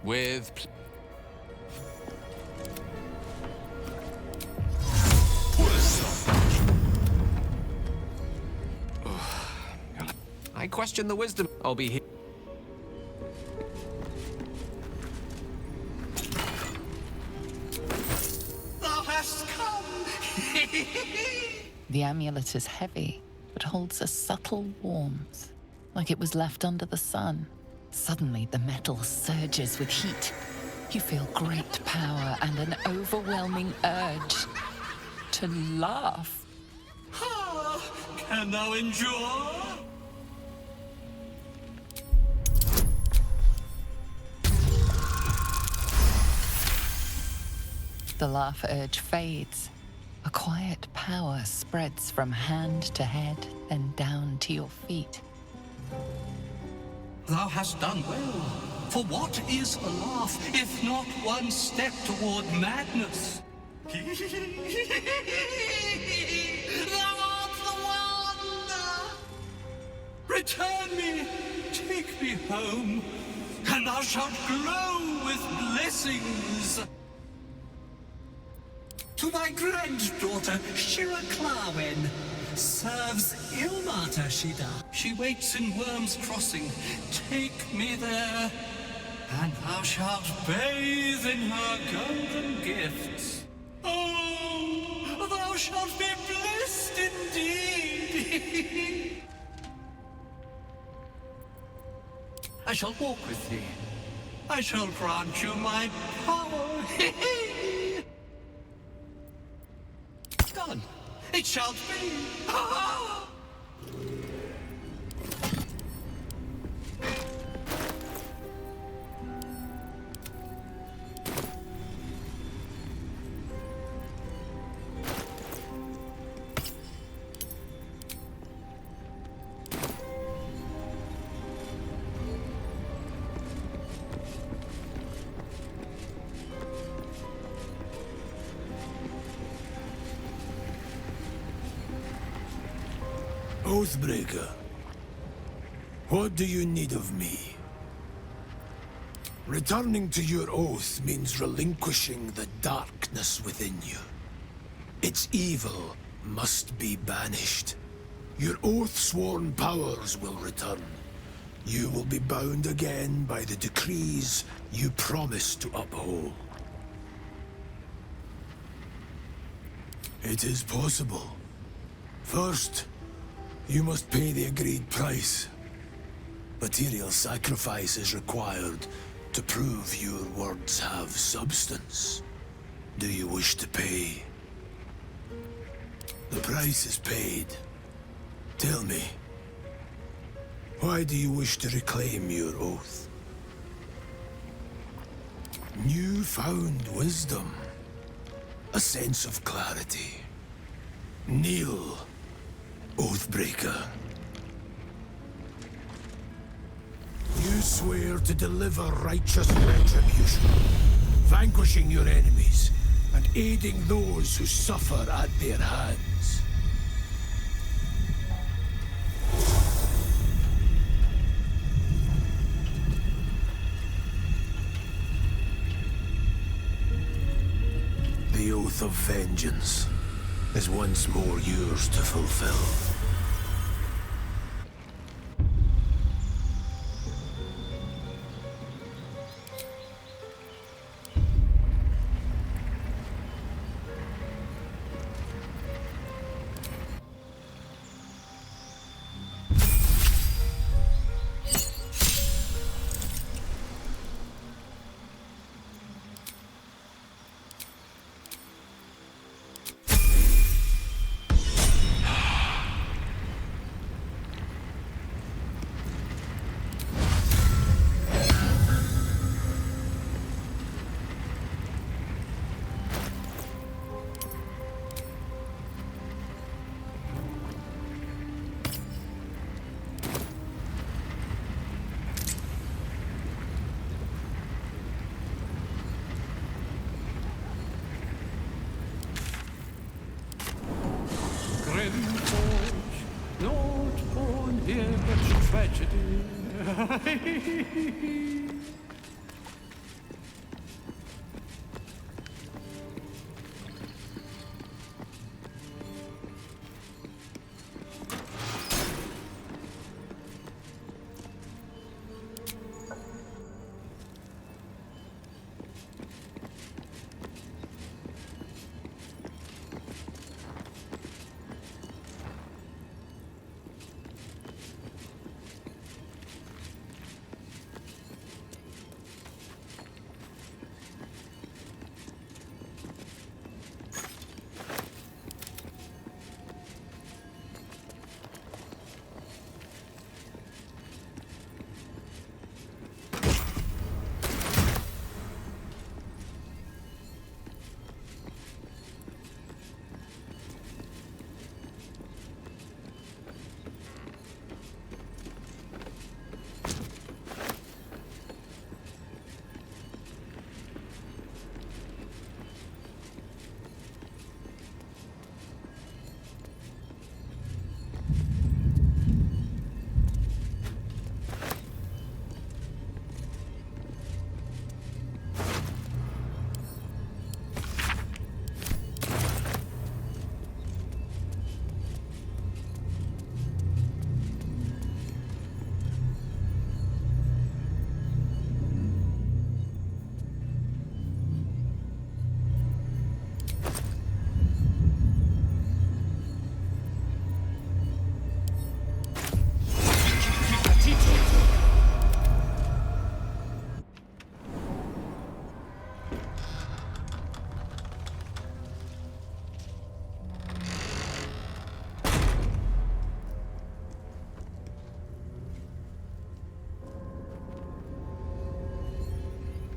With I question the wisdom. I'll be here. Thou hast come! The amulet is heavy, but holds a subtle warmth, like it was left under the sun. Suddenly, the metal surges with heat. You feel great power and an overwhelming urge to laugh. Can thou endure? The laugh urge fades. A quiet power spreads from hand to head, then down to your feet. Thou hast done well. For what is a laugh if not one step toward madness? Thou art the one! Return me, take me home, and thou shalt glow with blessings. To thy granddaughter, Shira Clarwen, serves Ilmata Shida. She waits in Worm's Crossing. Take me there, and thou shalt bathe in her golden gifts. Oh, thou shalt be blessed indeed. I shall walk with thee. I shall grant you my power. Done. It shall be. Ah! Oathbreaker, what do you need of me? Returning to your oath means relinquishing the darkness within you. Its evil must be banished. Your oath-sworn powers will return. You will be bound again by the decrees you promised to uphold. It is possible. First, you must pay the agreed price. Material sacrifice is required to prove your words have substance. Do you wish to pay? The price is paid. Tell me, why do you wish to reclaim your oath? Newfound wisdom. A sense of clarity. Kneel, Oathbreaker. You swear to deliver righteous retribution, vanquishing your enemies, and aiding those who suffer at their hands. The oath of vengeance is once more yours to fulfill. Not born here, but tragedy.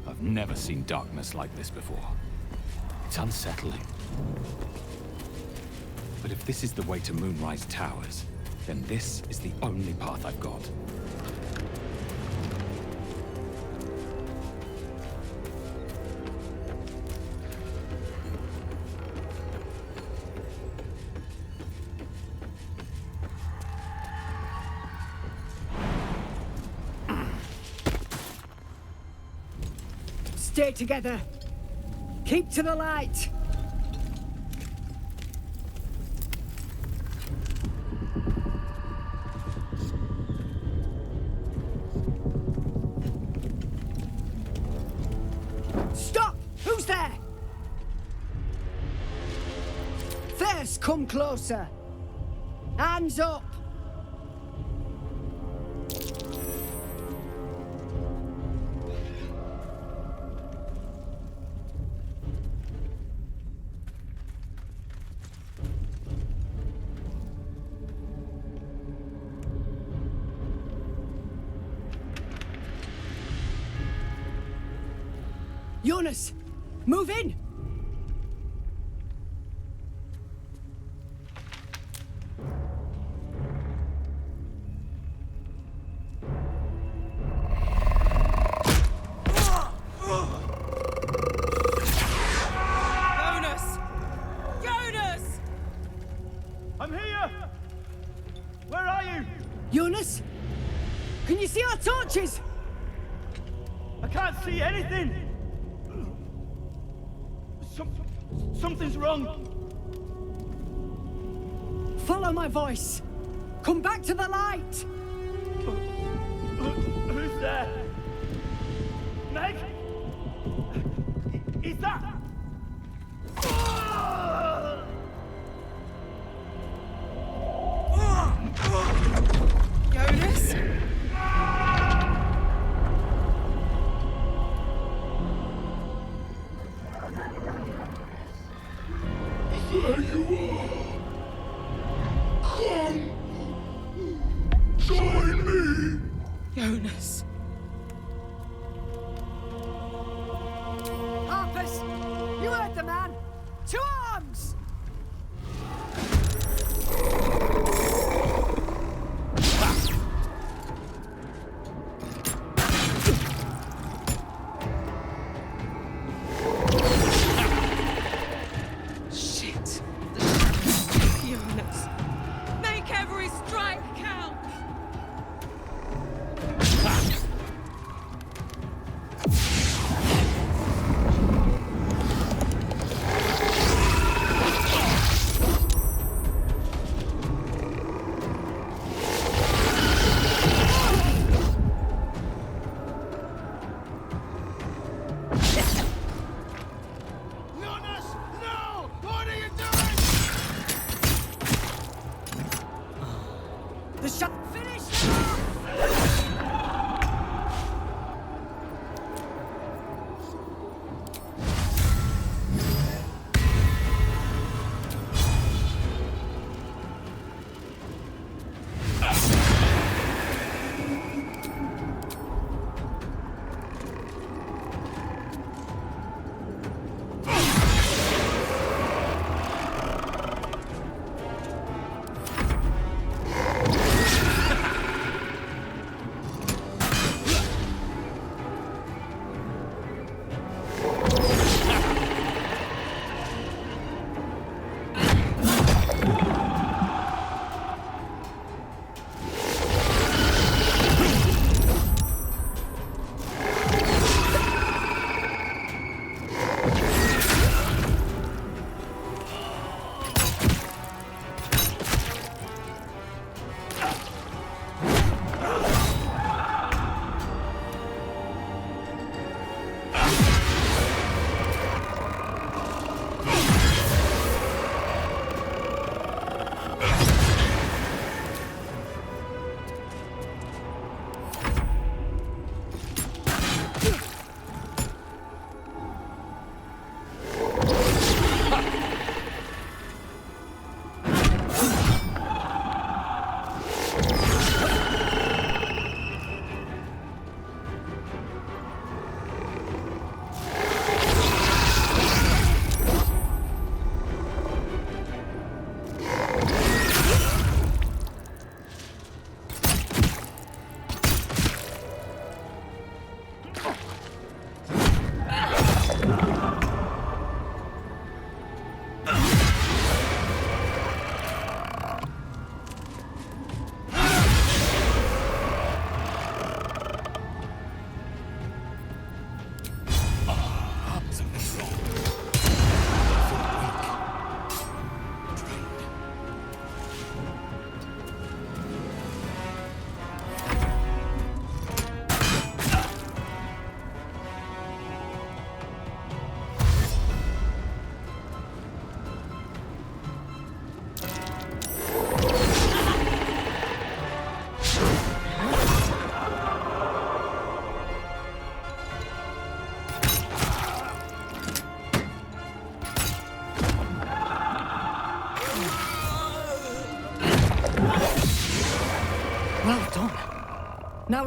I've never seen darkness like this before. It's unsettling. But if this is the way to Moonrise Towers, then this is the only path I've got. Stay together. Keep to the light. Stop! Who's there? First, come closer. Hands up. Jonas, move in! Jonas! Jonas! I'm here! Where are you? Jonas? Can you see our torches? I can't see anything! Something's wrong! Follow my voice. Come back to the light. Who's there? Meg? Is that... Jonas? There you are. Come. Join me. Jonas. Harpers, you heard the man. To arms! Shit. Jonas. Make every strike count.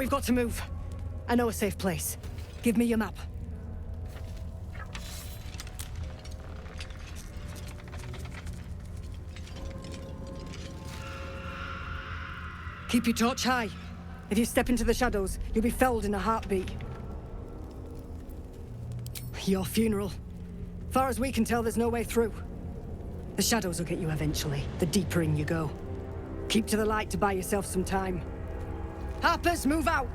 we've got to move. I know a safe place. Give me your map. Keep your torch high. If you step into the shadows, you'll be felled in a heartbeat. Your funeral. Far as we can tell, there's no way through. The shadows will get you eventually, the deeper in you go. Keep to the light to buy yourself some time. Harpers, move out!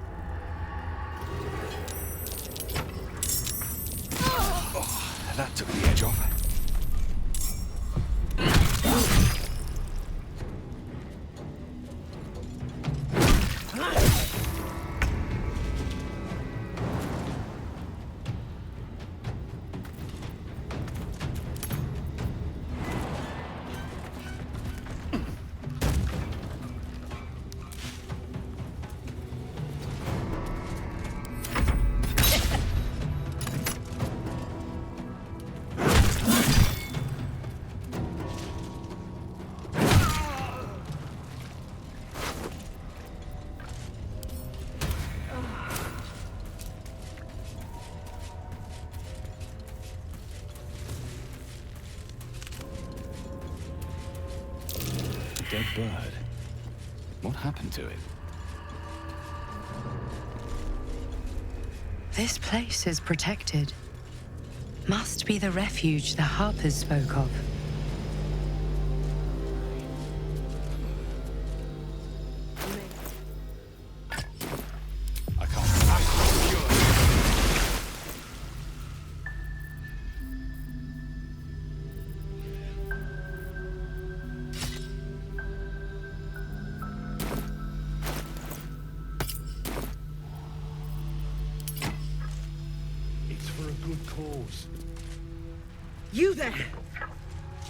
Oh, that took the edge off. Dead bird. What happened to it? This place is protected. Must be the refuge the Harpers spoke of. I can't. It's for a good cause. You there!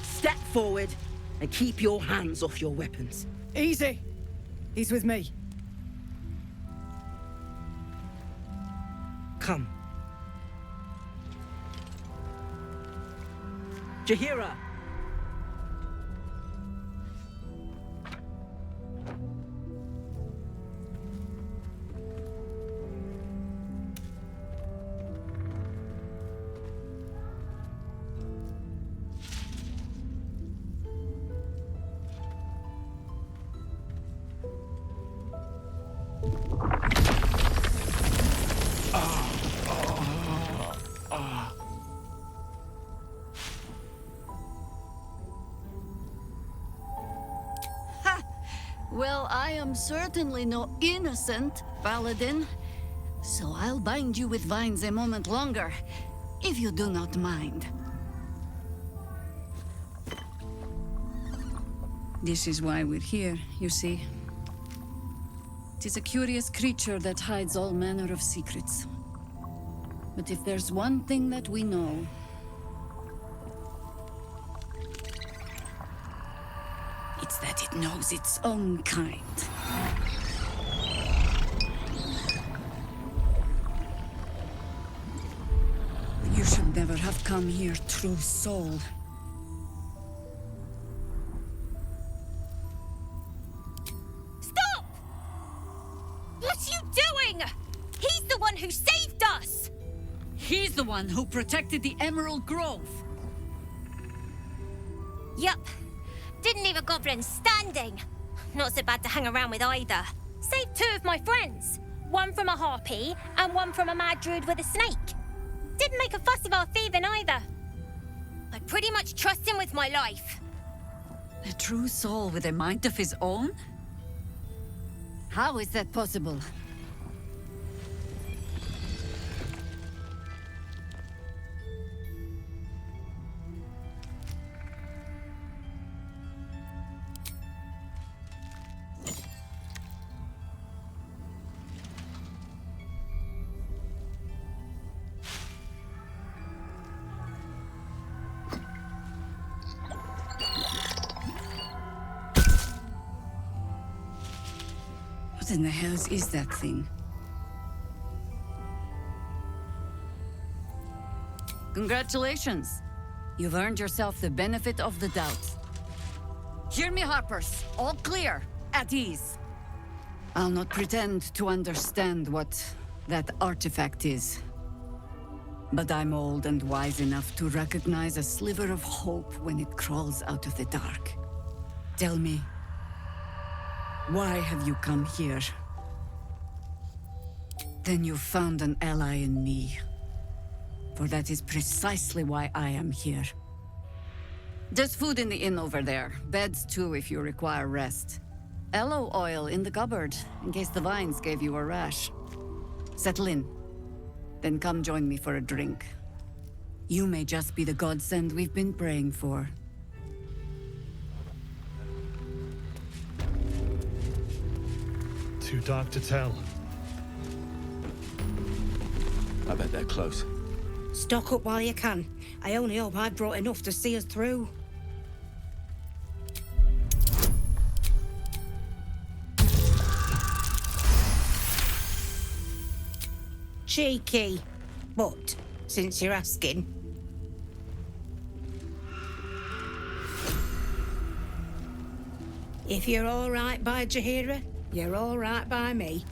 Step forward and keep your hands off your weapons. Easy. He's with me. Come. Jahira! Well, I am certainly no innocent, Paladin. So I'll bind you with vines a moment longer, if you do not mind. This is why we're here, you see. It is a curious creature that hides all manner of secrets. But if there's one thing that we know, it's that it knows its own kind. You should never have come here, true soul. Stop! What are you doing? He's the one who saved us! He's the one who protected the Emerald Grove. Yup. Didn't leave a goblin standing. Not so bad to hang around with either. Saved 2 of my friends. One from a harpy and one from a mad druid with a snake. Didn't make a fuss of our thieving either. I pretty much trust him with my life. A true soul with a mind of his own? How is that possible? What in the hells is that thing? Congratulations! You've earned yourself the benefit of the doubt. Hear me, Harpers. All clear. At ease. I'll not pretend to understand what that artifact is. But I'm old and wise enough to recognize a sliver of hope when it crawls out of the dark. Tell me, why have you come here? Then you found an ally in me. For that is precisely why I am here. There's food in the inn over there. Beds too if you require rest. Aloe oil in the cupboard, in case the vines gave you a rash. Settle in. Then come join me for a drink. You may just be the godsend we've been praying for. Too dark to tell. I bet they're close. Stock up while you can. I only hope I've brought enough to see us through. Cheeky. But, since you're asking... If you're all right by Jaheira, you're all right by me.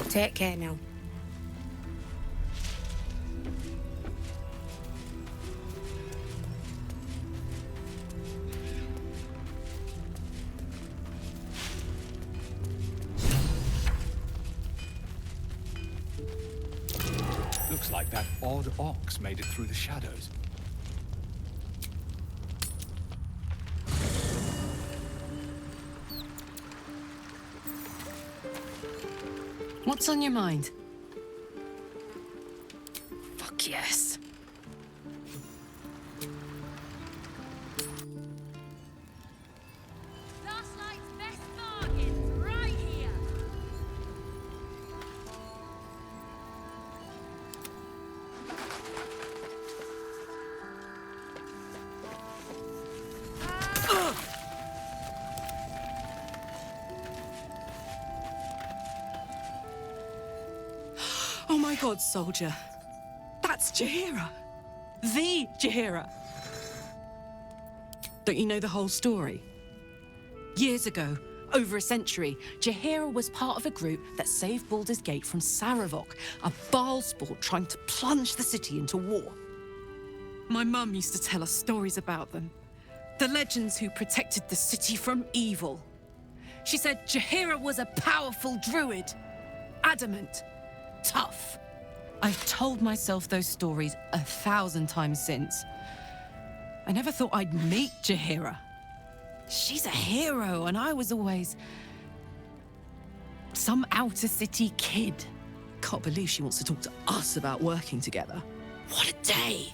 Take care now. Looks like that odd ox made it through the shadows. What's on your mind? Fuck yes. Starlight's best bargains right here. Oh my god, soldier. That's Jaheira. The Jaheira. Don't you know the whole story? Years ago, over a century, Jaheira was part of a group that saved Baldurs Gate from Saravok, a Baalsport trying to plunge the city into war. My mum used to tell us stories about them. The legends who protected the city from evil. She said Jaheira was a powerful druid. Adamant. Tough. I've told myself those stories 1,000 times since. I never thought I'd meet Jaheira. She's a hero, and I was always... some outer city kid. Can't believe she wants to talk to us about working together. What a day!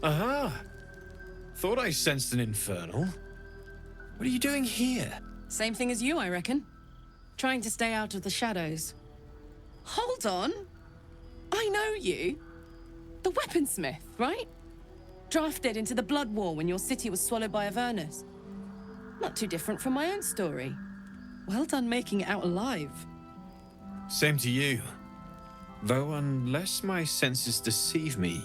Aha! Thought I sensed an infernal. What are you doing here? Same thing as you, I reckon. Trying to stay out of the shadows. Hold on. I know you. The weaponsmith, right? Drafted into the Blood War when your city was swallowed by Avernus. Not too different from my own story. Well done making it out alive. Same to you. Though unless my senses deceive me,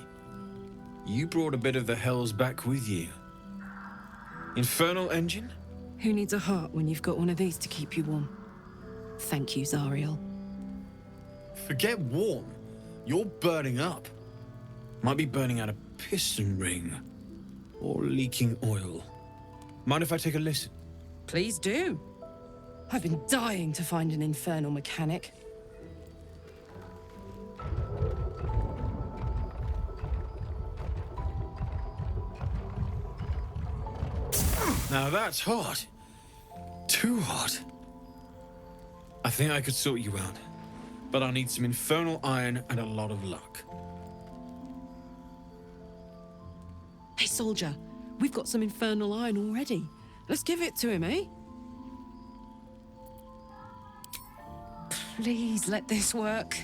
you brought a bit of the hells back with you. Infernal engine? Who needs a heart when you've got one of these to keep you warm? Thank you, Zariel. Forget warm. You're burning up. Might be burning out a piston ring. Or leaking oil. Mind if I take a listen? Please do. I've been dying to find an infernal mechanic. Now that's hot. Too hot. I think I could sort you out. But I'll need some infernal iron and a lot of luck. Hey, soldier, we've got some infernal iron already. Let's give it to him, eh? Please let this work.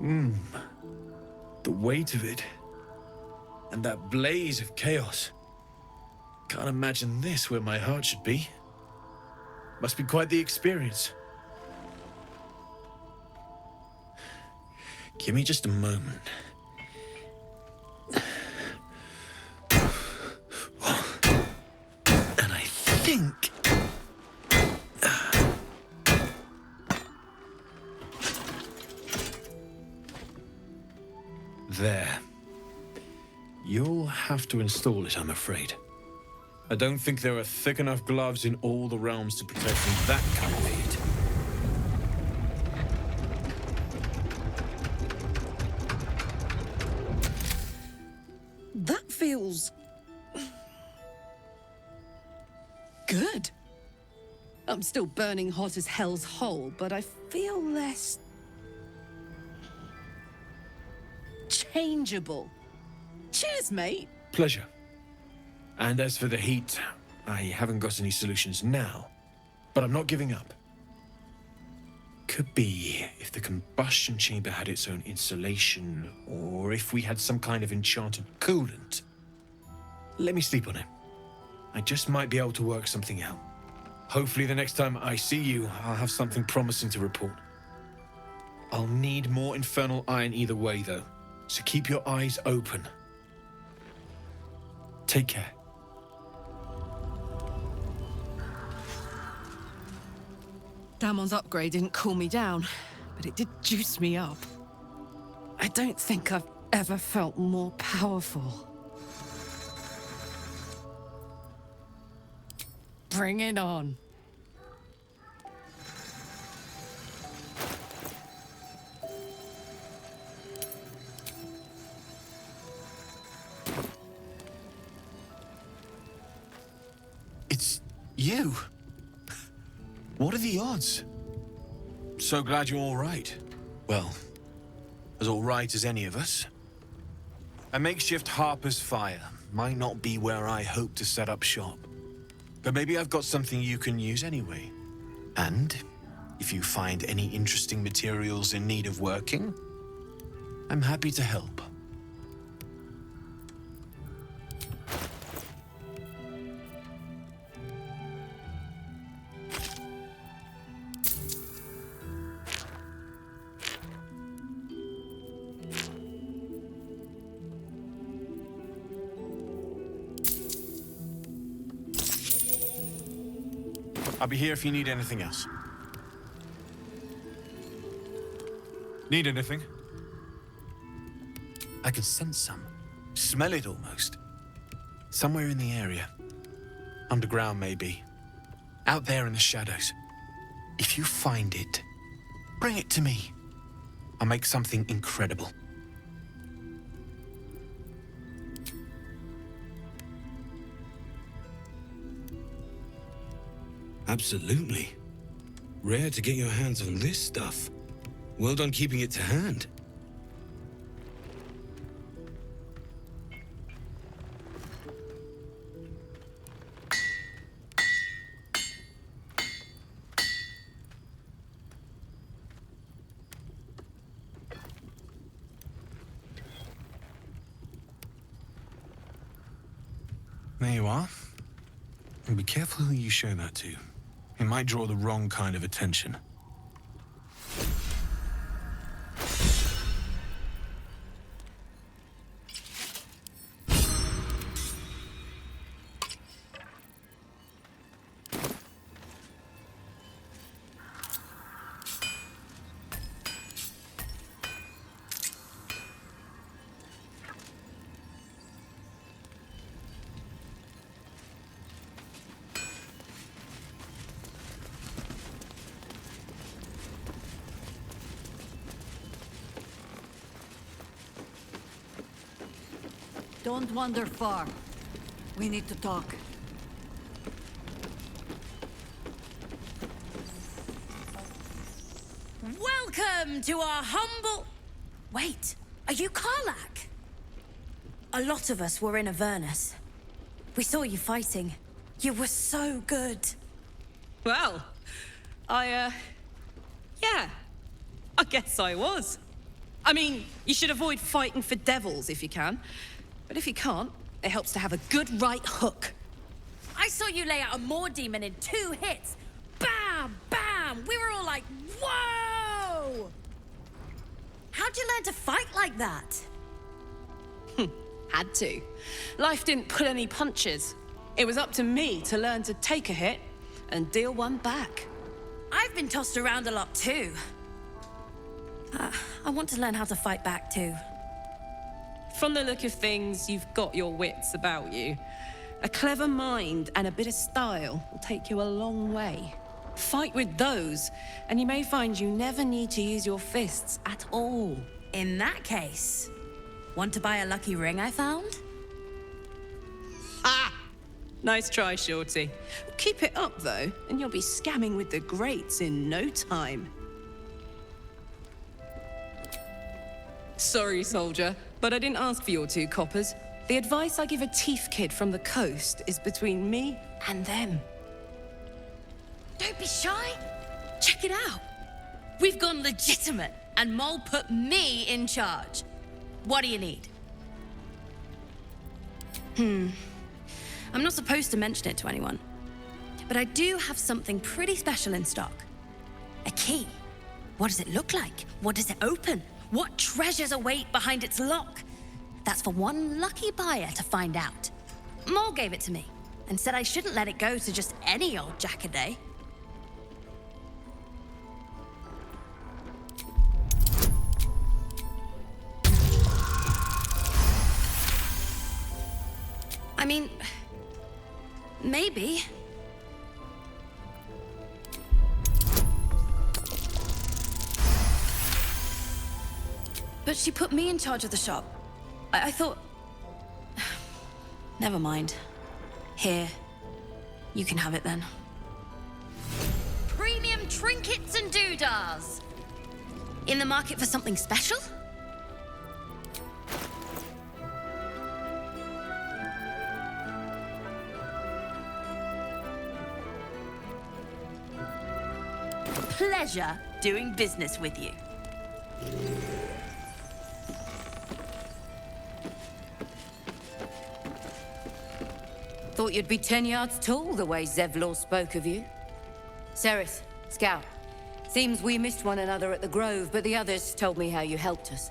The weight of it. And that blaze of chaos. Can't imagine this where my heart should be. Must be quite the experience. Give me just a moment. And I think... There. You'll have to install it, I'm afraid. I don't think there are thick enough gloves in all the realms to protect from that kind of heat. That feels... good. I'm still burning hot as hell's hole, but I feel less... changeable. Cheers, mate. Pleasure. And as for the heat, I haven't got any solutions now, but I'm not giving up. Could be if the combustion chamber had its own insulation, or if we had some kind of enchanted coolant. Let me sleep on it. I just might be able to work something out. Hopefully the next time I see you, I'll have something promising to report. I'll need more infernal iron either way, though, so keep your eyes open. Take care. Damon's upgrade didn't cool me down, but it did juice me up. I don't think I've ever felt more powerful. Bring it on. It's you. What are the odds? So glad you're all right. Well, as all right as any of us. A makeshift Harper's Fire might not be where I hope to set up shop. But maybe I've got something you can use anyway. And if you find any interesting materials in need of working, I'm happy to help. I'll be here if you need anything else. Need anything? I can sense some. Smell it almost. Somewhere in the area. Underground, maybe. Out there in the shadows. If you find it, bring it to me. I'll make something incredible. Absolutely. Rare to get your hands on this stuff. Well done keeping it to hand. There you are. And be careful who you show that to. It might draw the wrong kind of attention. Don't wander far. We need to talk. Welcome to our humble... Wait, are you Karlach? A lot of us were in Avernus. We saw you fighting. You were so good. Well, yeah, I guess I was. I mean, you should avoid fighting for devils if you can. But if you can't, it helps to have a good right hook. I saw you lay out a Moor demon in 2 hits. Bam! Bam! We were all like, whoa! How'd you learn to fight like that? Had to. Life didn't pull any punches. It was up to me to learn to take a hit and deal one back. I've been tossed around a lot too. I want to learn how to fight back too. From the look of things, you've got your wits about you. A clever mind and a bit of style will take you a long way. Fight with those, and you may find you never need to use your fists at all. In that case, want to buy a lucky ring I found? Ha! Nice try, Shorty. Keep it up, though, and you'll be scamming with the greats in no time. Sorry, soldier, but I didn't ask for your 2 coppers. The advice I give a thief kid from the coast is between me and them. Don't be shy. Check it out. We've gone legitimate, and Mole put me in charge. What do you need? I'm not supposed to mention it to anyone, but I do have something pretty special in stock. A key. What does it look like? What does it open? What treasures await behind its lock? That's for one lucky buyer to find out. Mole gave it to me and said I shouldn't let it go to just any old jackaday. I mean, maybe. But she put me in charge of the shop. I thought... Never mind. Here. You can have it then. Premium trinkets and doodahs! In the market for something special? Pleasure doing business with you. Thought you'd be 10 yards tall the way Zevlor spoke of you. Sereth, Scout. Seems we missed one another at the Grove, but the others told me how you helped us.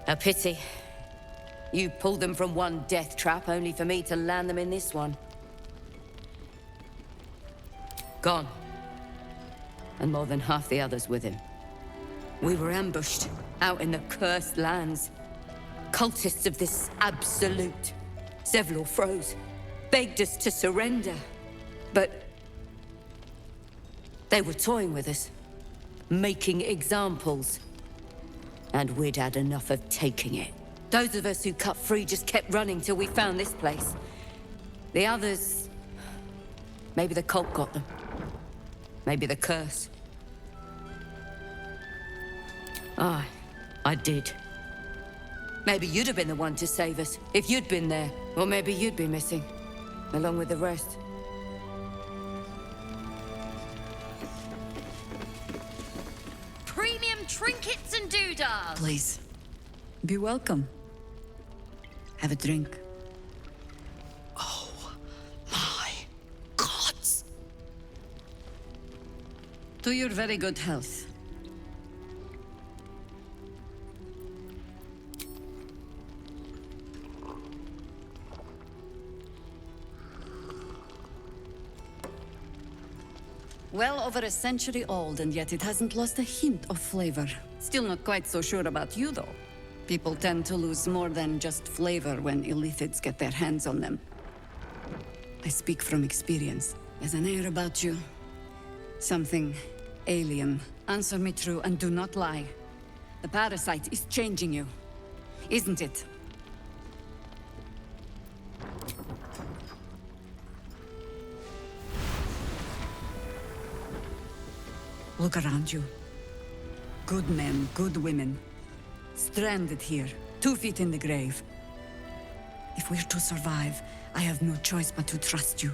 A pity. You pulled them from one death trap, only for me to land them in this one. Gone. And more than half the others with him. We were ambushed, out in the cursed lands. Cultists of this absolute. Zevlor froze, begged us to surrender. But they were toying with us, making examples. And we'd had enough of taking it. Those of us who cut free just kept running till we found this place. The others... maybe the cult got them. Maybe the curse. I did. Maybe you'd have been the one to save us, if you'd been there. Or maybe you'd be missing, along with the rest. Premium trinkets and doodahs! Please, be welcome. Have a drink. Oh, my gods! To your very good health. Well over a century old, and yet it hasn't lost a hint of flavor. Still not quite so sure about you, though. People tend to lose more than just flavor when illithids get their hands on them. I speak from experience. There's an air about you. Something alien. Answer me true and do not lie. The parasite is changing you, isn't it? Look around you. Good men, good women. Stranded here, 2 feet in the grave. If we're to survive, I have no choice but to trust you.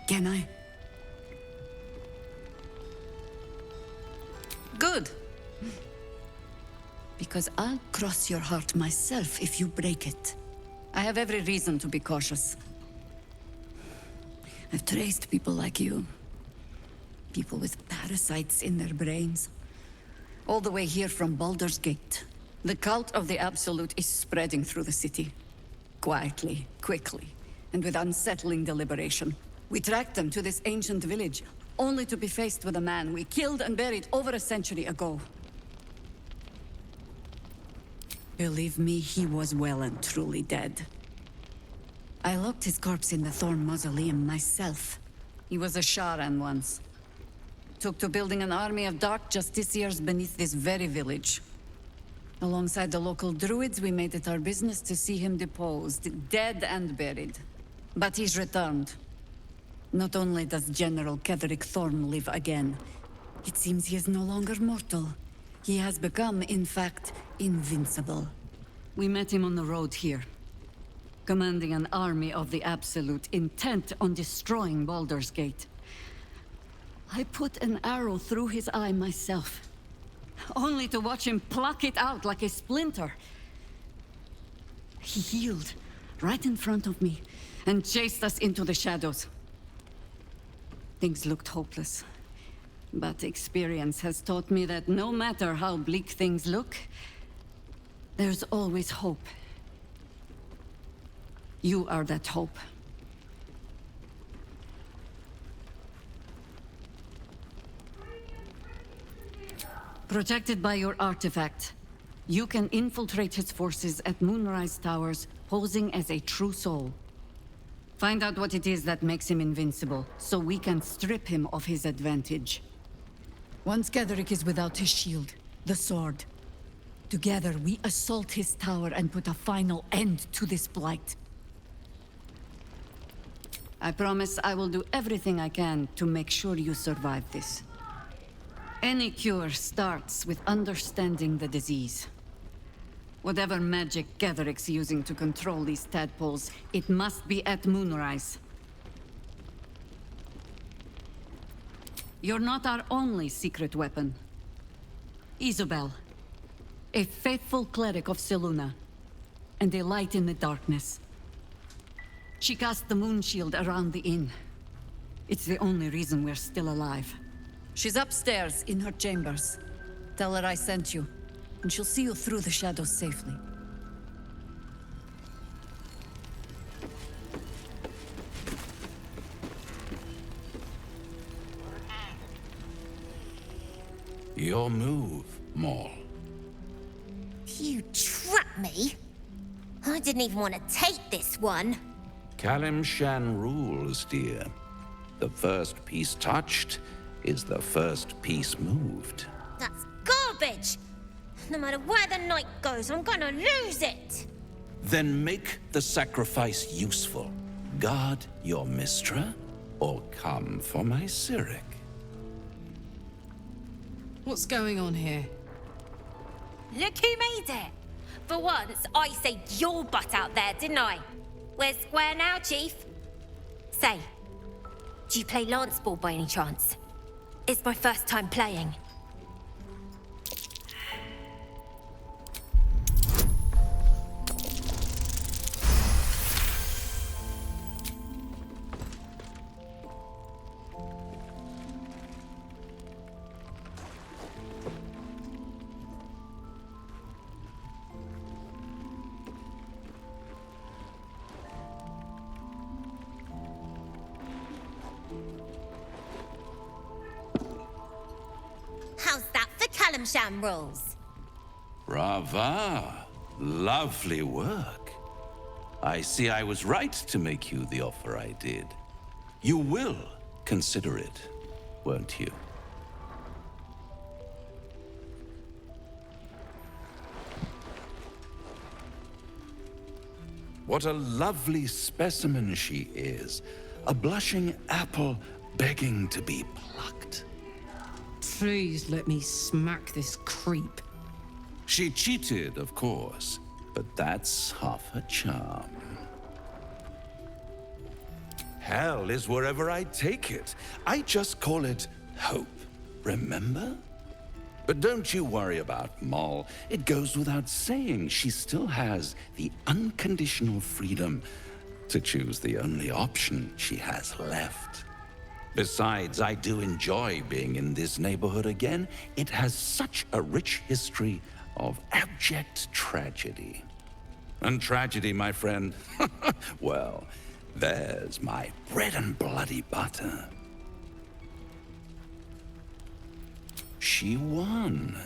Can I? Good. Because I'll cross your heart myself if you break it. I have every reason to be cautious. I've traced people like you. People with parasites in their brains. All the way here from Baldurs Gate. The cult of the Absolute is spreading through the city. Quietly, quickly, and with unsettling deliberation. We tracked them to this ancient village, only to be faced with a man we killed and buried over a century ago. Believe me, he was well and truly dead. I locked his corpse in the Thorn Mausoleum myself. He was a Sharan once. Took to building an army of dark justiciars beneath this very village. Alongside the local druids, we made it our business to see him deposed, dead and buried. But he's returned. Not only does General Ketheric Thorn live again, it seems he is no longer mortal. He has become, in fact, invincible. We met him on the road here, commanding an army of the Absolute, intent on destroying Baldurs Gate. I put an arrow through his eye myself, only to watch him pluck it out like a splinter. He healed right in front of me and chased us into the shadows. Things looked hopeless, but experience has taught me that no matter how bleak things look, there's always hope. You are that hope. Protected by your artifact, you can infiltrate his forces at Moonrise Towers, posing as a true soul. Find out what it is that makes him invincible, so we can strip him of his advantage. Once Ketheric is without his shield, the sword, together we assault his tower and put a final end to this blight. I promise I will do everything I can to make sure you survive this. Any cure starts with understanding the disease. Whatever magic Ketheric's using to control these tadpoles, it must be at Moonrise. You're not our only secret weapon. Isobel, a faithful cleric of Selûne, and a light in the darkness. She cast the moon shield around the inn. It's the only reason we're still alive. She's upstairs in her chambers. Tell her I sent you, and she'll see you through the shadows safely. Your move, Maul. You trapped me? I didn't even want to take this one. Kalimshan rules, dear. The first piece touched is the first piece moved. That's garbage! No matter where the night goes, I'm gonna lose it! Then make the sacrifice useful. Guard your Mistra, or come for my Cyric. What's going on here? Look who made it! For once, I saved your butt out there, didn't I? We're square now, Chief. Say, do you play lance ball by any chance? It's my first time playing. How's that for Kalimshan rules? Brava! Lovely work. I see I was right to make you the offer I did. You will consider it, won't you? What a lovely specimen she is. A blushing apple begging to be plucked. Please let me smack this creep. She cheated, of course, but that's half her charm. Hell is wherever I take it. I just call it hope, remember? But don't you worry about Moll. It goes without saying she still has the unconditional freedom to choose the only option she has left. Besides, I do enjoy being in this neighborhood again. It has such a rich history of abject tragedy. And tragedy, my friend, well, there's my bread and bloody butter. She won.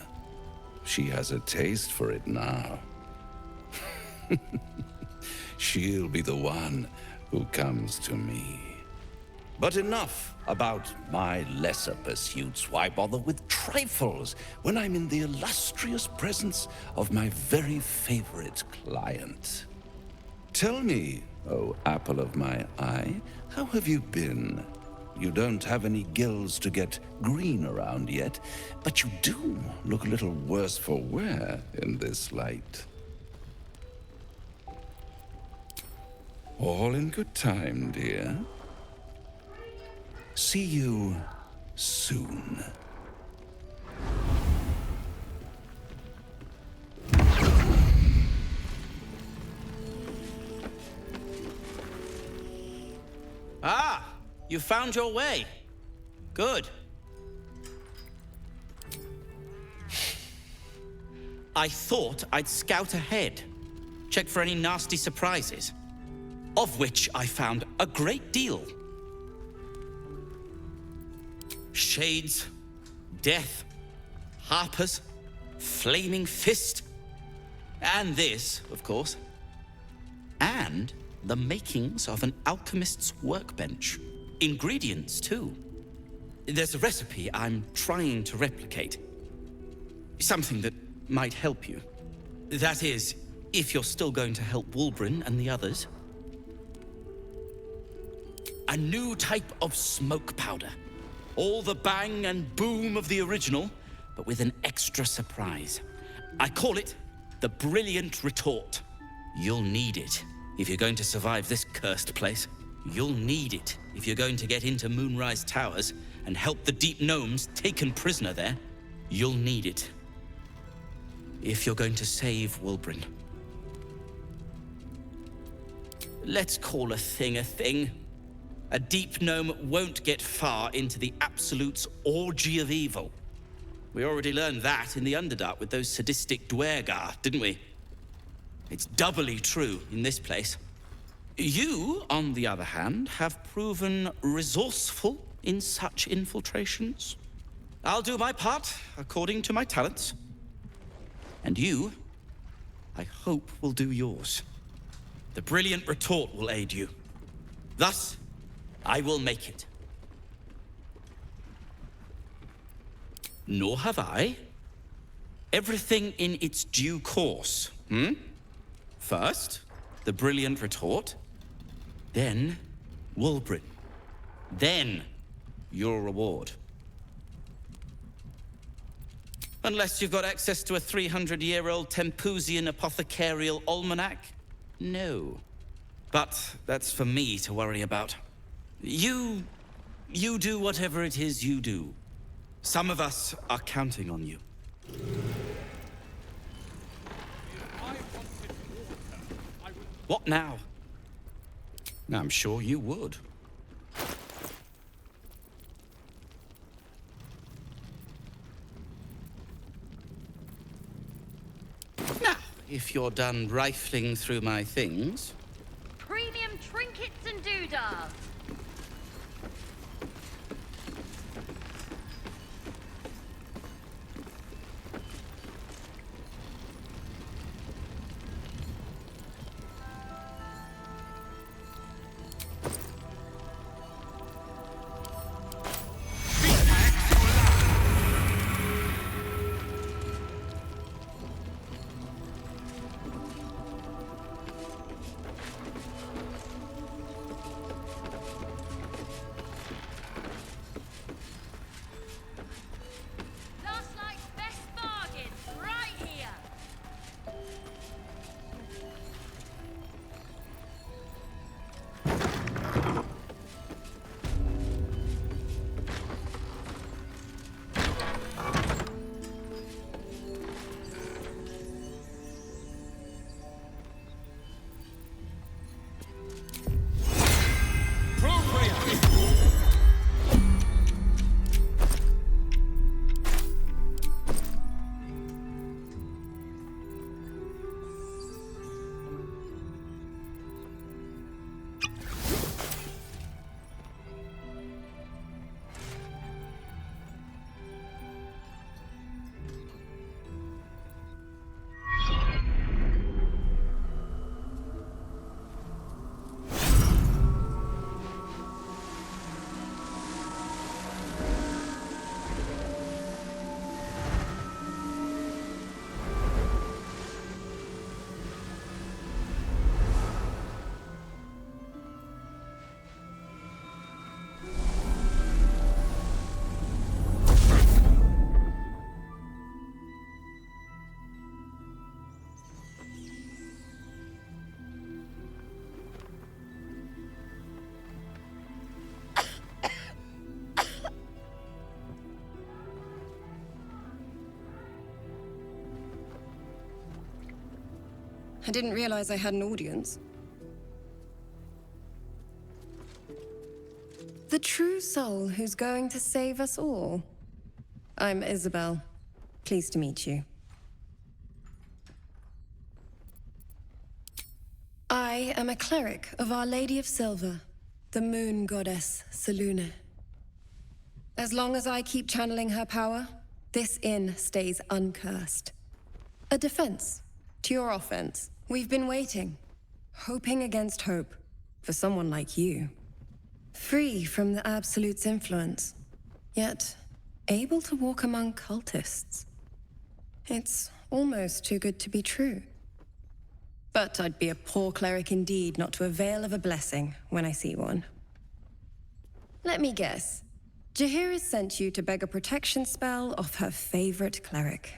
She has a taste for it now. She'll be the one who comes to me. But enough about my lesser pursuits. Why bother with trifles when I'm in the illustrious presence of my very favorite client? Tell me, oh apple of my eye, how have you been? You don't have any gills to get green around yet, but you do look a little worse for wear in this light. All in good time, dear. See you soon. Ah, you found your way. Good. I thought I'd scout ahead, check for any nasty surprises, of which I found a great deal. Shades, death, harpers, flaming fist, and this, of course, and the makings of an alchemist's workbench. Ingredients, too. There's a recipe I'm trying to replicate. Something that might help you. That is, if you're still going to help Wulbren and the others. A new type of smoke powder. All the bang and boom of the original, but with an extra surprise. I call it the Brilliant Retort. You'll need it if you're going to survive this cursed place. You'll need it if you're going to get into Moonrise Towers and help the Deep Gnomes taken prisoner there. You'll need it if you're going to save Wulbren. Let's call a thing a thing. A deep gnome won't get far into the Absolute's orgy of evil. We already learned that in the Underdark with those sadistic Dwergar, didn't we? It's doubly true in this place. You, on the other hand, have proven resourceful in such infiltrations. I'll do my part according to my talents. And you, I hope, will do yours. The Brilliant Retort will aid you. Thus, I will make it. Nor have I. Everything in its due course, First, the Brilliant Retort. Then, Wulbren. Then, your reward. Unless you've got access to a 300-year-old Tempusian apothecarial almanac? No. But that's for me to worry about. You do whatever it is you do. Some of us are counting on you. What now? I'm sure you would. Now, if you're done rifling through my things... Premium trinkets and doodads. I didn't realize I had an audience. The true soul who's going to save us all. I'm Isabel. Pleased to meet you. I am a cleric of Our Lady of Silver, the moon goddess Selûne. As long as I keep channeling her power, this inn stays uncursed. A defense to your offense. We've been waiting, hoping against hope, for someone like you. Free from the Absolute's influence, yet able to walk among cultists. It's almost too good to be true. But I'd be a poor cleric indeed not to avail of a blessing when I see one. Let me guess. Jaheira's sent you to beg a protection spell off her favorite cleric.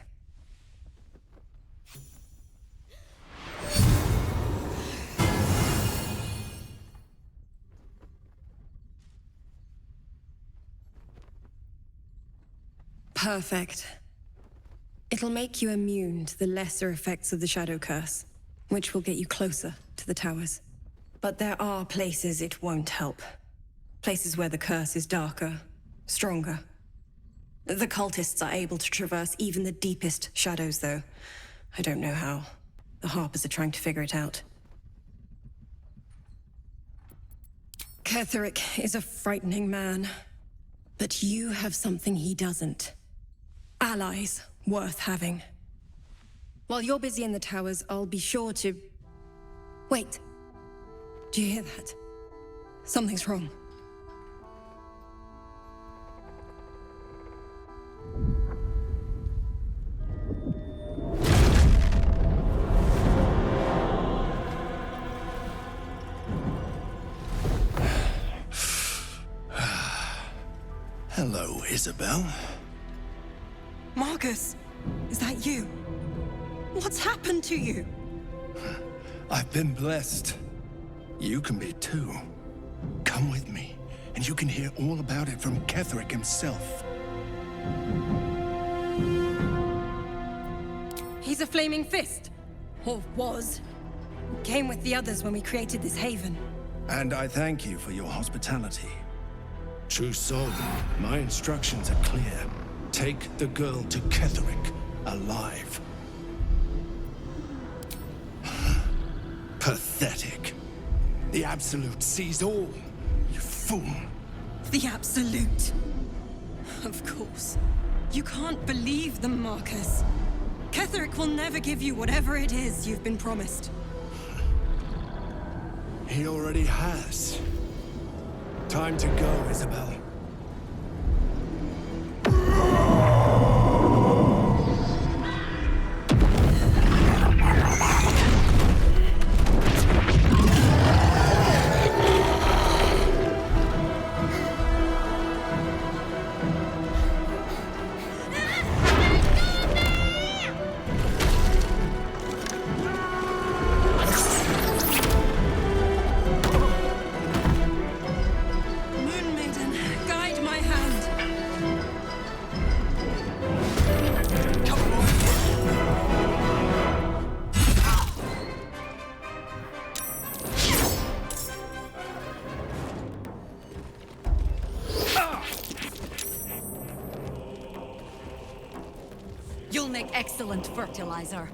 Perfect. It'll make you immune to the lesser effects of the Shadow Curse, which will get you closer to the towers. But there are places it won't help. Places where the curse is darker, stronger. The cultists are able to traverse even the deepest shadows, though. I don't know how. The Harpers are trying to figure it out. Ketheric is a frightening man. But you have something he doesn't. Allies worth having. While you're busy in the towers, I'll be sure to... Wait. Do you hear that? Something's wrong. Hello, Isabel. Marcus, is that you? What's happened to you? I've been blessed. You can be too. Come with me, and you can hear all about it from Ketheric himself. He's a flaming fist. Or was. Came with the others when we created this haven. And I thank you for your hospitality. True soul, my instructions are clear. Take the girl to Ketheric, alive. Pathetic. The Absolute sees all, you fool. The Absolute. Of course. You can't believe them, Marcus. Ketheric will never give you whatever it is you've been promised. He already has. Time to go, Isabel. You'll make excellent fertilizer.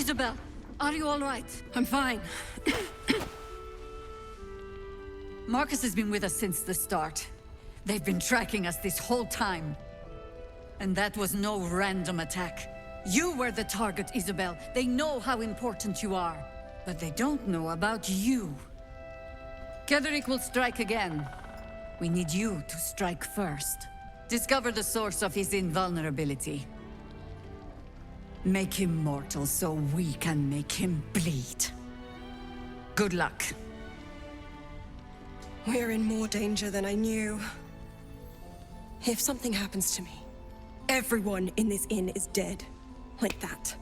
Isabel, are you all right? I'm fine. Marcus has been with us since the start. They've been tracking us this whole time. And that was no random attack. You were the target, Isabel. They know how important you are. But they don't know about you. Ketheric will strike again. We need you to strike first. Discover the source of his invulnerability. Make him mortal so we can make him bleed. Good luck. We're in more danger than I knew. If something happens to me, everyone in this inn is dead. Like that.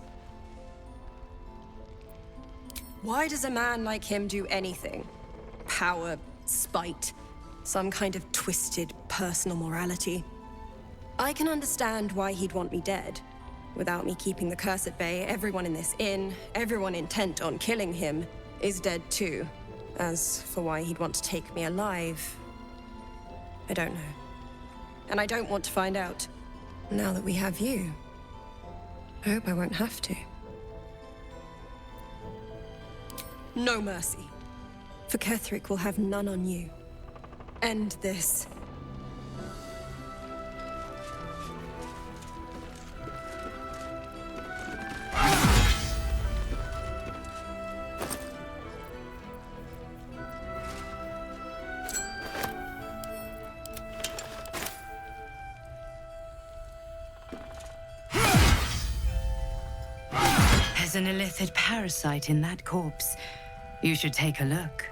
Why does a man like him do anything? Power, spite, some kind of twisted personal morality. I can understand why he'd want me dead. Without me keeping the curse at bay, everyone in this inn, everyone intent on killing him, is dead too. As for why he'd want to take me alive, I don't know. And I don't want to find out. Now that we have you, I hope I won't have to. No mercy. For Ketheric will have none on you. End this. There's an illithid parasite in that corpse. You should take a look.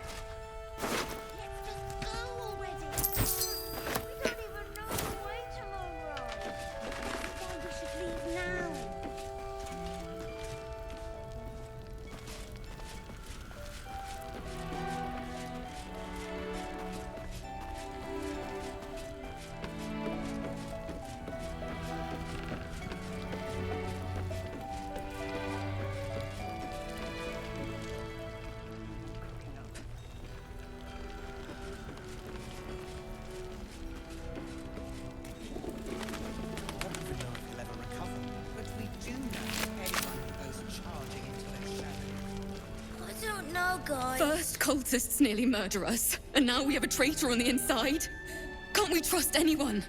First, cultists nearly murder us, and now we have a traitor on the inside. Can't we trust anyone?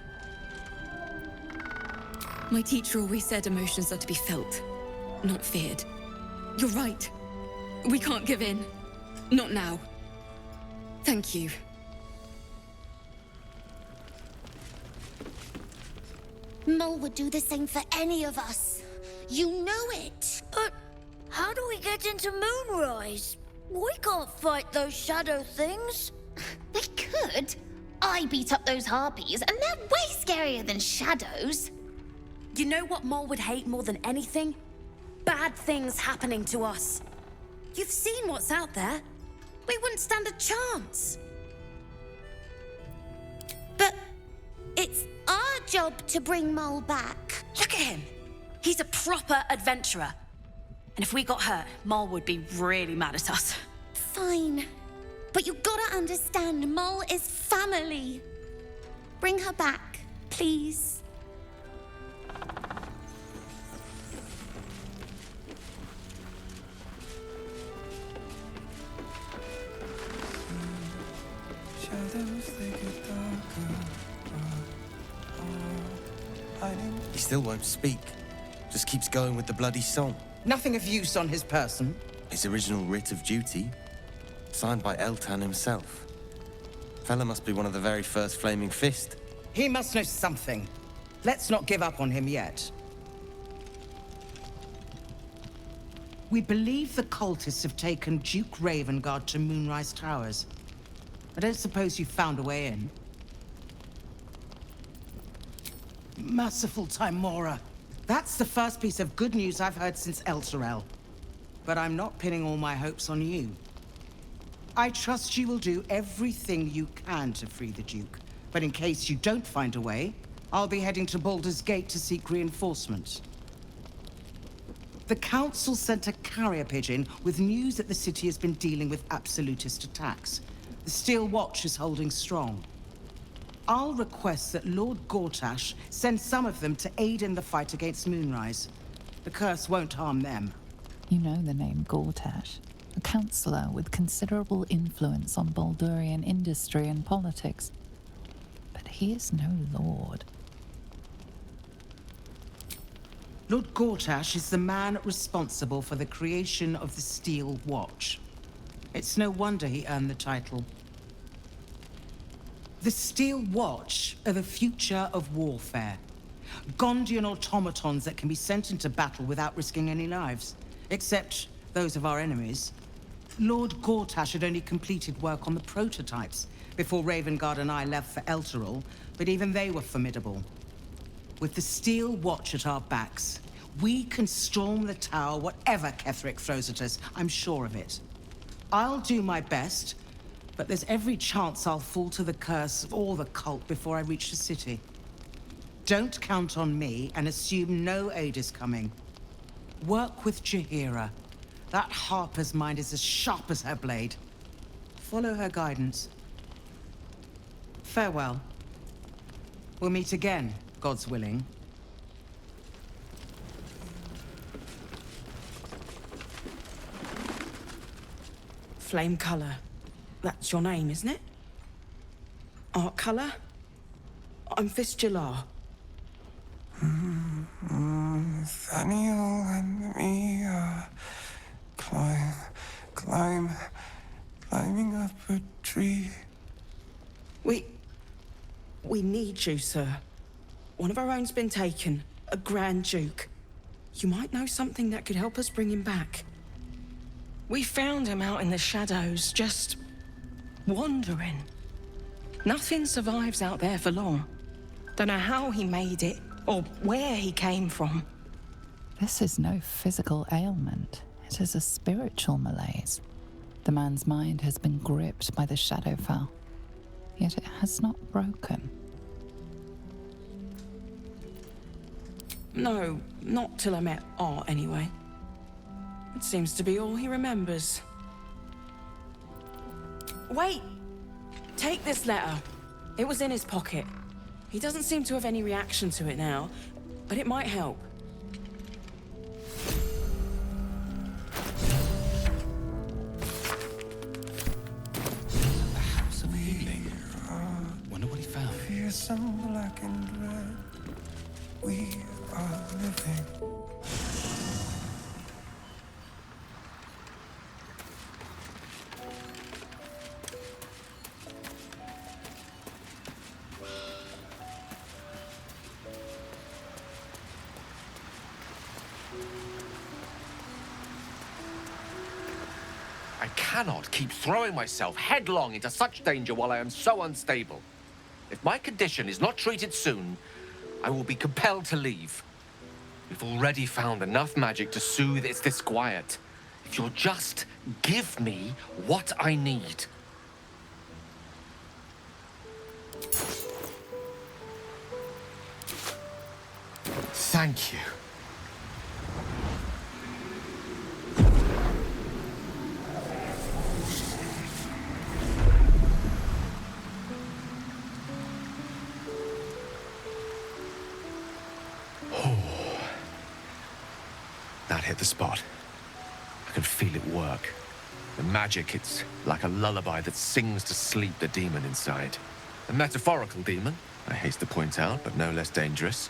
My teacher always said emotions are to be felt, not feared. You're right. We can't give in. Not now. Thank you. Mole would do the same for any of us. You know it. But how do we get into Moonrise? We can't fight those shadow things. We could. I beat up those harpies, and they're way scarier than shadows. You know what Mole would hate more than anything? Bad things happening to us. You've seen what's out there. We wouldn't stand a chance. But it's our job to bring Mole back. Look at him. He's a proper adventurer. And if we got hurt, Mole would be really mad at us. Fine. But you gotta understand, Mole is family. Bring her back, please. He still won't speak. Just keeps going with the bloody song. Nothing of use on his person. His original writ of duty, signed by Eltan himself. Fella must be one of the very first Flaming Fist. He must know something. Let's not give up on him yet. We believe the cultists have taken Duke Ravengard to Moonrise Towers. I don't suppose you found a way in. Merciful Timora. That's the first piece of good news I've heard since Elturel. But I'm not pinning all my hopes on you. I trust you will do everything you can to free the Duke. But in case you don't find a way, I'll be heading to Baldurs Gate to seek reinforcements. The Council sent a carrier pigeon with news that the city has been dealing with absolutist attacks. The Steel Watch is holding strong. I'll request that Lord Gortash send some of them to aid in the fight against Moonrise. The curse won't harm them. You know the name Gortash, a councillor with considerable influence on Baldurian industry and politics. But he is no lord. Lord Gortash is the man responsible for the creation of the Steel Watch. It's no wonder he earned the title. The Steel Watch are the future of warfare. Gondian automatons that can be sent into battle without risking any lives, except those of our enemies. Lord Gortash had only completed work on the prototypes before Ravengard and I left for Elturel, but even they were formidable. With the Steel Watch at our backs, we can storm the tower whatever Ketheric throws at us, I'm sure of it. I'll do my best, but there's every chance I'll fall to the curse or the cult before I reach the city. Don't count on me and assume no aid is coming. Work with Jaheira. That Harper's mind is as sharp as her blade. Follow her guidance. Farewell. We'll meet again, God's willing. Flame Color. That's your name, isn't it? Art Color? I'm Fistula. Nathaniel and me climbing up a tree. We need you, sir. One of our own's been taken, a Grand Duke. You might know something that could help us bring him back. We found him out in the shadows, just wandering. Nothing survives out there for long. Don't know how he made it, or where he came from. This is no physical ailment. It is a spiritual malaise. The man's mind has been gripped by the Shadowfell, yet it has not broken. No, not till I met Art, anyway. It seems to be all he remembers. Wait! Take this letter. It was in his pocket. He doesn't seem to have any reaction to it now, but it might help. The House of Healing. Wonder what he found. Fearsome black and red. We are living. I cannot keep throwing myself headlong into such danger while I am so unstable. If my condition is not treated soon, I will be compelled to leave. We've already found enough magic to soothe its disquiet. If you'll just give me what I need. Thank you. That hit the spot. I can feel it work. The magic, it's like a lullaby that sings to sleep the demon inside. A metaphorical demon, I haste to point out, but no less dangerous.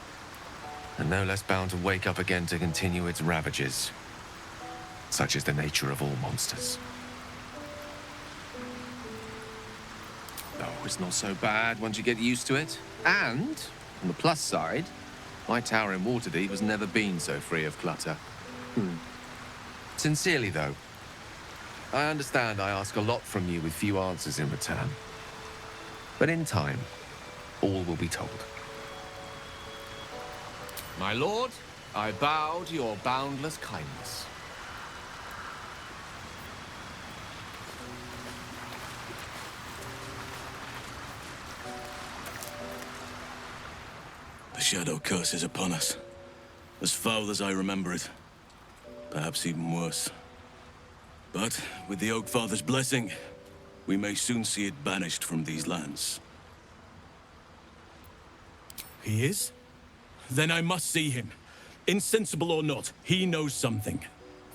And no less bound to wake up again to continue its ravages. Such is the nature of all monsters. Oh, it's not so bad once you get used to it. And, on the plus side, my tower in Waterdeep has never been so free of clutter. Sincerely, though, I understand I ask a lot from you with few answers in return. But in time, all will be told. My lord, I bow to your boundless kindness. The Shadow Curse is upon us. As foul as I remember it. Perhaps even worse. But with the Oak Father's blessing, we may soon see it banished from these lands. He is? Then I must see him. Insensible or not, he knows something.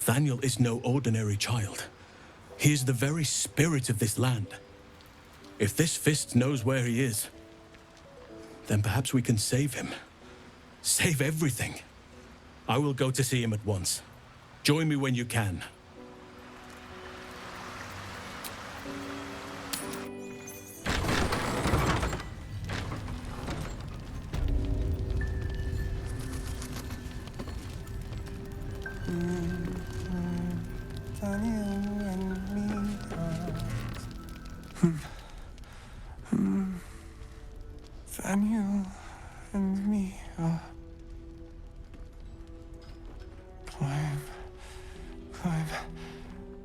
Thaniel is no ordinary child. He is the very spirit of this land. If this fist knows where he is, then perhaps we can save him. Save everything. I will go to see him at once. Join me when you can. Daniel and me are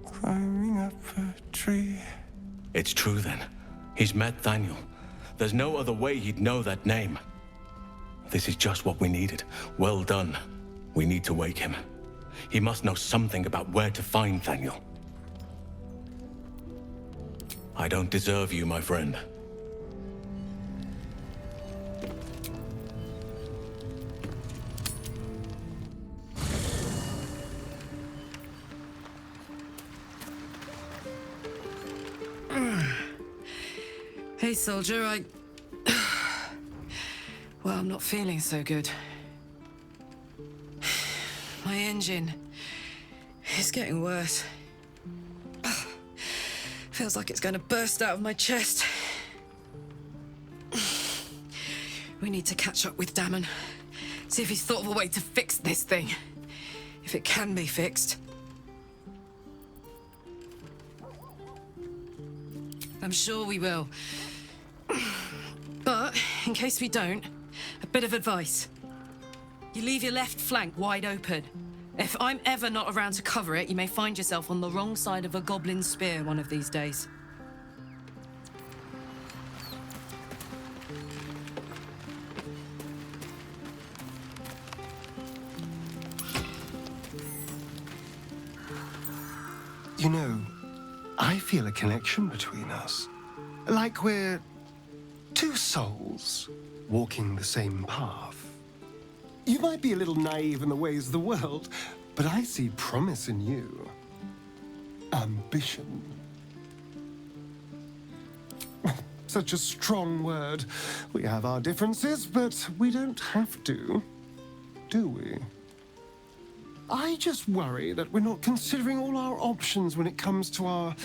climbing up a tree. It's true then. He's met Thaniel. There's no other way he'd know that name. This is just what we needed. Well done. We need to wake him. He must know something about where to find Thaniel. I don't deserve you, my friend. Hey, soldier, well, I'm not feeling so good. My engine is getting worse. Feels like it's going to burst out of my chest. We need to catch up with Damon. See if he's thought of a way to fix this thing. If it can be fixed. I'm sure we will. But, in case we don't, a bit of advice. You leave your left flank wide open. If I'm ever not around to cover it, you may find yourself on the wrong side of a goblin spear one of these days. You know, I feel a connection between us. Like we're two souls walking the same path. You might be a little naive in the ways of the world, but I see promise in you. Ambition. Such a strong word. We have our differences, but we don't have to, do we? I just worry that we're not considering all our options when it comes to our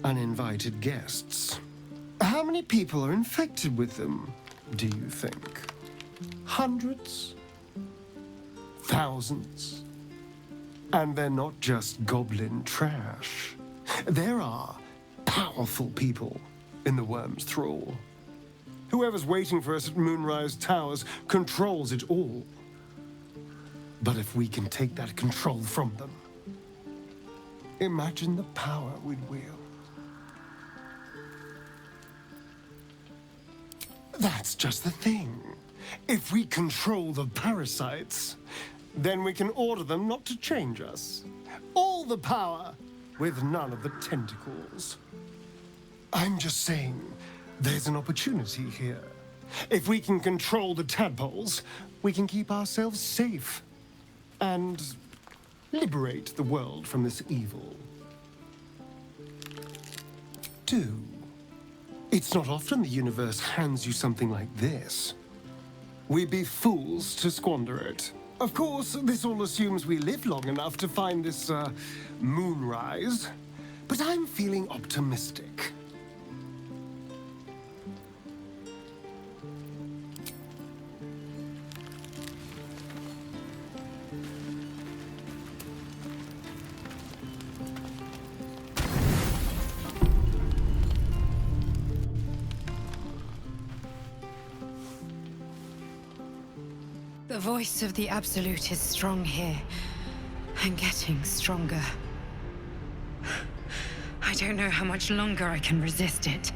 uninvited guests. How many people are infected with them, do you think? Hundreds? Thousands? And they're not just goblin trash. There are powerful people in the Worm's thrall. Whoever's waiting for us at Moonrise Towers controls it all. But if we can take that control from them, imagine the power we'd wield. That's just the thing. If we control the parasites, then we can order them not to change us. All the power, with none of the tentacles. I'm just saying, there's an opportunity here. If we can control the tadpoles, we can keep ourselves safe. And liberate the world from this evil. Do. It's not often the universe hands you something like this. We'd be fools to squander it. Of course, this all assumes we live long enough to find this, moonrise. But I'm feeling optimistic. The voice of the Absolute is strong here, and getting stronger. I don't know how much longer I can resist it.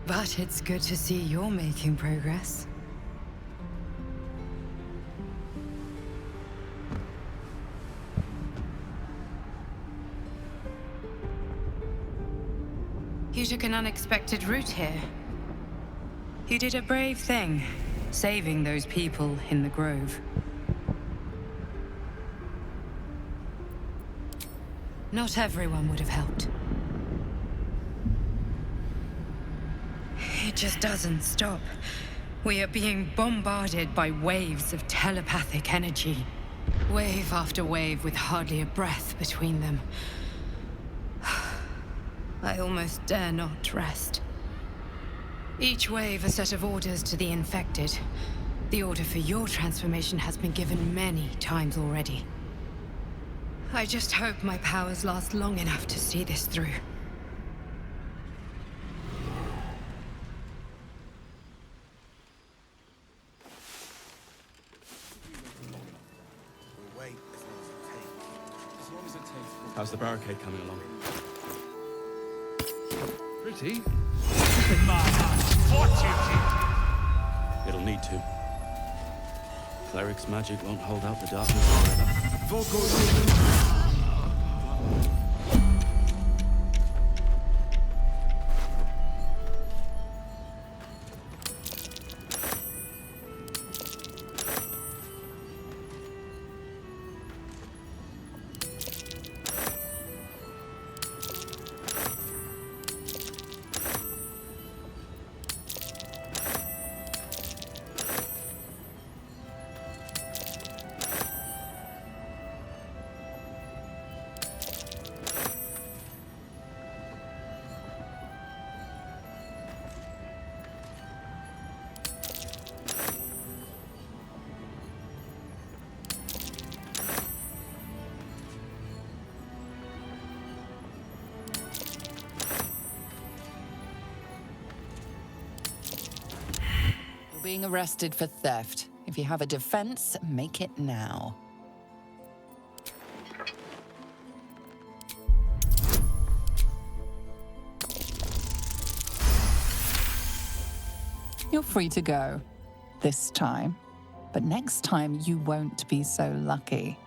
But it's good to see you're making progress. You took an unexpected route here. You did a brave thing. Saving those people in the grove. Not everyone would have helped. It just doesn't stop. We are being bombarded by waves of telepathic energy. Wave after wave with hardly a breath between them. I almost dare not rest. Each wave a set of orders to the infected. The order for your transformation has been given many times already. I just hope my powers last long enough to see this through. How's the barricade coming along? Pretty. It'll need to. Cleric's magic won't hold out the darkness forever. Being arrested for theft. If you have a defense, make it now. You're free to go. This time. But next time you won't be so lucky.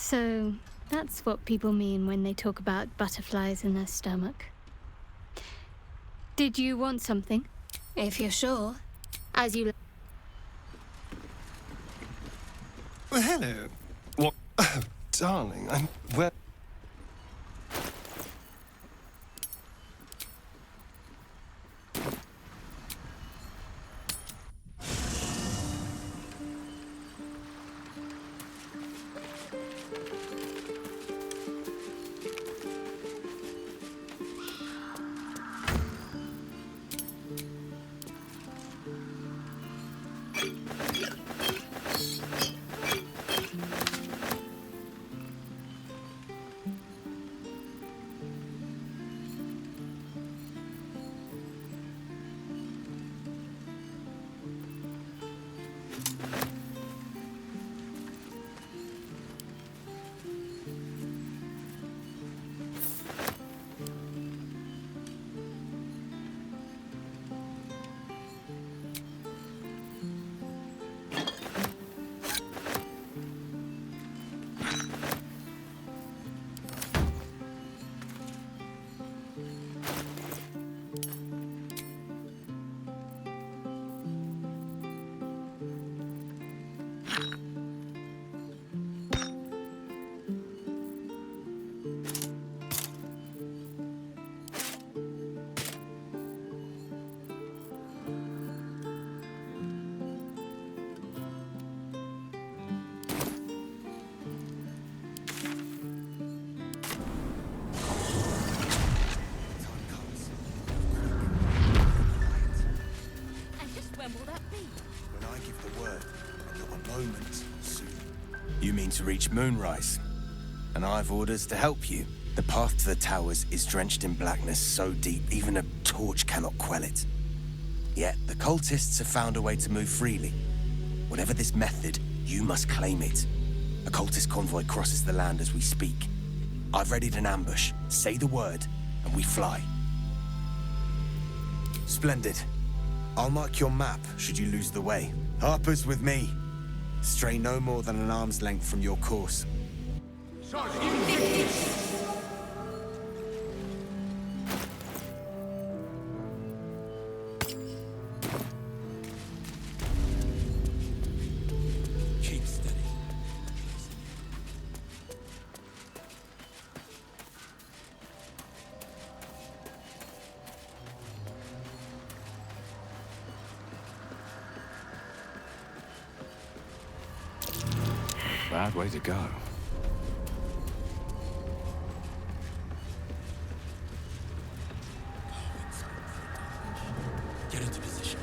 So, that's what people mean when they talk about butterflies in their stomach. Did you want something? If you're sure. As you... Well, hello. What? Oh, darling, I'm... Well... When I give the word, not a moment soon. You mean to reach Moonrise? And I've orders to help you. The path to the towers is drenched in blackness so deep, even a torch cannot quell it. Yet, the cultists have found a way to move freely. Whatever this method, you must claim it. A cultist convoy crosses the land as we speak. I've readied an ambush. Say the word, and we fly. Splendid. I'll mark your map should you lose the way. Harper's with me. Stray no more than an arm's length from your course. Keep steady. Bad way to go. Get into position.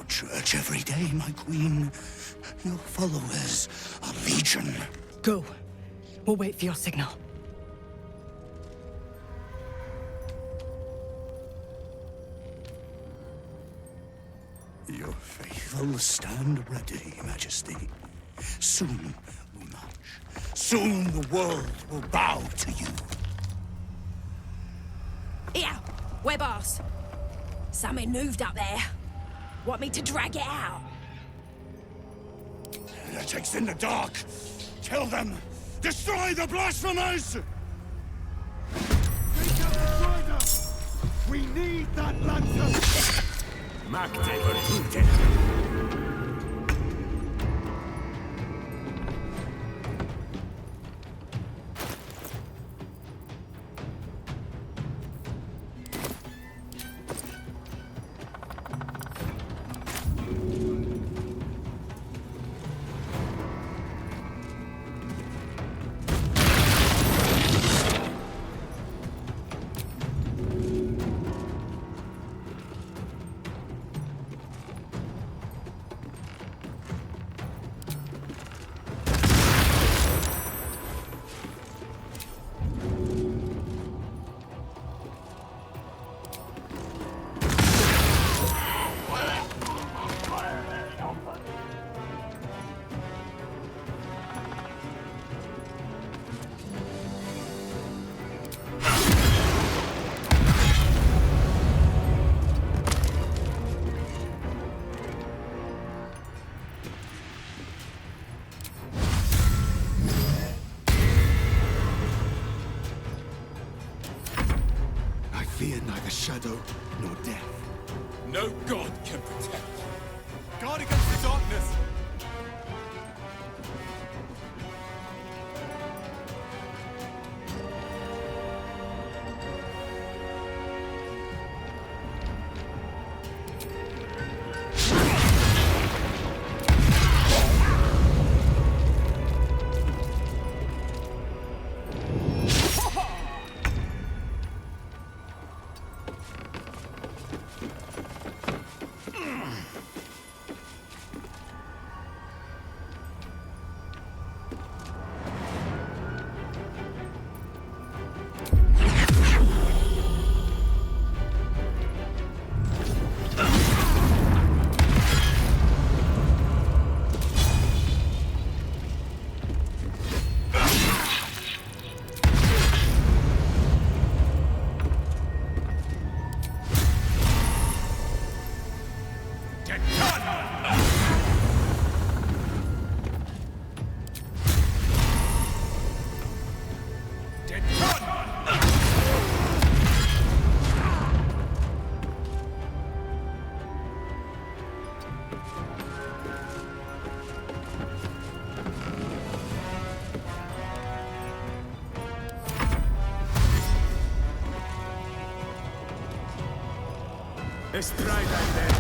Church every day, my queen. Your followers are legion. Go. We'll wait for your signal. Your faithful stand ready, Majesty. Soon we march. Soon the world will bow to you. Here, we're boss. Something moved up there. Want me to drag it out? Heretics in the dark! Kill them! Destroy the blasphemers! We need that lantern! Magte vertute. Fear neither shadow nor death. No god can protect. Guard against the darkness! Let's try that then.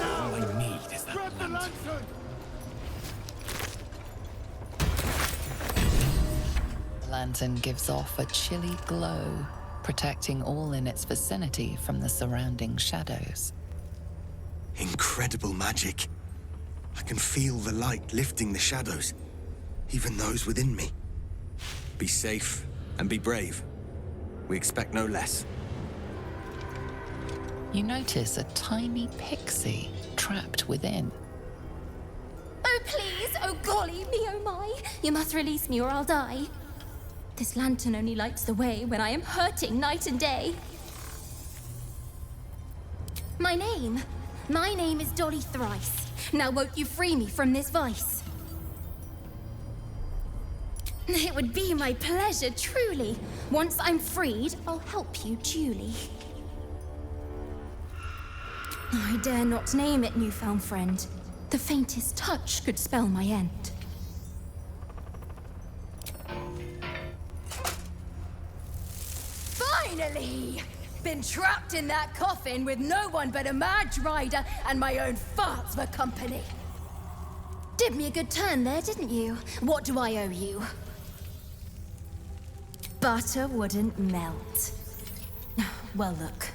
All I need is that lantern. The lantern gives off a chilly glow, protecting all in its vicinity from the surrounding shadows. Incredible magic. I can feel the light lifting the shadows, even those within me. Be safe and be brave. We expect no less. You notice a tiny pixie trapped within. Oh, please! Oh, golly me, oh my! You must release me or I'll die. This lantern only lights the way when I am hurting night and day. My name is Dolly Thrice. Now won't you free me from this vice? It would be my pleasure, truly. Once I'm freed, I'll help you duly. I dare not name it, newfound friend. The faintest touch could spell my end. Finally! Been trapped in that coffin with no one but a Madge Rider and my own farts for company. Did me a good turn there, didn't you? What do I owe you? Butter wouldn't melt. Well, look.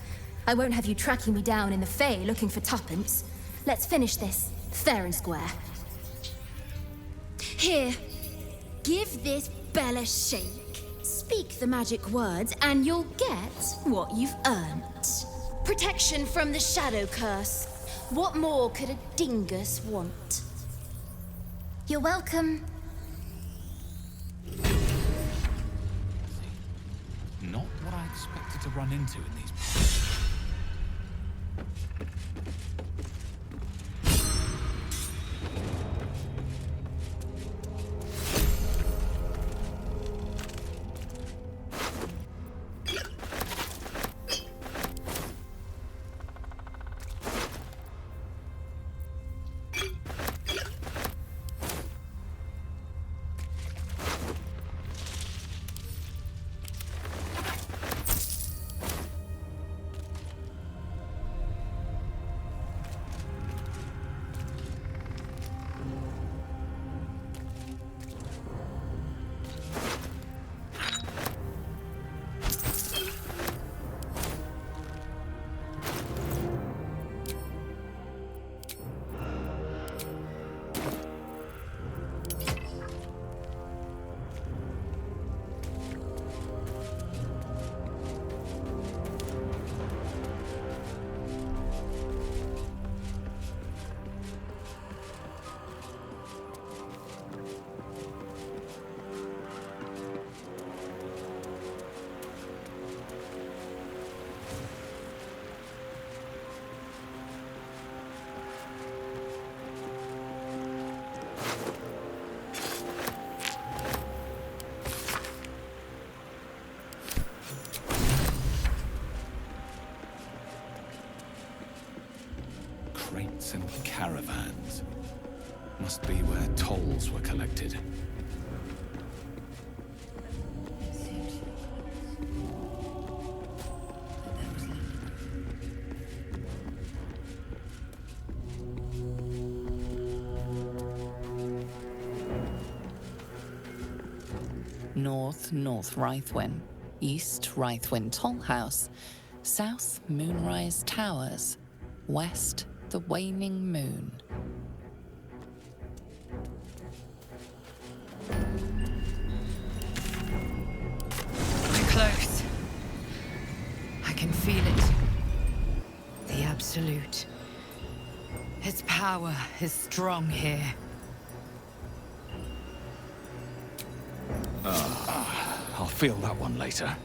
I won't have you tracking me down in the Fae looking for tuppence. Let's finish this, fair and square. Here, give this bell a shake. Speak the magic words and you'll get what you've earned. Protection from the shadow curse. What more could a dingus want? You're welcome. Not what I expected to run into in these. Carts and caravans. Must be where tolls were collected. North Rythwin, East Rythwin Toll House, South Moonrise Towers, West the Waning Moon. We're close. I can feel it. The Absolute. Its power is strong here. I'll feel that one later.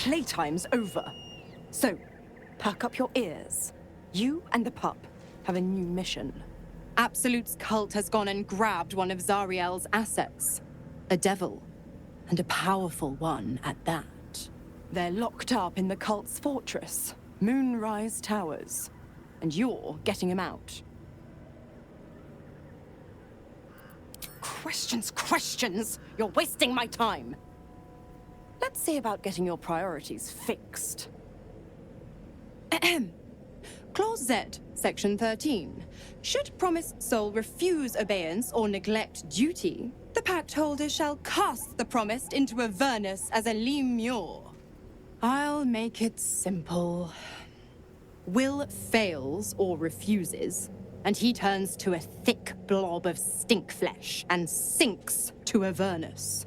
Playtime's over. So, perk up your ears. You and the pup have a new mission. Absolute's cult has gone and grabbed one of Zariel's assets. A devil. And a powerful one at that. They're locked up in the cult's fortress, Moonrise Towers. And you're getting him out. Questions, questions! You're wasting my time! Let's see about getting your priorities fixed. Ahem. Clause Z, Section 13. Should promised soul refuse obeyance or neglect duty, the pact holder shall cast the promised into Avernus as a lemure. I'll make it simple. Will fails or refuses, and he turns to a thick blob of stink flesh and sinks to Avernus.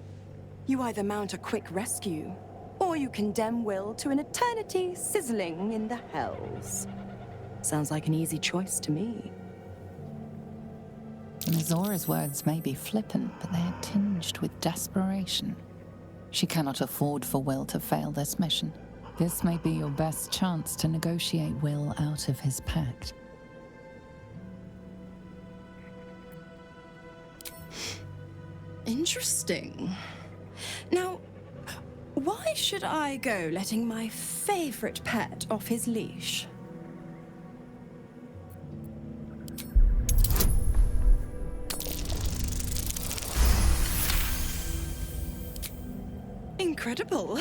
You either mount a quick rescue, or you condemn Will to an eternity sizzling in the hells. Sounds like an easy choice to me. Zora's words may be flippant, but they are tinged with desperation. She cannot afford for Will to fail this mission. This may be your best chance to negotiate Will out of his pact. Interesting. Now, why should I go letting my favorite pet off his leash? Incredible.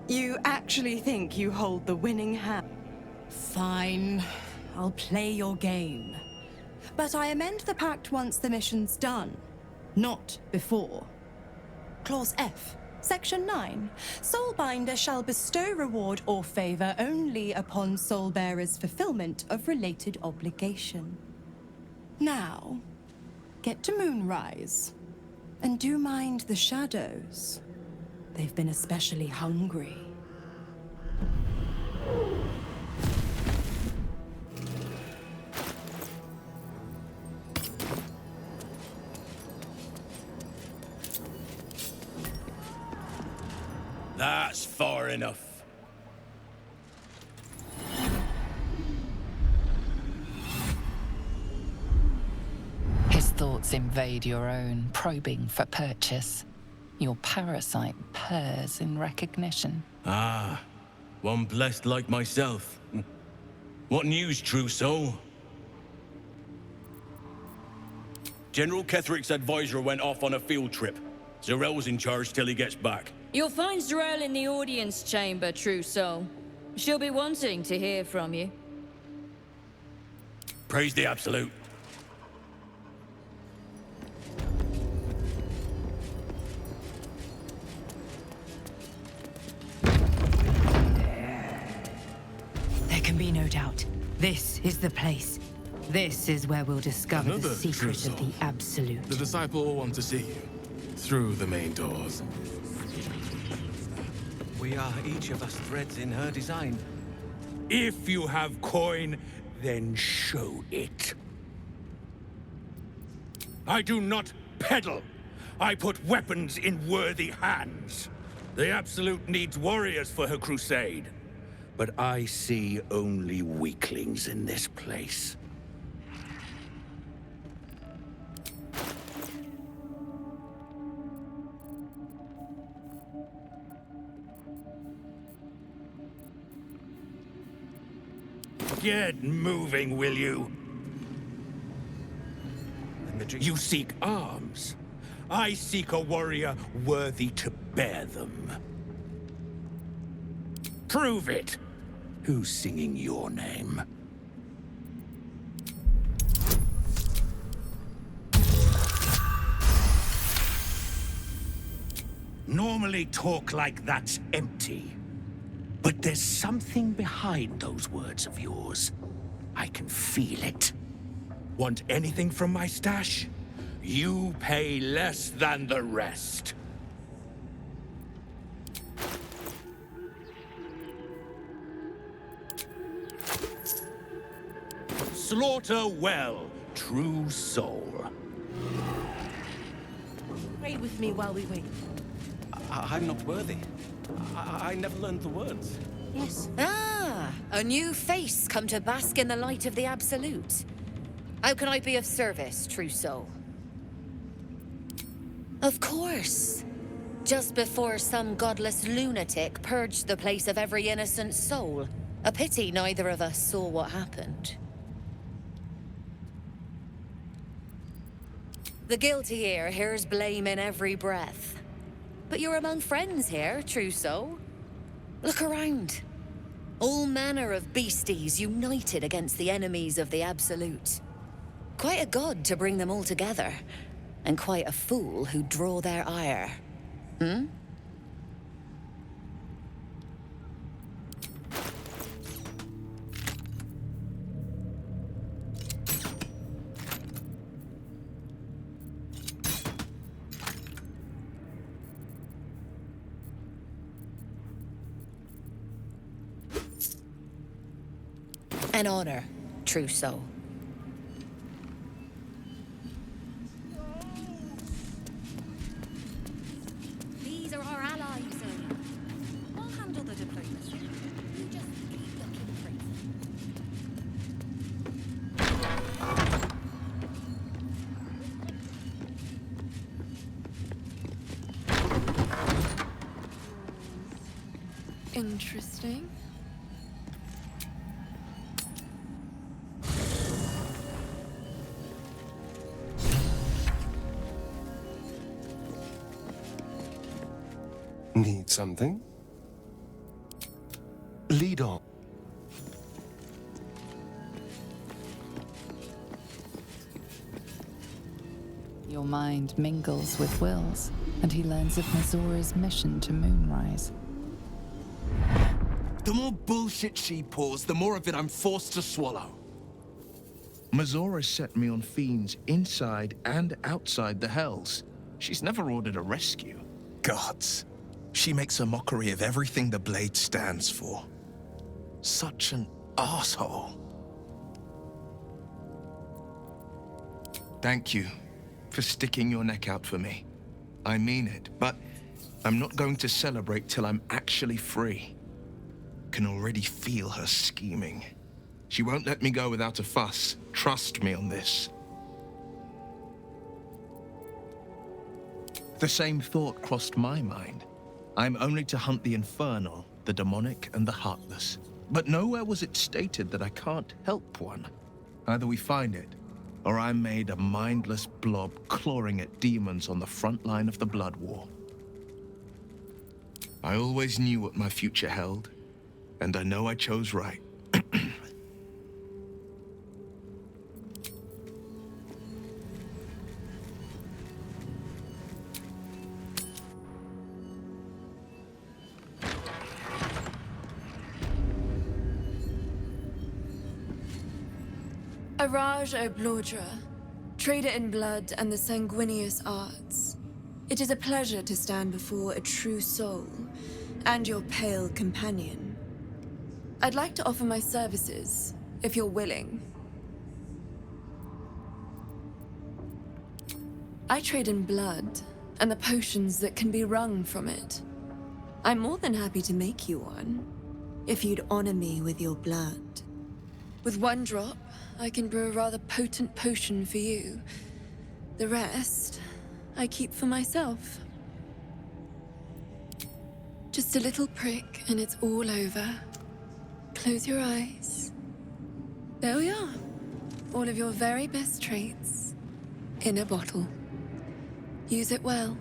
You actually think you hold the winning hand? Fine. I'll play your game. But I amend the pact once the mission's done. Not before. Clause F, Section 9. Soulbinder shall bestow reward or favor only upon soulbearer's fulfillment of related obligation. Now, get to Moonrise. And do mind the shadows. They've been especially hungry. That's far enough. His thoughts invade your own, probing for purchase. Your parasite purrs in recognition. Ah, one blessed like myself. What news, true soul? General Ketheric's advisor went off on a field trip. Zarel's in charge till he gets back. You'll find Zarel in the audience chamber, true soul. She'll be wanting to hear from you. Praise the Absolute. There can be no doubt. This is the place. This is where we'll discover the Another secret true of the soul. Absolute. The disciple will want to see you. Through the main doors. We are each of us threads in her design. If you have coin, then show it. I do not peddle. I put weapons in worthy hands. The Absolute needs warriors for her crusade. But I see only weaklings in this place. Get moving, will you? You seek arms. I seek a warrior worthy to bear them. Prove it. Who's singing your name? Normally talk like that's empty. But there's something behind those words of yours. I can feel it. Want anything from my stash? You pay less than the rest. Slaughter well, true soul. Pray with me while we wait. I'm not worthy. I never learned the words. Yes. Ah, a new face come to bask in the light of the Absolute. How can I be of service, true soul? Of course. Just before some godless lunatic purged the place of every innocent soul. A pity neither of us saw what happened. The guilty here hears blame in every breath. But you're among friends here, true soul. Look around. All manner of beasties united against the enemies of the Absolute. Quite a god to bring them all together, and quite a fool who draw their ire. Hmm? An honor, true soul. These are our allies. I'll handle the diplomacy. You just keep looking crazy. Interesting. Need something? Lead on. Your mind mingles with Will's, and he learns of Mazora's mission to Moonrise. The more bullshit she pours, the more of it I'm forced to swallow. Mazora set me on fiends inside and outside the Hells. She's never ordered a rescue. Gods. She makes a mockery of everything the Blade stands for. Such an asshole. Thank you for sticking your neck out for me. I mean it, but I'm not going to celebrate till I'm actually free. Can already feel her scheming. She won't let me go without a fuss. Trust me on this. The same thought crossed my mind. I'm only to hunt the infernal, the demonic, and the heartless. But nowhere was it stated that I can't help one. Either we find it, or I'm made a mindless blob clawing at demons on the front line of the blood war. I always knew what my future held, and I know I chose right. Araj O'Blodra, trader in blood and the sanguineous arts. It is a pleasure to stand before a true soul and your pale companion. I'd like to offer my services, if you're willing. I trade in blood and the potions that can be wrung from it. I'm more than happy to make you one, if you'd honor me with your blood. With one drop, I can brew a rather potent potion for you. The rest, I keep for myself. Just a little prick and it's all over. Close your eyes. There we are. All of your very best traits in a bottle. Use it well.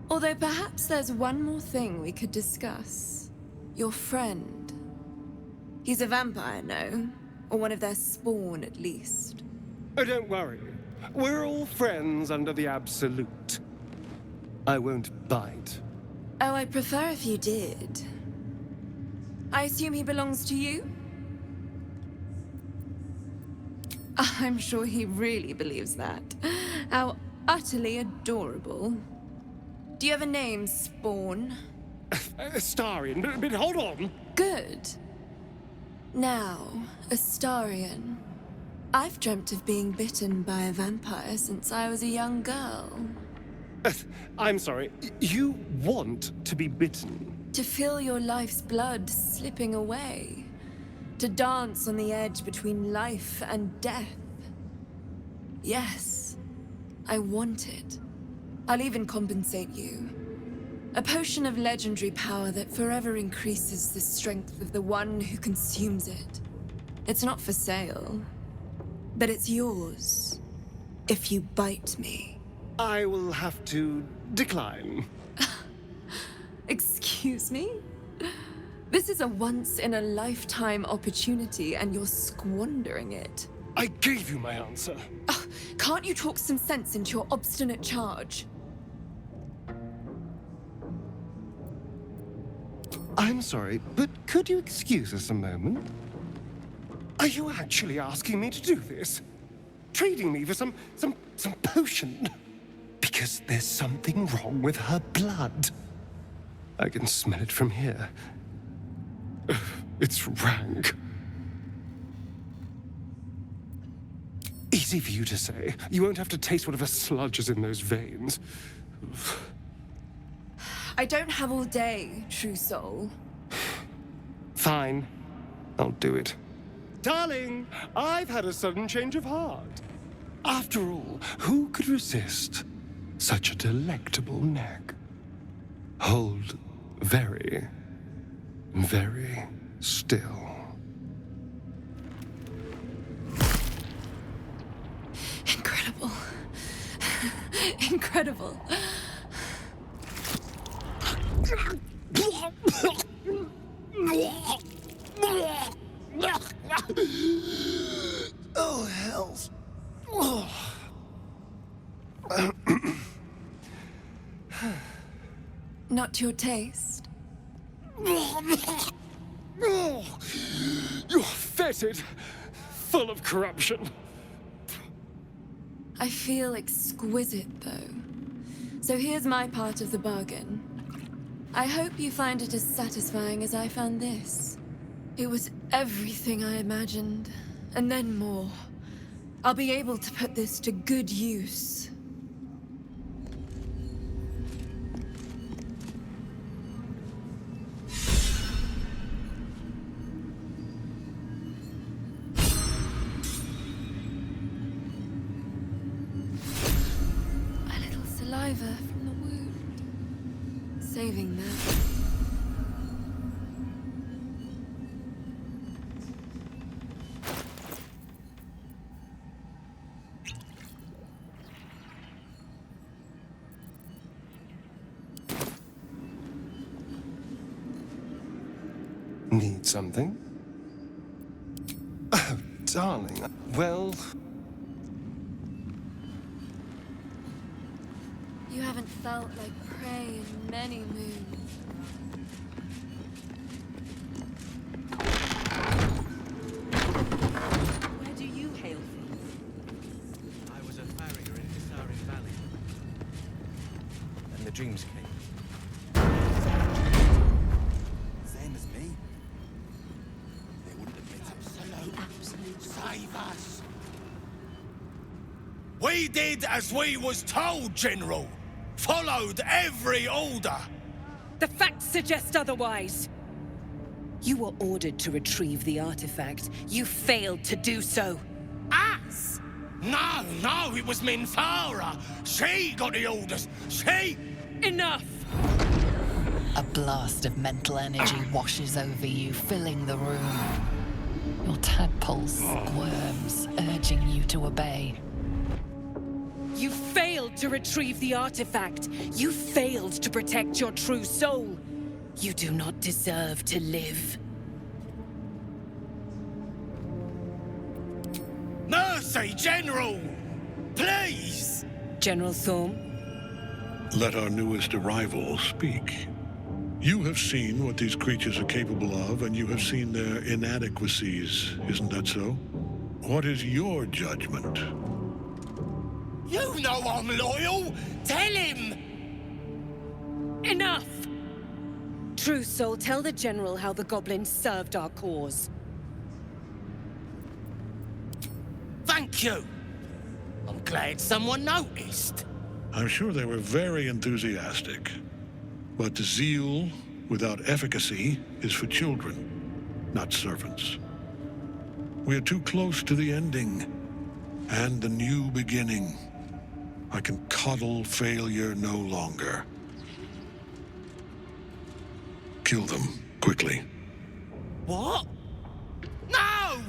Although perhaps there's one more thing we could discuss. Your friend. He's a vampire, no? Or one of their spawn, at least. Oh, don't worry. We're all friends under the Absolute. I won't bite. Oh, I'd prefer if you did. I assume he belongs to you? I'm sure he really believes that. How utterly adorable. Do you have a name, Spawn? Astarion, but hold on. Good. Now, Astarion. I've dreamt of being bitten by a vampire since I was a young girl. I'm sorry, you want to be bitten? To feel your life's blood slipping away. To dance on the edge between life and death. Yes, I want it. I'll even compensate you. A potion of legendary power that forever increases the strength of the one who consumes it. It's not for sale, but it's yours if you bite me. I will have to decline. Excuse me? This is a once-in-a-lifetime opportunity, and you're squandering it. I gave you my answer. Can't you talk some sense into your obstinate charge? I'm sorry, but could you excuse us a moment? Are you actually asking me to do this? Trading me for some potion? Because there's something wrong with her blood. I can smell it from here. It's rank. Easy for you to say. You won't have to taste whatever sludge is in those veins. I don't have all day, true soul. Fine. I'll do it. Darling, I've had a sudden change of heart. After all, who could resist such a delectable neck? Hold very, very still. Incredible. Incredible. Oh, hells. Not to your taste. You're fetid, full of corruption. I feel exquisite, though. So here's my part of the bargain. I hope you find it as satisfying as I found this. It was everything I imagined, and then more. I'll be able to put this to good use. A little saliva from the wound. Saving that. Need something? Oh, darling. Well... You haven't felt like prey in many moons. Where do you hail from? I was a farrier in Hisari Valley. And the dreams came. Same as me. They wouldn't admit it. Absolute. Save us! We did as we was told, General. Followed every order. The facts suggest otherwise. You were ordered to retrieve the artifact. You failed to do so. Us? No, it was Minthara. She got the orders. She... Enough! A blast of mental energy washes over you, filling the room. Your tadpole squirms, urging you to obey. You failed to retrieve the artifact. You failed to protect your true soul. You do not deserve to live. Mercy, General! Please! General Thorm? Let our newest arrival speak. You have seen what these creatures are capable of, and you have seen their inadequacies, isn't that so? What is your judgment? You know I'm loyal! Tell him! Enough! True Soul, tell the General how the goblins served our cause. Thank you! I'm glad someone noticed. I'm sure they were very enthusiastic. But zeal without efficacy is for children, not servants. We're too close to the ending. And the new beginning. I can coddle failure no longer. Kill them, quickly. What? No!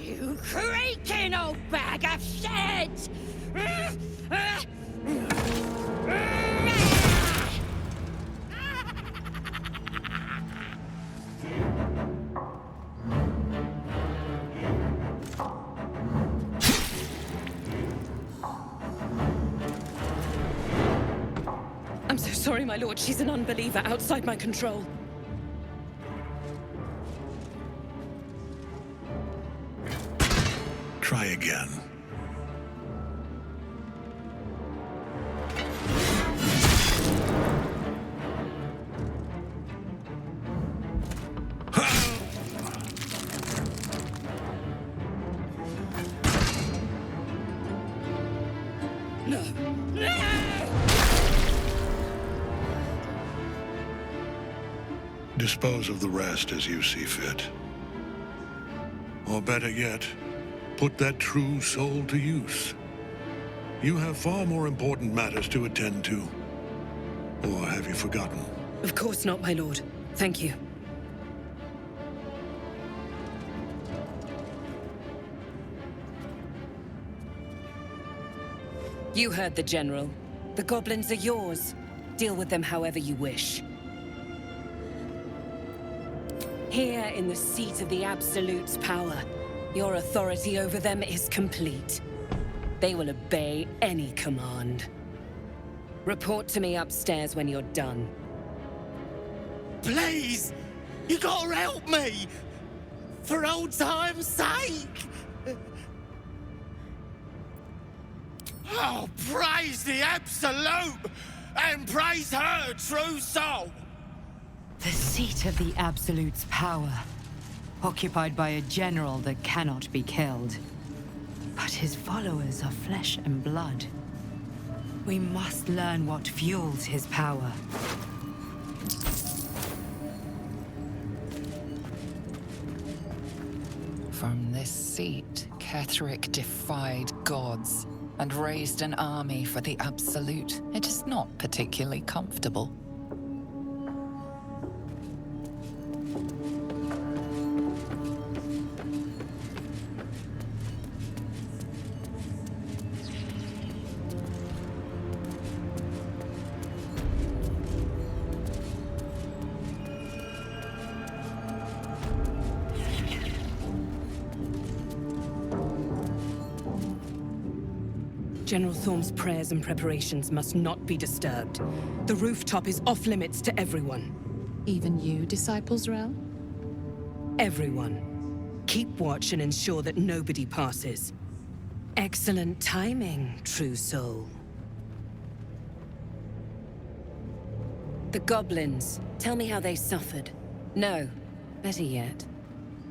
You creaking old bag of shit! I'm so sorry, my lord. She's an unbeliever outside my control. Try again. Dispose of the rest as you see fit. Or better yet, put that true soul to use. You have far more important matters to attend to. Or have you forgotten? Of course not, my lord. Thank you. You heard the General. The goblins are yours. Deal with them however you wish. Here in the seat of the Absolute's power, your authority over them is complete. They will obey any command. Report to me upstairs when you're done. Please! You gotta help me! For old time's sake! Oh, praise the Absolute! And praise her true soul! The seat of the Absolute's power, occupied by a general that cannot be killed. But his followers are flesh and blood. We must learn what fuels his power. From this seat, Ketheric defied gods and raised an army for the Absolute. It is not particularly comfortable. General Thorm's prayers and preparations must not be disturbed. The rooftop is off limits to everyone. Even you, Disciples' Realm? Everyone. Keep watch and ensure that nobody passes. Excellent timing, true soul. The goblins. Tell me how they suffered. No, better yet,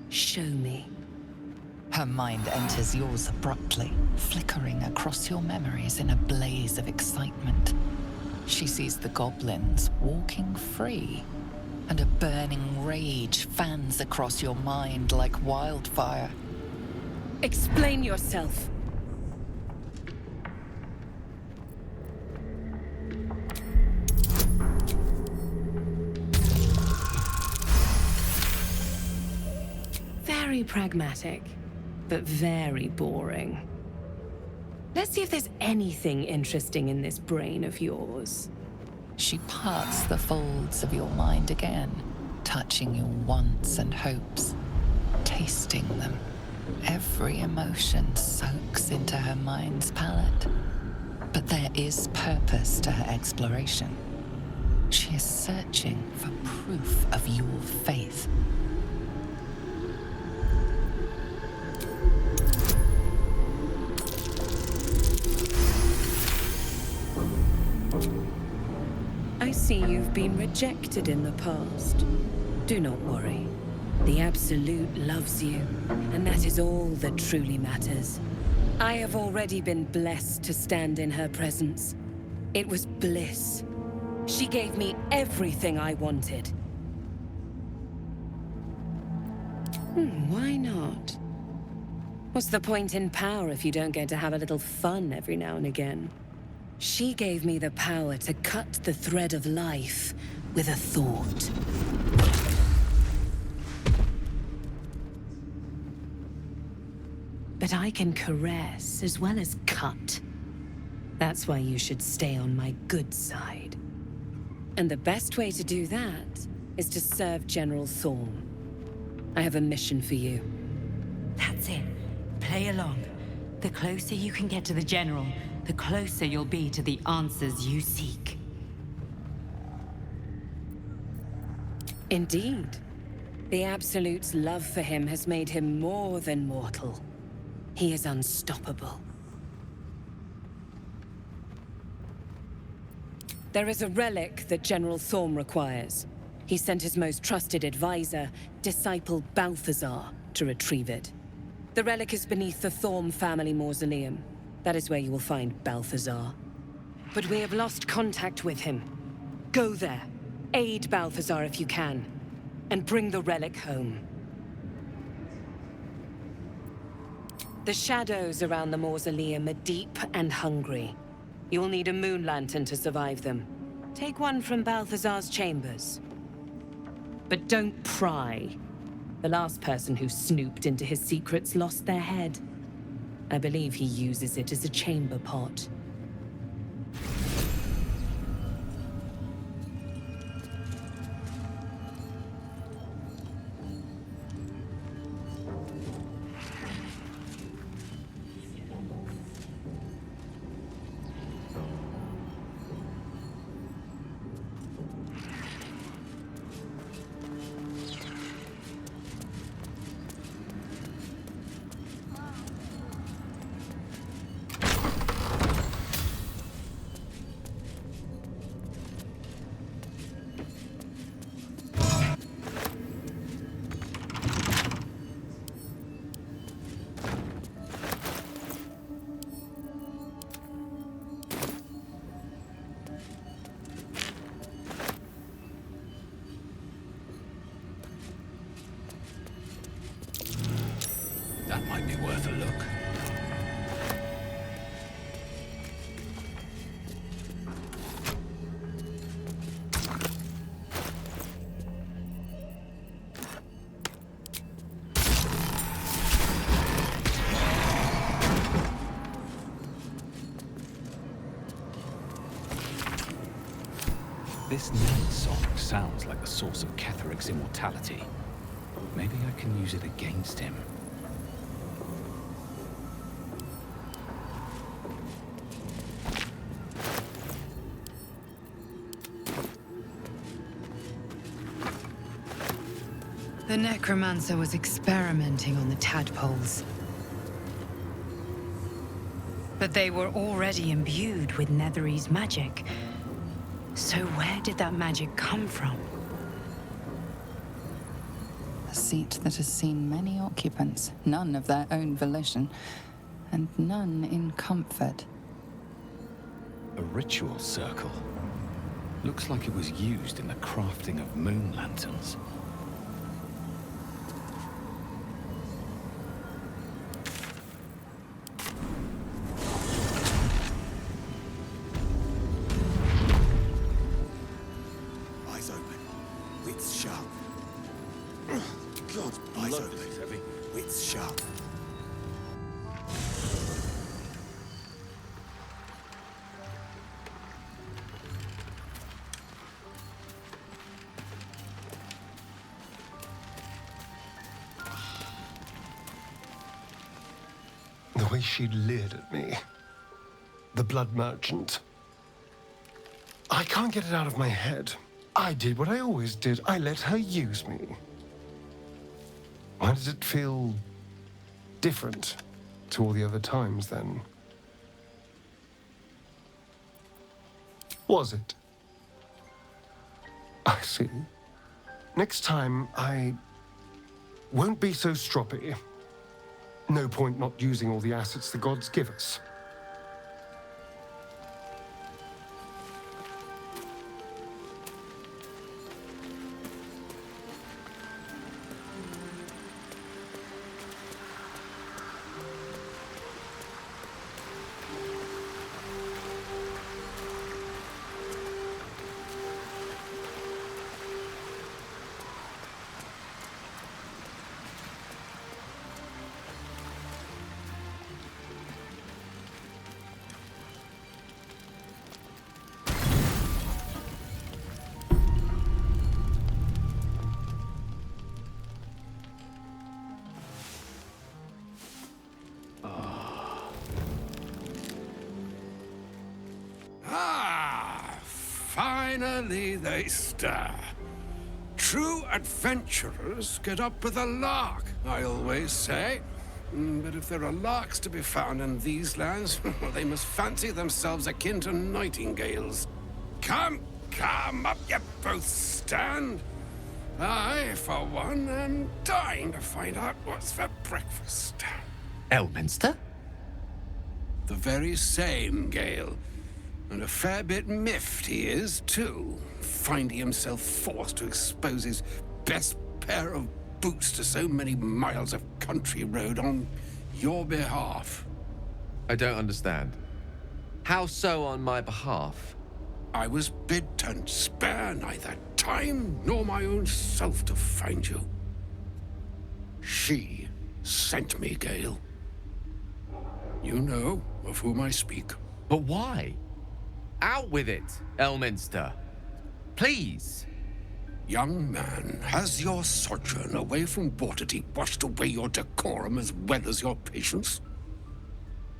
show me. Her mind enters yours abruptly, flickering across your memories in a blaze of excitement. She sees the goblins walking free, and a burning rage fans across your mind like wildfire. Explain yourself. Very pragmatic, but very boring. Let's see if there's anything interesting in this brain of yours. She parts the folds of your mind again, touching your wants and hopes, tasting them. Every emotion soaks into her mind's palate. But there is purpose to her exploration. She is searching for proof of your faith. I see you've been rejected in the past. Do not worry. The Absolute loves you, and that is all that truly matters. I have already been blessed to stand in her presence. It was bliss. She gave me everything I wanted. Why not? What's the point in power if you don't get to have a little fun every now and again? She gave me the power to cut the thread of life with a thought. But I can caress as well as cut. That's why you should stay on my good side. And the best way to do that is to serve General Thorm. I have a mission for you. That's it. Play along. The closer you can get to the General, the closer you'll be to the answers you seek. Indeed. The Absolute's love for him has made him more than mortal. He is unstoppable. There is a relic that General Thorm requires. He sent his most trusted advisor, disciple Balthazar, to retrieve it. The relic is beneath the Thorm family mausoleum. That is where you will find Balthazar. But we have lost contact with him. Go there, aid Balthazar if you can, and bring the relic home. The shadows around the mausoleum are deep and hungry. You'll need a moon lantern to survive them. Take one from Balthazar's chambers. But don't pry. The last person who snooped into his secrets lost their head. I believe he uses it as a chamber pot. That might be worth a look. This Ned song sounds like the source of Ketheric's immortality. Maybe I can use it against him. The necromancer was experimenting on the tadpoles. But they were already imbued with Netherese magic. So where did that magic come from? A seat that has seen many occupants, none of their own volition, and none in comfort. A ritual circle. Looks like it was used in the crafting of moon lanterns. The way she leered at me. The blood merchant. I can't get it out of my head. I did what I always did. I let her use me. Why does it feel different to all the other times then? Was it? I see. Next time, I won't be so stroppy. No point not using all the assets the gods give us. Finally they stir. True adventurers get up with a lark, I always say. But if there are larks to be found in these lands, well, they must fancy themselves akin to nightingales. Come, up you both stand. I, for one, am dying to find out what's for breakfast. Elminster? The very same, Gale. And a fair bit miffed he is, too, finding himself forced to expose his best pair of boots to so many miles of country road on your behalf. I don't understand. How so on my behalf? I was bid to spare neither time nor my own self to find you. She sent me, Gale. You know of whom I speak. But why? Out with it, Elminster. Please. Young man, has your sojourn away from Waterdeep washed away your decorum as well as your patience?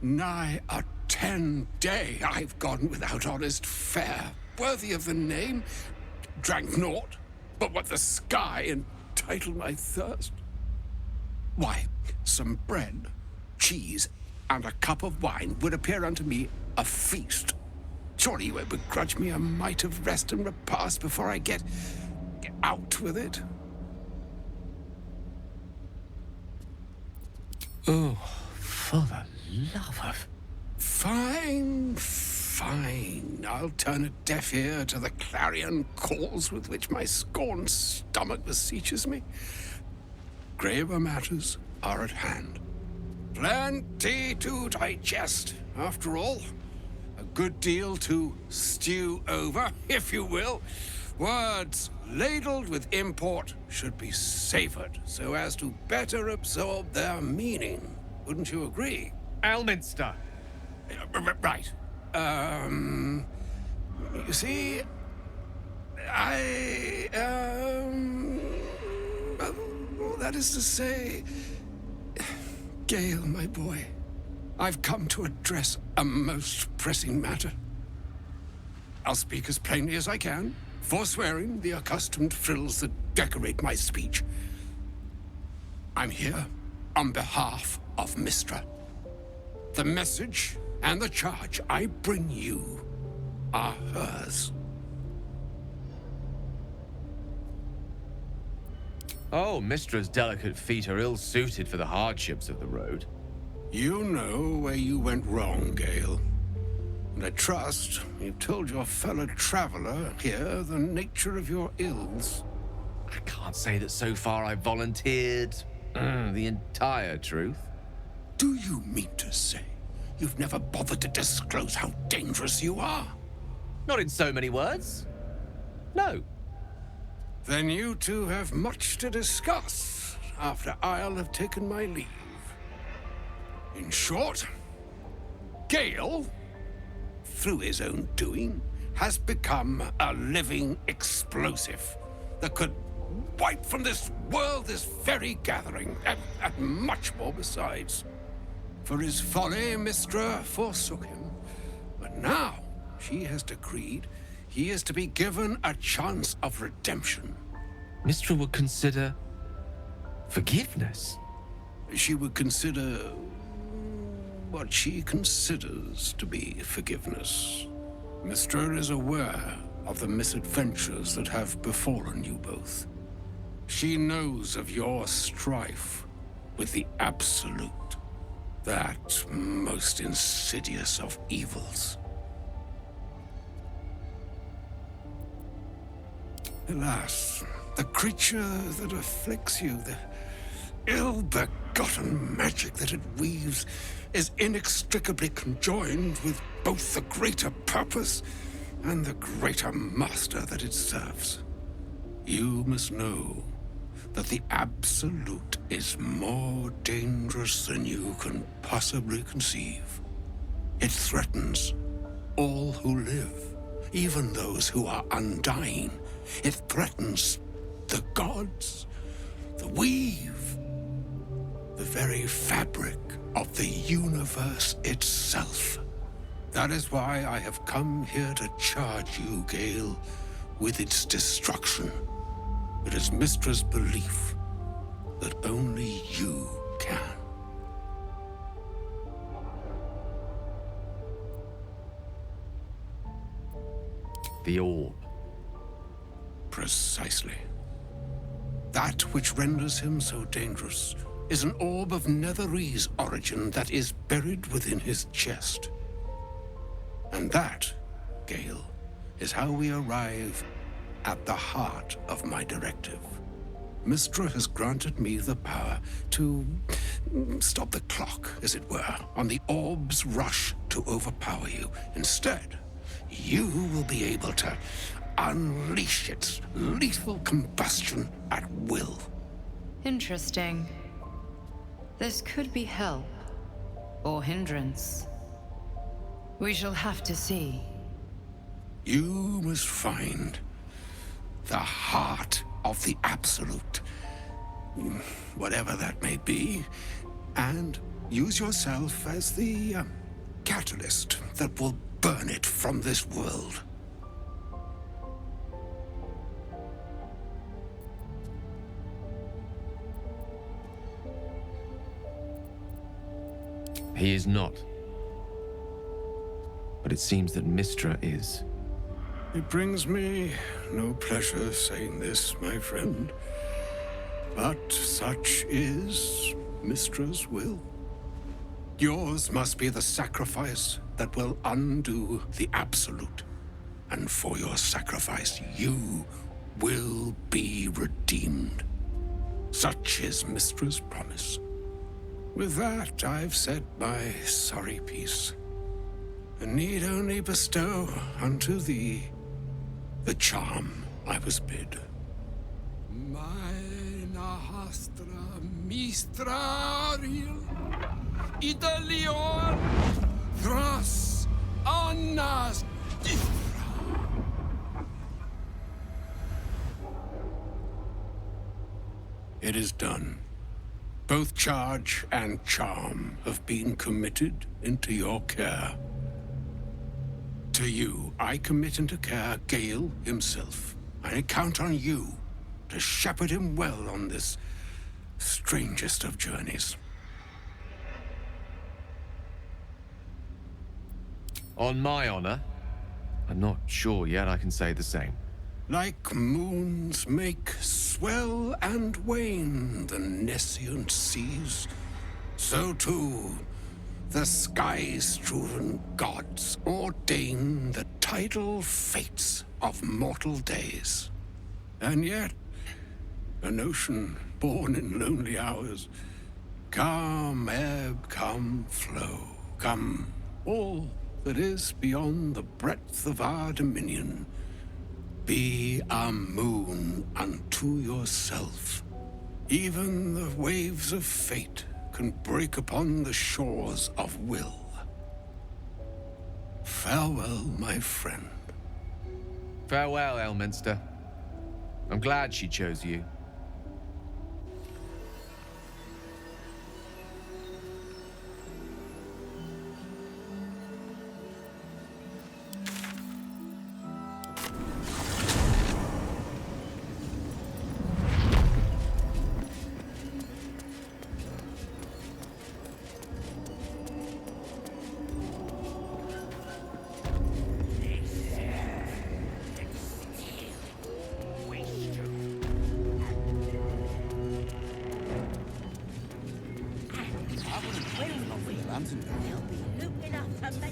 Nigh a 10-day I've gone without honest fare, worthy of the name. Drank naught but what the sky entitled my thirst. Why, some bread, cheese, and a cup of wine would appear unto me a feast. Surely you won't begrudge me a mite of rest and repast before I get out with it. Oh, for the love of... Fine. I'll turn a deaf ear to the clarion calls with which my scorned stomach beseeches me. Graver matters are at hand. Plenty to digest, after all. A good deal to stew over, if you will. Words ladled with import should be savored so as to better absorb their meaning. Wouldn't you agree? Elminster! Right. You see, that is to say, Gale, my boy, I've come to address a most pressing matter. I'll speak as plainly as I can, forswearing the accustomed frills that decorate my speech. I'm here on behalf of Mystra. The message and the charge I bring you are hers. Oh, Mistra's delicate feet are ill-suited for the hardships of the road. You know where you went wrong, Gale. And I trust you've told your fellow traveler here the nature of your ills. I can't say that so far I've volunteered the entire truth. Do you mean to say you've never bothered to disclose how dangerous you are? Not in so many words. No. Then you two have much to discuss after I'll have taken my leave. In short, Gale, through his own doing, has become a living explosive that could wipe from this world this very gathering, and much more besides. For his folly, Mystra forsook him. But now she has decreed he is to be given a chance of redemption. Mystra would consider forgiveness. She would consider what she considers to be forgiveness. Mystra is aware of the misadventures that have befallen you both. She knows of your strife with the Absolute, that most insidious of evils. Alas, the creature that afflicts you, the ill-begotten magic that it weaves, is inextricably conjoined with both the greater purpose and the greater master that it serves. You must know that the Absolute is more dangerous than you can possibly conceive. It threatens all who live, even those who are undying. It threatens the gods, the weave, the very fabric of the universe itself. That is why I have come here to charge you, Gale, with its destruction. It is Mystra's belief that only you can. The orb. Precisely. That which renders him so dangerous is an orb of Netherese origin that is buried within his chest. And that, Gale, is how we arrive at the heart of my directive. Mystra has granted me the power to stop the clock, as it were, on the orb's rush to overpower you. Instead, you will be able to unleash its lethal combustion at will. Interesting. This could be help, or hindrance. We shall have to see. You must find the heart of the Absolute, whatever that may be, and use yourself as the catalyst that will burn it from this world. He is not. But it seems that Mystra is. It brings me no pleasure saying this, my friend. But such is Mystra's will. Yours must be the sacrifice that will undo the Absolute. And for your sacrifice, you will be redeemed. Such is Mystra's promise. With that, I've said my sorry piece, and need only bestow unto thee the charm I was bid. Mina hastra mistraril idalion thras annas difra. It is done. Both charge and charm have been committed into your care. To you, I commit into care Gale himself. I count on you to shepherd him well on this strangest of journeys. On my honor, I'm not sure yet I can say the same. Like moons make swell and wane the nescient seas, so too the sky-strewn gods ordain the tidal fates of mortal days. And yet, an ocean born in lonely hours, come ebb, come flow, come all that is beyond the breadth of our dominion. Be a moon unto yourself. Even the waves of fate can break upon the shores of will. Farewell, my friend. Farewell, Elminster. I'm glad she chose you.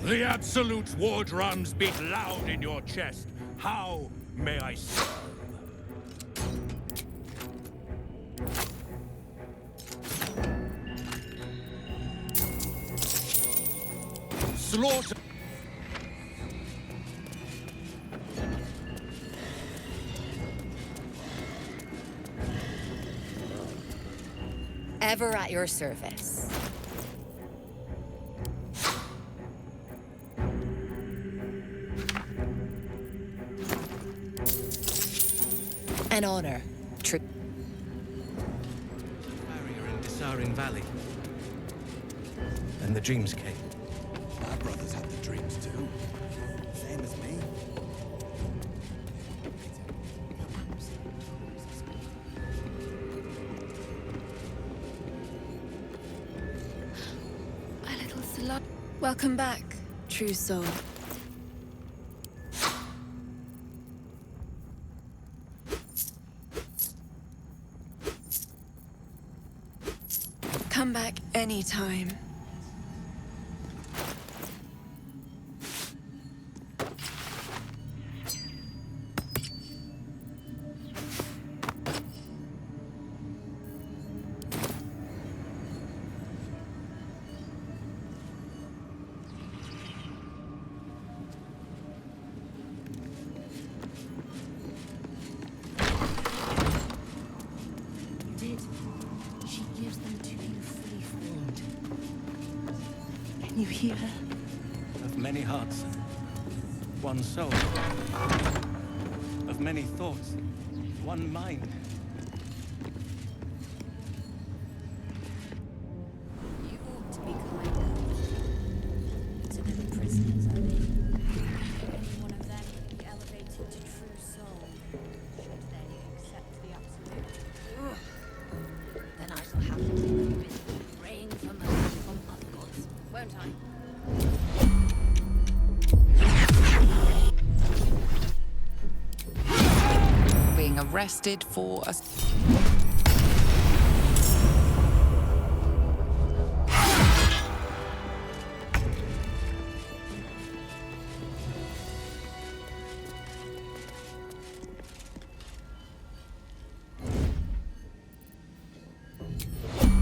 The Absolute war drums beat loud in your chest. How may I serve? Slaughter. Ever at your service. An honor, true. Barrier in Dissaring Valley. And the dreams came. My brothers had the dreams too. Same as me. Welcome back, true soul. Come back anytime. You hear her? Of many hearts, one soul. Of many thoughts, one mind. You ought to be kinder to the prisoners, I mean. Any one of them can be elevated to true soul, should they accept the absolute. Then I shall have to take you busy praying for mercy from other gods, won't I? Being arrested for a...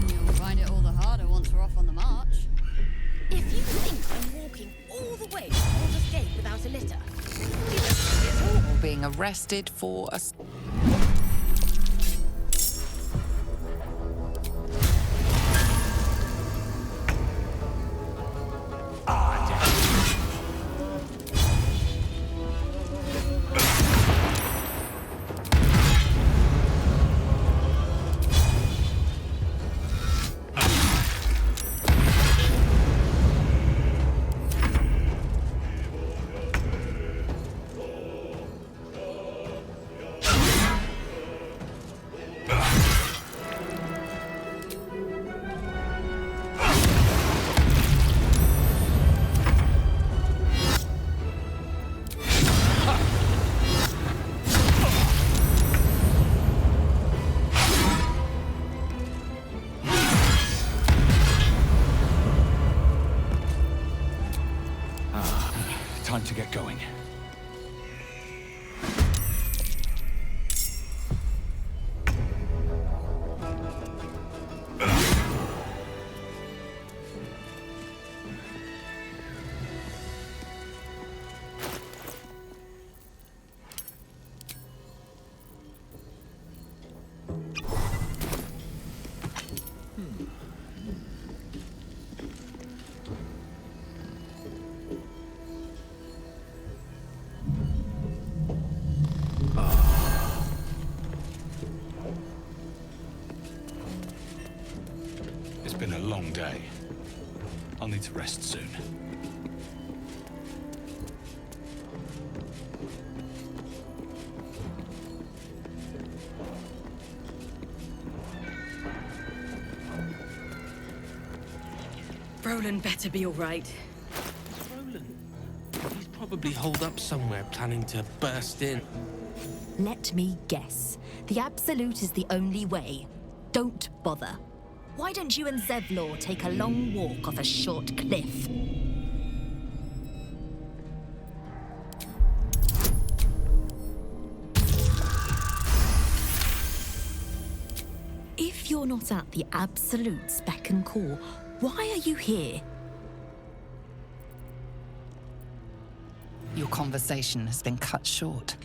You'll find it all the harder once we're off on the march. If you think I'm walking all the way to Baldurs Gate without a litter, or being arrested for a... Time to get going. It's been a long day. I'll need to rest soon. Roland better be all right. Roland. He's probably holed up somewhere planning to burst in. Let me guess. The Absolute is the only way. Don't bother. Why don't you and Zevlor take a long walk off a short cliff? If you're not at the Absolute's beck and call, why are you here? Your conversation has been cut short.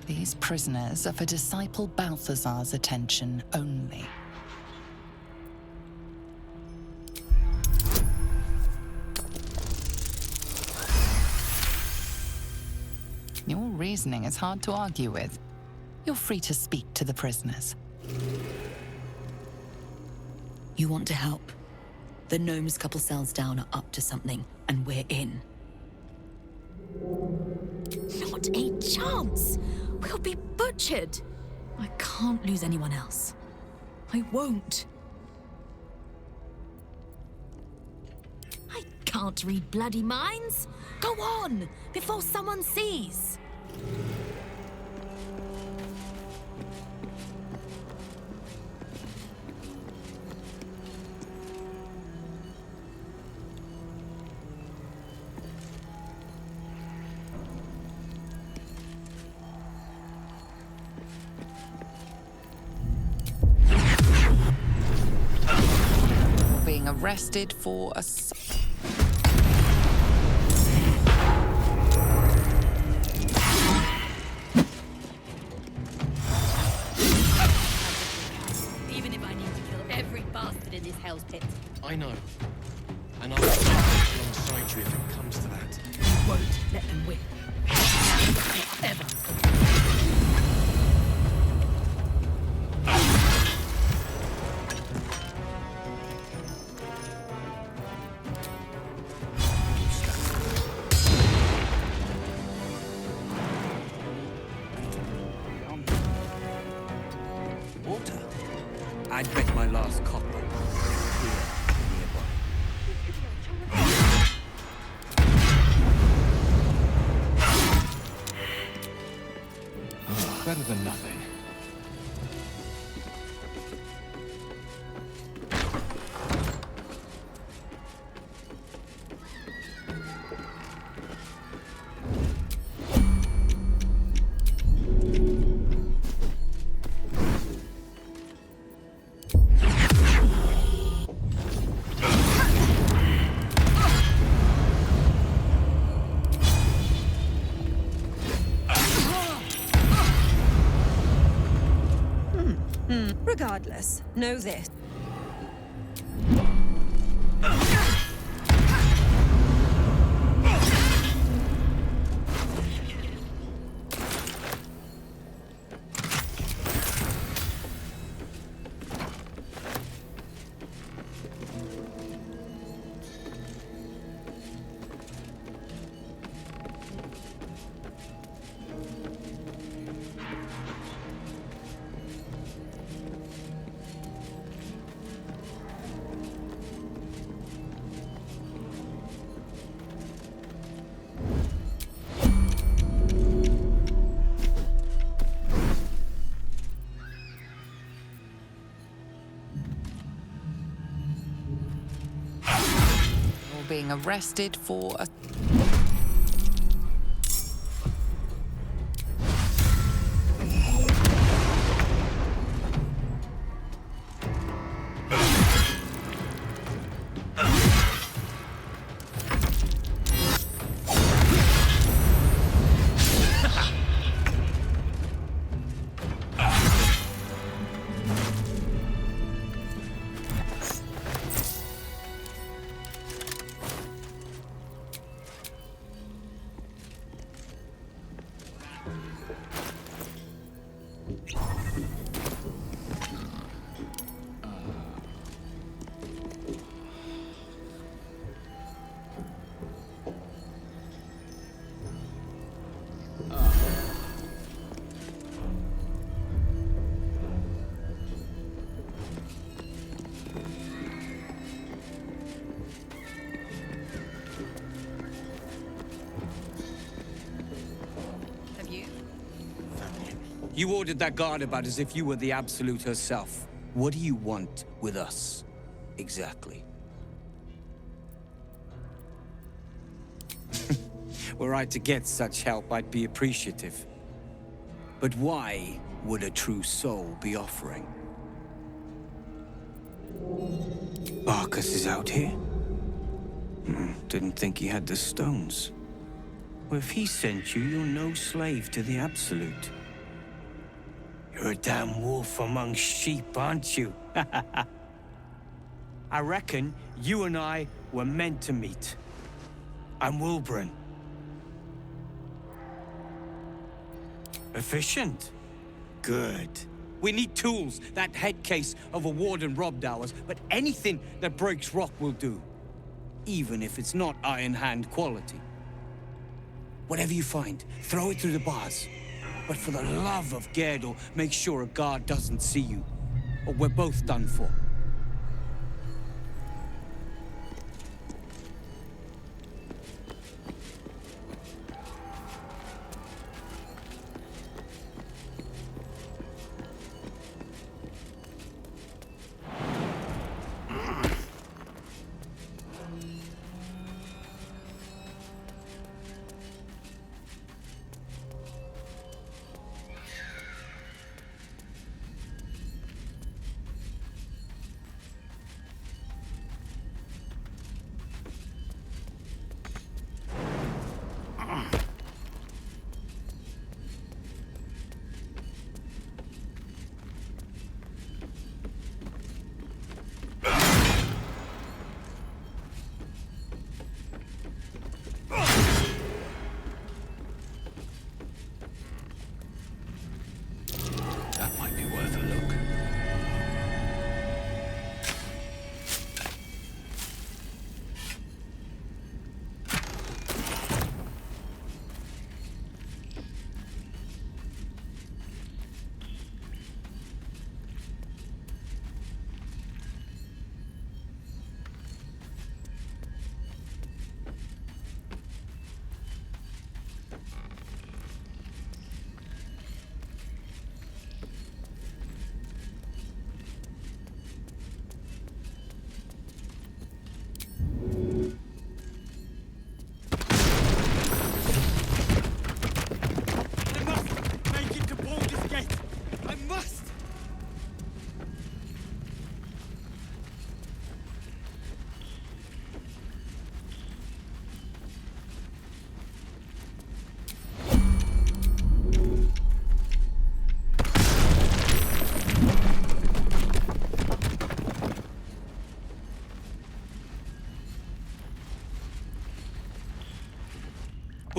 These prisoners are for Disciple Balthazar's attention only. Your reasoning is hard to argue with. You're free to speak to the prisoners. You want to help? The gnomes couple cells down are up to something, and we're in. Not a chance! We'll be butchered! I can't lose anyone else. I won't. I can't read bloody minds. Go on, before someone sees. Being arrested for a... Even if I need to kill every bastard in this hell's pit. I know. And I'll fight alongside you if it comes to that. You won't let them win. Not ever. Water. I'd bet my last copper here nearby. Better than nothing. Regardless, know this. Being arrested for a... You ordered that guard about as if you were the Absolute herself. What do you want with us, exactly? Were I to get such help, I'd be appreciative. But why would a true soul be offering? Barkus is out here? Didn't think he had the stones. Well, if he sent you, you're no slave to the Absolute. You're a damn wolf among sheep, aren't you? I reckon you and I were meant to meet. I'm Wilburn. Efficient? Good. We need tools. That head case of a warden robbed ours, but anything that breaks rock will do. Even if it's not Iron Hand quality. Whatever you find, throw it through the bars. But for the love of Gerdel, make sure a guard doesn't see you, or we're both done for.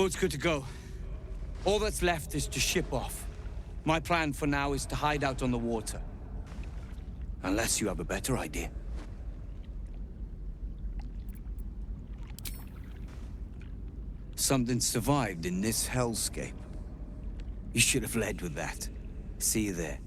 Boat's good to go. All that's left is to ship off. My plan for now is to hide out on the water. Unless you have a better idea. Something survived in this hellscape. You should have led with that. See you there.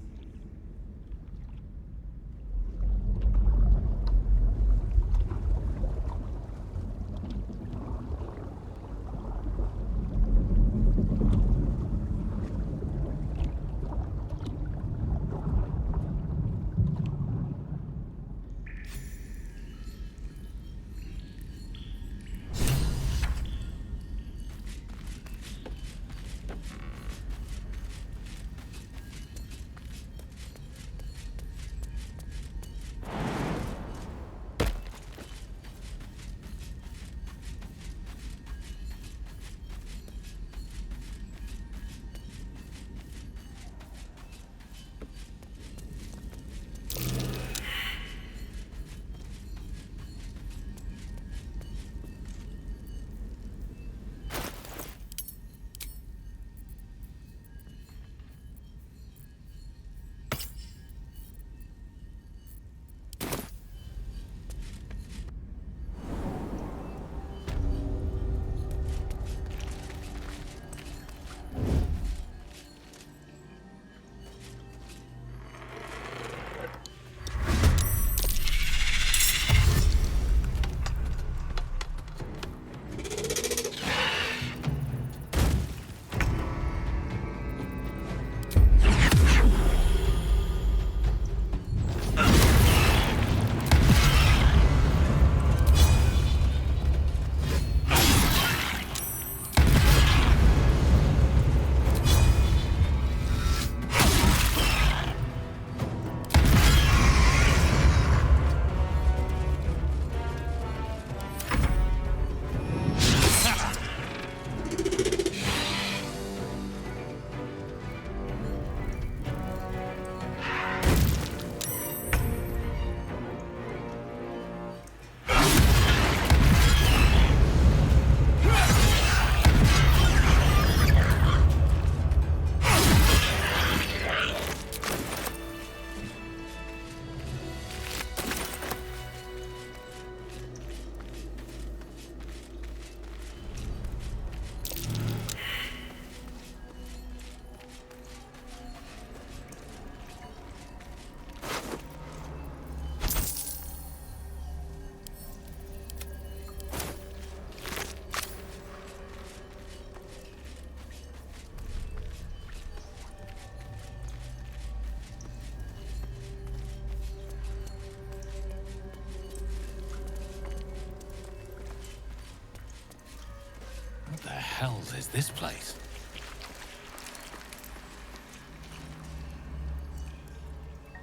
What the hell is this place?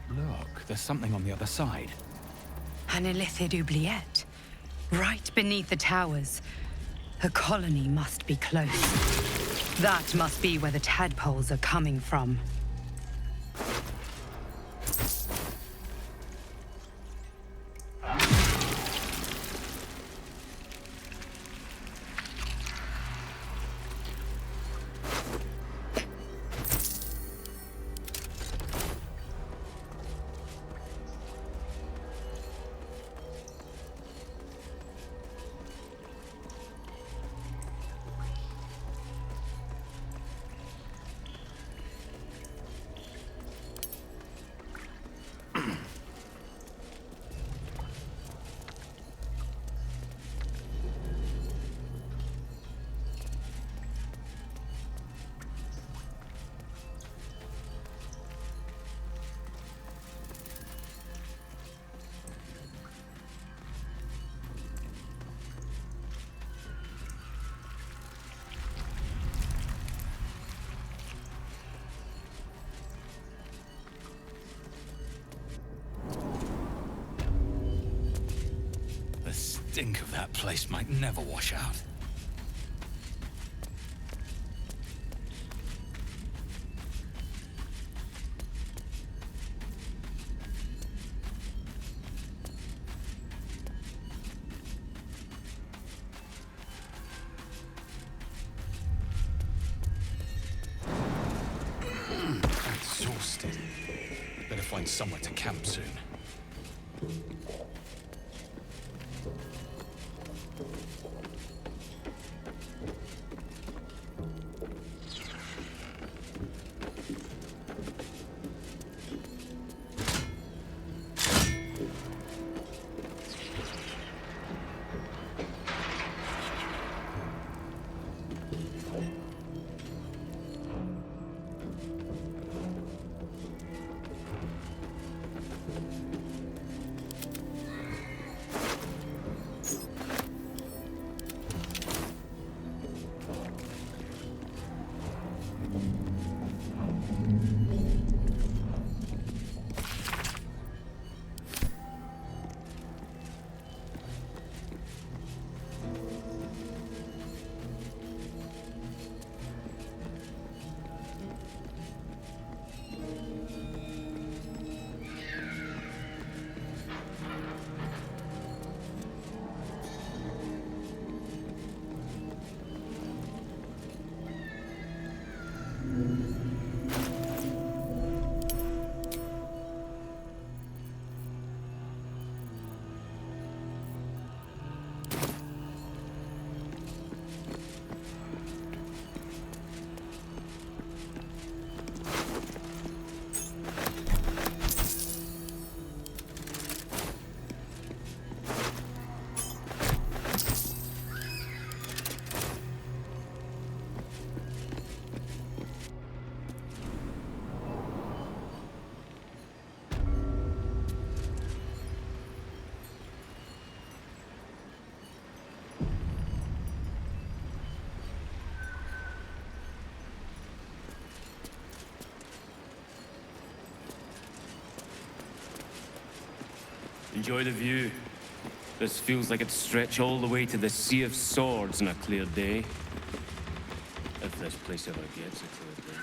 Look, there's something on the other side. An illithid oubliette. Right beneath the towers. A colony must be close. That must be where the tadpoles are coming from. The stink of that place might never wash out. exhausted. Better find somewhere to camp soon. Enjoy the view. This feels like it'd stretch all the way to the Sea of Swords on a clear day. If this place ever gets a clear day.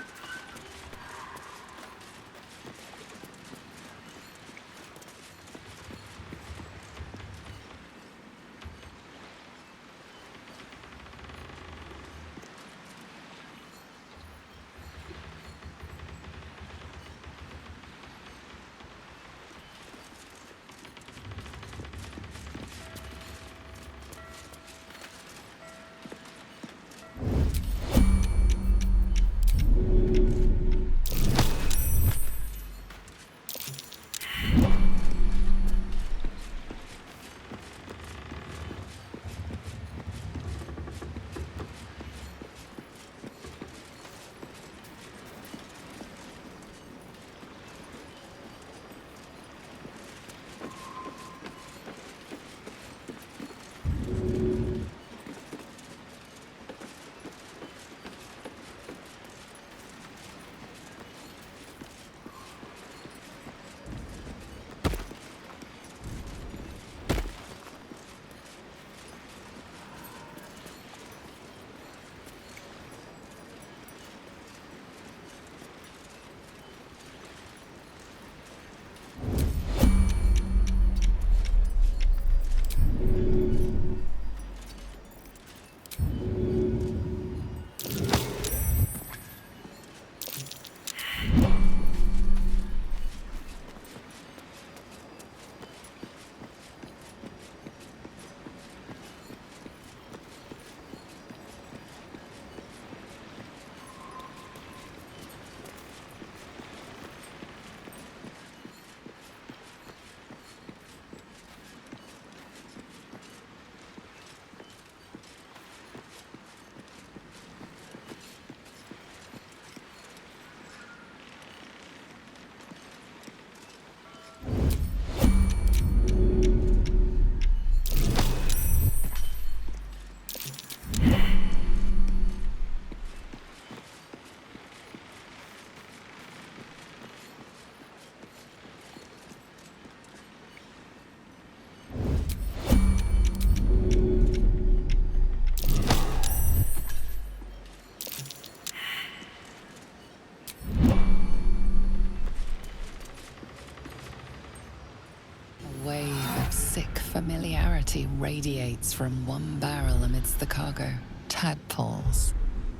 Familiarity radiates from one barrel amidst the cargo. Tadpoles.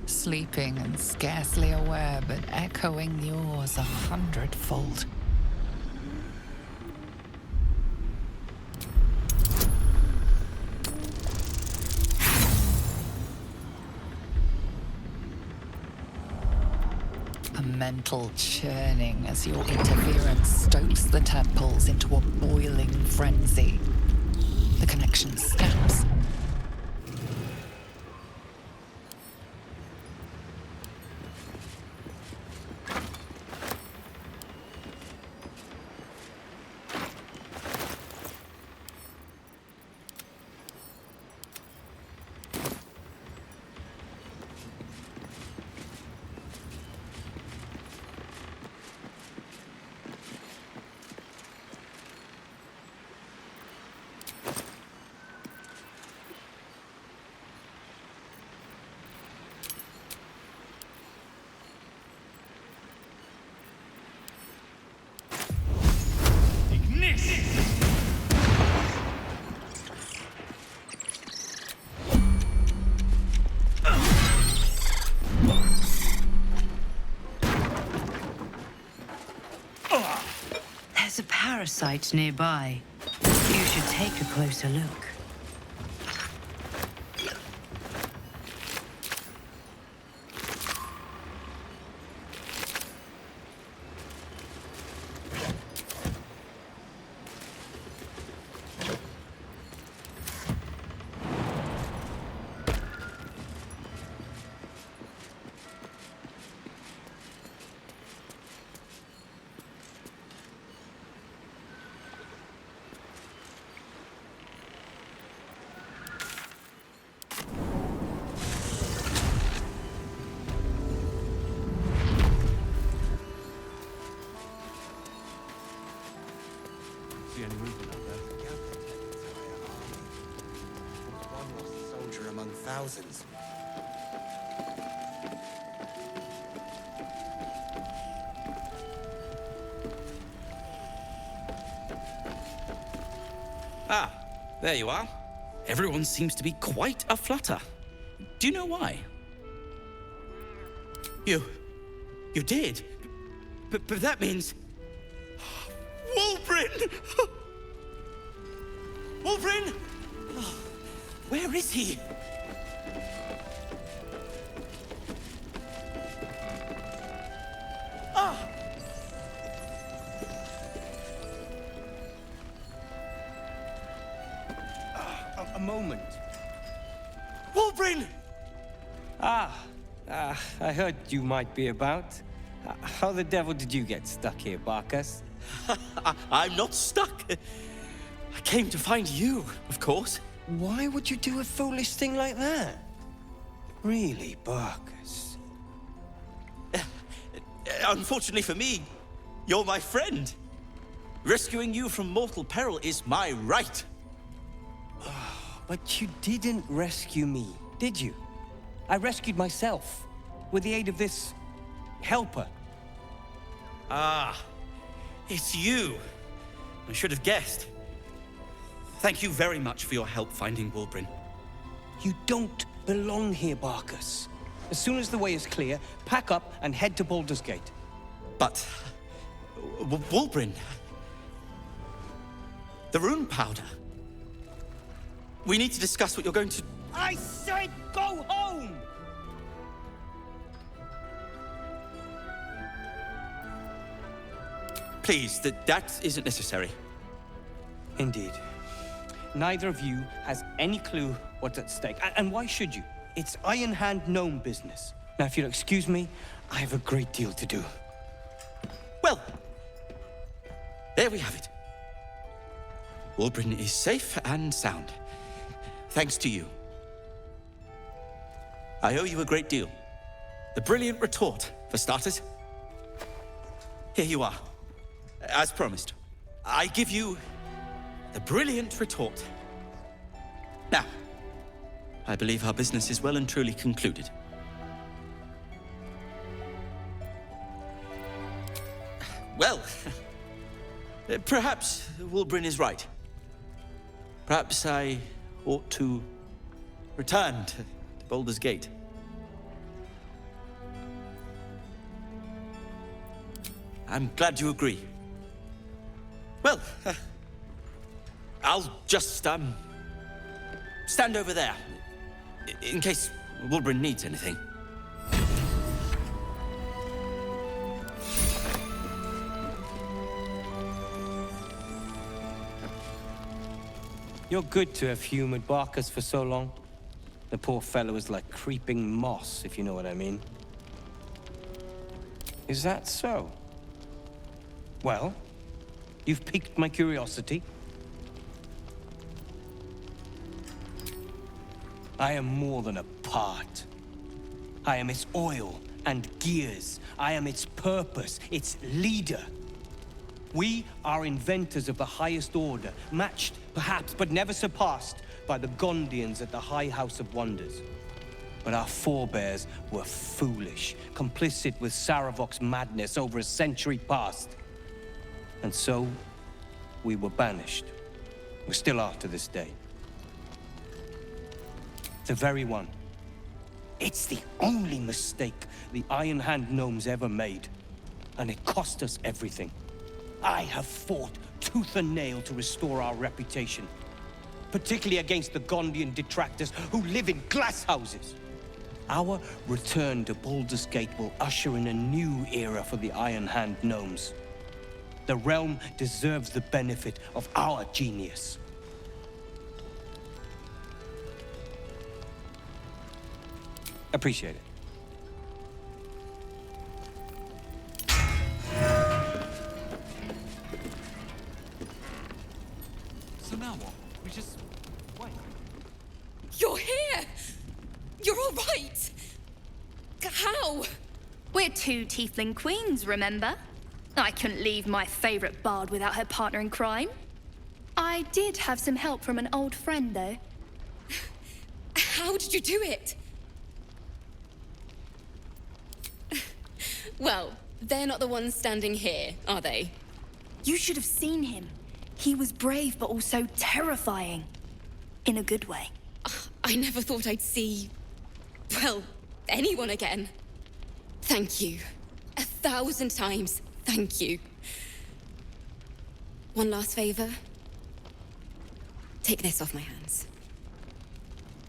sleeping and scarcely aware, but echoing yours 100-fold. A mental churning as your interference stokes the tadpoles into a boiling frenzy. The connection snaps. There's a parasite nearby. You should take a closer look. Among thousands. Ah, there you are. Everyone seems to be quite a flutter. Do you know why? You did? But that means... Wulbren! Wulbren! Oh, where is he? A moment. Wulbren! I heard you might be about. How the devil did you get stuck here, Barkus? I'm not stuck. I came to find you, of course. Why would you do a foolish thing like that? Really, Barkus? Unfortunately for me, you're my friend. Rescuing you from mortal peril is my right. But you didn't rescue me, did you? I rescued myself, with the aid of this... helper. Ah, it's you. I should have guessed. Thank you very much for your help finding Wulbren. You don't belong here, Barkus. As soon as the way is clear, pack up and head to Baldurs Gate. But... Wulbren... The rune powder... We need to discuss what you're going to... I said go home! Please, that isn't necessary. Indeed. Neither of you has any clue what's at stake. And why should you? It's Iron Hand gnome business. Now, if you'll excuse me, I have a great deal to do. Well, there we have it. Wulbren is safe and sound. Thanks to you. I owe you a great deal. The brilliant retort, for starters. Here you are. As promised, I give you the brilliant retort. Now, I believe our business is well and truly concluded. Well, perhaps Wulbren is right. Perhaps I ought to return to Baldurs Gate. I'm glad you agree. Well, I'll just, stand over there, in case Wulbren needs anything. You're good to have humored Barkus for so long. The poor fellow is like creeping moss, if you know what I mean. Is that so? Well, you've piqued my curiosity. I am more than a part. I am its oil and gears. I am its purpose, its leader. We are inventors of the highest order, matched, perhaps, but never surpassed by the Gondians at the High House of Wonders. But our forebears were foolish, complicit with Saravok's madness over a century past. And so, we were banished. We still are to this day. The very one. It's the only mistake the Iron Hand gnomes ever made. And it cost us everything. I have fought tooth and nail to restore our reputation. Particularly against the Gondian detractors who live in glass houses. Our return to Baldurs Gate will usher in a new era for the Iron Hand gnomes. The realm deserves the benefit of our genius. Appreciate it. So now what? We just wait. You're here! You're all right! How? We're two tiefling queens, remember? I couldn't leave my favorite bard without her partner in crime. I did have some help from an old friend, though. How did you do it? Well, they're not the ones standing here, are they? You should have seen him. He was brave, but also terrifying. In a good way. I never thought I'd see... well, anyone again. Thank you. 1,000 times, thank you. One last favor. Take this off my hands.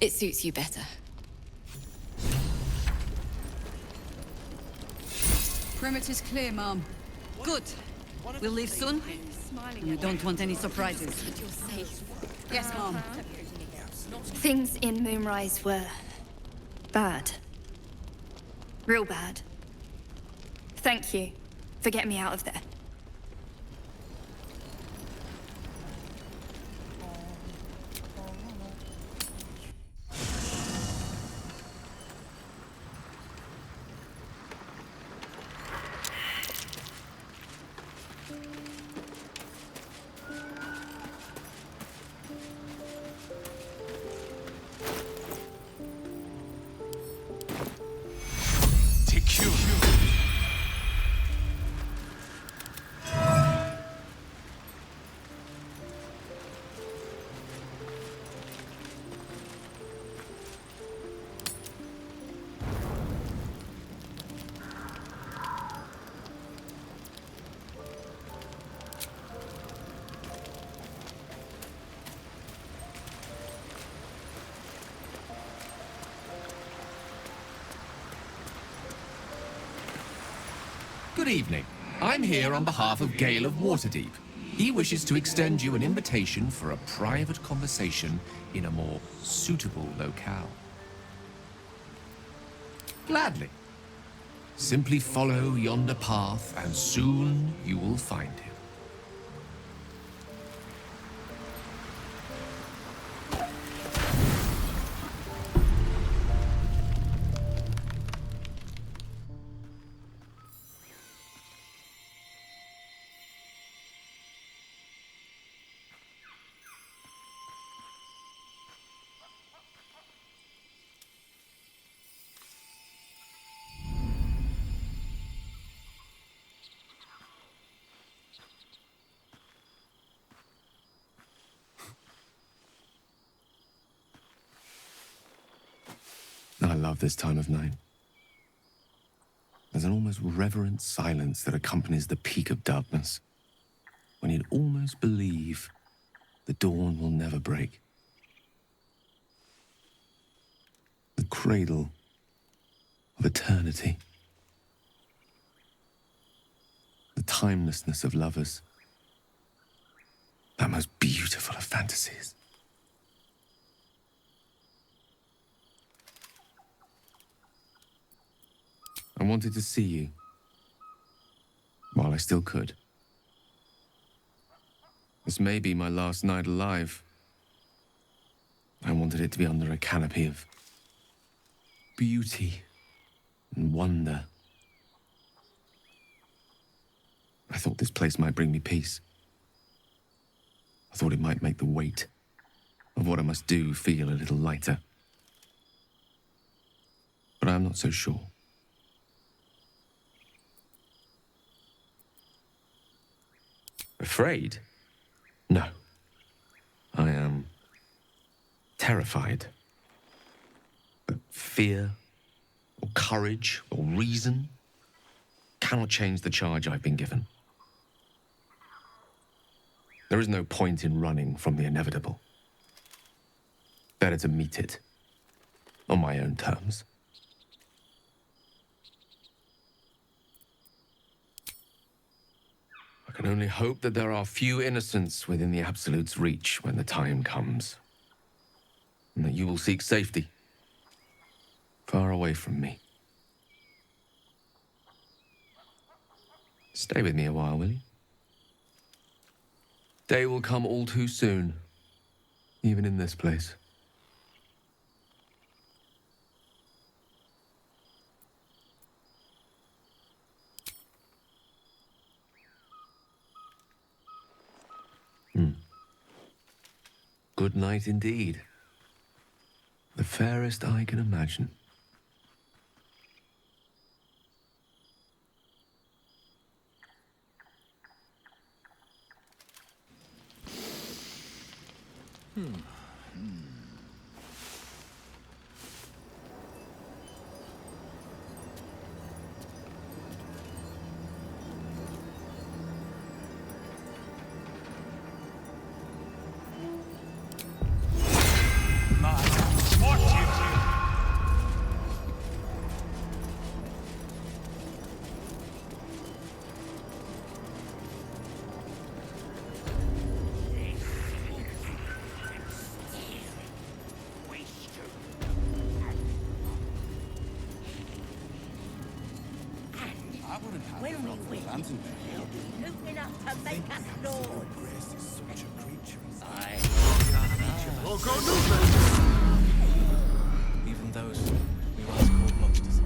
It suits you better. Perimeter's clear, Mom. Good. We'll leave soon. We don't want any surprises. Yes, Mom. Things in Moonrise were... bad. Real bad. Thank you for getting me out of there. Good evening. I'm here on behalf of Gale of Waterdeep. He wishes to extend you an invitation for a private conversation in a more suitable locale. Gladly. Simply follow yonder path, and soon you will find him. I love this time of night. There's an almost reverent silence that accompanies the peak of darkness, when you'd almost believe the dawn will never break. The cradle of eternity. The timelessness of lovers. That most beautiful of fantasies. I wanted to see you while I still could. This may be my last night alive. I wanted it to be under a canopy of beauty and wonder. I thought this place might bring me peace. I thought it might make the weight of what I must do feel a little lighter. But I'm not so sure. Afraid? No. I am terrified. But fear, or courage, or reason cannot change the charge I've been given. There is no point in running from the inevitable. Better to meet it on my own terms. I can only hope that there are few innocents within the Absolute's reach when the time comes. And that you will seek safety, far away from me. Stay with me a while, will you? Day will come all too soon, even in this place. Good night indeed. The fairest I can imagine. Even those we once called monsters.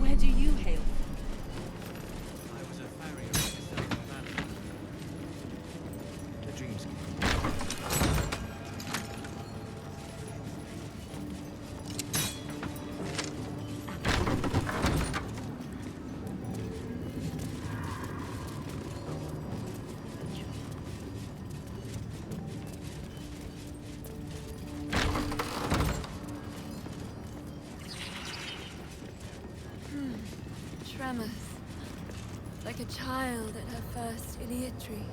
Where do you hail? I was a farrier in the Paladin. The dreamscape. Tremors. like a child at her first idiotry.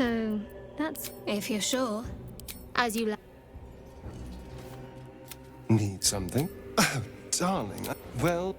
So, that's if you're sure. As you Need something? Oh, darling. Well...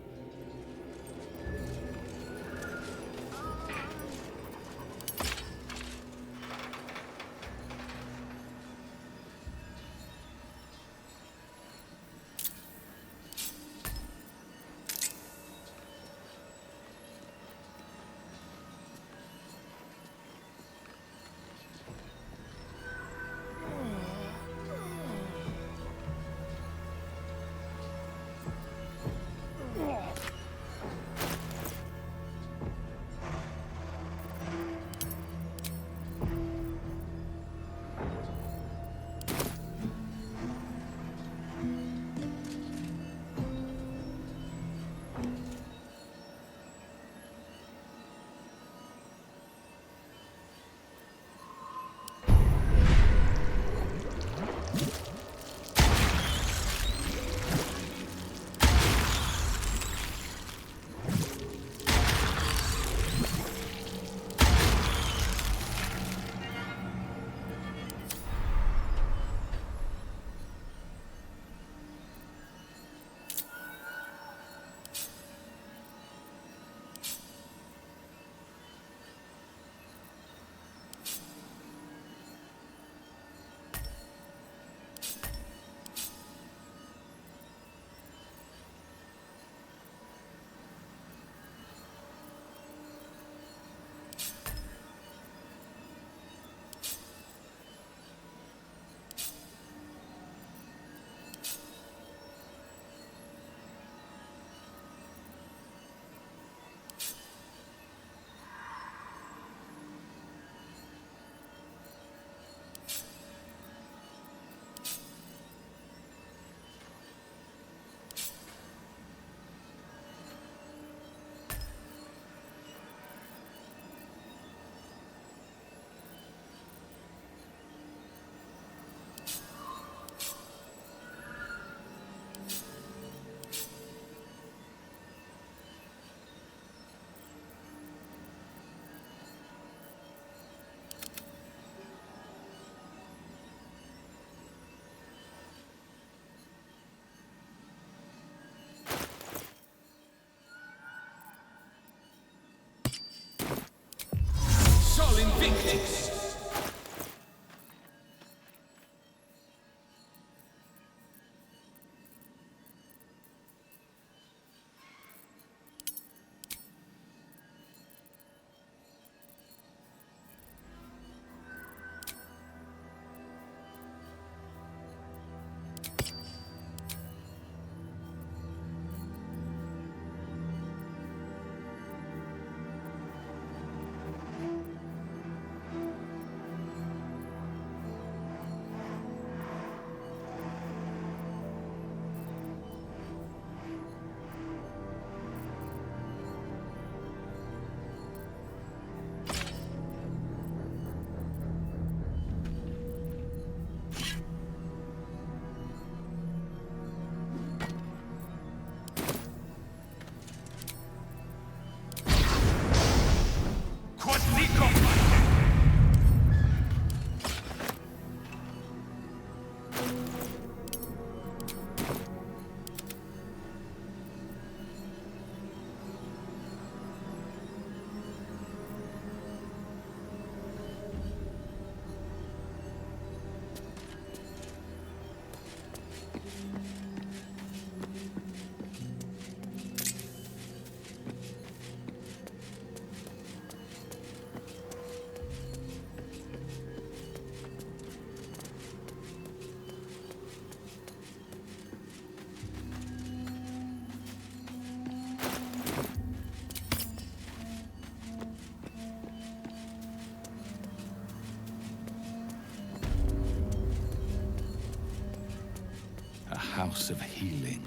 House of Healing.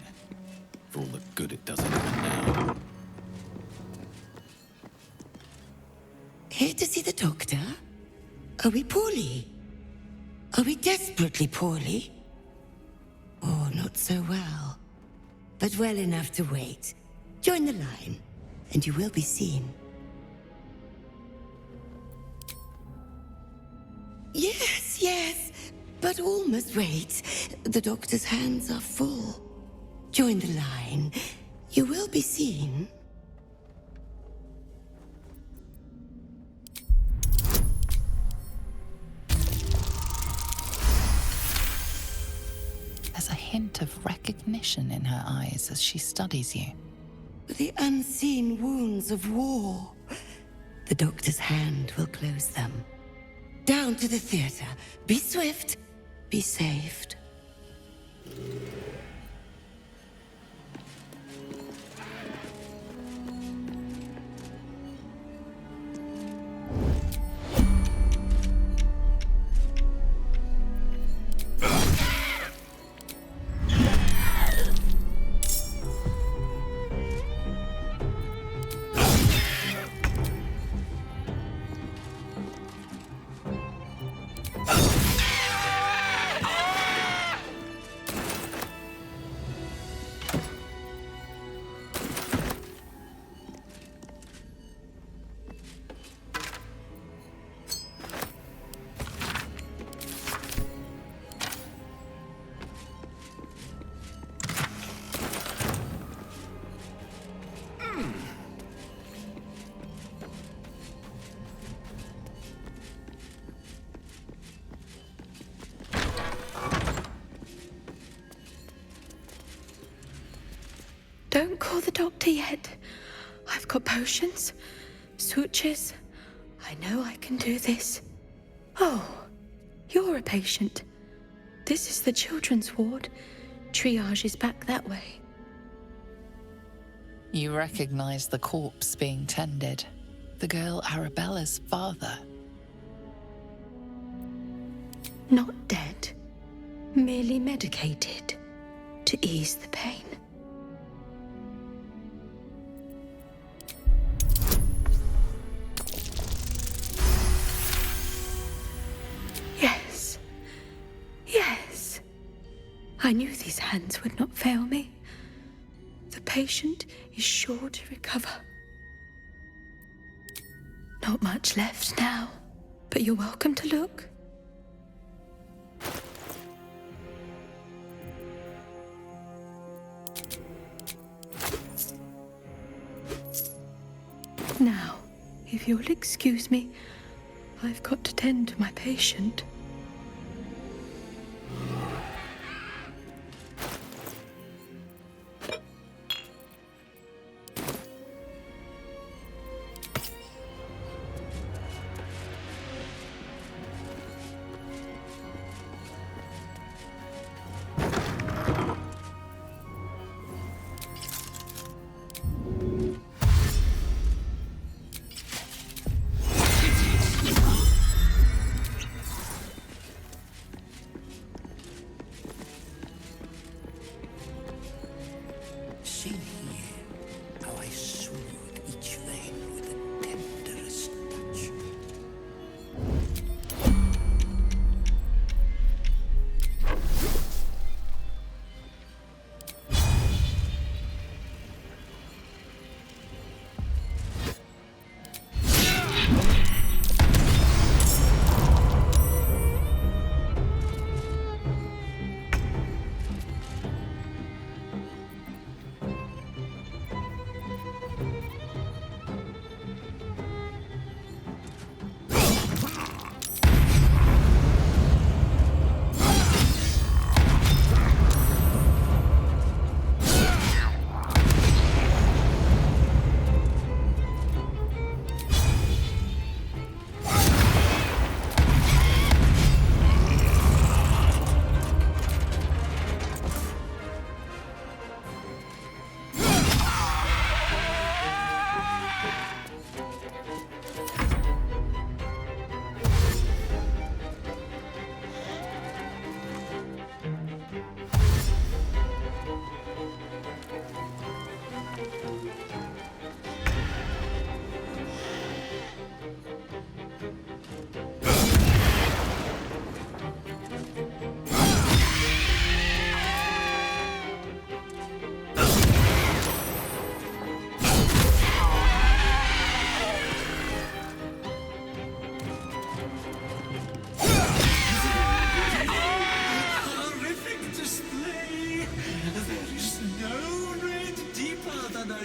For all the good it does anyone now. Here to see the doctor? Are we poorly? Are we desperately poorly? Oh, not so well. But well enough to wait. Join the line, and you will be seen. Yes, yes, but all must wait. The doctor's hands are full. Join the line. You will be seen. There's a hint of recognition in her eyes as she studies you. The unseen wounds of war. The doctor's hand will close them. Down to the theater. Be swift. Be saved. Don't call the doctor yet. I've got potions, sutures. I know I can do this. Oh, you're a patient. This is the children's ward. Triage is back that way. You recognize the corpse being tended. The girl Arabella's father. Not dead. Merely medicated. To ease the pain. Yes. Yes. I knew these hands would not fail me. The patient is sure to recover. Not much left now, but you're welcome to look. Now, if you'll excuse me, I've got to tend to my patient.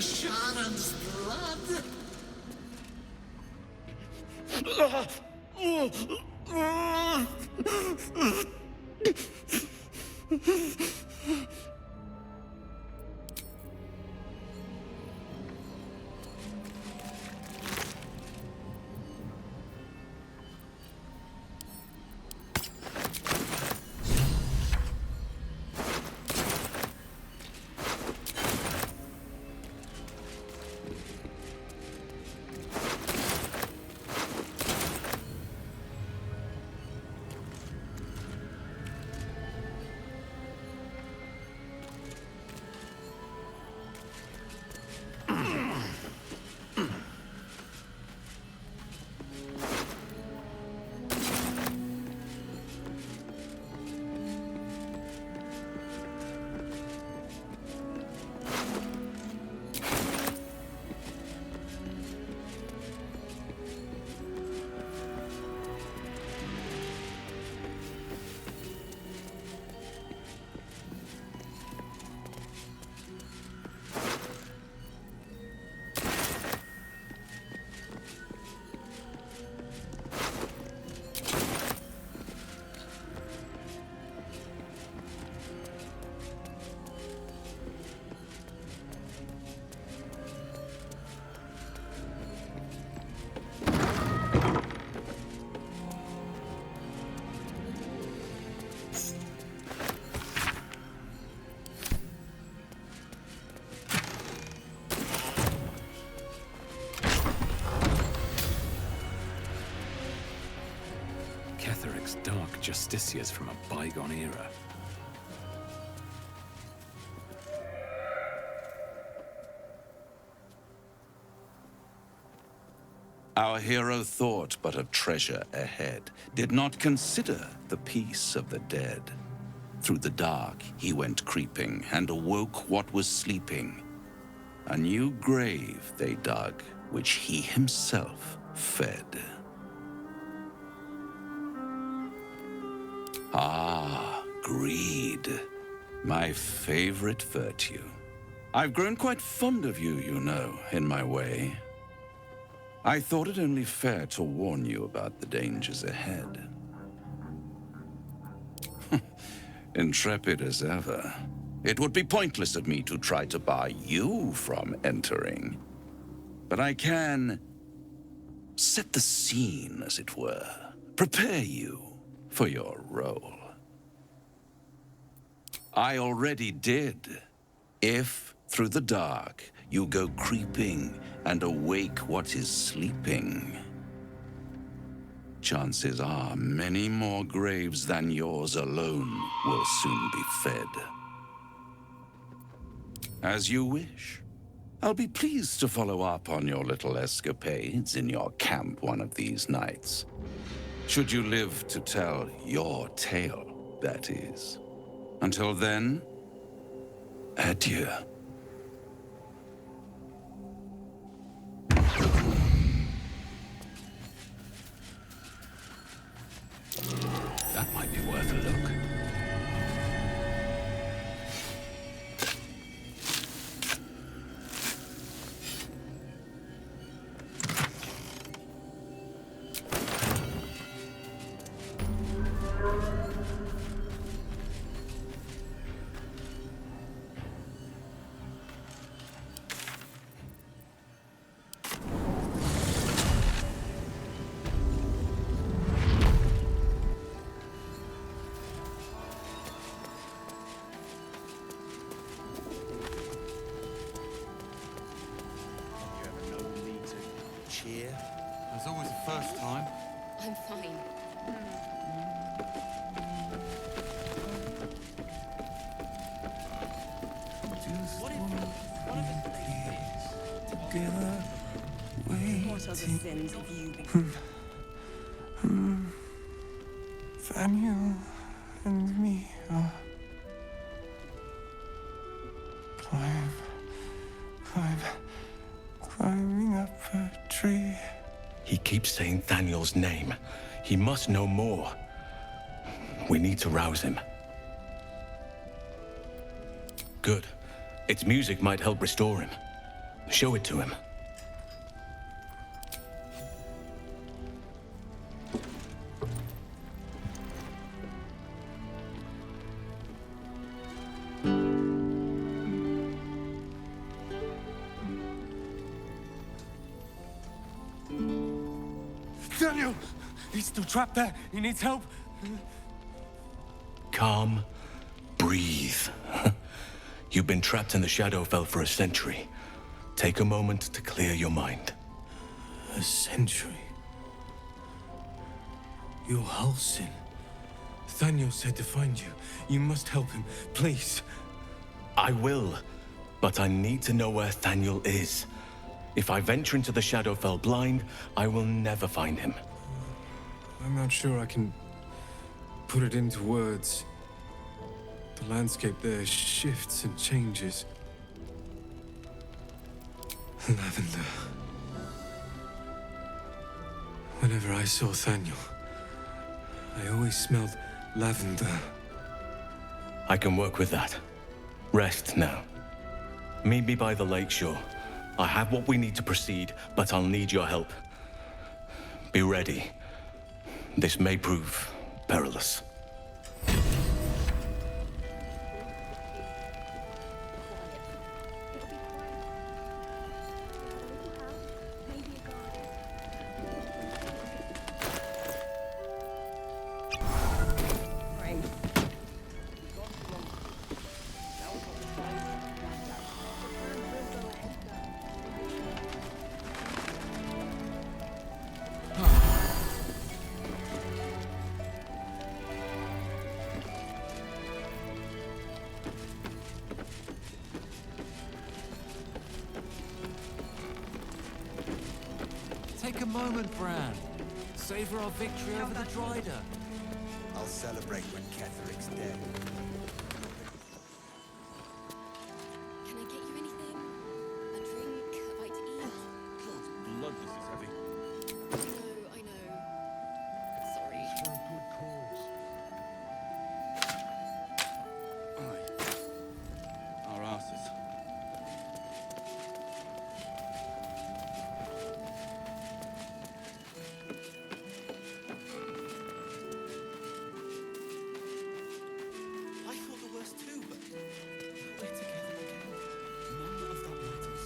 Sharon's blood. Catheric's dark justiciars from a bygone era. Our hero thought but of treasure ahead, did not consider the peace of the dead. Through the dark he went creeping, and awoke what was sleeping. A new grave they dug, which he himself fed. Ah, greed. My favorite virtue. I've grown quite fond of you, you know, in my way. I thought it only fair to warn you about the dangers ahead. Intrepid as ever. It would be pointless of me to try to bar you from entering. But I can set the scene, as it were. Prepare you for your role. I already did. If, through the dark, you go creeping and awake what is sleeping, chances are many more graves than yours alone will soon be fed. As you wish. I'll be pleased to follow up on your little escapades in your camp one of these nights. Should you live to tell your tale, that is. Until then, adieu. That might be worth a look. There's always a first time. I'm fine. Together, What other sins have you been? Daniel and me are climbing up a tree. He keeps saying Daniel's name. He must know more. We need to rouse him. Good. Its music might help restore him. Show it to him. Daniel! He's still trapped there. He needs help. Calm. Breathe. You've been trapped in the Shadowfell for a century. Take a moment to clear your mind. A century? You're Halsin. Daniel said to find you. You must help him, please. I will, but I need to know where Thaniel is. If I venture into the Shadowfell blind, I will never find him. I'm not sure I can put it into words. The landscape there shifts and changes. Lavender. Whenever I saw Thaniel, I always smelled lavender. I can work with that. Rest now. Meet me by the lakeshore. I have what we need to proceed, but I'll need your help. Be ready. This may prove perilous. Take a moment, Bran. Savor our victory over the Drider. I'll celebrate when Ketheric's dead. Can I get you anything? A drink, a bite to eat? God's blood, this is heavy. I know. Sorry. For a good cause. Our asses. I thought the worst too, but we're together again. None of that matters.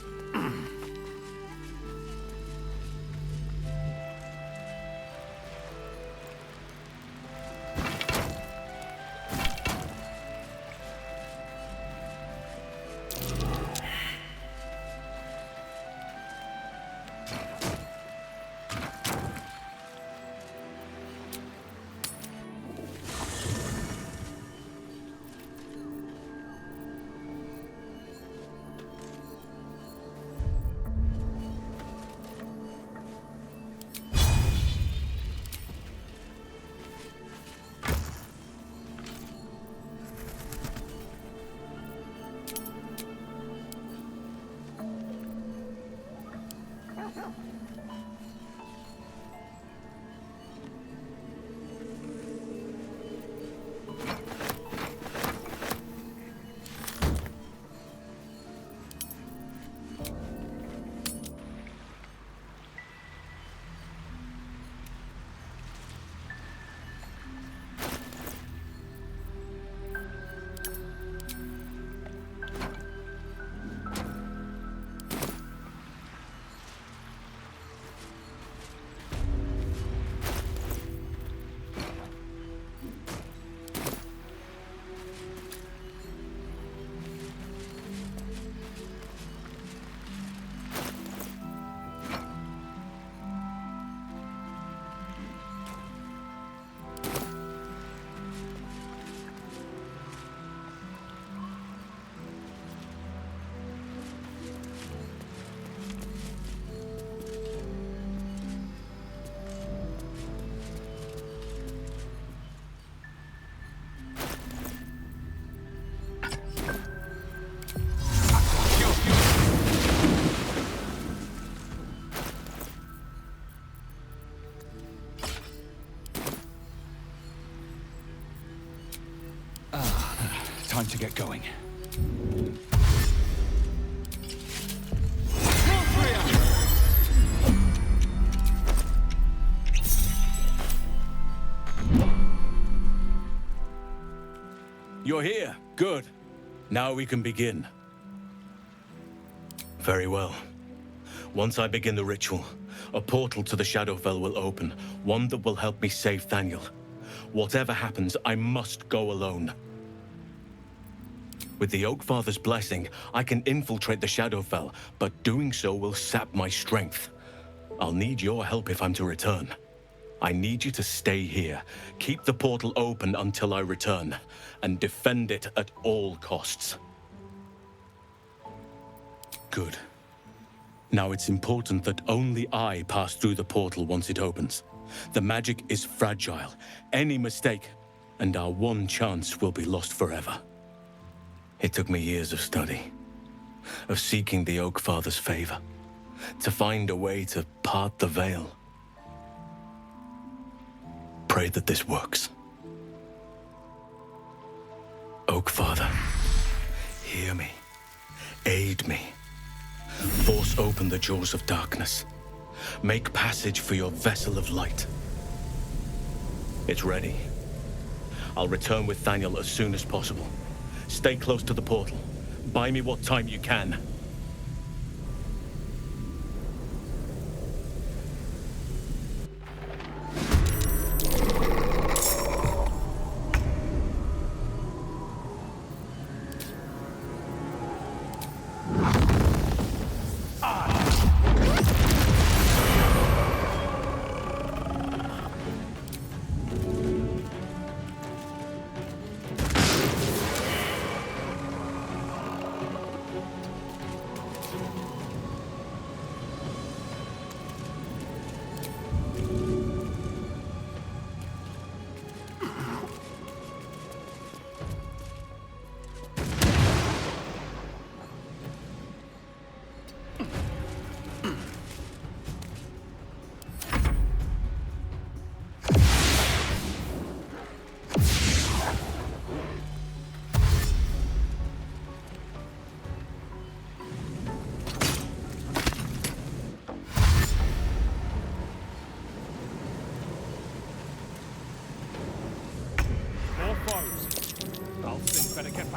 Time to get going. You're here. Good. Now we can begin. Very well. Once I begin the ritual, a portal to the Shadowfell will open, one that will help me save Thaniel. Whatever happens, I must go alone. With the Oakfather's blessing, I can infiltrate the Shadowfell, but doing so will sap my strength. I'll need your help if I'm to return. I need you to stay here, keep the portal open until I return, and defend it at all costs. Good. Now it's important that only I pass through the portal once it opens. The magic is fragile. Any mistake, and our one chance will be lost forever. It took me years of study, of seeking the Oakfather's favor, to find a way to part the veil. Pray that this works. Oakfather, hear me. Aid me. Force open the jaws of darkness. Make passage for your vessel of light. It's ready. I'll return with Thaniel as soon as possible. Stay close to the portal. Buy me what time you can.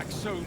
Soon.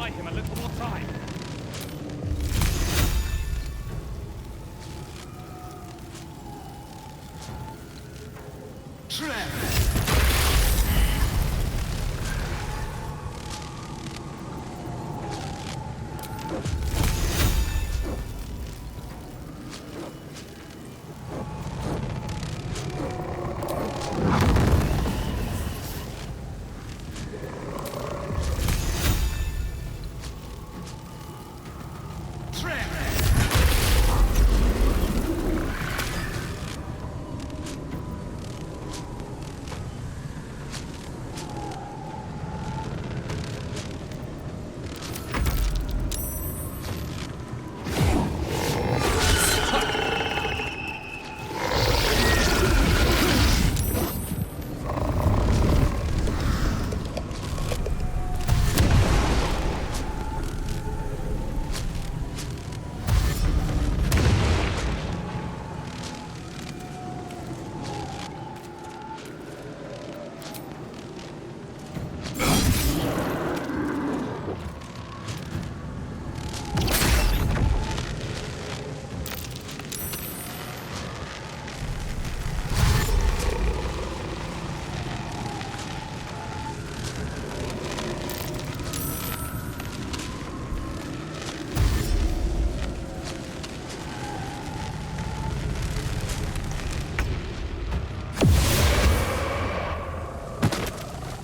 buy him a little more time.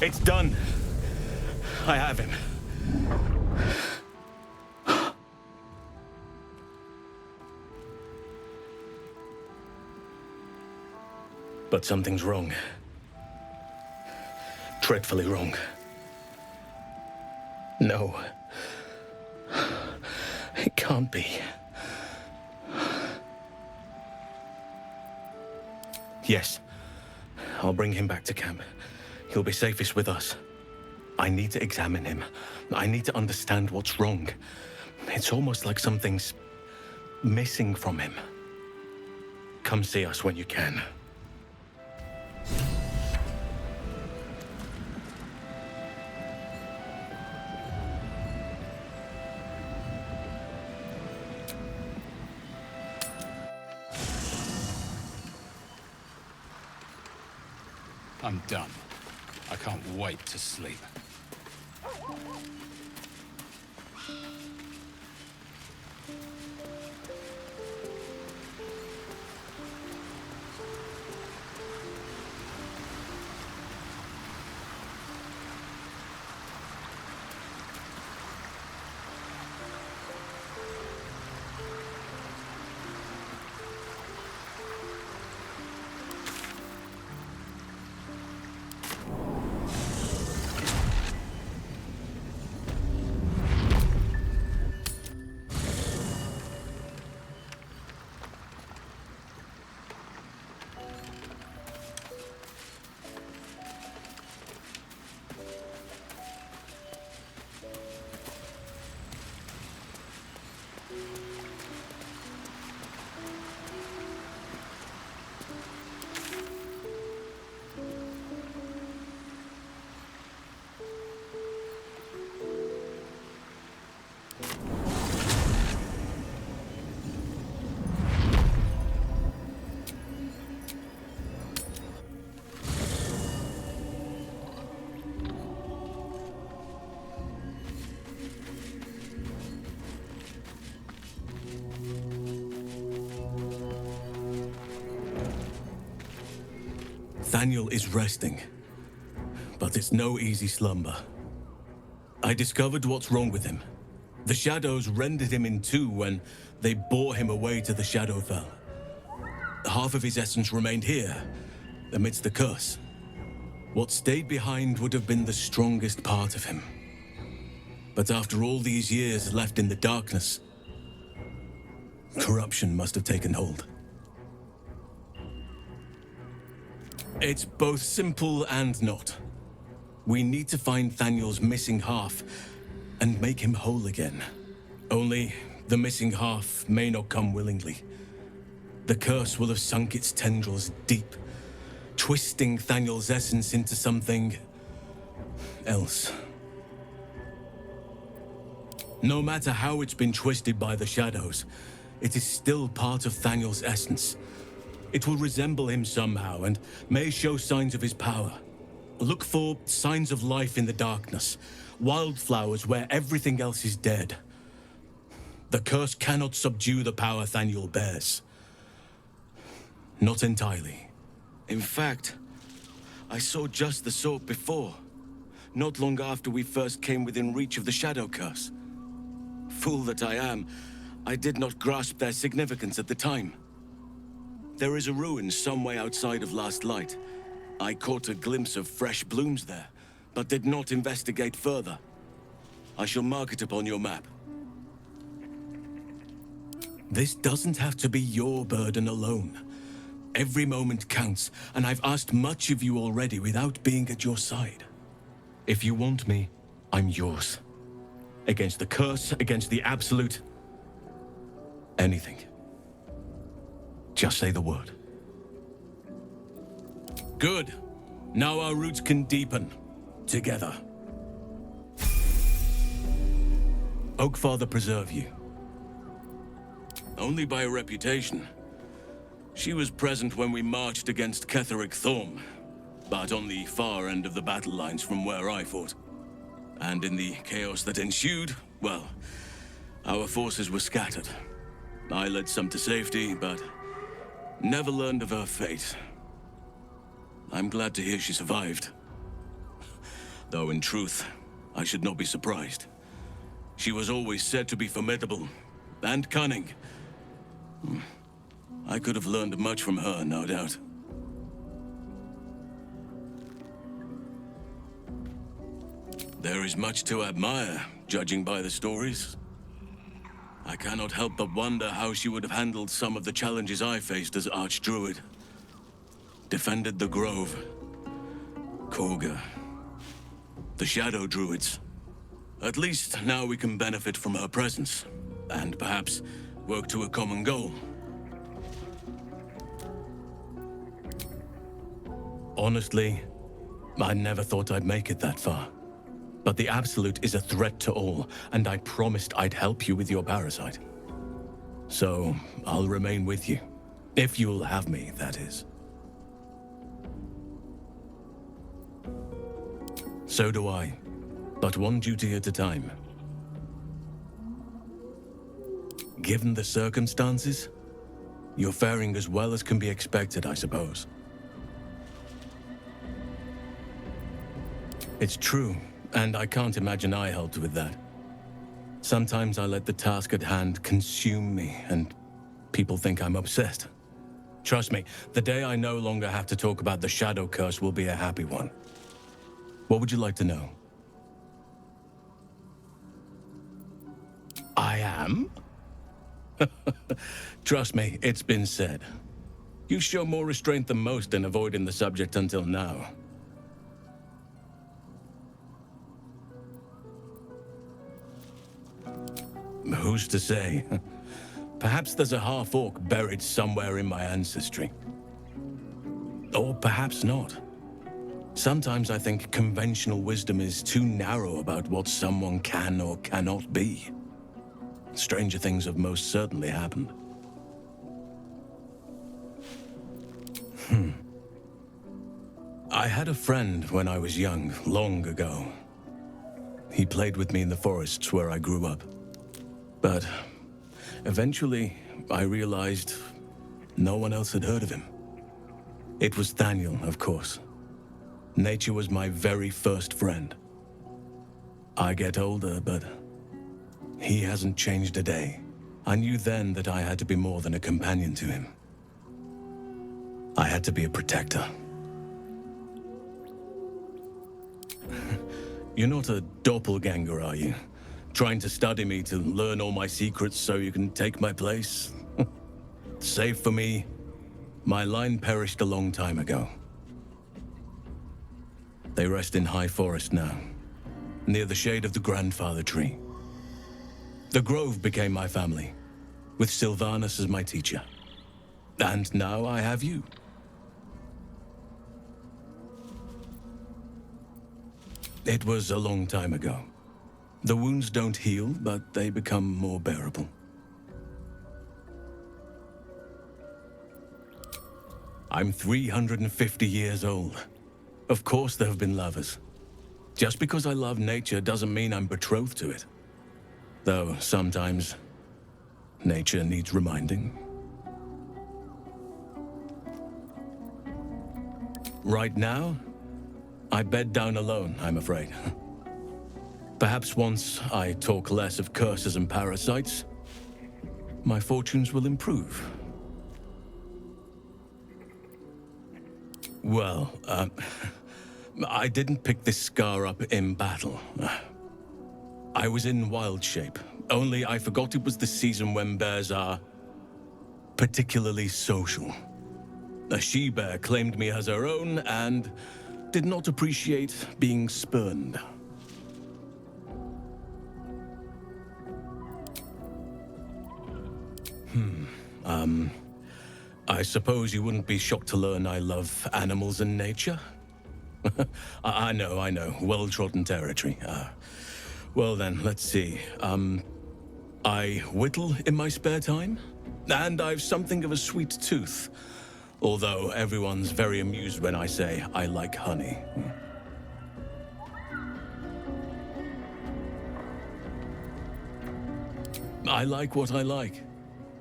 It's done. I have him. But something's wrong. Dreadfully wrong. No. It can't be. Yes. I'll bring him back to camp. He'll be safest with us. I need to examine him. I need to understand what's wrong. It's almost like something's missing from him. Come see us when you can. I'm done. I can't wait to sleep. Daniel is resting, but it's no easy slumber. I discovered what's wrong with him. The shadows rendered him in two when they bore him away to the Shadowfell. Half of his essence remained here, amidst the curse. What stayed behind would have been the strongest part of him. But after all these years left in the darkness, corruption must have taken hold. It's both simple and not. We need to find Daniel's missing half and make him whole again. Only the missing half may not come willingly. The curse will have sunk its tendrils deep, twisting Daniel's essence into something else. No matter how it's been twisted by the shadows, it is still part of Thaniel's essence. It will resemble him somehow and may show signs of his power. Look for signs of life in the darkness, wildflowers where everything else is dead. The curse cannot subdue the power Thaniel bears. Not entirely. In fact, I saw just the sort before, not long after we first came within reach of the Shadow Curse. Fool that I am, I did not grasp their significance at the time. There is a ruin some way outside of Last Light. I caught a glimpse of fresh blooms there, but did not investigate further. I shall mark it upon your map. This doesn't have to be your burden alone. Every moment counts, and I've asked much of you already without being at your side. If you want me, I'm yours. Against the curse, against the absolute... anything. Just say the word. Good. Now our roots can deepen. Together. Oakfather preserve you. Only by reputation. She was present when we marched against Ketheric Thorm, but on the far end of the battle lines from where I fought. And in the chaos that ensued, well, our forces were scattered. I led some to safety, but never learned of her fate. I'm glad to hear she survived. Though in truth, I should not be surprised. She was always said to be formidable and cunning. I could have learned much from her, no doubt. There is much to admire, judging by the stories. I cannot help but wonder how she would have handled some of the challenges I faced as Archdruid. Defended the Grove, Korga, the Shadow Druids. At least now we can benefit from her presence, and perhaps work to a common goal. Honestly, I never thought I'd make it that far. But the Absolute is a threat to all, and I promised I'd help you with your parasite. So, I'll remain with you. If you'll have me, that is. So do I. But one duty at a time. Given the circumstances, you're faring as well as can be expected, I suppose. It's true, and I can't imagine I helped with that. Sometimes I let the task at hand consume me, and people think I'm obsessed. Trust me, the day I no longer have to talk about the Shadow Curse will be a happy one. What would you like to know? I am? Trust me, it's been said. You show more restraint than most in avoiding the subject until now. Who's to say? Perhaps there's a half-orc buried somewhere in my ancestry. Or perhaps not. Sometimes I think conventional wisdom is too narrow about what someone can or cannot be. Stranger things have most certainly happened. I had a friend when I was young, long ago. He played with me in the forests where I grew up. But eventually, I realized no one else had heard of him. It was Thaniel, of course. Nature was my very first friend. I get older, but he hasn't changed a day. I knew then that I had to be more than a companion to him. I had to be a protector. You're not a doppelganger, are you? Trying to study me to learn all my secrets so you can take my place? Save for me, my line perished a long time ago. They rest in High Forest now, near the shade of the grandfather tree. The Grove became my family, with Sylvanas as my teacher. And now I have you. It was a long time ago. The wounds don't heal, but they become more bearable. I'm 350 years old. Of course there have been lovers. Just because I love nature doesn't mean I'm betrothed to it. Though sometimes nature needs reminding. Right now, I bed down alone, I'm afraid. Perhaps once I talk less of curses and parasites, my fortunes will improve. Well, I didn't pick this scar up in battle. I was in wild shape, only I forgot it was the season when bears are particularly social. A she-bear claimed me as her own and did not appreciate being spurned. I suppose you wouldn't be shocked to learn I love animals and nature? I know. Well-trodden territory. Well then, let's see. I whittle in my spare time, and I've something of a sweet tooth. Although everyone's very amused when I say I like honey. I like what I like.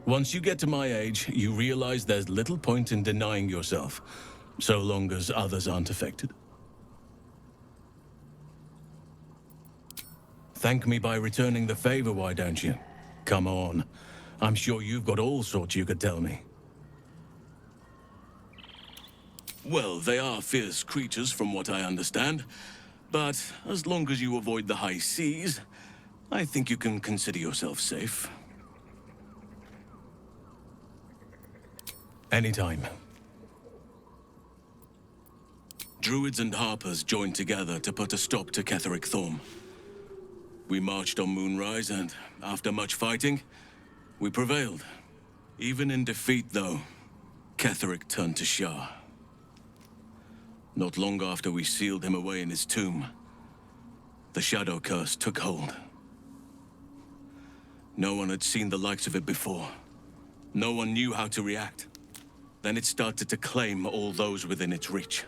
Once you get to my age, you realize there's little point in denying yourself, so long as others aren't affected. Thank me by returning the favor, why don't you? Come on. I'm sure you've got all sorts you could tell me. Well, they are fierce creatures from what I understand, but as long as you avoid the high seas, I think you can consider yourself safe. Anytime. Druids and Harpers joined together to put a stop to Ketheric Thorm. We marched on Moonrise, and after much fighting, we prevailed. Even in defeat, though, Ketheric turned to Shah. Not long after we sealed him away in his tomb, the Shadow Curse took hold. No one had seen the likes of it before. No one knew how to react. Then it started to claim all those within its reach.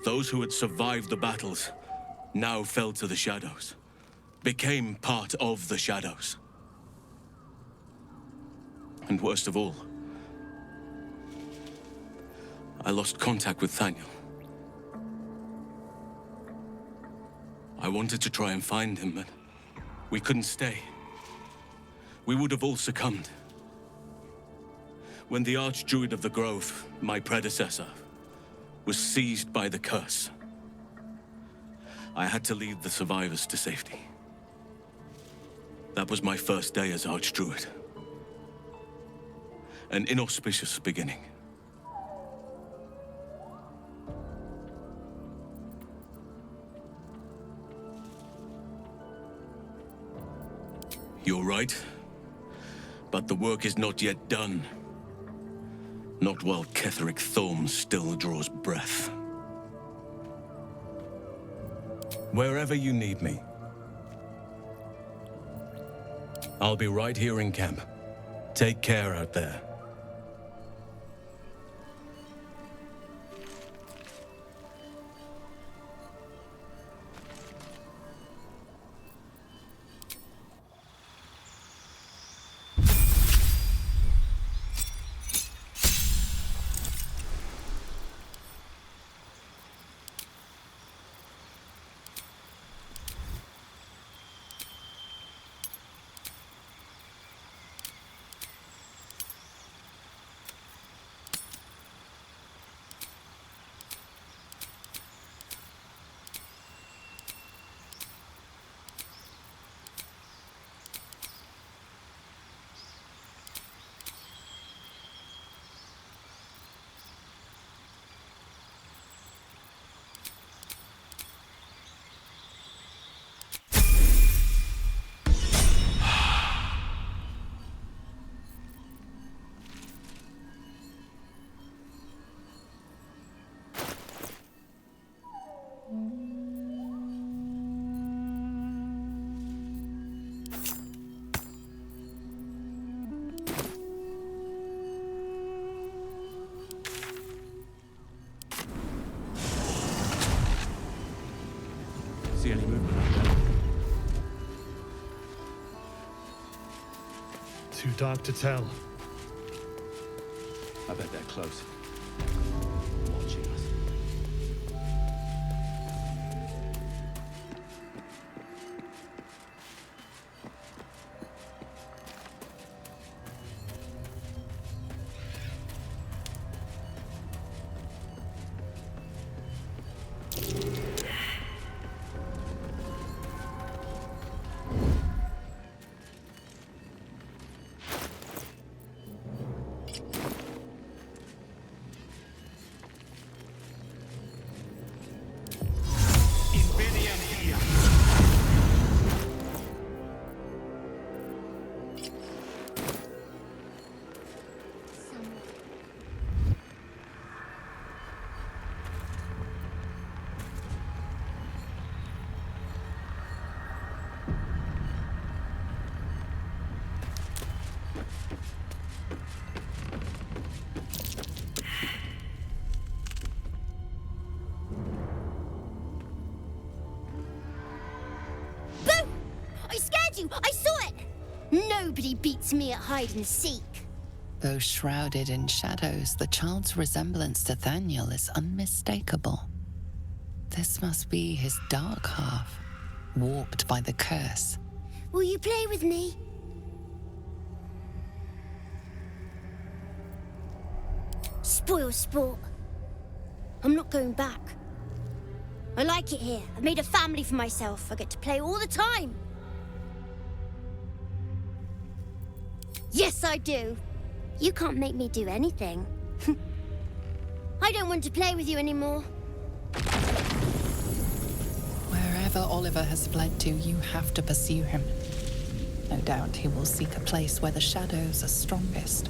Those who had survived the battles now fell to the shadows, became part of the shadows. And worst of all, I lost contact with Thaniel. I wanted to try and find him, but we couldn't stay. We would have all succumbed. When the Archdruid of the Grove, my predecessor, was seized by the curse, I had to lead the survivors to safety. That was my first day as Archdruid. An inauspicious beginning. You're right, but the work is not yet done. Not while Ketheric Thorm still draws breath. Wherever you need me. I'll be right here in camp. Take care out there. Too dark to tell. I bet they're close. Watching us. I saw it! Nobody beats me at hide and seek. Though shrouded in shadows, the child's resemblance to Thaniel is unmistakable. This must be his dark half, warped by the curse. Will you play with me? Spoil sport. I'm not going back. I like it here. I've made a family for myself. I get to play all the time. Yes, I do. You can't make me do anything. I don't want to play with you anymore. Wherever Oliver has fled to, you have to pursue him. No doubt he will seek a place where the shadows are strongest.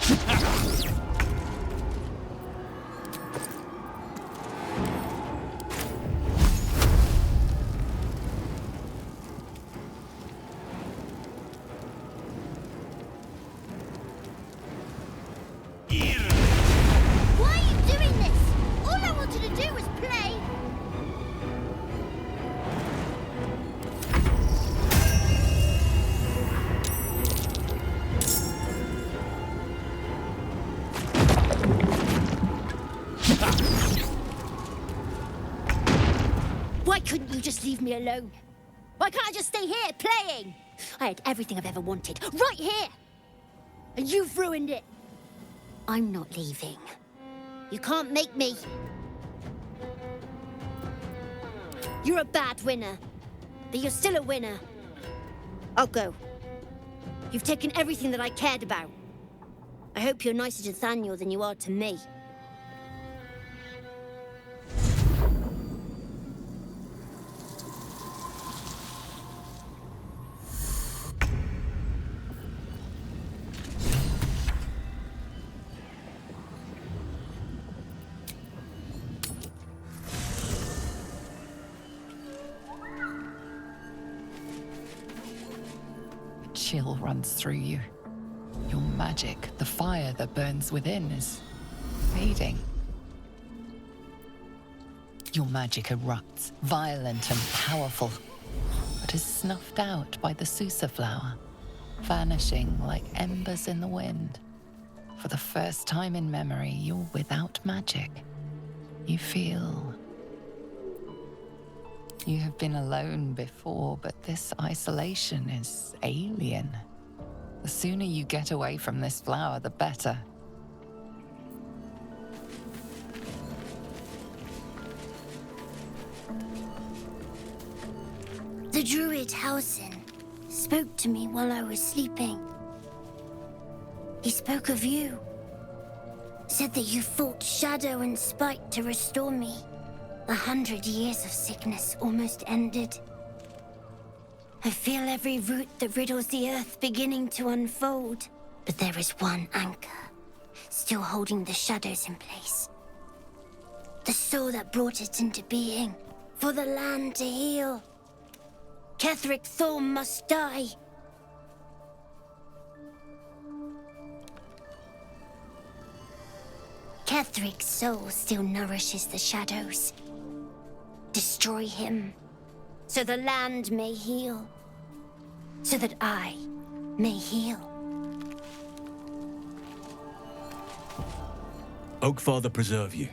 Why are you doing this? All I wanted to do was play. Why couldn't you just leave me alone? Why can't I just stay here, playing? I had everything I've ever wanted, right here! And you've ruined it. I'm not leaving. You can't make me. You're a bad winner, but you're still a winner. I'll go. You've taken everything that I cared about. I hope you're nicer to Thaniel than you are to me. Chill runs through you. Your magic, the fire that burns within, is fading. Your magic erupts, violent and powerful, but is snuffed out by the Susa flower, vanishing like embers in the wind. For the first time in memory, you're without magic. You feel... You have been alone before, but this isolation is alien. The sooner you get away from this flower, the better. The druid Halsin spoke to me while I was sleeping. He spoke of you. Said that you fought shadow and spite to restore me. 100 years of sickness almost ended. I feel every root that riddles the earth beginning to unfold. But there is one anchor, still holding the shadows in place. The soul that brought it into being, for the land to heal. Ketheric Thorm must die. Ketheric's soul still nourishes the shadows. Destroy him, so the land may heal, so that I may heal. Oakfather preserve you.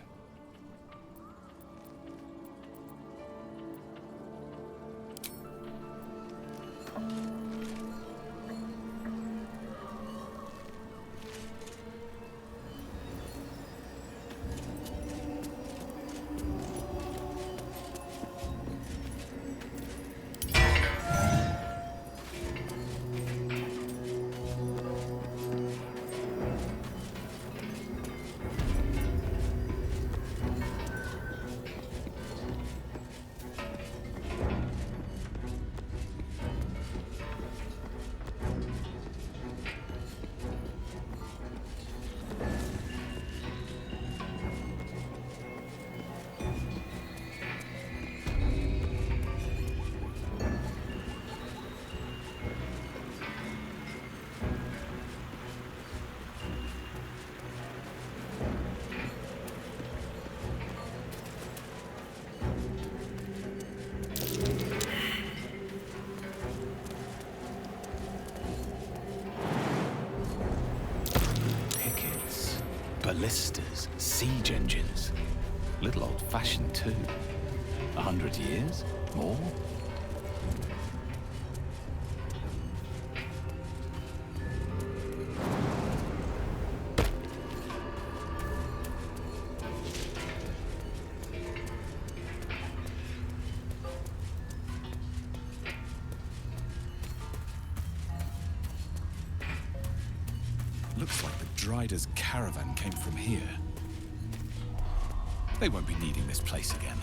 Ballistas, siege engines. Little old-fashioned too. 100 years? More? Looks like the Dryder's caravan came from here. They won't be needing this place again.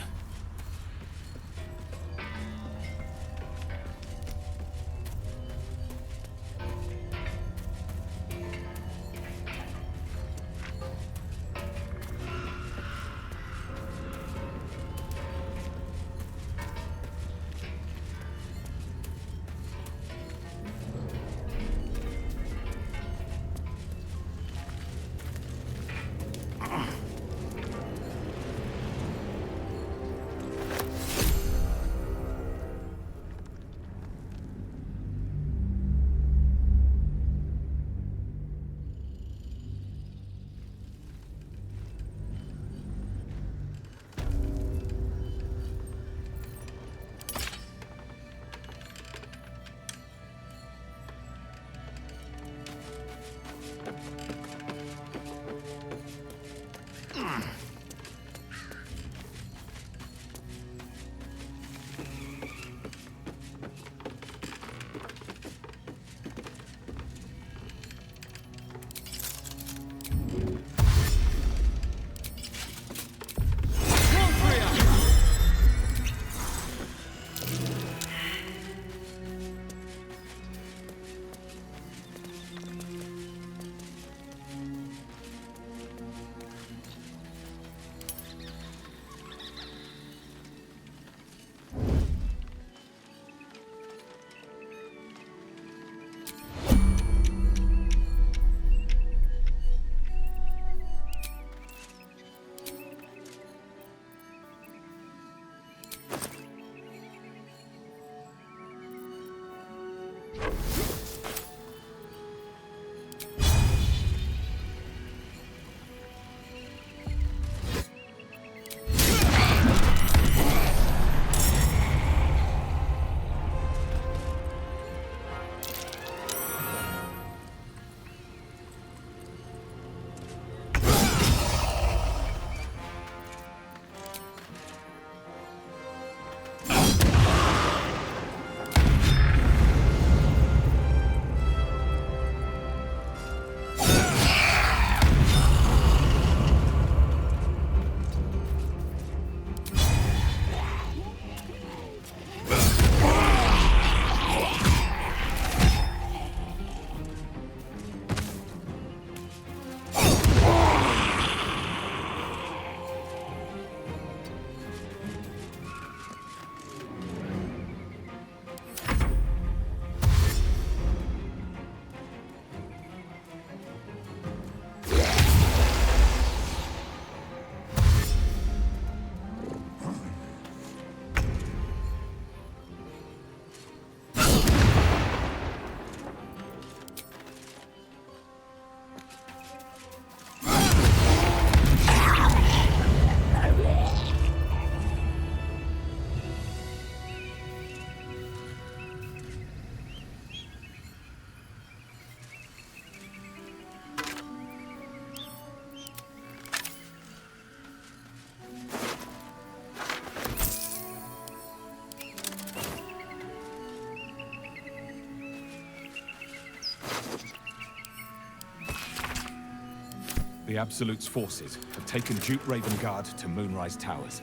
The Absolute's forces have taken Duke Ravengard to Moonrise Towers.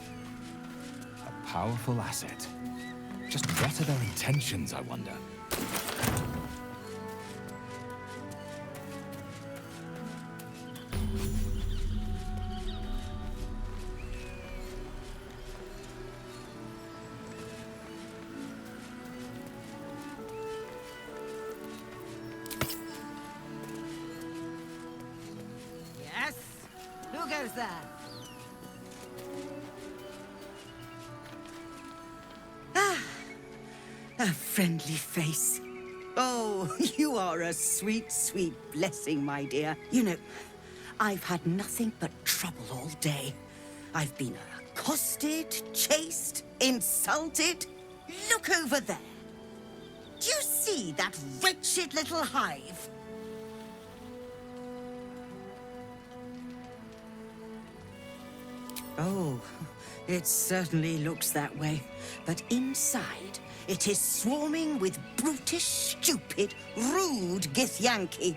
A powerful asset. Just what are their intentions, I wonder? Yes? Who goes there? Ah, a friendly face. Oh, you are a sweet, sweet blessing, my dear. You know, I've had nothing but trouble all day. I've been accosted, chased, insulted. Look over there. Do you see that wretched little hive? Oh, it certainly looks that way. But inside, it is swarming with brutish, stupid, rude Githyanki.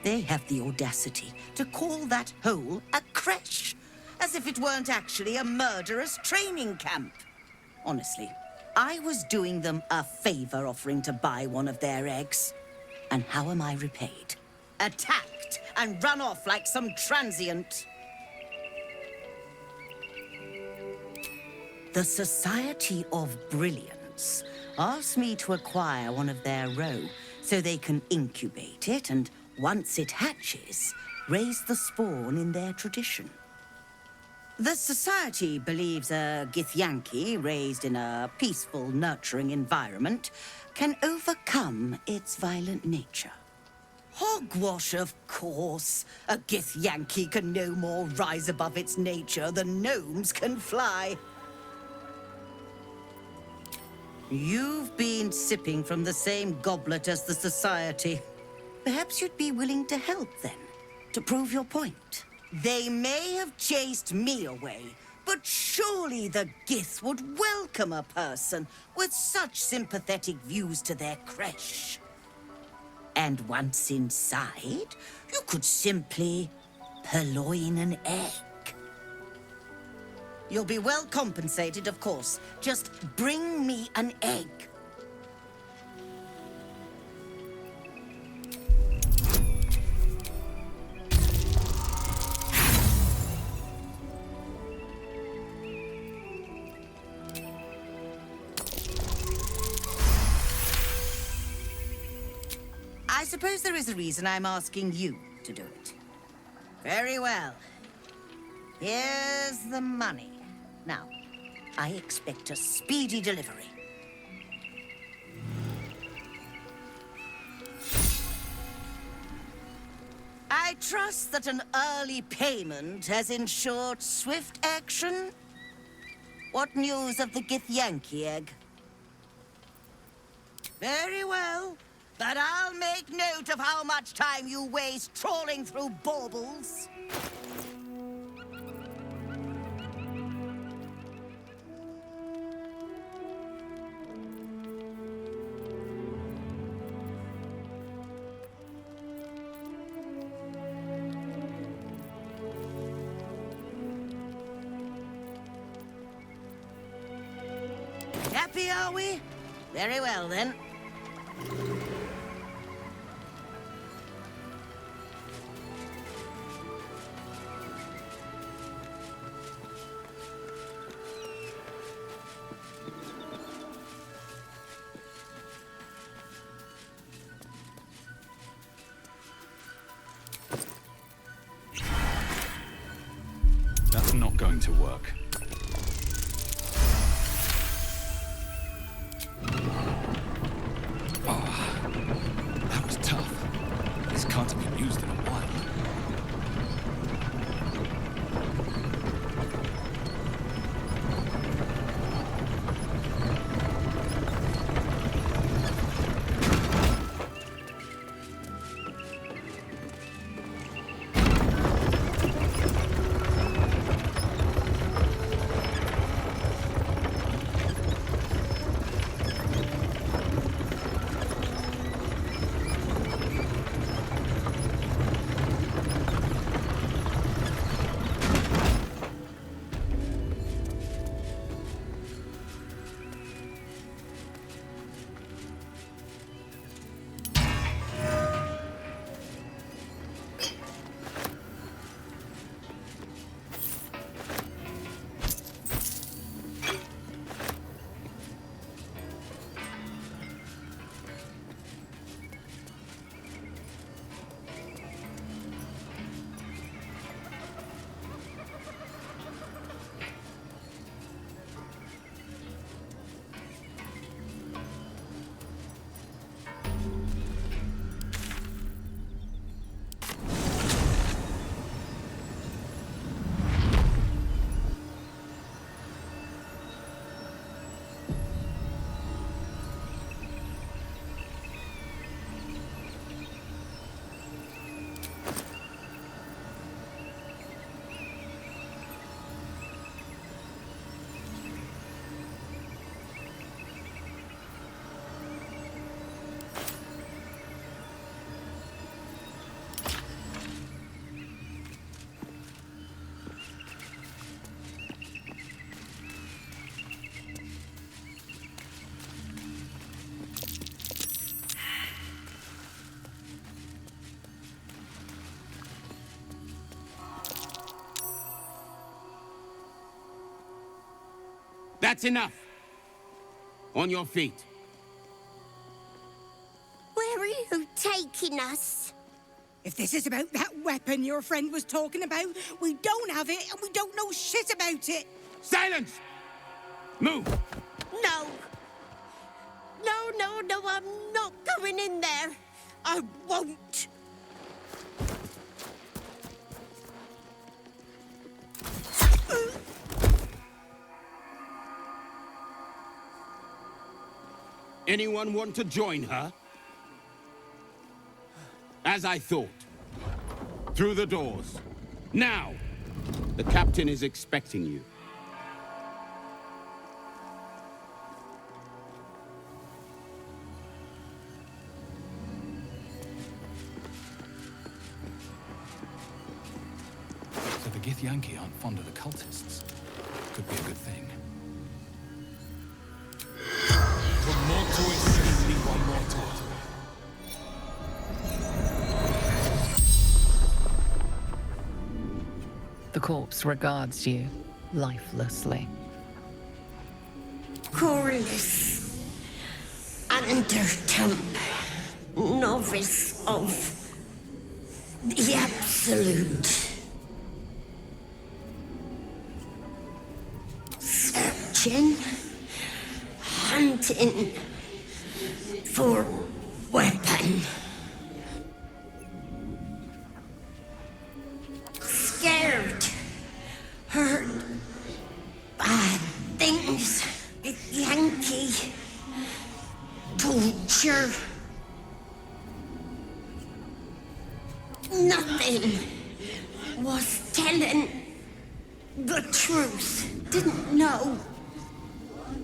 They have the audacity to call that hole a creche, as if it weren't actually a murderous training camp. Honestly, I was doing them a favor offering to buy one of their eggs. And how am I repaid? Attacked and run off like some transient. The Society of Brilliance asked me to acquire one of their roe so they can incubate it and, once it hatches, raise the spawn in their tradition. The Society believes a Githyanki raised in a peaceful, nurturing environment can overcome its violent nature. Hogwash, of course. A Githyanki can no more rise above its nature than gnomes can fly. You've been sipping from the same goblet as the Society. Perhaps you'd be willing to help, then, to prove your point. They may have chased me away, but surely the Gith would welcome a person with such sympathetic views to their creche. And once inside, you could simply purloin an egg. You'll be well compensated, of course. Just bring me an egg. I suppose there is a reason I'm asking you to do it. Very well. Here's the money. Now, I expect a speedy delivery. I trust that an early payment has ensured swift action. What news of the Githyanki egg? Very well, but I'll make note of how much time you waste trawling through baubles. Happy, are we? Very well, then. That's not going to work. That was tough. This can't have been used in a while. That's enough. On your feet. Where are you taking us? If this is about that weapon your friend was talking about, we don't have it and we don't know shit about it. Silence! Move! No. No, I'm not going in there. I won't. Anyone want to join her? As I thought. Through the doors. Now! The captain is expecting you. So the Githyanki aren't fond of the cultists. Could be a good thing. The corpse regards you lifelessly. Corliss, Undertump, novice of the Absolute. Searching, hunting for weapon. Scared, heard bad things. Yankee, torture. Nothing was telling the truth. Didn't know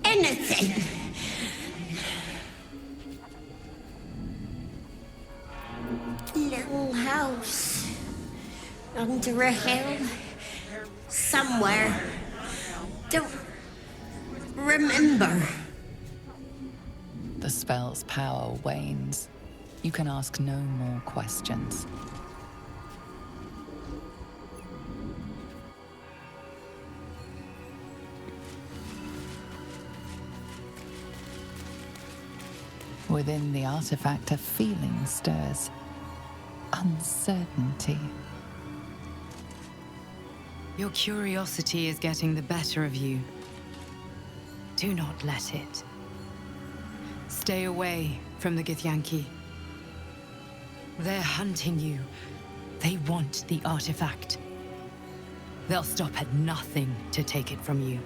anything. Little house under a hill somewhere. Don't remember. The spell's power wanes. You can ask no more questions. Within the artifact, a feeling stirs. Uncertainty. Your curiosity is getting the better of you. Do not let it. Stay away from the Githyanki. They're hunting you. They want the artifact. They'll stop at nothing to take it from you.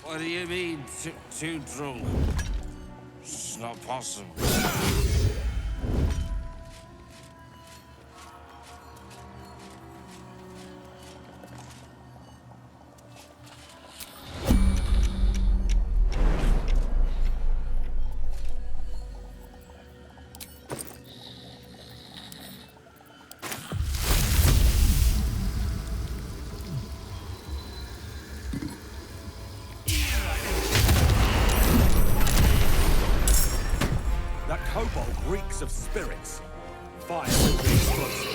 What do you mean, too drunk? It's not possible. Of spirits. Fire will be explosive.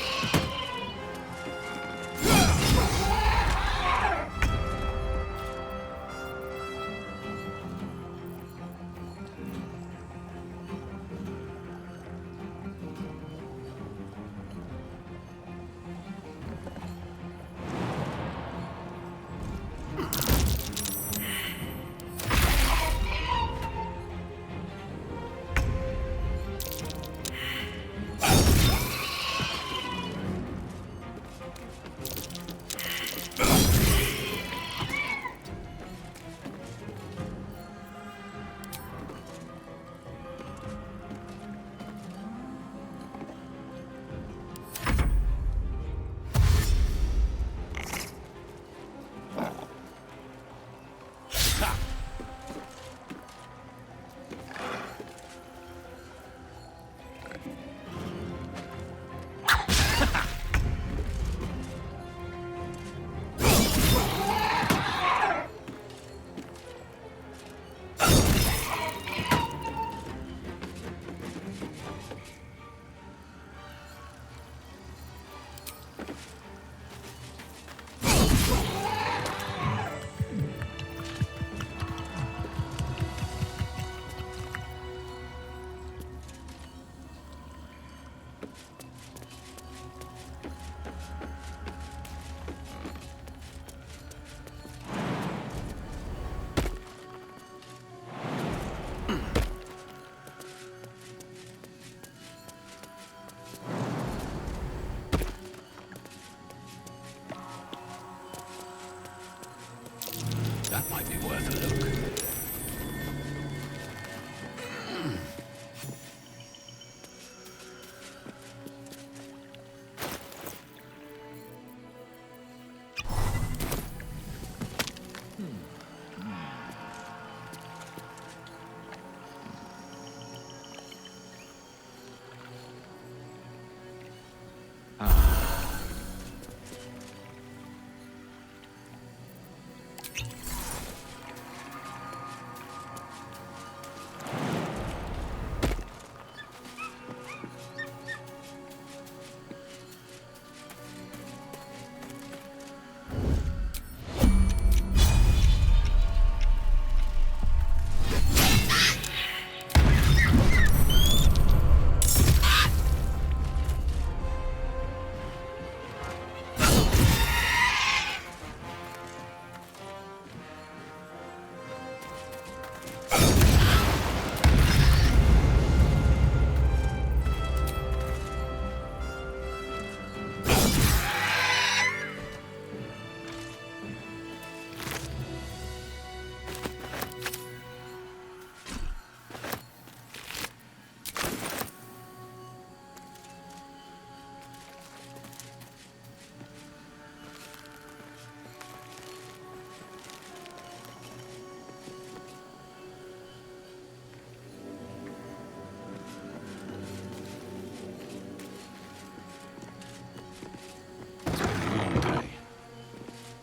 That might be worth a look.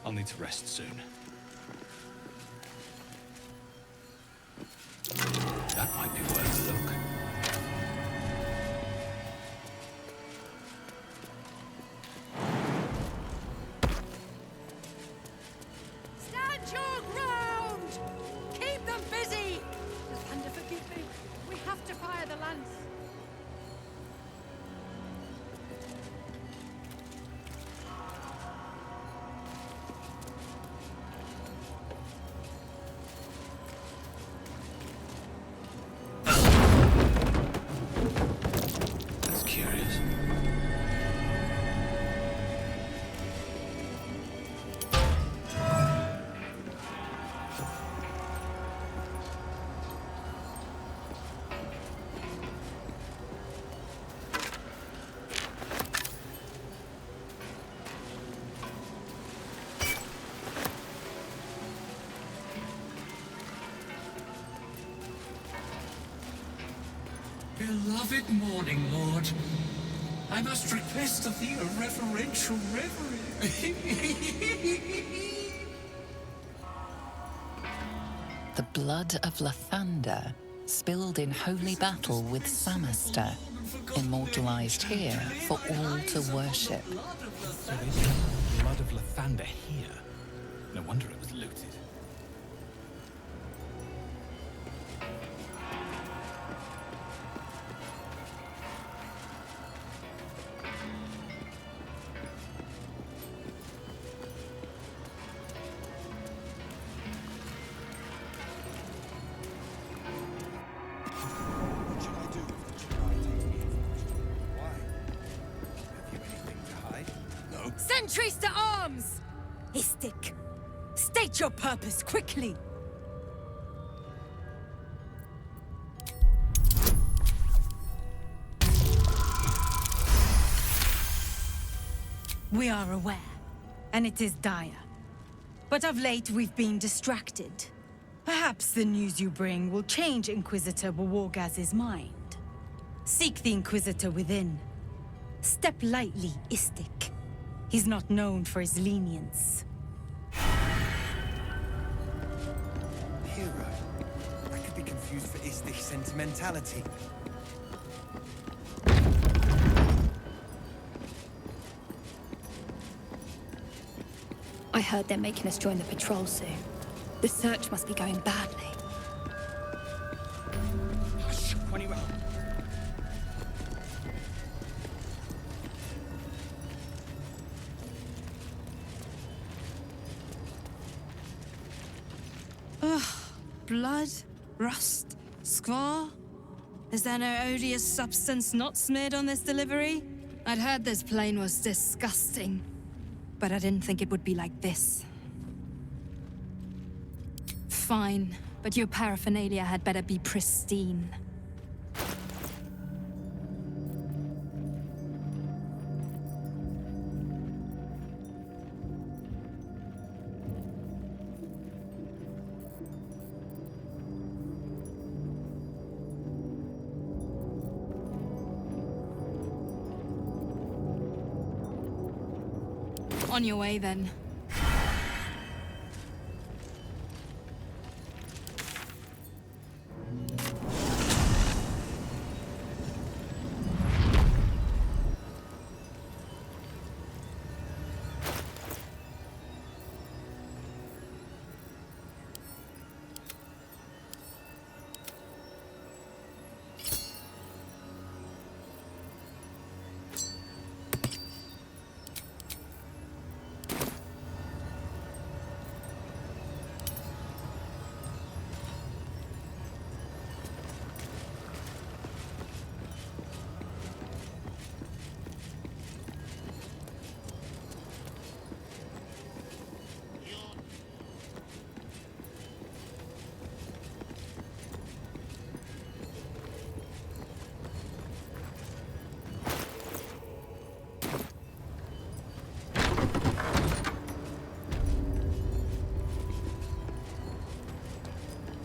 I'll need to rest soon. That might be worth a look. Stand your ground! Keep them busy! Thunder, forgive me. We have to fire the lance. Beloved Morning Lord, I must request of thee a reverential reverie. The blood of Lathander, spilled in holy battle with Samaster, immortalized here for all to worship. So they have the blood of Lathander here. No wonder it was looted. Sentries to arms! Istik, state your purpose quickly! We are aware, and it is dire. But of late we've been distracted. Perhaps the news you bring will change Inquisitor Bawogaz's mind. Seek the Inquisitor within. Step lightly, Istik. He's not known for his lenience. Hero. That could be confused for Istik's sentimentality. I heard they're making us join the patrol soon. The search must be going badly. Hush, Quanny. Ugh, blood, rust, squall. Is there no odious substance not smeared on this delivery? I'd heard this plane was disgusting, but I didn't think it would be like this. Fine, but your paraphernalia had better be pristine. On your way, then.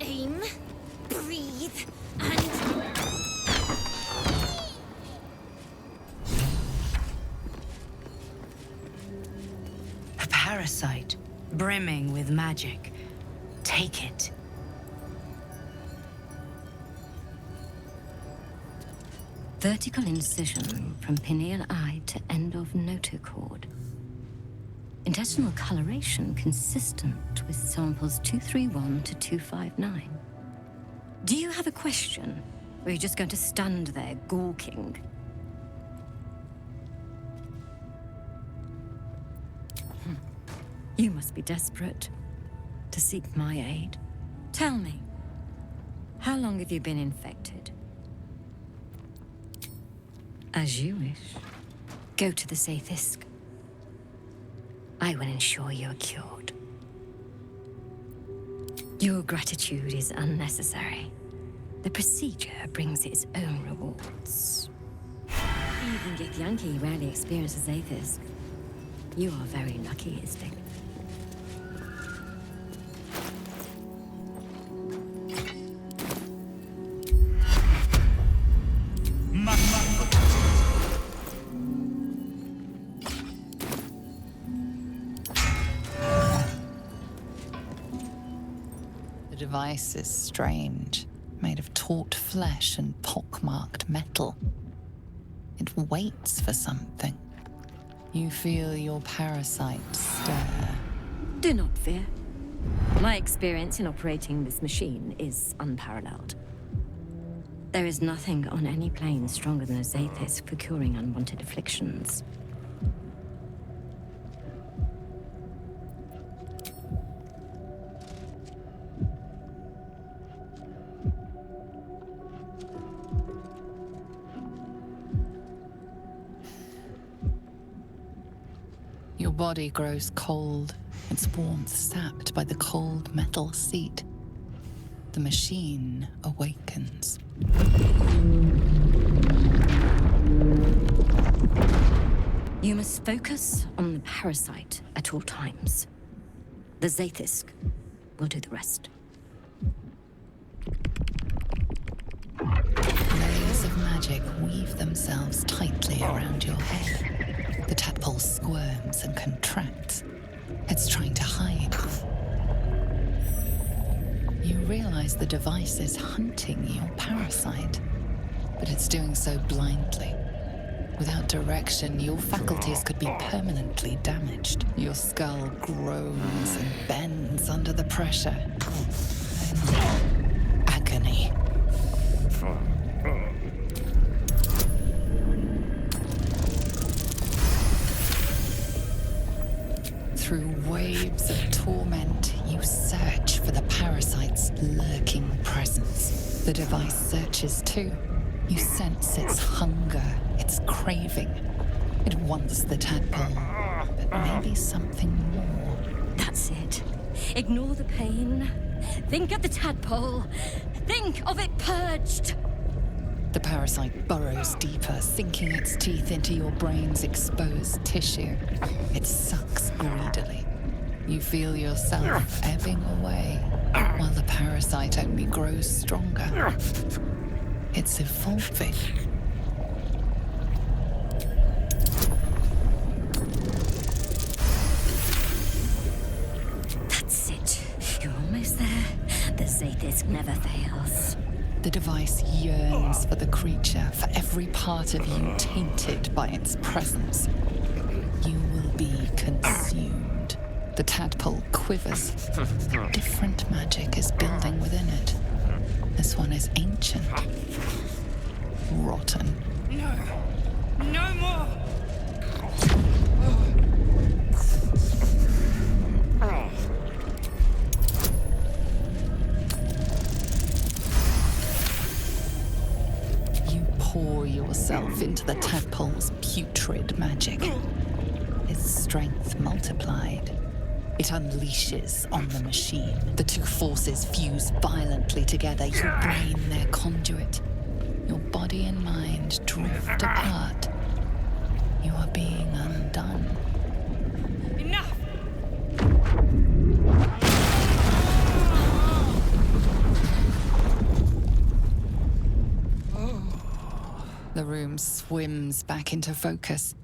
Aim, breathe, and... A parasite, brimming with magic. Take it. Vertical incision from pineal eye to end of notochord. Intestinal coloration consistent with samples 231 to 259. Do you have a question? Or are you just going to stand there gawking? You must be desperate to seek my aid. Tell me, how long have you been infected? As you wish. Go to the Zaithisk. I will ensure you are cured. Your gratitude is unnecessary. The procedure brings its own rewards. Even Githyanki rarely experiences Zaithisk. You are very lucky, Isting. The device is strange, made of taut flesh and pockmarked metal. It waits for something. You feel your parasite stir. Do not fear. My experience in operating this machine is unparalleled. There is nothing on any plane stronger than a Zaithisk for curing unwanted afflictions. Your body grows cold, its warmth sapped by the cold metal seat. The machine awakens. You must focus on the parasite at all times. The Zaithisk will do the rest. Layers of magic weave themselves tightly around your head. The tadpole squirms and contracts. It's trying to hide. You realize the device is hunting your parasite, but it's doing so blindly. Without direction, your faculties could be permanently damaged. Your skull groans and bends under the pressure. Agony. Through waves of torment, you search for the parasite's lurking presence. The device searches too. You sense its hunger, its craving. It wants the tadpole, but maybe something more. That's it. Ignore the pain. Think of the tadpole. Think of it purged. The parasite burrows deeper, sinking its teeth into your brain's exposed tissue. It sucks greedily. You feel yourself ebbing away, while the parasite only grows stronger. It's evolving. That's it. You're almost there. The Zathis never fails. The device yearns for the creature, for every part of you tainted by its presence. You will be consumed. The tadpole quivers. Different magic is building within it. This one is ancient. Rotten. No. No more. Pour yourself into the tadpole's putrid magic. Its strength multiplied. It unleashes on the machine. The two forces fuse violently together. Your brain, their conduit. Your body and mind drift apart. You are being undone. Enough! The room swims back into focus.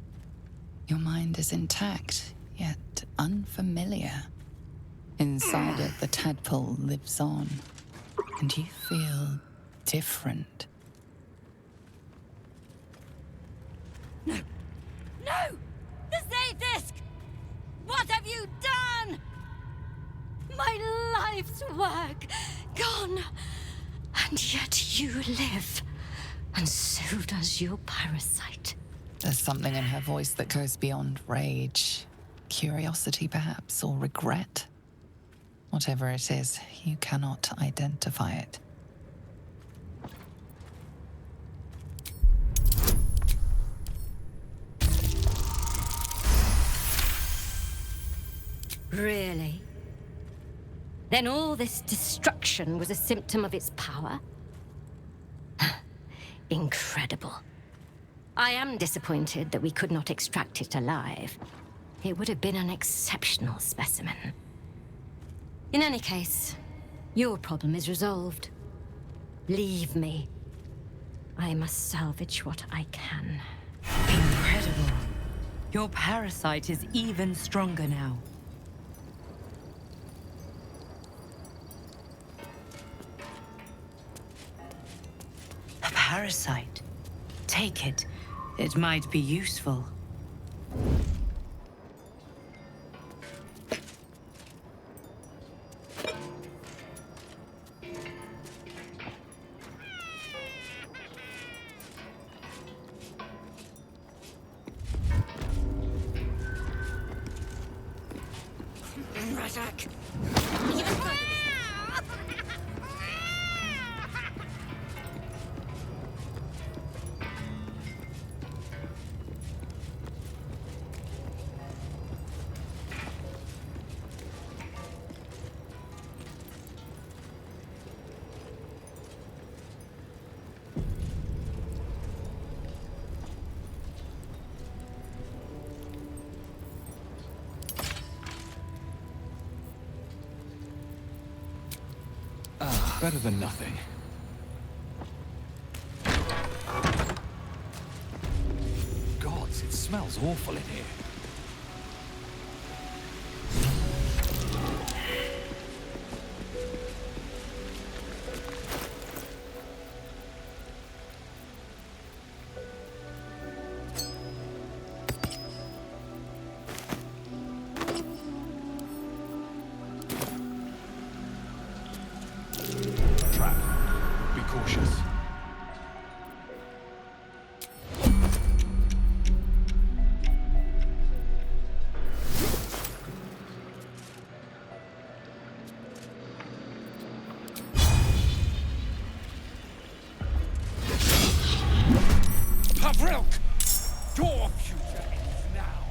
Your mind is intact, yet unfamiliar. Inside it, the tadpole lives on, and you feel different. No! No! The Zathis! What have you done? My life's work gone, and yet you live. And so does your parasite. There's something in her voice that goes beyond rage. Curiosity, perhaps, or regret. Whatever it is, you cannot identify it. Really? Then all this destruction was a symptom of its power? Incredible. I am disappointed that we could not extract it alive. It would have been an exceptional specimen. In any case, your problem is resolved. Leave me. I must salvage what I can. Incredible. Your parasite is even stronger now. A parasite. Take it. It might be useful. Razak! Better than nothing. Gods, it smells awful in here. Your future ends now.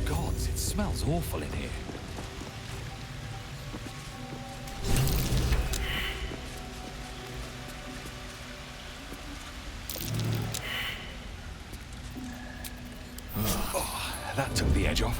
Gods, it smells awful in here. Oh, that took the edge off.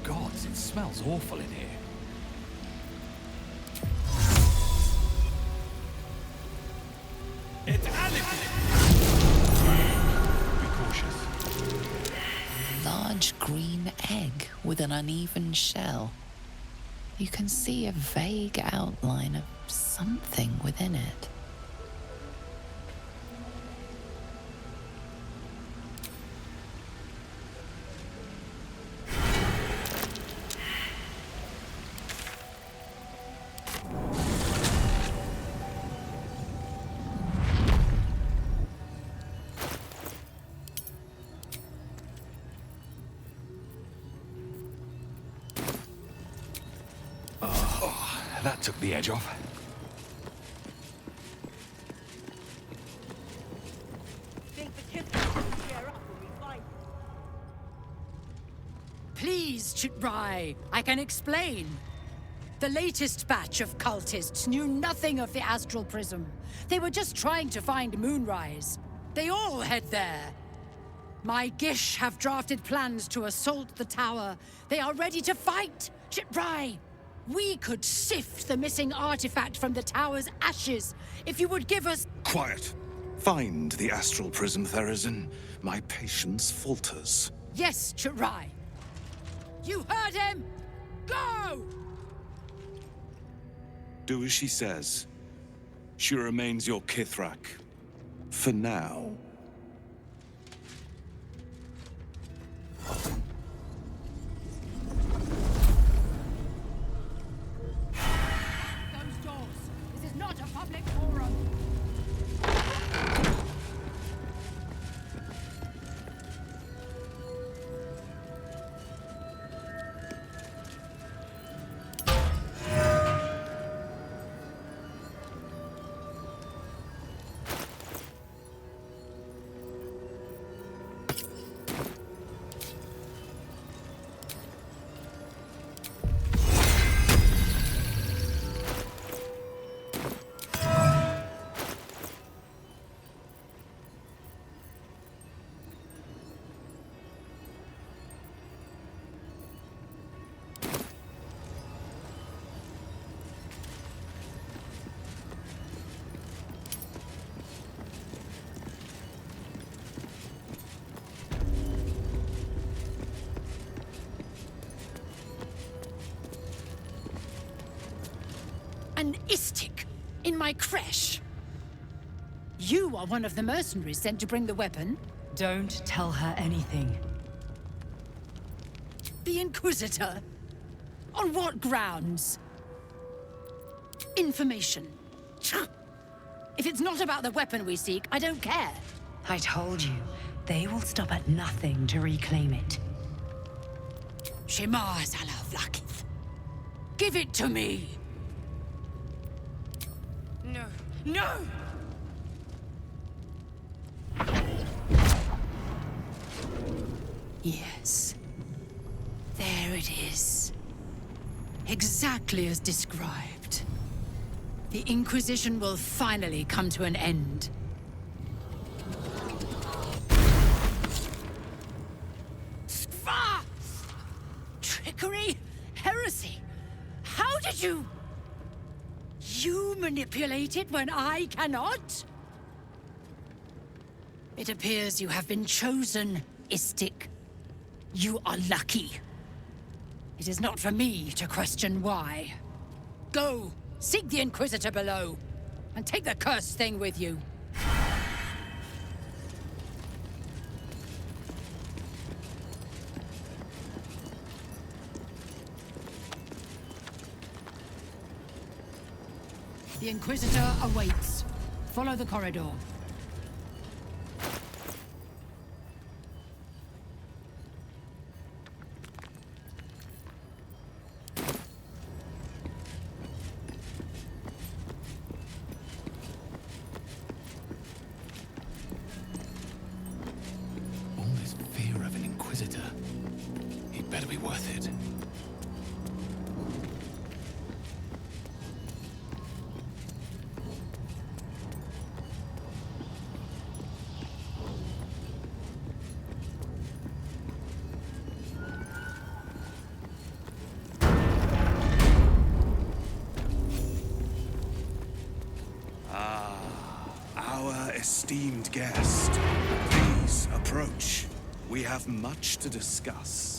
Gods, it smells awful in here. It's Be cautious. Large green egg with an uneven shell. You can see a vague outline of something within it. That took the edge off. Please, Chitrai, I can explain. The latest batch of cultists knew nothing of the Astral Prism. They were just trying to find Moonrise. They all head there. My Gish have drafted plans to assault the tower. They are ready to fight, Chitrai. We could sift the missing artifact from the tower's ashes if you would give us... Quiet. Find the Astral Prism, Therazin. My patience falters. Yes, Chitrai. You heard him! Go! Do as she says. She remains your Kithrak. For now. An Istik in my creche. You are one of the mercenaries sent to bring the weapon. Don't tell her anything. The Inquisitor? On what grounds? Information. If it's not about the weapon we seek, I don't care. I told you, they will stop at nothing to reclaim it. Shema Salavlakith. Give it to me! No. No! Yes. There it is. Exactly as described. The Inquisition will finally come to an end. Ah! Trickery? Heresy? How did you... You manipulate it when I cannot? It appears you have been chosen, Istik. You are lucky. It is not for me to question why. Go, seek the Inquisitor below, and take the cursed thing with you. The Inquisitor awaits. Follow the corridor. All this fear of an Inquisitor. He'd better be worth it. Esteemed guest, please approach. We have much to discuss.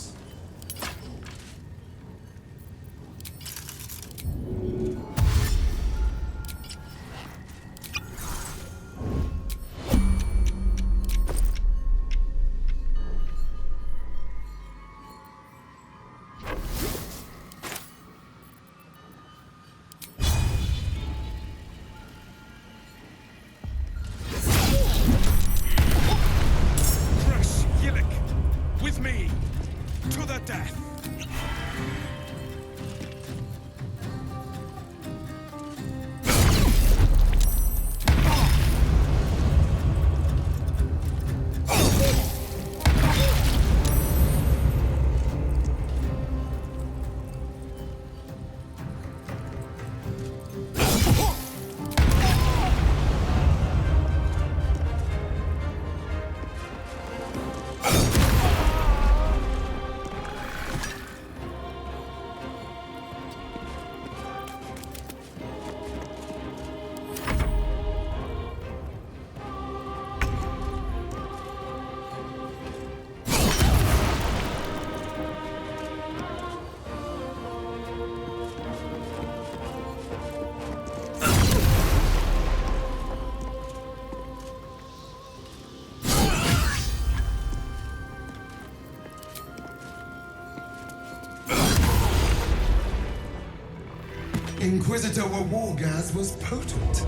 Inquisitor Wargaz was potent.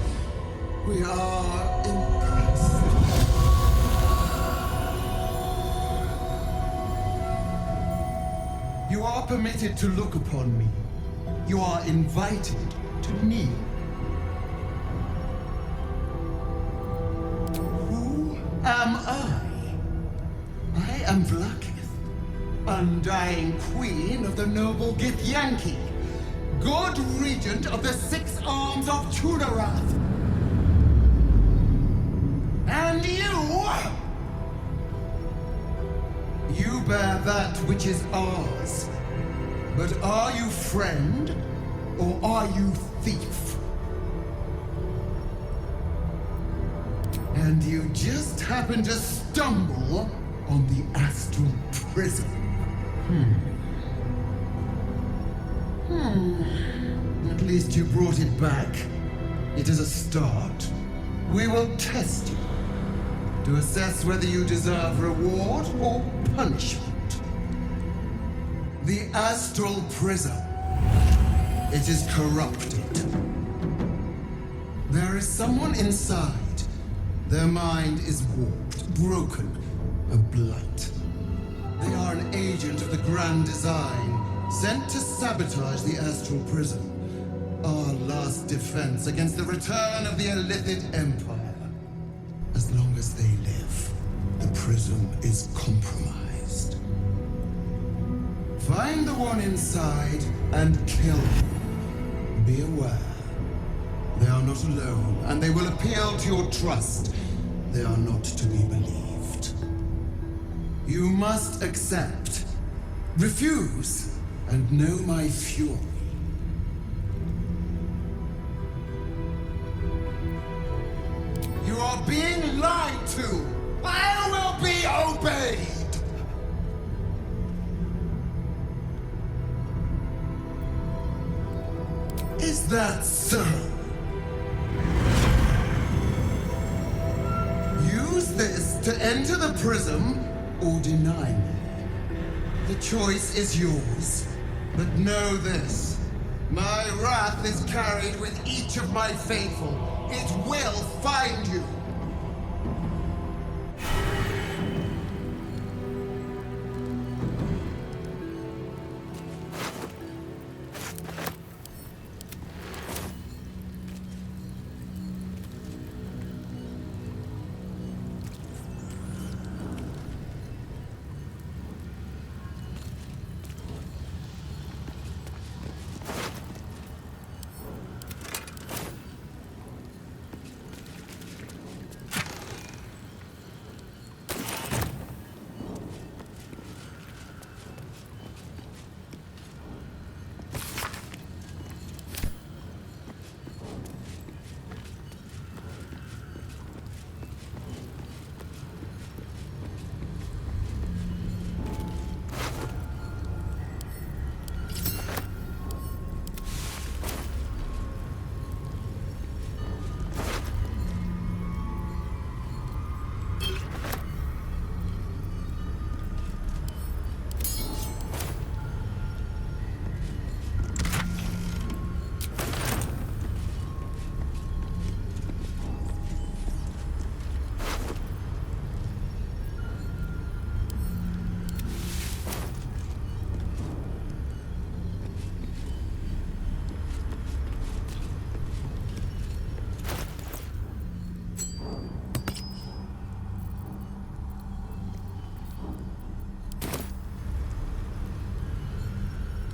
We are impressed. You are permitted to look upon me. You are invited to kneel. Who am I? I am Vlakith, undying queen of the noble Githyanki. God Regent of the Six Arms of Tunarath. And you bear that which is ours. But are you friend, or are you thief? And you just happen to stumble on the astral prison. At least you brought it back. It is a start. We will test you to assess whether you deserve reward or punishment. The astral prism. It is corrupted. There is someone inside. Their mind is warped, broken, a blight. They are an agent of the Grand Design, sent to sabotage the astral prism. Our last defense against the return of the Illithid Empire. As long as they live, the prism is compromised. Find the one inside and kill him. Be aware. They are not alone, and they will appeal to your trust. They are not to be believed. You must accept, refuse, and know my fury. You are being lied to! I will be obeyed! Is that so? Use this to enter the prism or deny me. The choice is yours. But know this. My wrath is carried with each of my faithful. It will find you.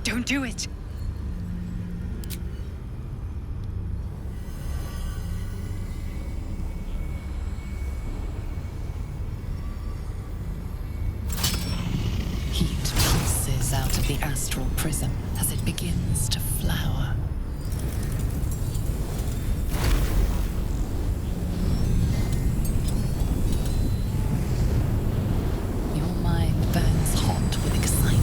Don't do it! Heat pulses out of the astral prism as it begins to flower. Your mind burns hot with excitement.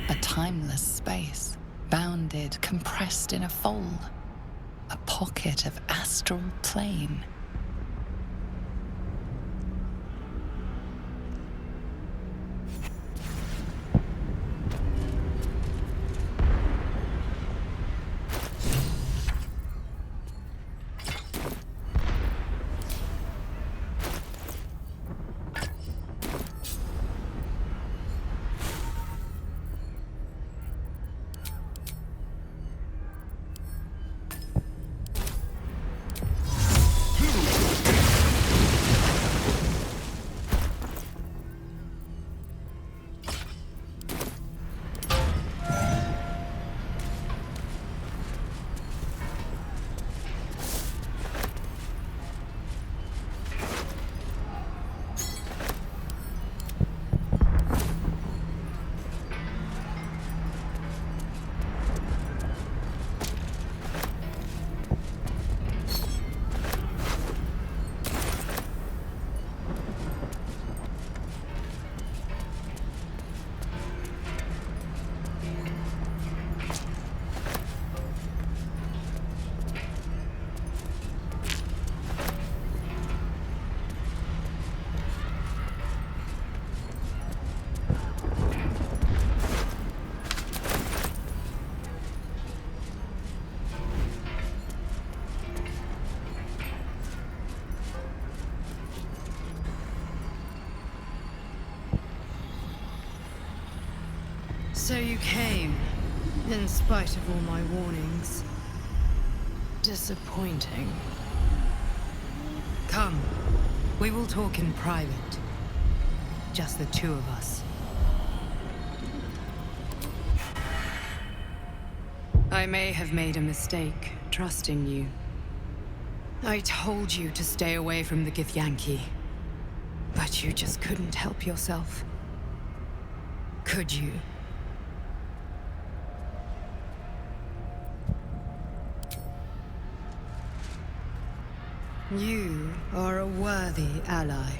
A timeless space, bounded, compressed in a fold. A pocket of astral plane. So you came, in spite of all my warnings. Disappointing. Come, we will talk in private. Just the two of us. I may have made a mistake trusting you. I told you to stay away from the Githyanki, but you just couldn't help yourself. Could you? You are a worthy ally.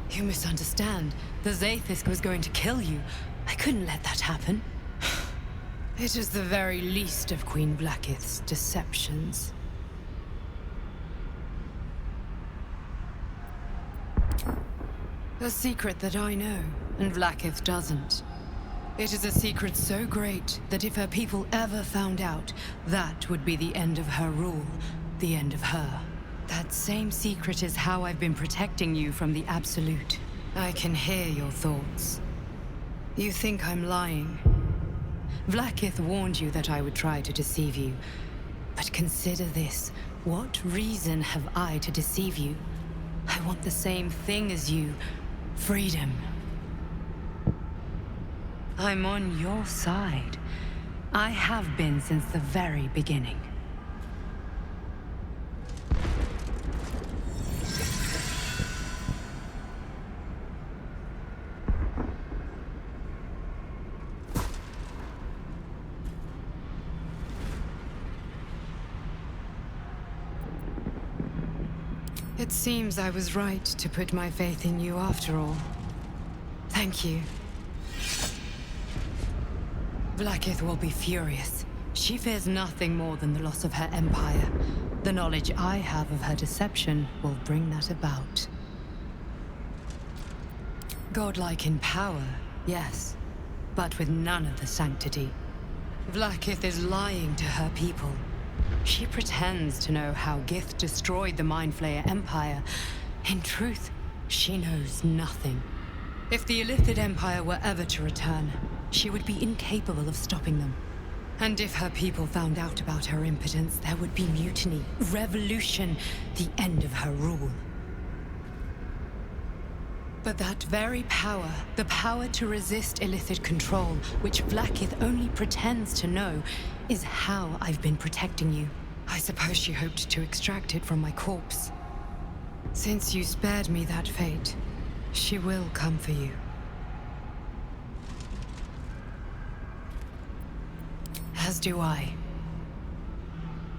You misunderstand. The Zaithisk was going to kill you. I couldn't let that happen. It is the very least of Queen Blackith's deceptions. A secret that I know, and Blackith doesn't. It is a secret so great that if her people ever found out, that would be the end of her rule, the end of her. That same secret is how I've been protecting you from the Absolute. I can hear your thoughts. You think I'm lying. Blackith warned you that I would try to deceive you. But consider this. What reason have I to deceive you? I want the same thing as you. Freedom. I'm on your side. I have been since the very beginning. It seems I was right to put my faith in you after all. Thank you. Blackith will be furious. She fears nothing more than the loss of her empire. The knowledge I have of her deception will bring that about. Godlike in power, yes, but with none of the sanctity. Blackith is lying to her people. She pretends to know how Gith destroyed the Mind Flayer Empire. In truth, she knows nothing. If the Illithid Empire were ever to return, she would be incapable of stopping them. And if her people found out about her impotence, there would be mutiny, revolution, the end of her rule. But that very power, the power to resist Illithid control, which Blackith only pretends to know, is how I've been protecting you. I suppose she hoped to extract it from my corpse. Since you spared me that fate, she will come for you. As do I.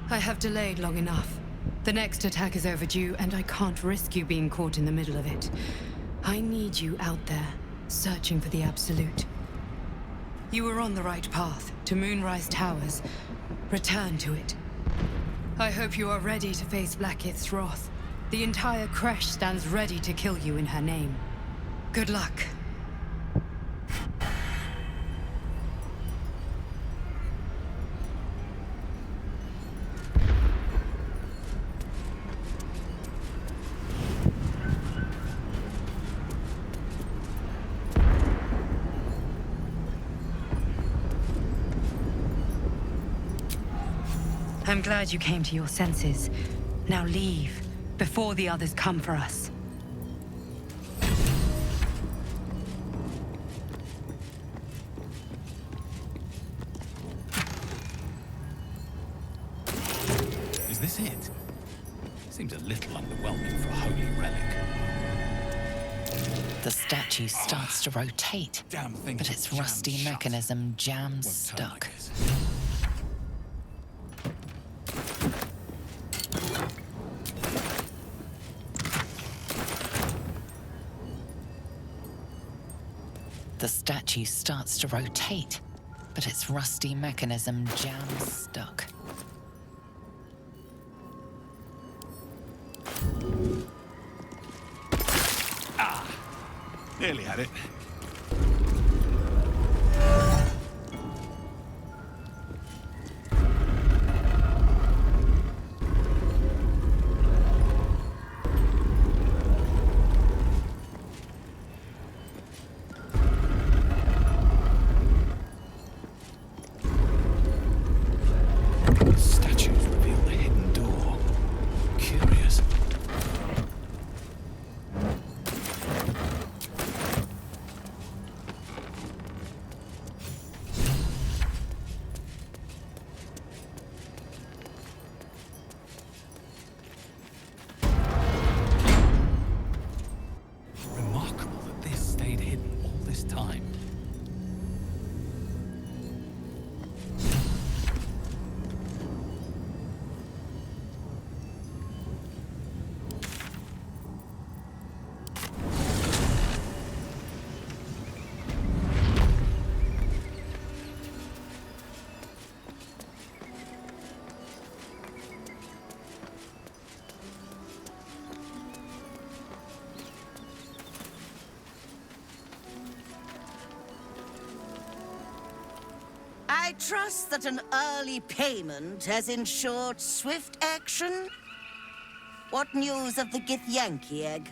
I have delayed long enough. The next attack is overdue, and I can't risk you being caught in the middle of it. I need you out there, searching for the Absolute. You were on the right path, to Moonrise Towers. Return to it. I hope you are ready to face Blackith's wrath. The entire Kresh stands ready to kill you in her name. Good luck. I'm glad you came to your senses. Now leave, before the others come for us. Is this it? Seems a little underwhelming for a holy relic. The statue starts to rotate, but its rusty mechanism jams stuck. The statue starts to rotate, but its rusty mechanism jams stuck. Nearly had it. I trust that an early payment has ensured swift action? What news of the Githyanki egg?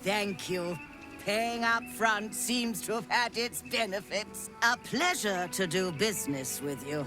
Thank you. Paying up front seems to have had its benefits. A pleasure to do business with you.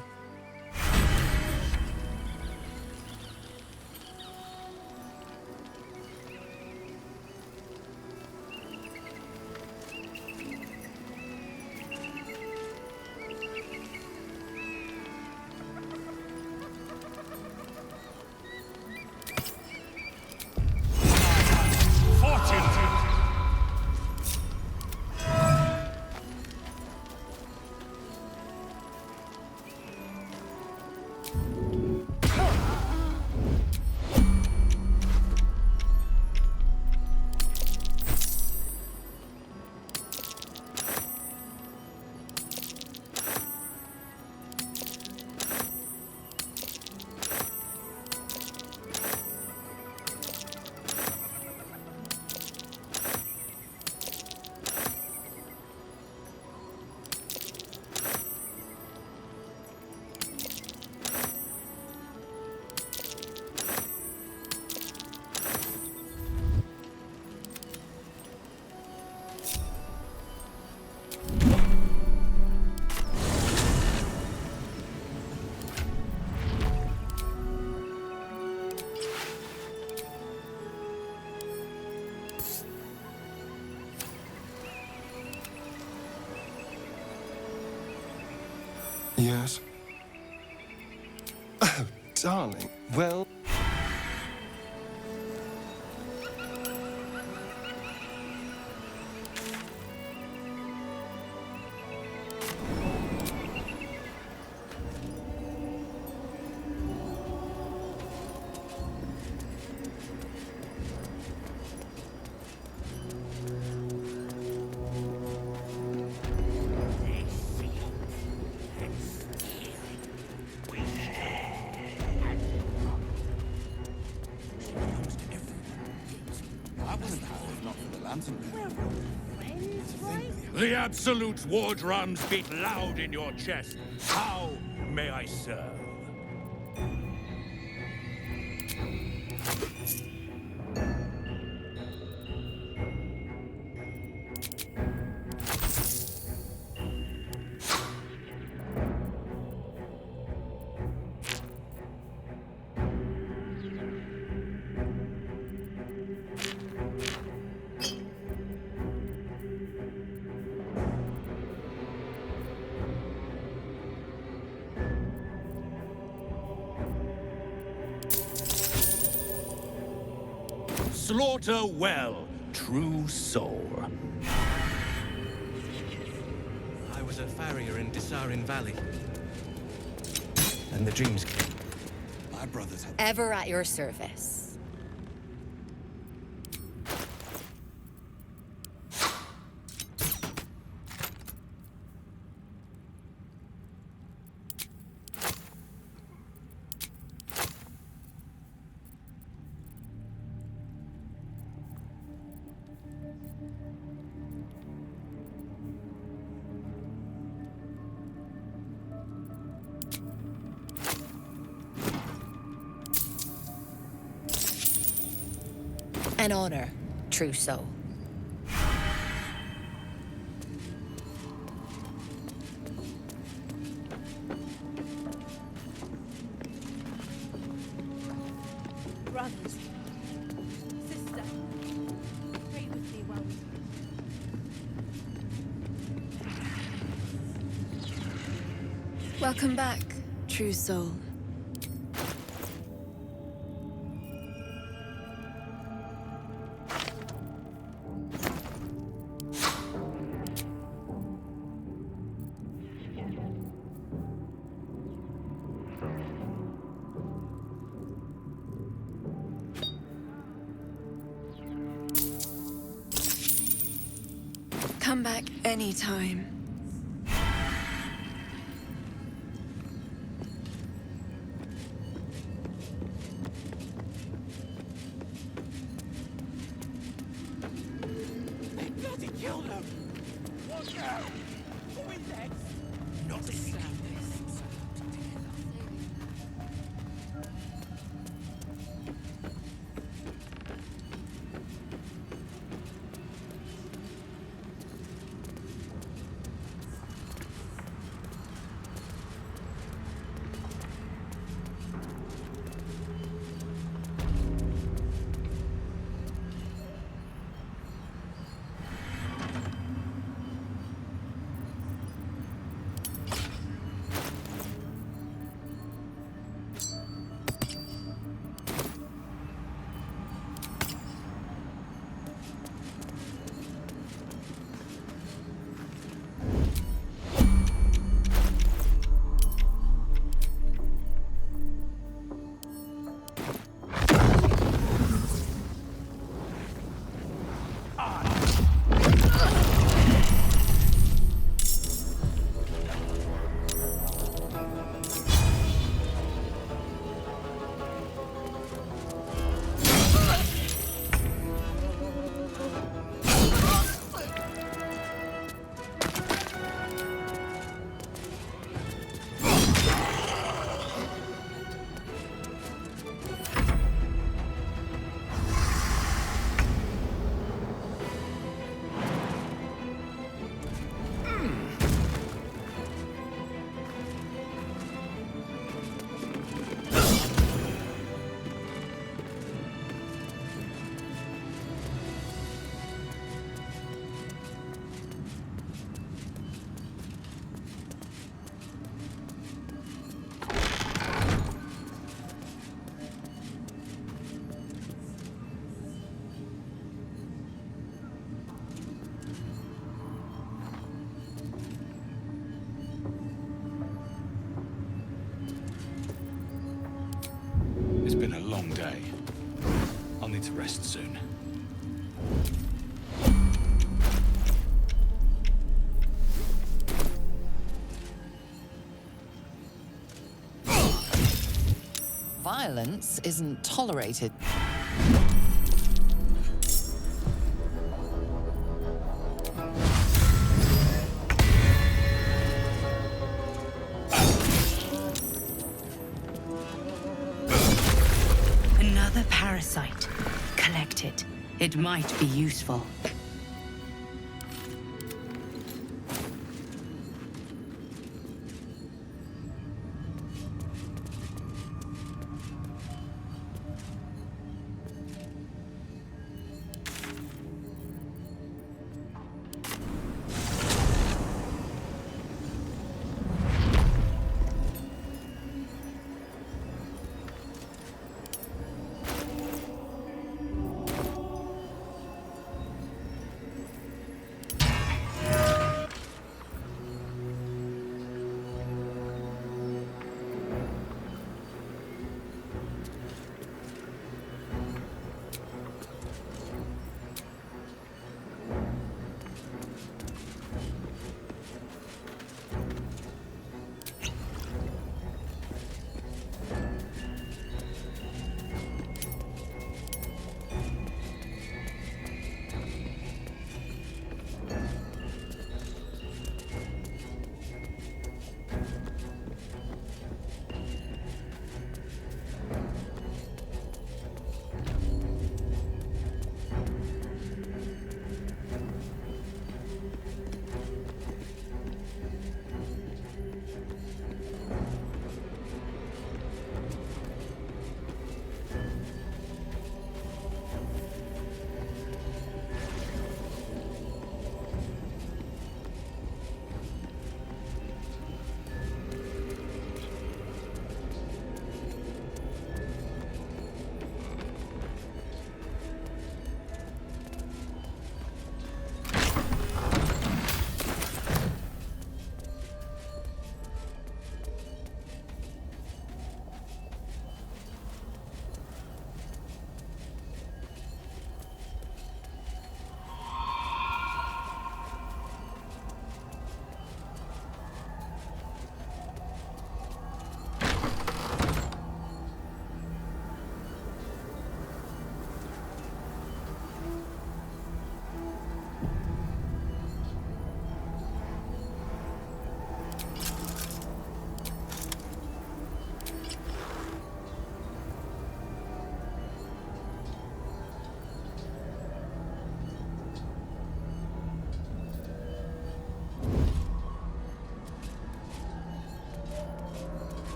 Yes. Oh, darling. Well... The Absolute war drums beat loud in your chest. How may I serve? Slaughter well, true soul. I was a farrier in Disarin Valley. And the dreams came. My brothers have... Ever at your service. An honor, true soul. Brothers, sister, pray with me while we... Welcome back, true soul. Come back anytime. They bloody killed him! ready to rest soon. Violence isn't tolerated. Another parasite. Collect it. It might be useful.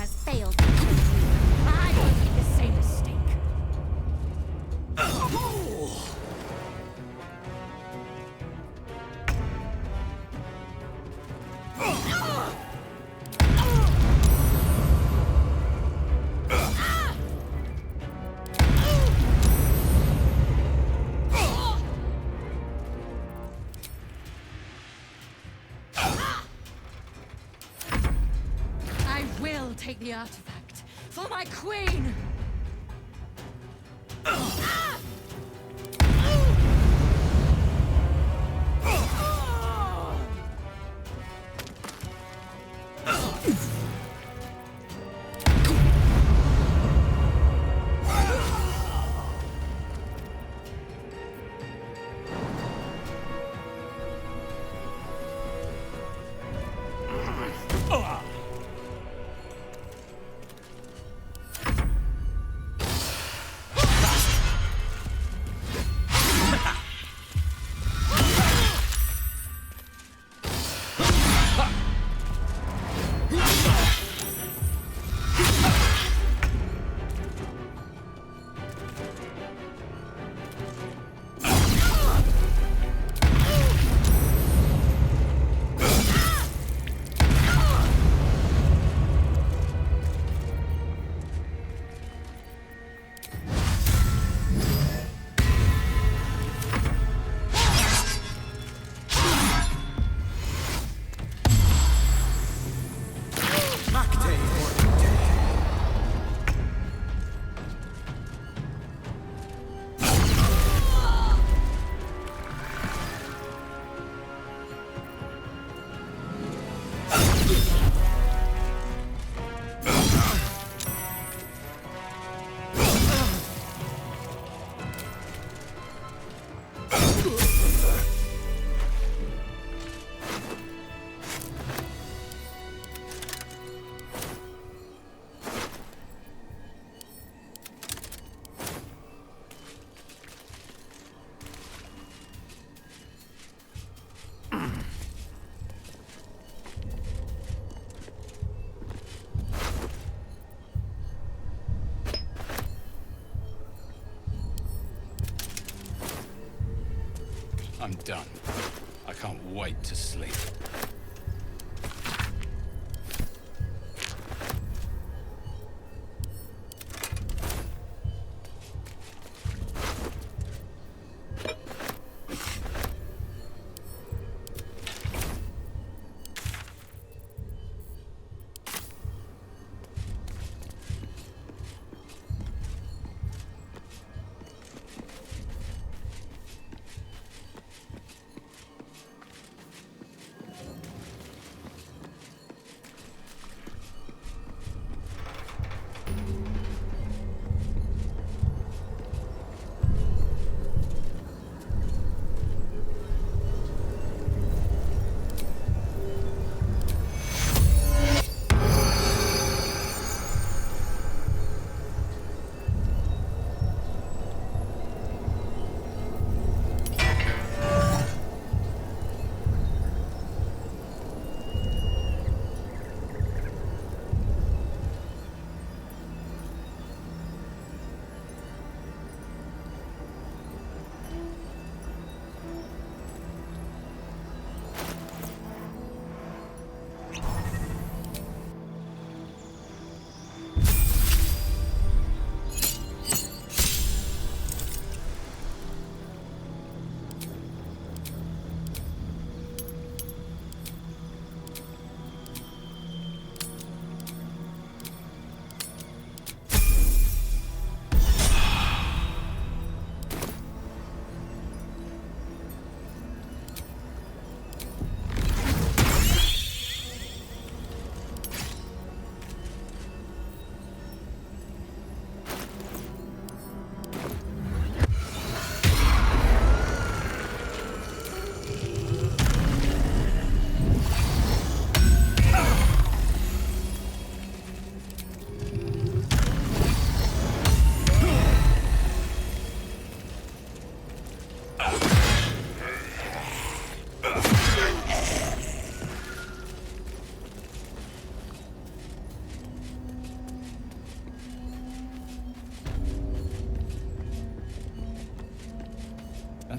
has failed to kill you. I won't make the same mistake. I will take the artifact for my queen! I'm done. I can't wait to sleep.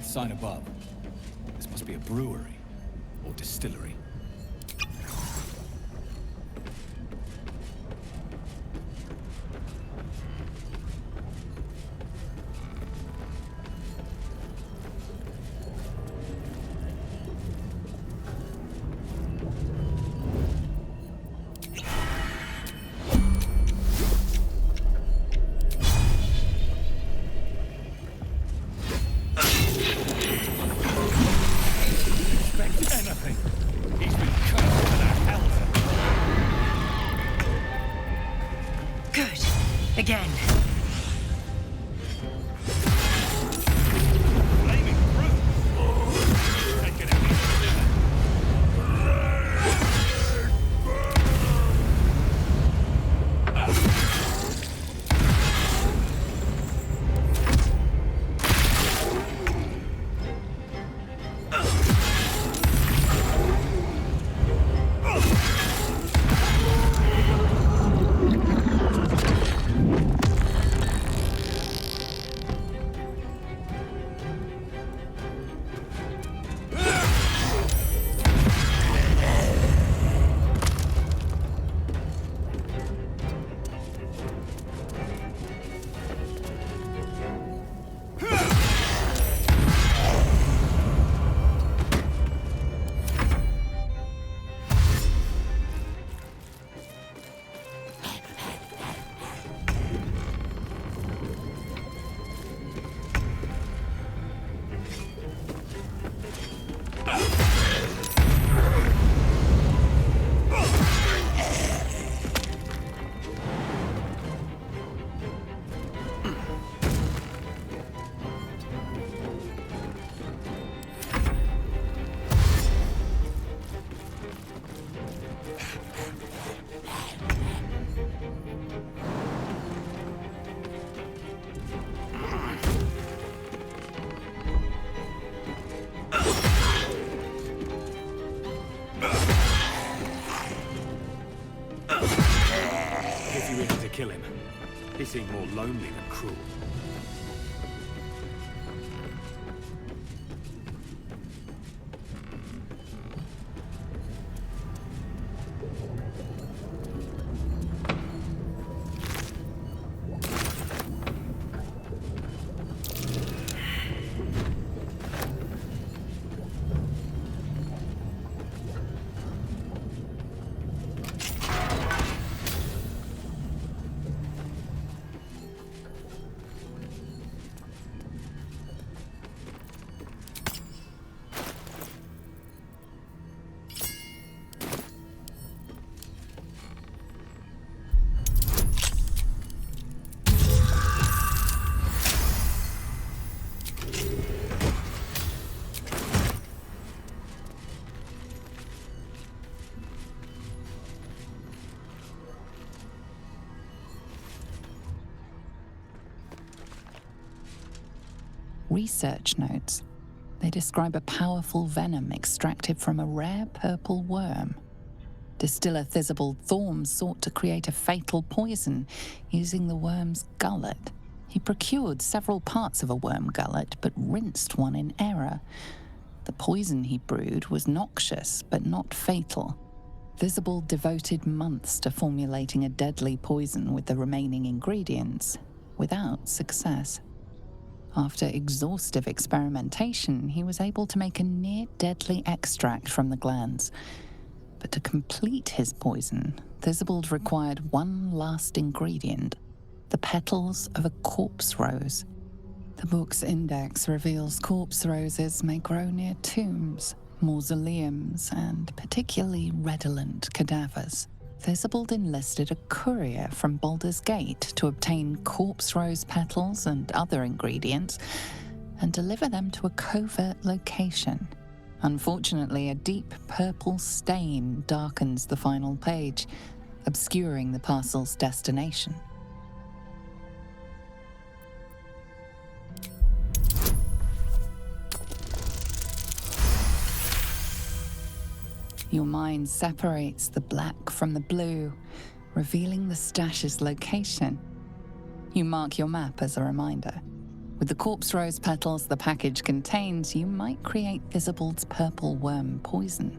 with the sign above. This must be a brewery or distillery. Again. Kill him. He seemed more lonely than cruel. Research notes. They describe a powerful venom extracted from a rare purple worm. Distiller Thisibald Thorm sought to create a fatal poison using the worm's gullet. He procured several parts of a worm gullet, but rinsed one in error. The poison he brewed was noxious, but not fatal. Thisibald devoted months to formulating a deadly poison with the remaining ingredients, without success. After exhaustive experimentation, he was able to make a near-deadly extract from the glands. But to complete his poison, Thisibald required one last ingredient, the petals of a corpse rose. The book's index reveals corpse roses may grow near tombs, mausoleums, and particularly redolent cadavers. Thisibald enlisted a courier from Baldurs Gate to obtain corpse rose petals and other ingredients and deliver them to a covert location. Unfortunately, a deep purple stain darkens the final page, obscuring the parcel's destination. Your mind separates the black from the blue, revealing the stash's location. You mark your map as a reminder. With the corpse rose petals the package contains, you might create Isabel's purple worm poison.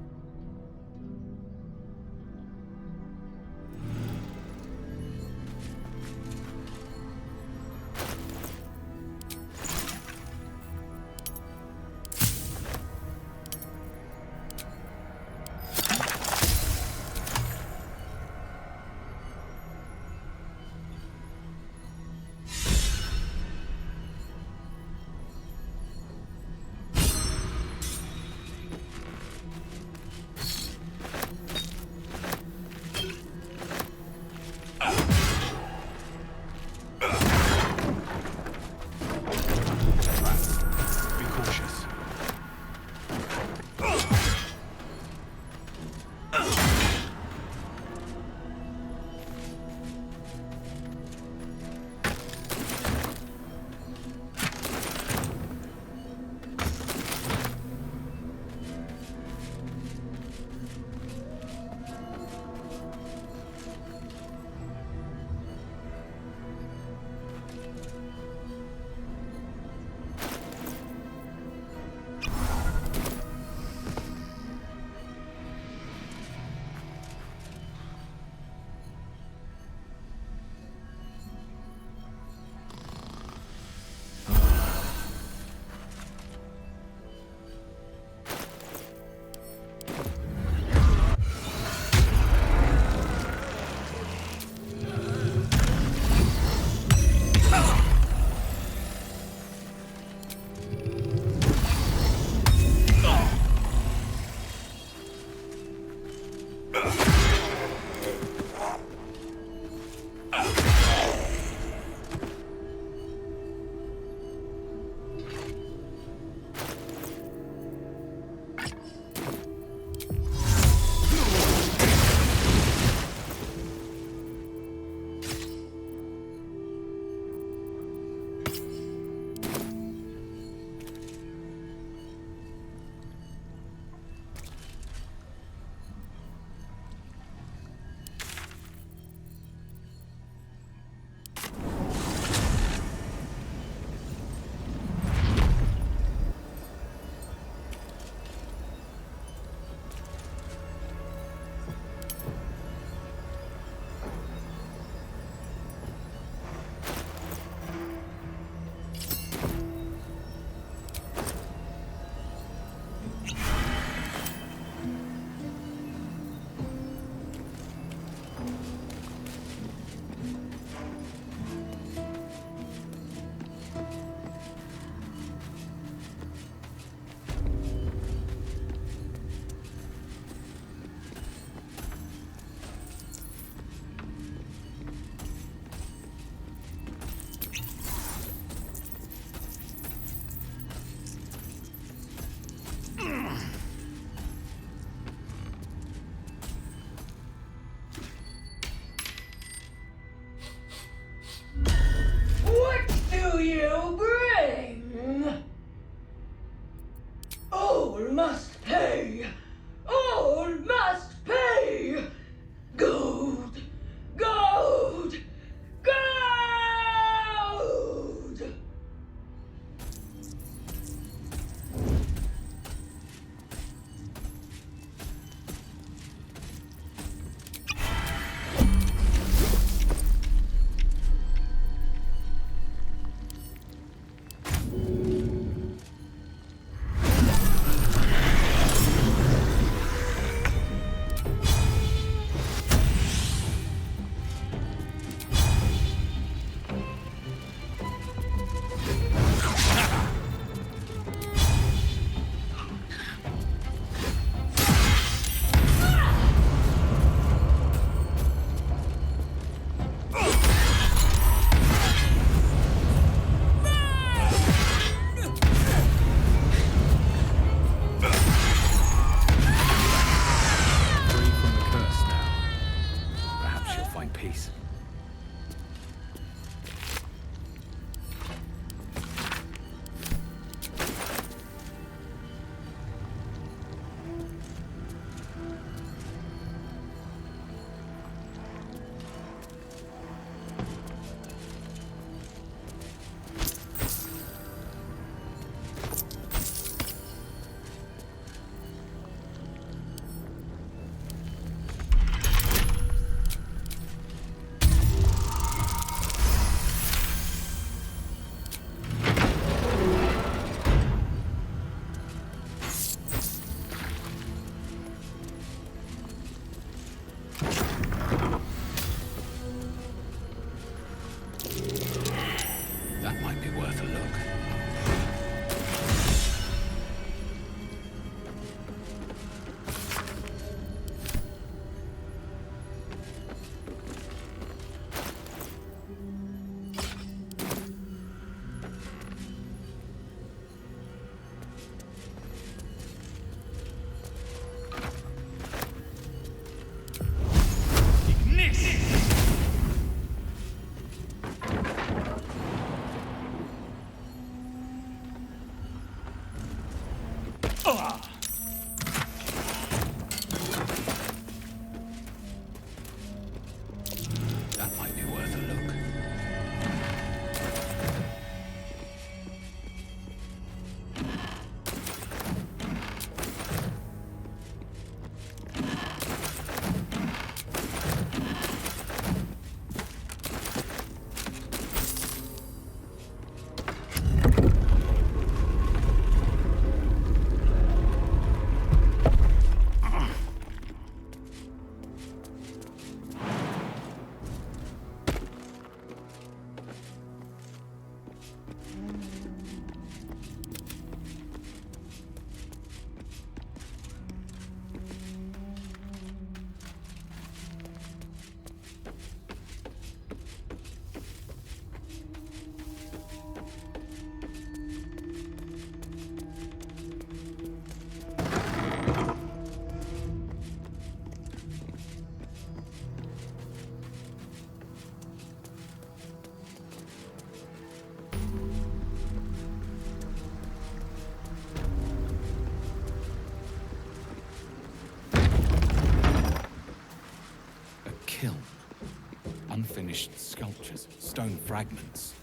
unfinished sculptures, stone fragments.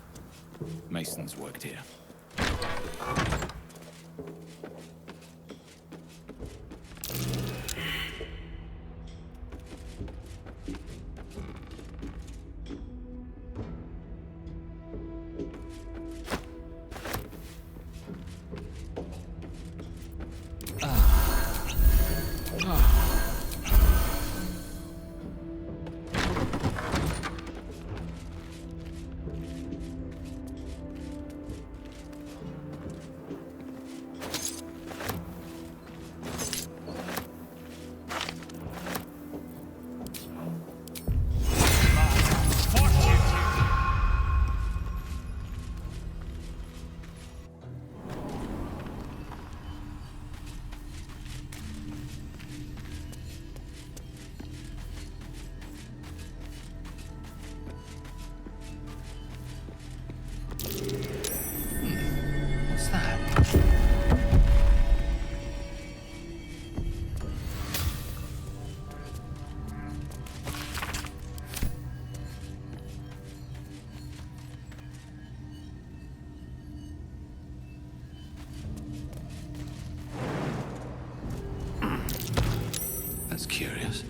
Masons worked here. What's that? That's curious.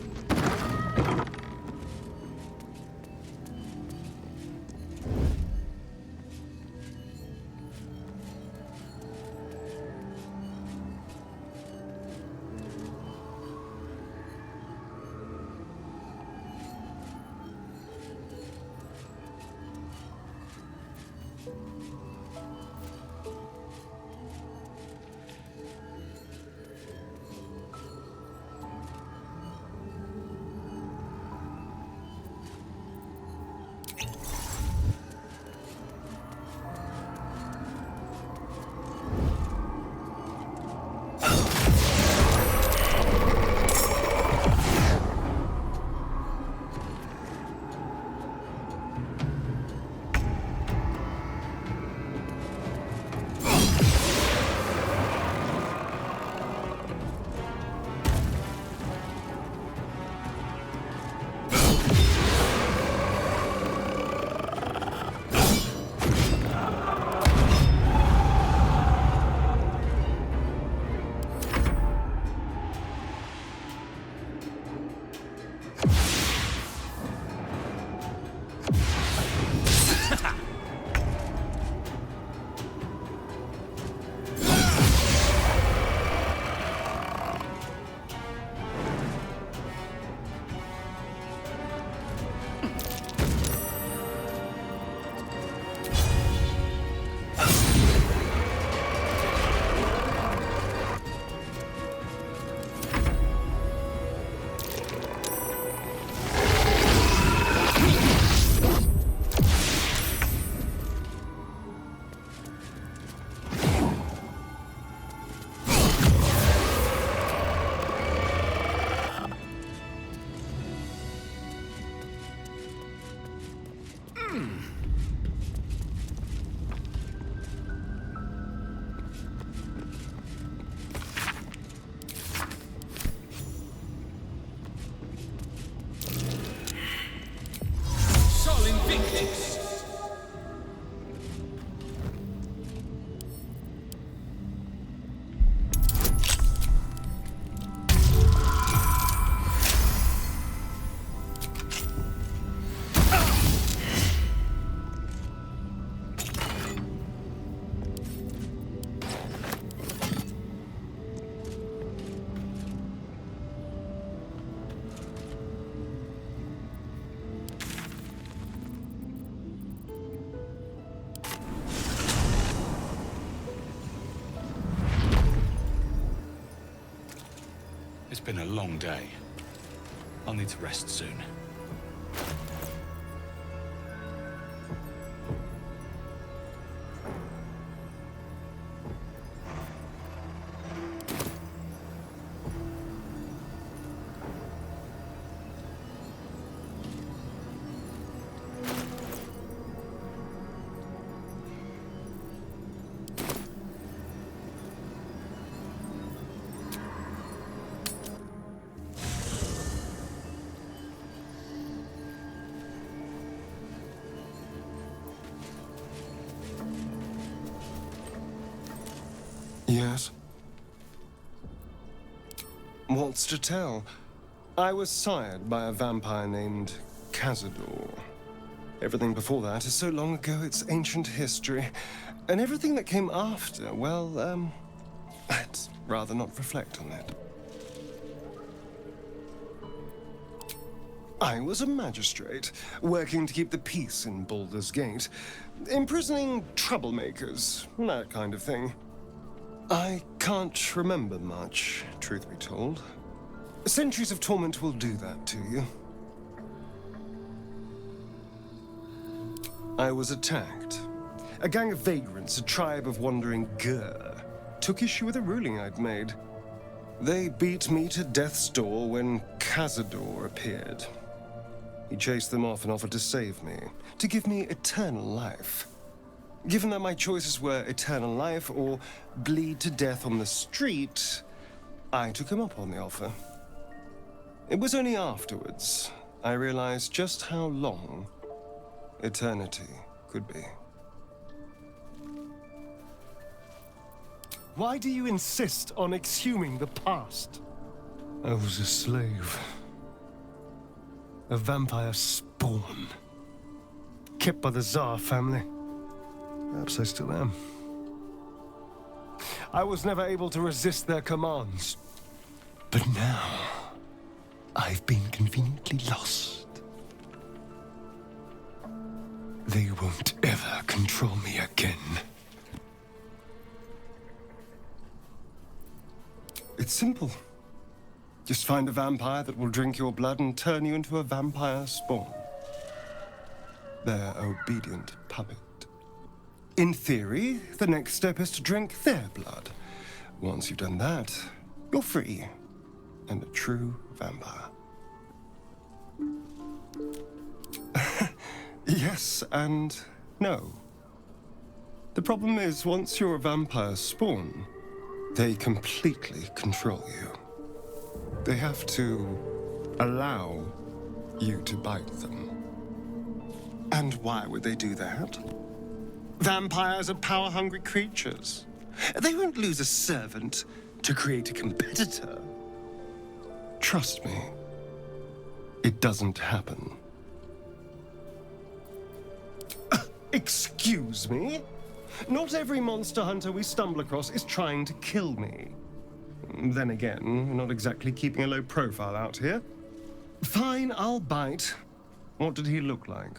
It's been a long day. I'll need to rest soon. Yes? What's to tell? I was sired by a vampire named Cazador. Everything before that is so long ago it's ancient history. And everything that came after, well, I'd rather not reflect on it. I was a magistrate, working to keep the peace in Baldurs Gate, imprisoning troublemakers, that kind of thing. I can't remember much, truth be told. Centuries of torment will do that to you. I was attacked. A gang of vagrants, a tribe of wandering Gur, took issue with a ruling I'd made. They beat me to death's door when Cazador appeared. He chased them off and offered to save me, to give me eternal life. Given that my choices were eternal life or bleed to death on the street, I took him up on the offer. It was only afterwards I realized just how long eternity could be. Why do you insist on exhuming the past? I was a slave. A vampire spawn. Kept by the Tsar family. Perhaps I still am. I was never able to resist their commands. But now, I've been conveniently lost. They won't ever control me again. It's simple. Just find a vampire that will drink your blood and turn you into a vampire spawn. Their obedient puppet. In theory, the next step is to drink their blood. Once you've done that, you're free and a true vampire. Yes and no. The problem is, once you're a vampire spawn, they completely control you. They have to allow you to bite them. And why would they do that? Vampires are power-hungry creatures. They won't lose a servant to create a competitor. Trust me, it doesn't happen. Excuse me? Not every monster hunter we stumble across is trying to kill me. Then again, we're not exactly keeping a low profile out here. Fine, I'll bite. What did he look like?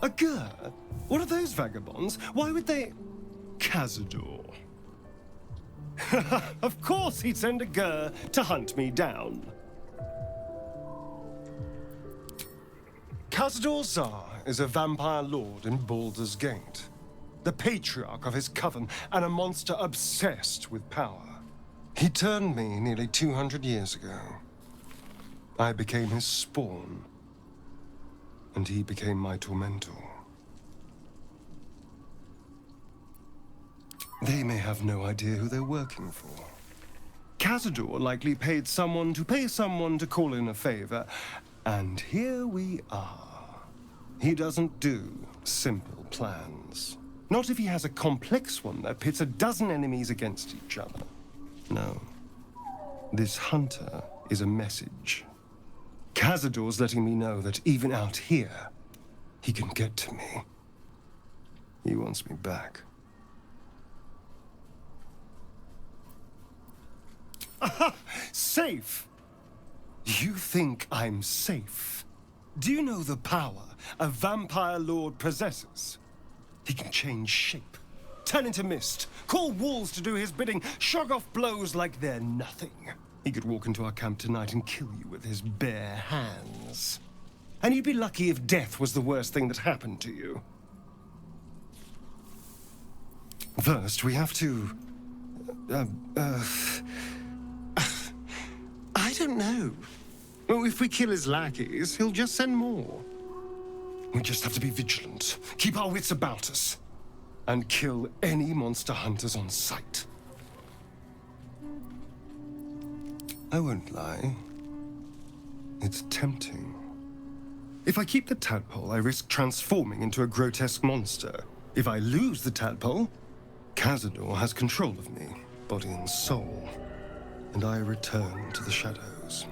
A Gur? What are those vagabonds? Why would they... Cazador. Of course he'd send a Gur to hunt me down. Cazador Tsar is a vampire lord in Baldurs Gate, the patriarch of his coven and a monster obsessed with power. He turned me nearly 200 years ago. I became his spawn, and he became my tormentor. They may have no idea who they're working for. Cazador likely paid someone to pay someone to call in a favor, and here we are. He doesn't do simple plans. Not if he has a complex one that pits a dozen enemies against each other. No. This hunter is a message. Cazador's letting me know that even out here, he can get to me. He wants me back. Aha! Safe! You think I'm safe? Do you know the power a vampire lord possesses? He can change shape, turn into mist, call walls to do his bidding, shrug off blows like they're nothing. He could walk into our camp tonight and kill you with his bare hands. And you'd be lucky if death was the worst thing that happened to you. First, we have to... I don't know. Well, if we kill his lackeys, he'll just send more. We just have to be vigilant, keep our wits about us, and kill any monster hunters on sight. I won't lie. It's tempting. If I keep the tadpole, I risk transforming into a grotesque monster. If I lose the tadpole, Cazador has control of me, body and soul, and I return to the shadows.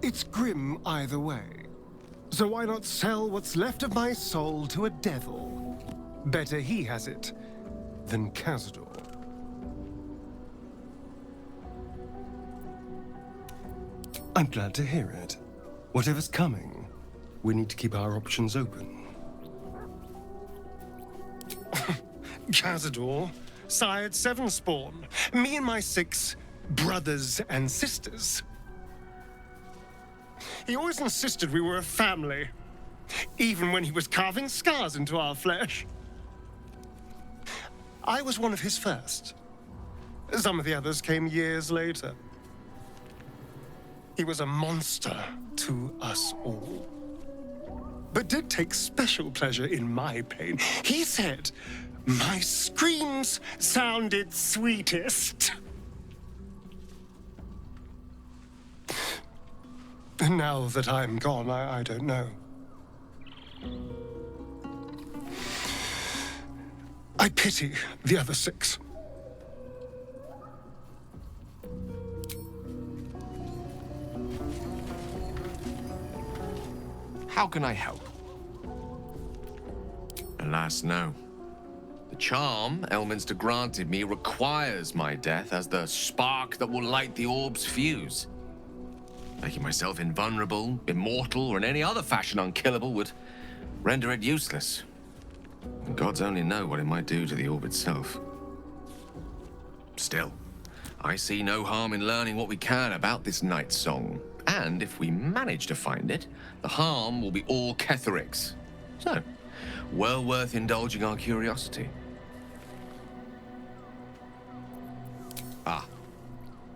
It's grim either way, so why not sell what's left of my soul to a devil? Better he has it than Cazador. I'm glad to hear it. Whatever's coming, we need to keep our options open. Cazador sired 7 spawn. Me and my 6 brothers and sisters. He always insisted we were a family, even when he was carving scars into our flesh. I was one of his first. Some of the others came years later. He was a monster to us all, but did take special pleasure in my pain. He said my screams sounded sweetest. And now that I'm gone, I don't know. I pity the other 6. How can I help? Alas, no. The charm Elminster granted me requires my death as the spark that will light the orb's fuse. Making myself invulnerable, immortal, or in any other fashion unkillable would render it useless. And gods only know what it might do to the orb itself. Still, I see no harm in learning what we can about this night song. And if we manage to find it, the harm will be all Ketheric's. So, well worth indulging our curiosity. Ah.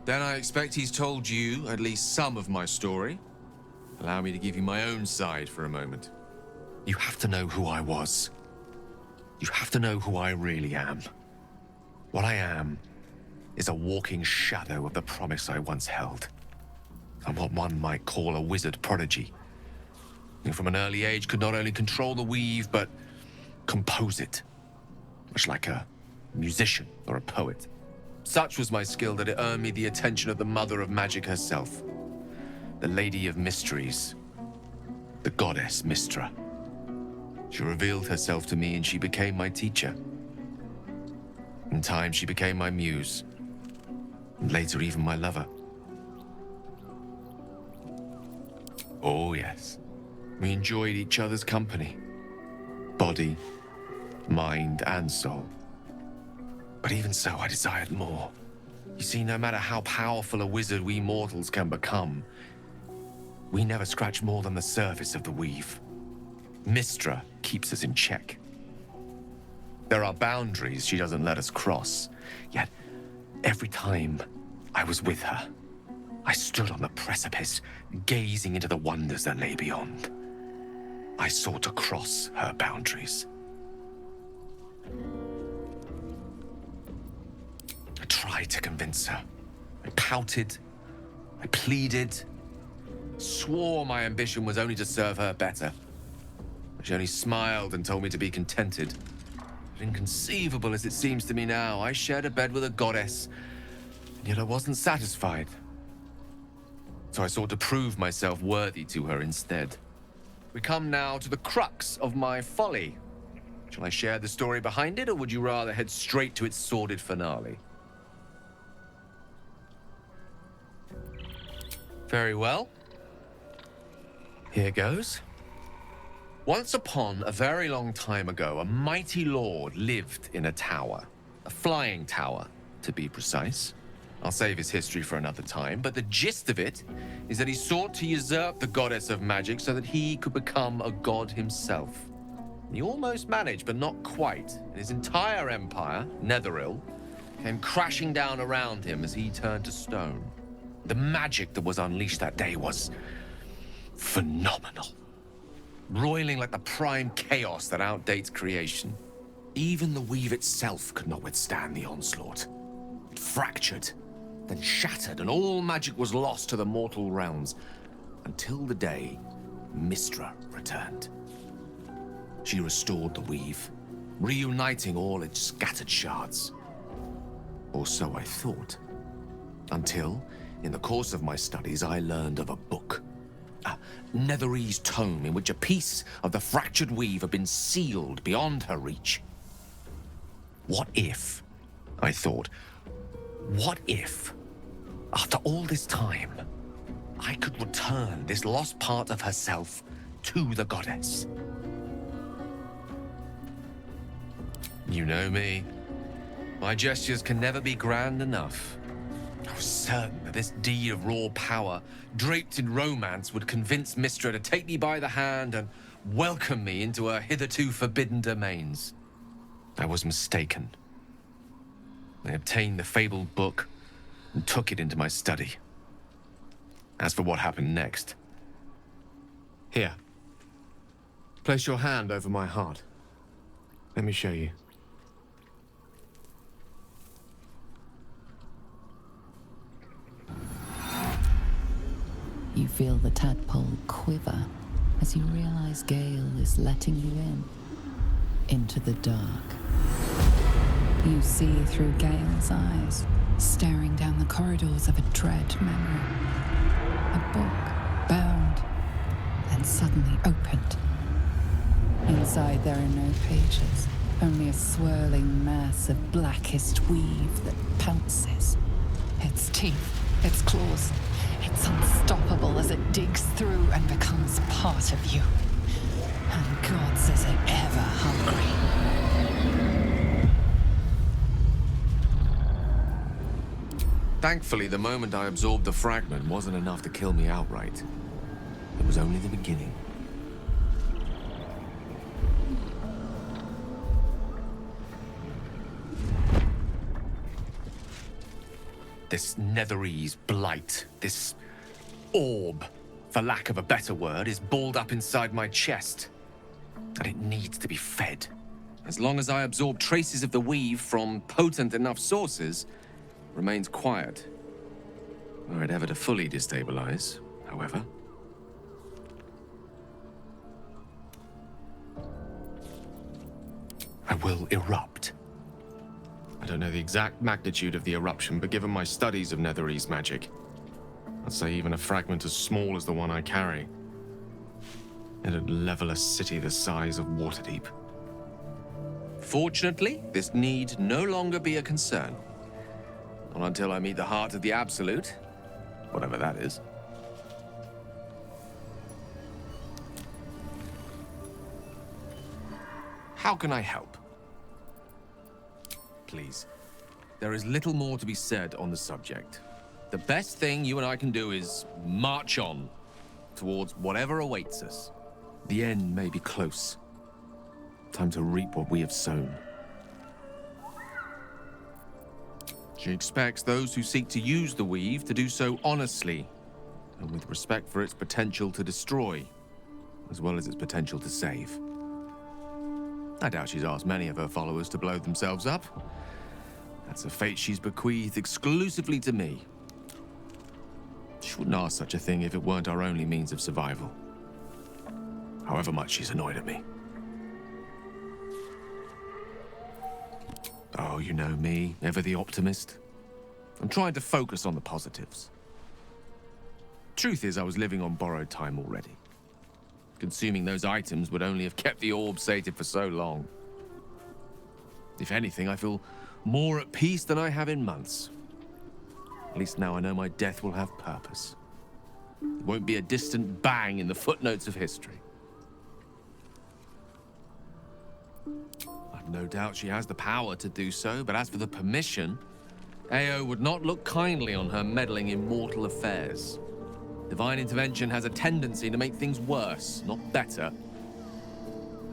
Then I expect he's told you at least some of my story. Allow me to give you my own side for a moment. You have to know who I was. You have to know who I really am. What I am is a walking shadow of the promise I once held. I'm what one might call a wizard prodigy. Who from an early age could not only control the weave, but compose it. Much like a musician or a poet. Such was my skill that it earned me the attention of the mother of magic herself. The Lady of Mysteries. The goddess Mystra. She revealed herself to me and she became my teacher. In time, she became my muse. And later, even my lover. Oh, yes. We enjoyed each other's company. Body, mind, and soul. But even so, I desired more. You see, no matter how powerful a wizard we mortals can become, we never scratch more than the surface of the weave. Mystra keeps us in check. There are boundaries she doesn't let us cross. Yet, every time I was with her, I stood on the precipice, gazing into the wonders that lay beyond. I sought to cross her boundaries. I tried to convince her. I pouted. I pleaded. Swore my ambition was only to serve her better. She only smiled and told me to be contented. But inconceivable as it seems to me now, I shared a bed with a goddess, and yet I wasn't satisfied. So I sought to prove myself worthy to her instead. We come now to the crux of my folly. Shall I share the story behind it, or would you rather head straight to its sordid finale? Very well. Here goes. Once upon a very long time ago, a mighty lord lived in a tower. A flying tower, to be precise. I'll save his history for another time, but the gist of it is that he sought to usurp the goddess of magic so that he could become a god himself. He almost managed, but not quite. And his entire empire, Netheril, came crashing down around him as he turned to stone. The magic that was unleashed that day was phenomenal. Roiling like the prime chaos that outdates creation. Even the weave itself could not withstand the onslaught. It fractured, then shattered, and all magic was lost to the mortal realms. Until the day Mystra returned. She restored the weave, reuniting all its scattered shards. Or so I thought. Until, in the course of my studies, I learned of a book. A Netherese tome in which a piece of the fractured weave had been sealed beyond her reach. What if, I thought, what if, after all this time, I could return this lost part of herself to the goddess? You know me. My gestures can never be grand enough. I was certain that this deed of raw power, draped in romance, would convince Mystra to take me by the hand and welcome me into her hitherto forbidden domains. I was mistaken. I obtained the fabled book and took it into my study. As for what happened next... Here. Place your hand over my heart. Let me show you. You feel the tadpole quiver as you realize Gale is letting you into the dark. You see through Gale's eyes, staring down the corridors of a dread memory. A book, bound, and suddenly opened. Inside there are no pages, only a swirling mass of blackest weave that pounces. Its teeth, its claws, it's unstoppable as it digs through and becomes part of you. And gods, is it ever hungry. Thankfully, the moment I absorbed the fragment wasn't enough to kill me outright. It was only the beginning. This Netherese blight, this orb, for lack of a better word, is balled up inside my chest. And it needs to be fed. As long as I absorb traces of the weave from potent enough sources, it remains quiet. Were it ever to fully destabilize, however. I will erupt. I don't know the exact magnitude of the eruption, but given my studies of Netherese magic, I'd say even a fragment as small as the one I carry, it'd level a city the size of Waterdeep. Fortunately, this need no longer be a concern. Not until I meet the heart of the Absolute, whatever that is. How can I help? Please. There is little more to be said on the subject. The best thing you and I can do is march on towards whatever awaits us. The end may be close. Time to reap what we have sown. She expects those who seek to use the weave to do so honestly and with respect for its potential to destroy, as well as its potential to save. I doubt she's asked many of her followers to blow themselves up. That's a fate she's bequeathed exclusively to me. She wouldn't ask such a thing if it weren't our only means of survival. However much she's annoyed at me. Oh, you know me, ever the optimist. I'm trying to focus on the positives. Truth is, I was living on borrowed time already. Consuming those items would only have kept the orb sated for so long. If anything, I feel more at peace than I have in months. At least now I know my death will have purpose. It won't be a distant bang in the footnotes of history. I've no doubt she has the power to do so, but as for the permission, Ao would not look kindly on her meddling in mortal affairs. Divine intervention has a tendency to make things worse, not better.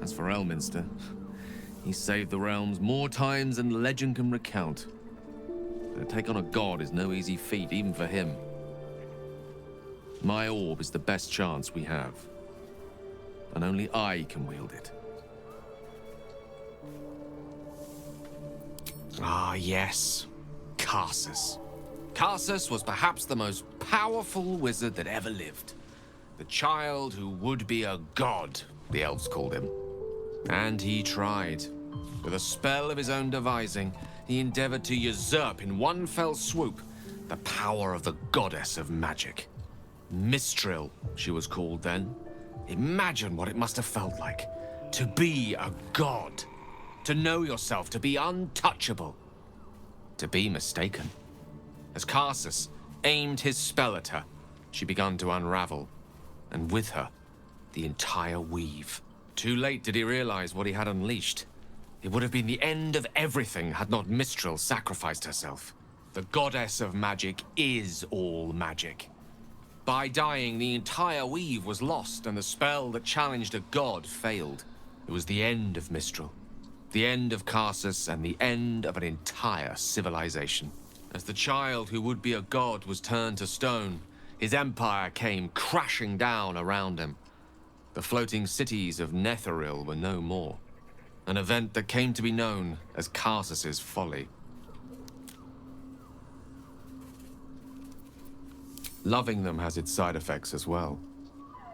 As for Elminster, he's saved the realms more times than legend can recount. To take on a god is no easy feat, even for him. My orb is the best chance we have. And only I can wield it. Ah, yes. Karsus. Karsus was perhaps the most powerful wizard that ever lived. The child who would be a god, the elves called him. And he tried. With a spell of his own devising, he endeavored to usurp in one fell swoop the power of the goddess of magic. Mistral, she was called then. Imagine what it must have felt like to be a god, to know yourself, to be untouchable, to be mistaken. As Karsus aimed his spell at her, she began to unravel, and with her, the entire weave. Too late did he realize what he had unleashed. It would have been the end of everything had not Mistral sacrificed herself. The goddess of magic is all magic. By dying, the entire weave was lost, and the spell that challenged a god failed. It was the end of Mistral, the end of Karsus, and the end of an entire civilization. As the child who would be a god was turned to stone, his empire came crashing down around him. The floating cities of Netheril were no more. An event that came to be known as Karsus's folly. Loving them has its side effects as well.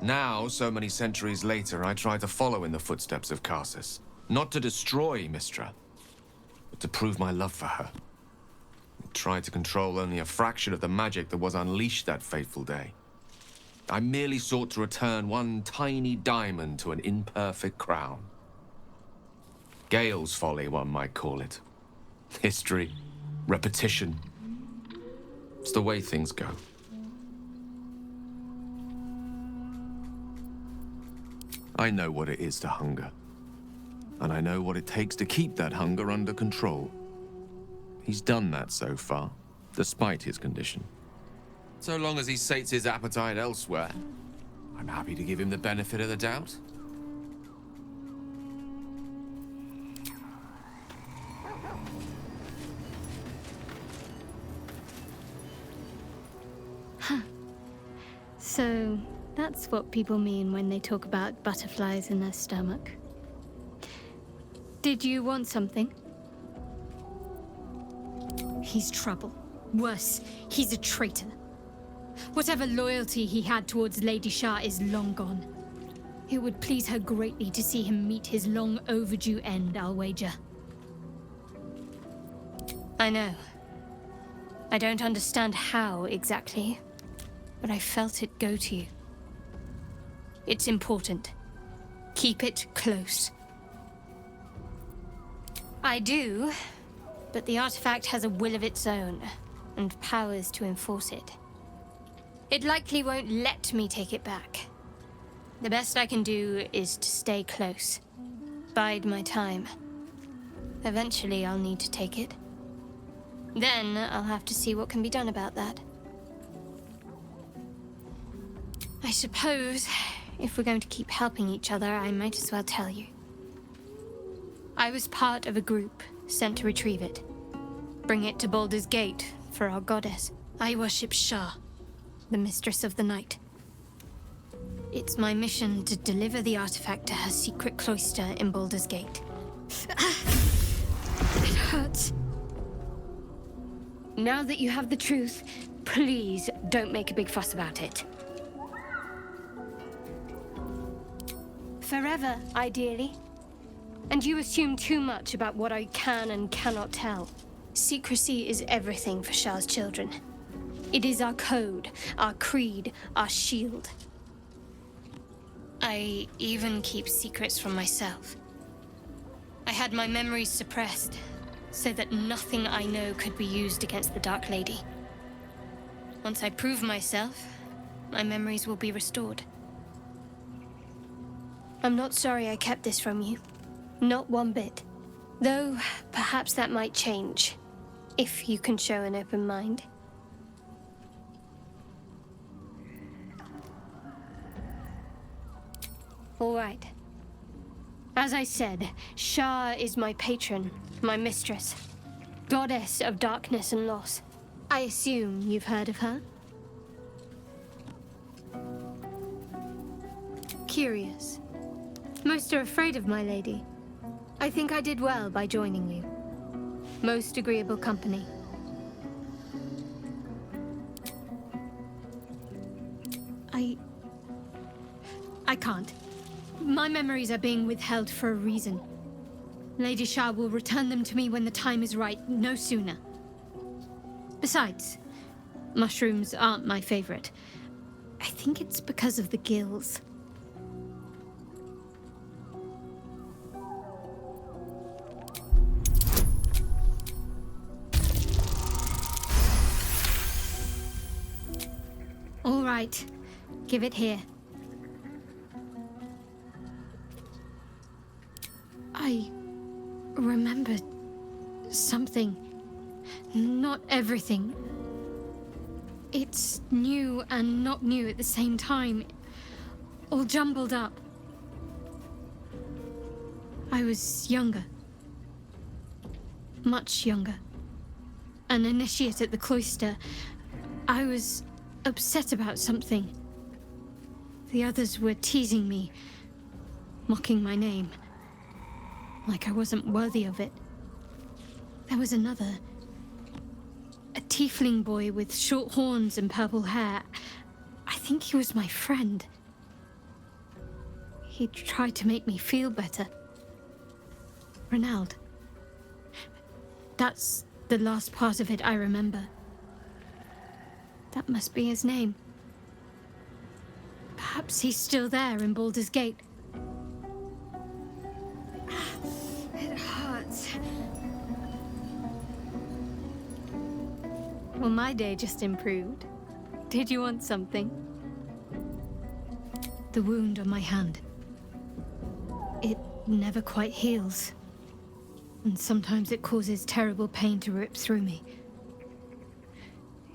Now, so many centuries later, I try to follow in the footsteps of Karsus. Not to destroy Mistra, but to prove my love for her. I tried to control only a fraction of the magic that was unleashed that fateful day. I merely sought to return one tiny diamond to an imperfect crown. Gale's folly, one might call it. History, repetition. It's the way things go. I know what it is to hunger. And I know what it takes to keep that hunger under control. He's done that so far, despite his condition. So long as he sates his appetite elsewhere, I'm happy to give him the benefit of the doubt. So, that's what people mean when they talk about butterflies in their stomach. Did you want something? He's trouble. Worse, he's a traitor. Whatever loyalty he had towards Lady Shah is long gone. It would please her greatly to see him meet his long overdue end, I'll wager. I know. I don't understand how exactly, but I felt it go to you. It's important. Keep it close. I do, but the artifact has a will of its own, and powers to enforce it. It likely won't let me take it back. The best I can do is to stay close. Bide my time. Eventually I'll need to take it. Then I'll have to see what can be done about that. I suppose, if we're going to keep helping each other, I might as well tell you. I was part of a group sent to retrieve it. Bring it to Baldurs Gate for our goddess. I worship Shah, the mistress of the night. It's my mission to deliver the artifact to her secret cloister in Baldurs Gate. It hurts. Now that you have the truth, please don't make a big fuss about it. Forever, ideally. And you assume too much about what I can and cannot tell. Secrecy is everything for Shah's children. It is our code, our creed, our shield. I even keep secrets from myself. I had my memories suppressed, so that nothing I know could be used against the Dark Lady. Once I prove myself, my memories will be restored. I'm not sorry I kept this from you. Not one bit. Though, perhaps that might change, if you can show an open mind. All right. As I said, Shah is my patron, my mistress. Goddess of darkness and loss. I assume you've heard of her? Curious. Most are afraid of my lady. I think I did well by joining you. Most agreeable company. I can't. My memories are being withheld for a reason. Lady Shah will return them to me when the time is right, no sooner. Besides, mushrooms aren't my favorite. I think it's because of the gills. All right, give it here. I remember something. Not everything. It's new and not new at the same time. All jumbled up. I was younger. Much younger. An initiate at the cloister. I was upset about something. The others were teasing me, mocking my name. Like I wasn't worthy of it. There was another. A tiefling boy with short horns and purple hair. I think he was my friend. He tried to make me feel better. Ronald. That's the last part of it I remember. That must be his name. Perhaps he's still there in Baldurs Gate. It hurts. Well, my day just improved. Did you want something? The wound on my hand. It never quite heals. And sometimes it causes terrible pain to rip through me.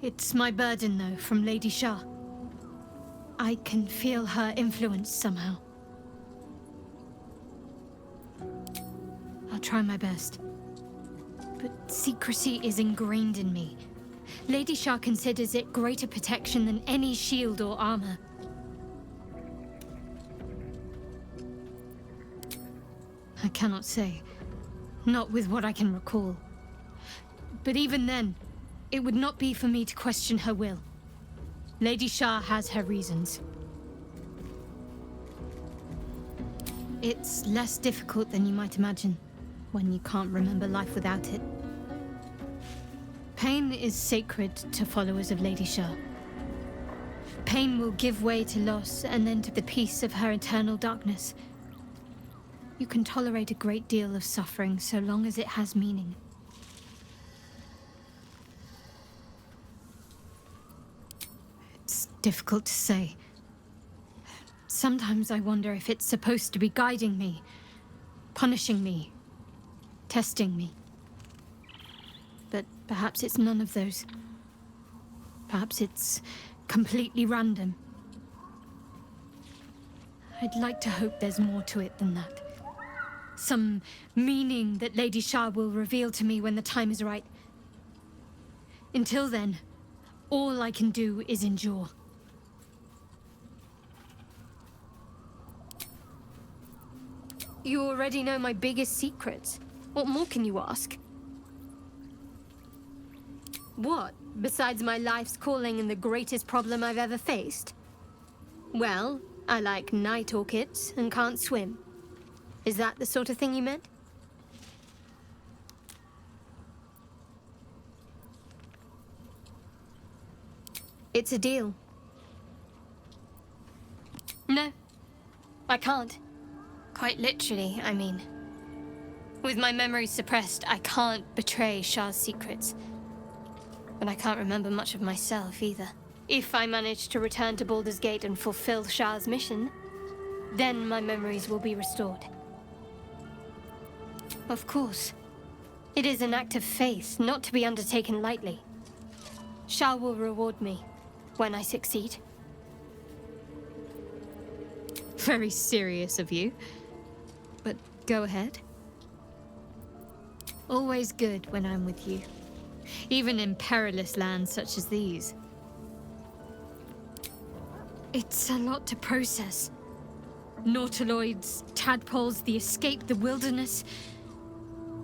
It's my burden, though, from Lady Shah. I can feel her influence somehow. I'll try my best. But secrecy is ingrained in me. Lady Shah considers it greater protection than any shield or armor. I cannot say. Not with what I can recall. But even then, it would not be for me to question her will. Lady Shah has her reasons. It's less difficult than you might imagine, when you can't remember life without it. Pain is sacred to followers of Lady Shah. Pain will give way to loss and then to the peace of her eternal darkness. You can tolerate a great deal of suffering so long as it has meaning. It's difficult to say. Sometimes I wonder if it's supposed to be guiding me, punishing me, testing me. But perhaps it's none of those. Perhaps it's completely random. I'd like to hope there's more to it than that. Some meaning that Lady Shah will reveal to me when the time is right. Until then, all I can do is endure. You already know my biggest secrets. What more can you ask? What, besides my life's calling and the greatest problem I've ever faced? Well, I like night orchids and can't swim. Is that the sort of thing you meant? It's a deal. No, I can't. Quite literally, I mean. With my memory suppressed, I can't betray Shah's secrets. But I can't remember much of myself either. If I manage to return to Baldurs Gate and fulfill Shah's mission, then my memories will be restored. Of course. It is an act of faith, not to be undertaken lightly. Shah will reward me when I succeed. Very serious of you. But go ahead. Always good when I'm with you. Even in perilous lands such as these. It's a lot to process. Nautiloids, tadpoles, the escape, the wilderness.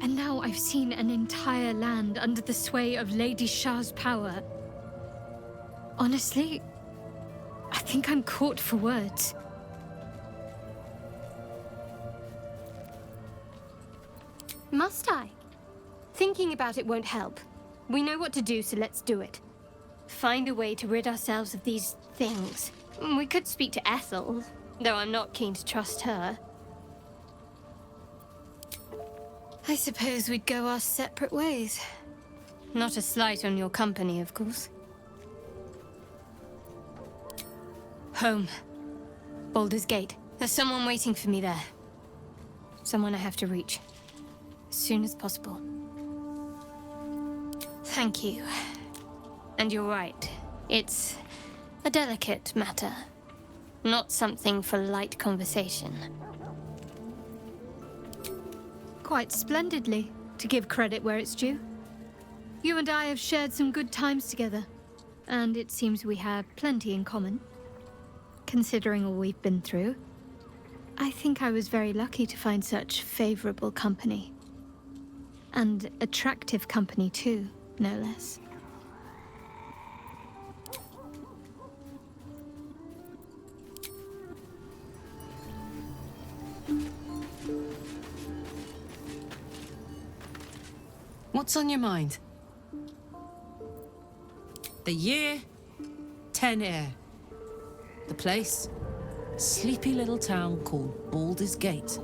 And now I've seen an entire land under the sway of Lady Shah's power. Honestly, I think I'm caught for words. Must I? Thinking about it won't help. We know what to do, so let's do it. Find a way to rid ourselves of these things. We could speak to Ethel, though I'm not keen to trust her. I suppose we'd go our separate ways. Not a slight on your company, of course. Home. Baldurs Gate. There's someone waiting for me there. Someone I have to reach. As soon as possible. Thank you. And you're right. It's a delicate matter. Not something for light conversation. Quite splendidly, to give credit where it's due. You and I have shared some good times together, and it seems we have plenty in common. Considering all we've been through, I think I was very lucky to find such favorable company. And attractive company too, no less. What's on your mind? The year, 10 air. The place, sleepy little town called Baldurs Gate.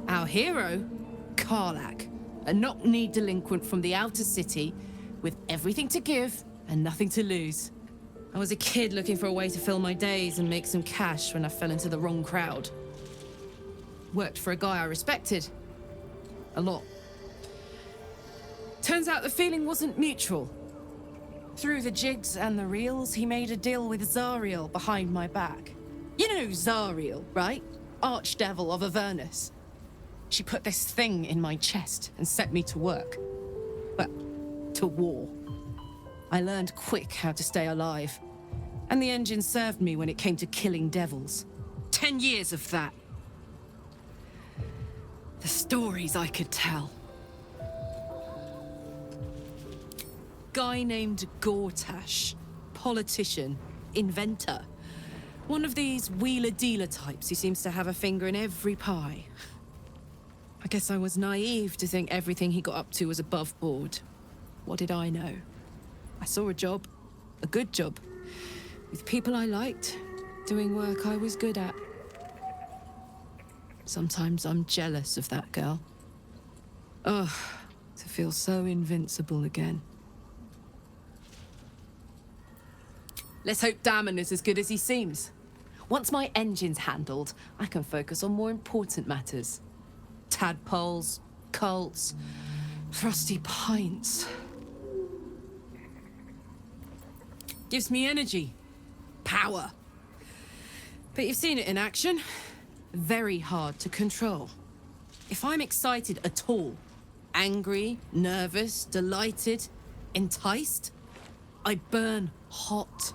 Our hero, Karlach, a knock-kneed delinquent from the outer city with everything to give and nothing to lose. I was a kid looking for a way to fill my days and make some cash when I fell into the wrong crowd. Worked for a guy I respected. A lot. Turns out the feeling wasn't mutual. Through the jigs and the reels, he made a deal with Zariel behind my back. You know Zariel, right? Archdevil of Avernus. She put this thing in my chest and set me to work. Well, to war. I learned quick how to stay alive. And the engine served me when it came to killing devils. 10 years of that. The stories I could tell. Guy named Gortash, politician, inventor. One of these wheeler-dealer types who seems to have a finger in every pie. I guess I was naive to think everything he got up to was above board. What did I know? I saw a job, a good job, with people I liked, doing work I was good at. Sometimes I'm jealous of that girl. Ugh, to feel so invincible again. Let's hope Damon is as good as he seems. Once my engine's handled, I can focus on more important matters. Tadpoles, cults, frosty pints. Gives me energy, power. But you've seen it in action. Very hard to control. If I'm excited at all, angry, nervous, delighted, enticed, I burn hot.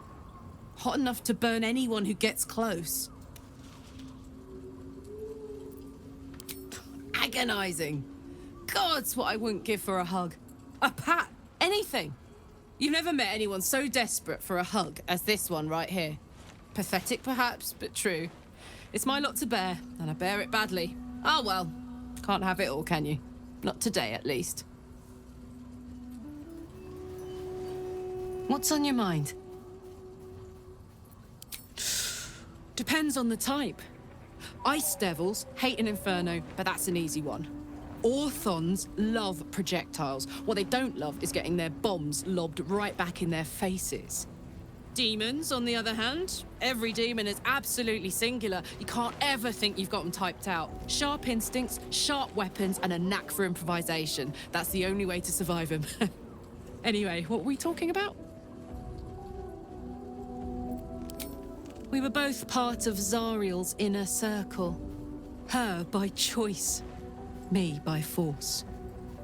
Hot enough to burn anyone who gets close. Agonizing. God's what I wouldn't give for a hug. A pat, anything. You've never met anyone so desperate for a hug as this one right here. Pathetic perhaps, but true. It's my lot to bear, and I bear it badly. Ah well, can't have it all, can you? Not today, at least. What's on your mind? Depends on the type. Ice devils hate an inferno, but that's an easy one. Orthons love projectiles. What they don't love is getting their bombs lobbed right back in their faces. Demons, on the other hand, every demon is absolutely singular. You can't ever think you've got them typed out. Sharp instincts, sharp weapons, and a knack for improvisation. That's the only way to survive them. Anyway, what were we talking about? We were both part of Zariel's inner circle. Her by choice, me by force.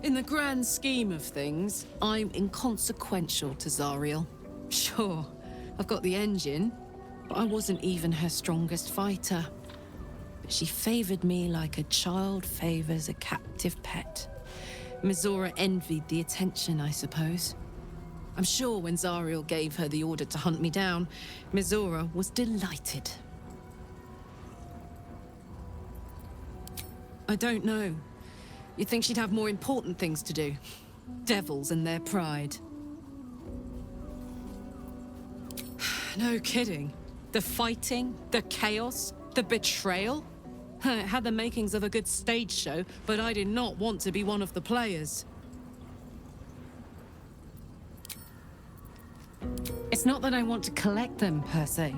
In the grand scheme of things, I'm inconsequential to Zariel. Sure, I've got the engine, but I wasn't even her strongest fighter. But she favored me like a child favors a captive pet. Mizora envied the attention, I suppose. I'm sure when Zariel gave her the order to hunt me down, Mizora was delighted. I don't know. You'd think she'd have more important things to do. Devils and their pride. No kidding. The fighting, the chaos, the betrayal. It had the makings of a good stage show, but I did not want to be one of the players. It's not that I want to collect them, per se.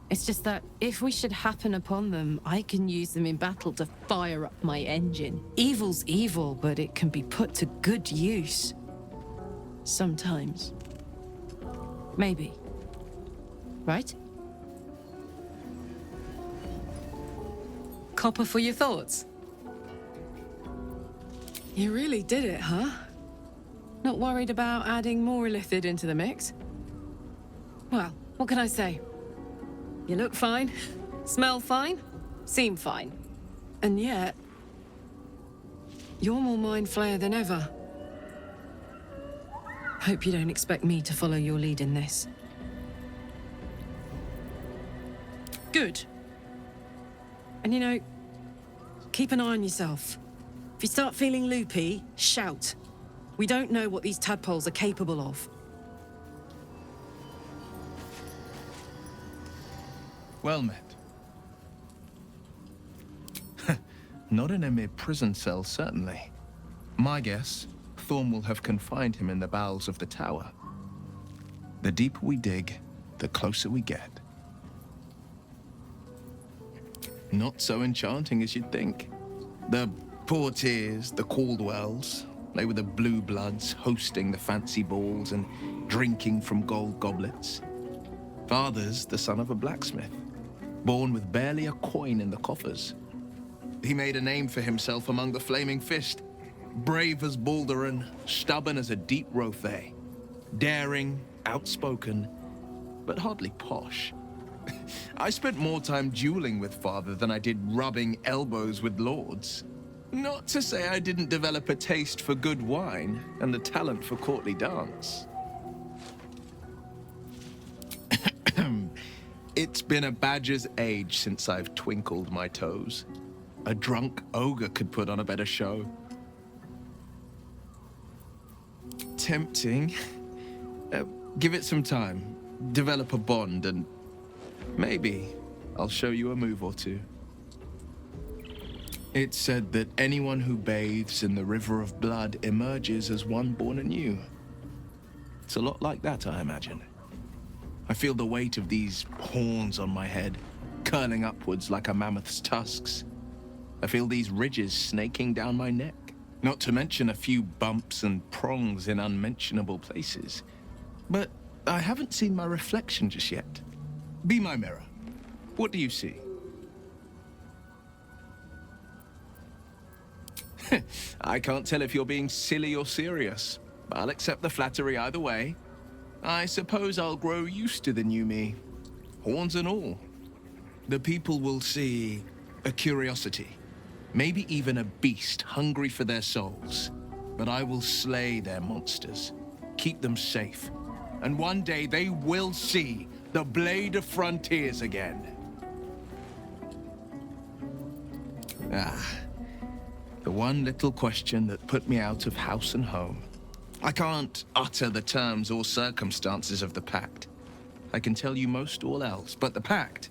It's just that if we should happen upon them, I can use them in battle to fire up my engine. Evil's evil, but it can be put to good use. Sometimes. Maybe. Right? Copper for your thoughts? You really did it, huh? Not worried about adding more illithid into the mix? Well, what can I say? You look fine, smell fine, seem fine. And yet, you're more mind flayer than ever. Hope you don't expect me to follow your lead in this. Good. And you know, keep an eye on yourself. If you start feeling loopy, shout. We don't know what these tadpoles are capable of. Well met. Not in a mere prison cell, certainly. My guess, Thorm will have confined him in the bowels of the tower. The deeper we dig, the closer we get. Not so enchanting as you'd think. The Portiers, the Caldwells, they were the blue bloods hosting the fancy balls and drinking from gold goblets. Father's the son of a blacksmith, born with barely a coin in the coffers. He made a name for himself among the Flaming Fist, brave as Baldur and stubborn as a deep Rothay, daring, outspoken, but hardly posh. I spent more time dueling with Father than I did rubbing elbows with lords. Not to say I didn't develop a taste for good wine and a talent for courtly dance. It's been a badger's age since I've twinkled my toes. A drunk ogre could put on a better show. Tempting. Give it some time. Develop a bond and maybe I'll show you a move or two. It's said that anyone who bathes in the river of blood emerges as one born anew. It's a lot like that, I imagine. I feel the weight of these horns on my head, curling upwards like a mammoth's tusks. I feel these ridges snaking down my neck, not to mention a few bumps and prongs in unmentionable places. But I haven't seen my reflection just yet. Be my mirror. What do you see? I can't tell if you're being silly or serious. I'll accept the flattery either way. I suppose I'll grow used to the new me, horns and all. The people will see a curiosity, maybe even a beast hungry for their souls. But I will slay their monsters, keep them safe, and one day they will see the Blade of Frontiers again. The one little question that put me out of house and home. I can't utter the terms or circumstances of the pact. I can tell you most all else, but the pact,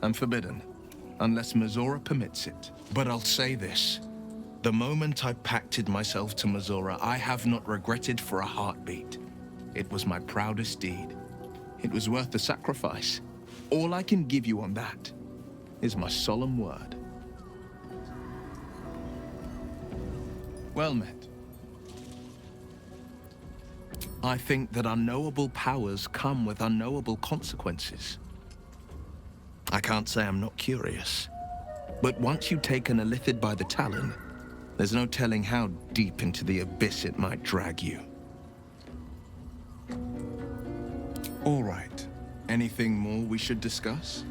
I'm forbidden, unless Mizora permits it. But I'll say this. The moment I pacted myself to Mizora, I have not regretted for a heartbeat. It was my proudest deed. It was worth the sacrifice. All I can give you on that is my solemn word. Well met. I think that unknowable powers come with unknowable consequences. I can't say I'm not curious, but once you take an illithid by the talon, there's no telling how deep into the abyss it might drag you. All right. Anything more we should discuss?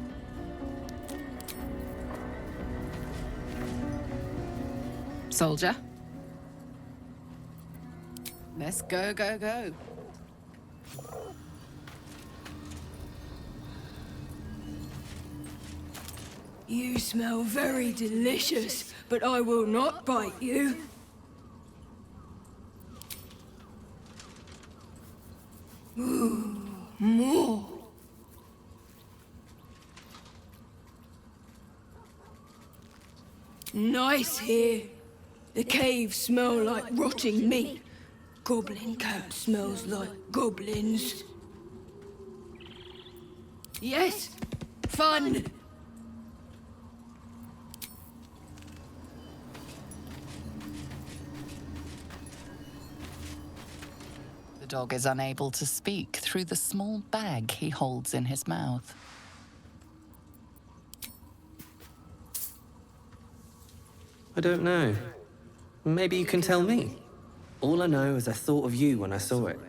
Soldier? Let's go, go, go. You smell very delicious, but I will not bite you. Ooh, more. Nice here. The caves smell like rotting meat. Goblin camp smells like goblins. Yes, fun. The dog is unable to speak through the small bag he holds in his mouth. I don't know. Maybe you can tell me. All I know is I thought of you when I saw it.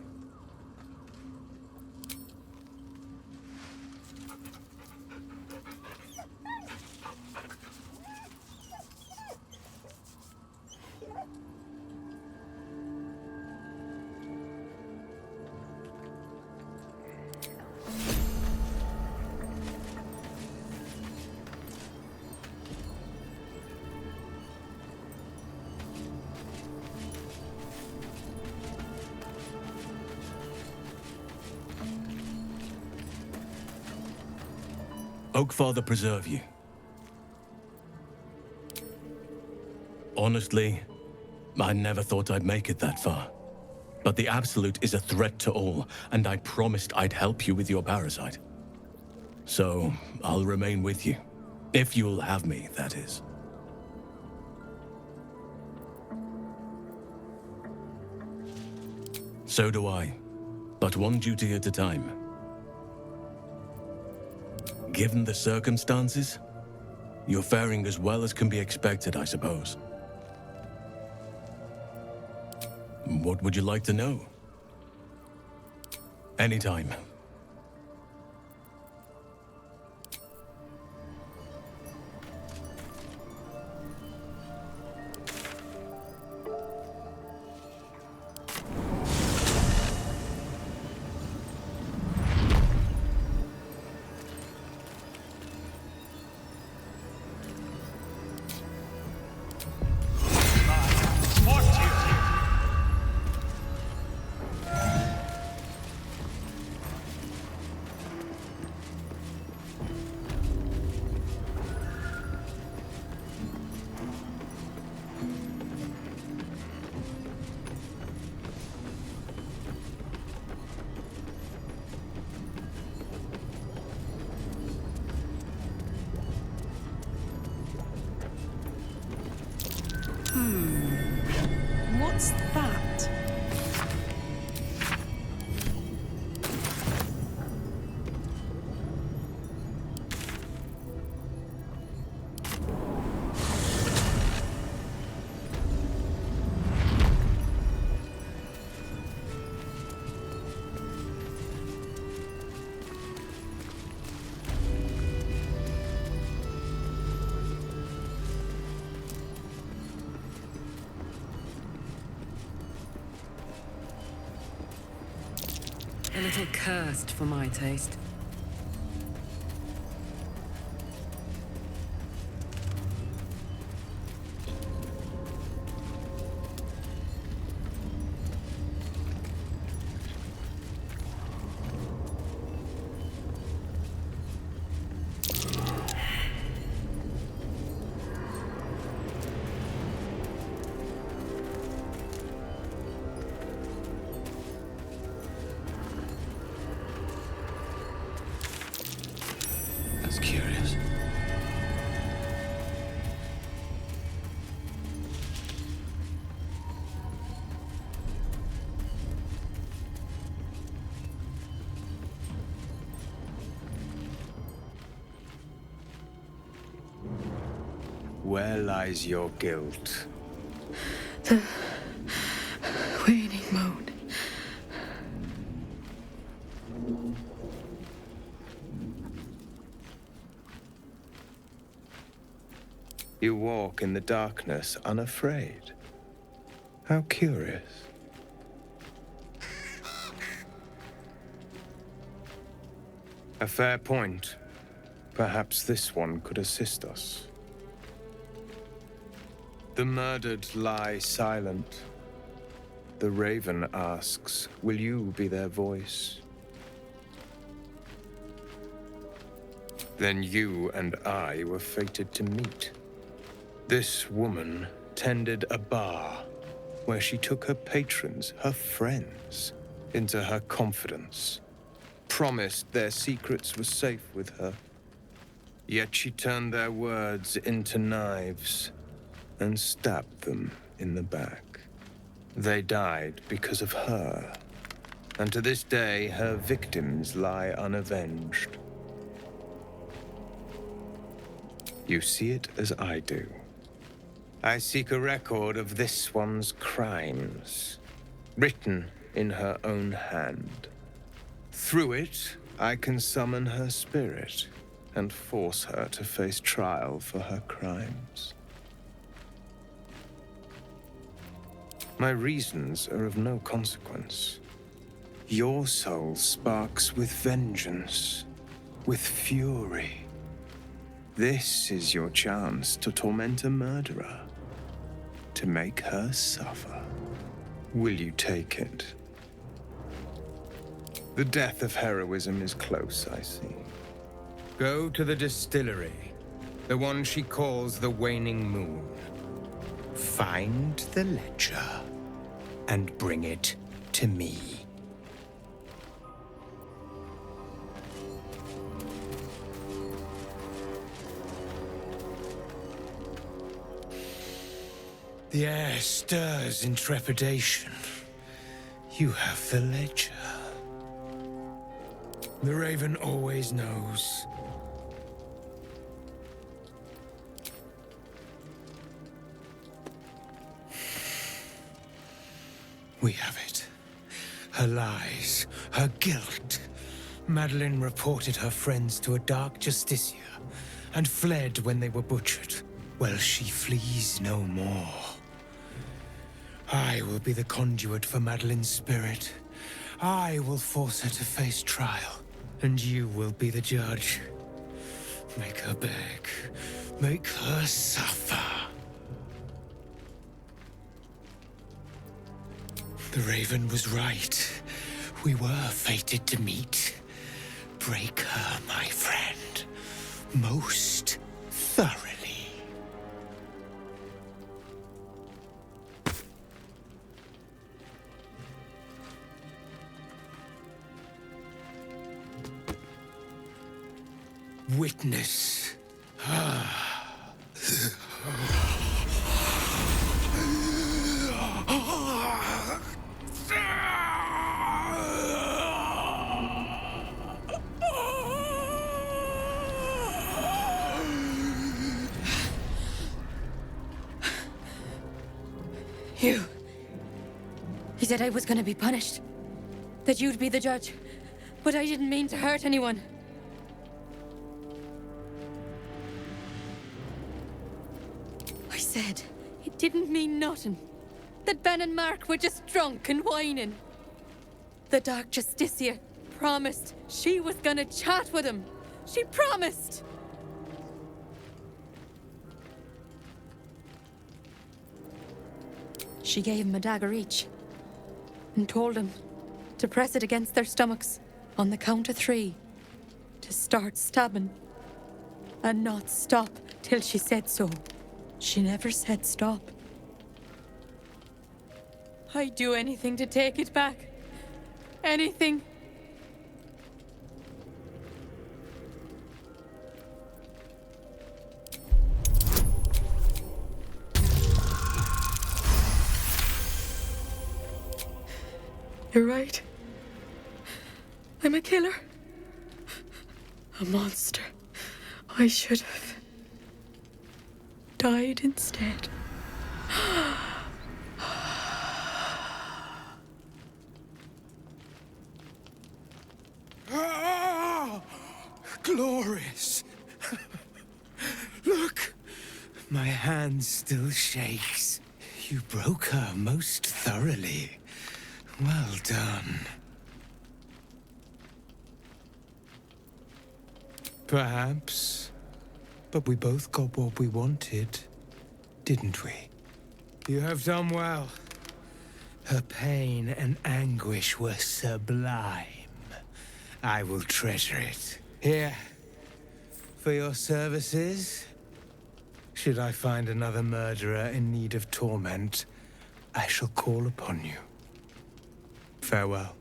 Oakfather preserve you. Honestly, I never thought I'd make it that far. But the Absolute is a threat to all, and I promised I'd help you with your parasite. So, I'll remain with you. If you'll have me, that is. So do I. But one duty at a time. Given the circumstances, you're faring as well as can be expected, I suppose. What would you like to know? Anytime. What's that? A little cursed for my taste. That's curious. Where lies your guilt? The waning moan. You walk in the darkness unafraid. How curious. A fair point, Perhaps this one could assist us. The murdered lie silent. The raven asks, will you be their voice? Then you and I were fated to meet. This woman tended a bar where she took her patrons, her friends, into her confidence, promised their secrets were safe with her. Yet she turned their words into knives and stabbed them in the back. They died because of her, and to this day her victims lie unavenged. You see it as I do. I seek a record of this one's crimes, written in her own hand. Through it, I can summon her spirit and force her to face trial for her crimes. My reasons are of no consequence. Your soul sparks with vengeance, with fury. This is your chance to torment a murderer, to make her suffer. Will you take it? The death of heroism is close, I see. Go to the distillery, the one she calls the Waning Moon. Find the ledger and bring it to me. The air stirs in trepidation. You have the ledger. The Raven always knows. We have it. Her lies, her guilt. Madeline reported her friends to a dark justiciar and fled when they were butchered. Well, she flees no more. I will be the conduit for Madeline's spirit. I will force her to face trial, and you will be the judge. Make her beg. Make her suffer. The Raven was right. We were fated to meet. Break her, my friend. Most thoroughly. Witness. You. He said I was gonna be punished. That you'd be the judge. But I didn't mean to hurt anyone. I said it didn't mean nothing. That Ben and Mark were just drunk and whining. The Dark Justiciar promised she was gonna chat with him. She promised! She gave him a dagger each and told him to press it against their stomachs on the count of 3 to start stabbing and not stop till she said so. She never said stop. I'd do anything to take it back. Anything. You're right. I'm a killer. A monster. I should have died instead. Ah, glorious. Look, my hand still shakes. You broke her most thoroughly. Well done. Perhaps. But we both got what we wanted, didn't we? You have done well. Her pain and anguish were sublime. I will treasure it. Here, for your services. Should I find another murderer in need of torment, I shall call upon you. Farewell.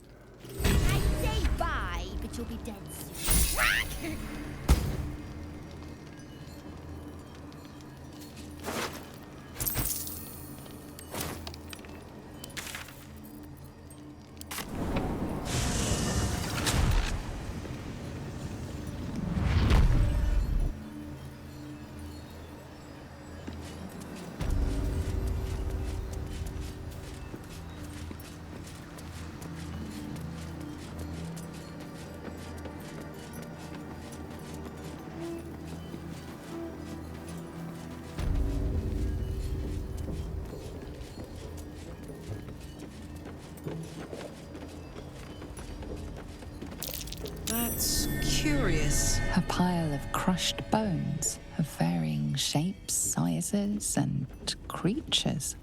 I say bye, but you'll be dead soon. That's curious. A pile of crushed bones of varying shapes, sizes, and creatures.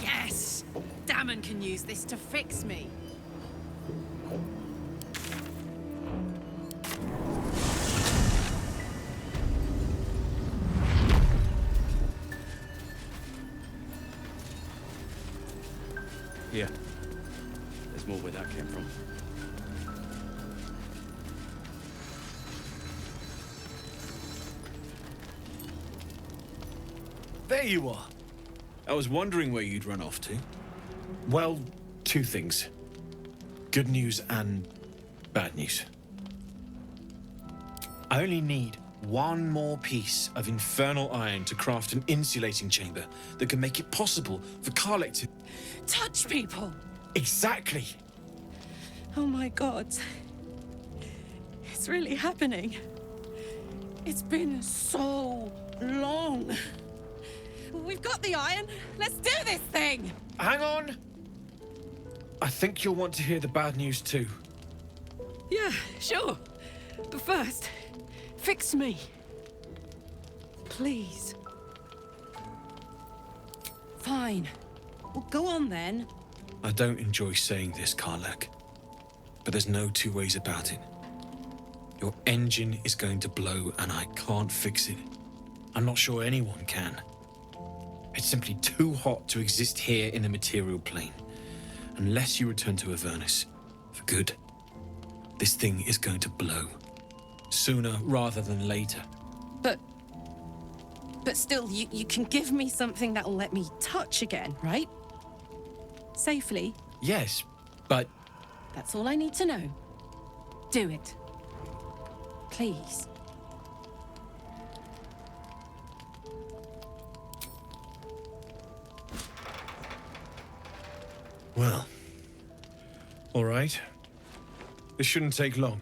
Yes! Damon can use this to fix me. Here. There's more where that came from. There you are. I was wondering where you'd run off to. Well, two things. Good news and bad news. I only need one more piece of infernal iron to craft an insulating chamber that can make it possible for Karlek to... Touch people! Exactly! Oh my god. It's really happening. It's been so long. We've got the iron. Let's do this thing! Hang on! I think you'll want to hear the bad news too. Yeah, sure. But first, fix me. Please. Fine. Well, go on then. I don't enjoy saying this, Karlek, but there's no two ways about it. Your engine is going to blow and I can't fix it. I'm not sure anyone can. It's simply too hot to exist here in the material plane. Unless you return to Avernus for good, this thing is going to blow. Sooner rather than later. But still, you can give me something that'll let me touch again, right? Safely. Yes, but... That's all I need to know. Do it. Please. Well, all right. This shouldn't take long.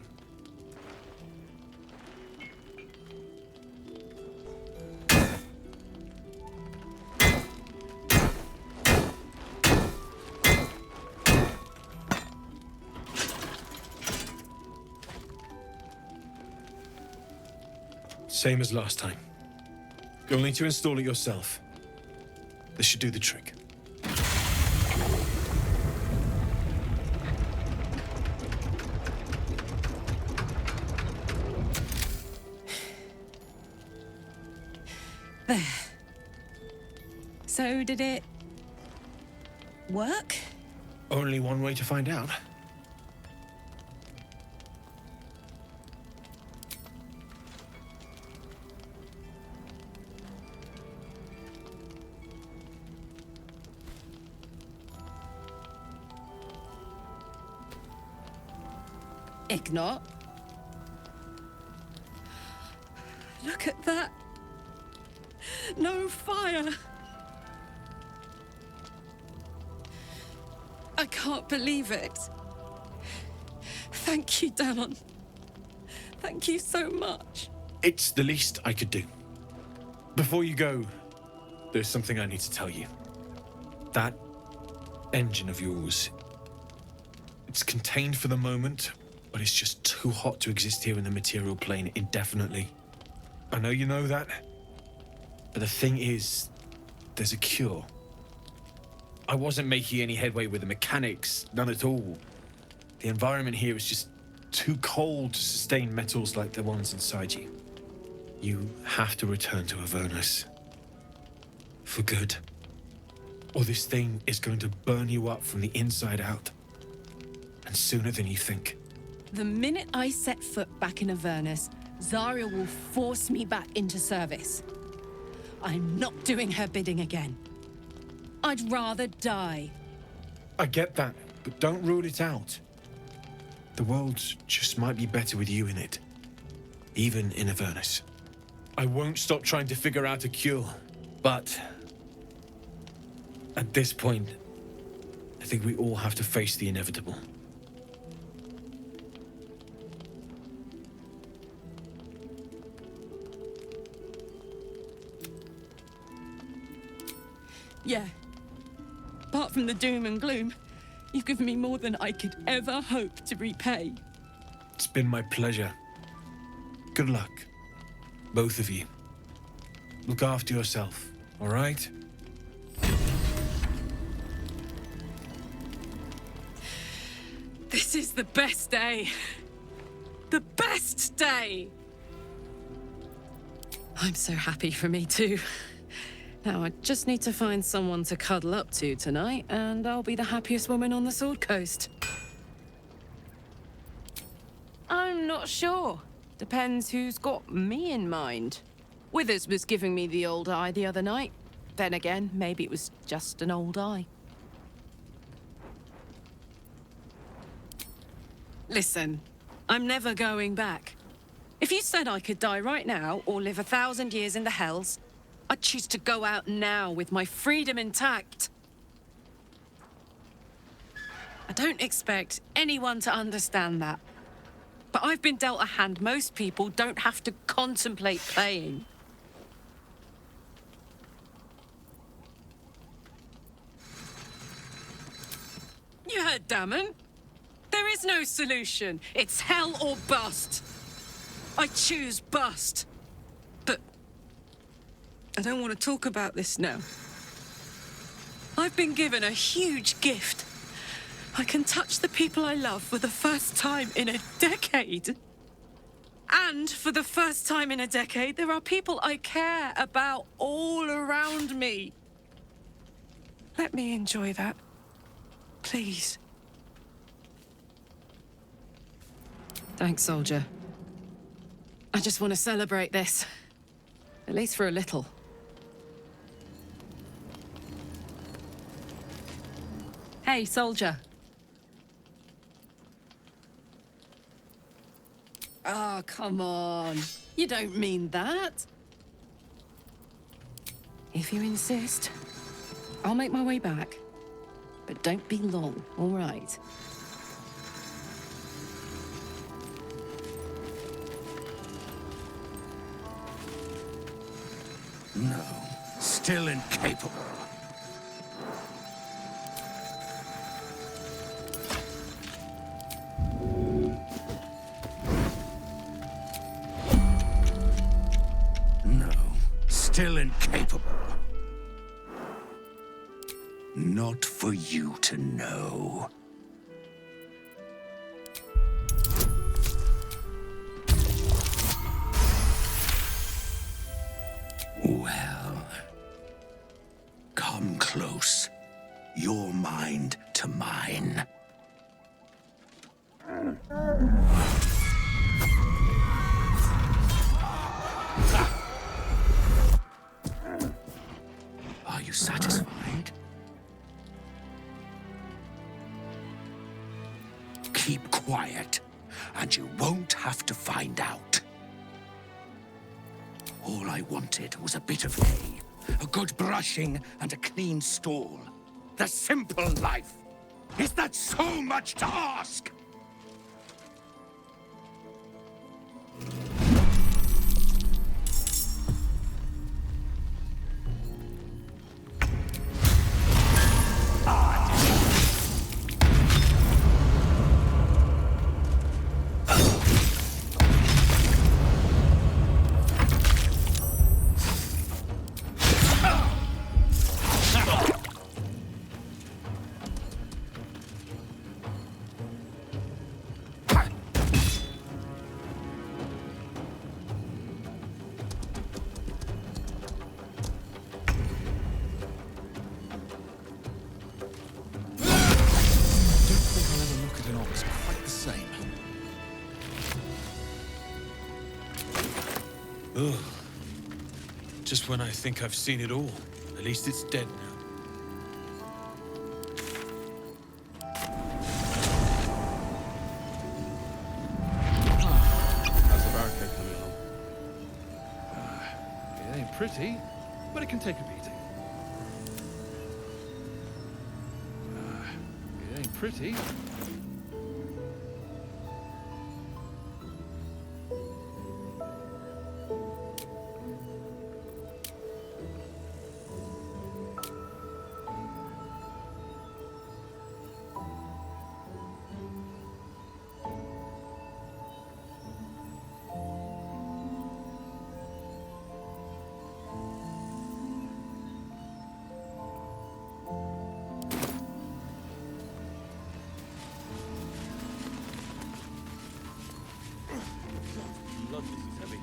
Same as last time. You'll need to install it yourself. This should do the trick. There. So did it work? Only one way to find out. Ignore. Look at that. No fire. I can't believe it. Thank you, Damon. Thank you so much. It's the least I could do. Before you go, there's something I need to tell you. That engine of yours, It's contained for the moment, but it's just too hot to exist here in the material plane indefinitely. I know you know that, but the thing is, there's a cure. I wasn't making any headway with the mechanics, none at all. The environment here is just too cold to sustain metals like the ones inside you. You have to return to Avernus. For good. Or this thing is going to burn you up from the inside out. And sooner than you think. The minute I set foot back in Avernus, Zariel will force me back into service. I'm not doing her bidding again. I'd rather die. I get that, but don't rule it out. The world just might be better with you in it. Even in Avernus. I won't stop trying to figure out a cure, but at this point, I think we all have to face the inevitable. Yeah. Apart from the doom and gloom, you've given me more than I could ever hope to repay. It's been my pleasure. Good luck, both of you. Look after yourself, all right? This is the best day. The best day! I'm so happy for me too. Now I just need to find someone to cuddle up to tonight, and I'll be the happiest woman on the Sword Coast. I'm not sure. Depends who's got me in mind. Withers was giving me the old eye the other night. Then again, maybe it was just an old eye. Listen, I'm never going back. If you said I could die right now or live 1,000 years in the Hells, I'd choose to go out now with my freedom intact. I don't expect anyone to understand that. But I've been dealt a hand most people don't have to contemplate playing. You heard Damon. There is no solution. It's hell or bust. I choose bust. But I don't want to talk about this now. I've been given a huge gift. I can touch the people I love for the first time in a decade. And for the first time in a decade, there are people I care about all around me. Let me enjoy that. Please. Thanks, soldier. I just want to celebrate this. At least for a little. Hey, soldier. Oh, come on. You don't mean that. If you insist, I'll make my way back. But don't be long, all right? No, still incapable. No, still incapable. Not for you to know. Well, come close. Your mind to mine. Are you satisfied? Keep quiet, and you won't have to find out. All I wanted was a bit of hay, a good brushing, and a clean stall. The simple life. Is that so much to ask? same. Ugh. Just when I think I've seen it all. At least it's dead now. How's the barricade coming along? It ain't pretty, but it can take a beating. It ain't pretty. Lord, this is heavy.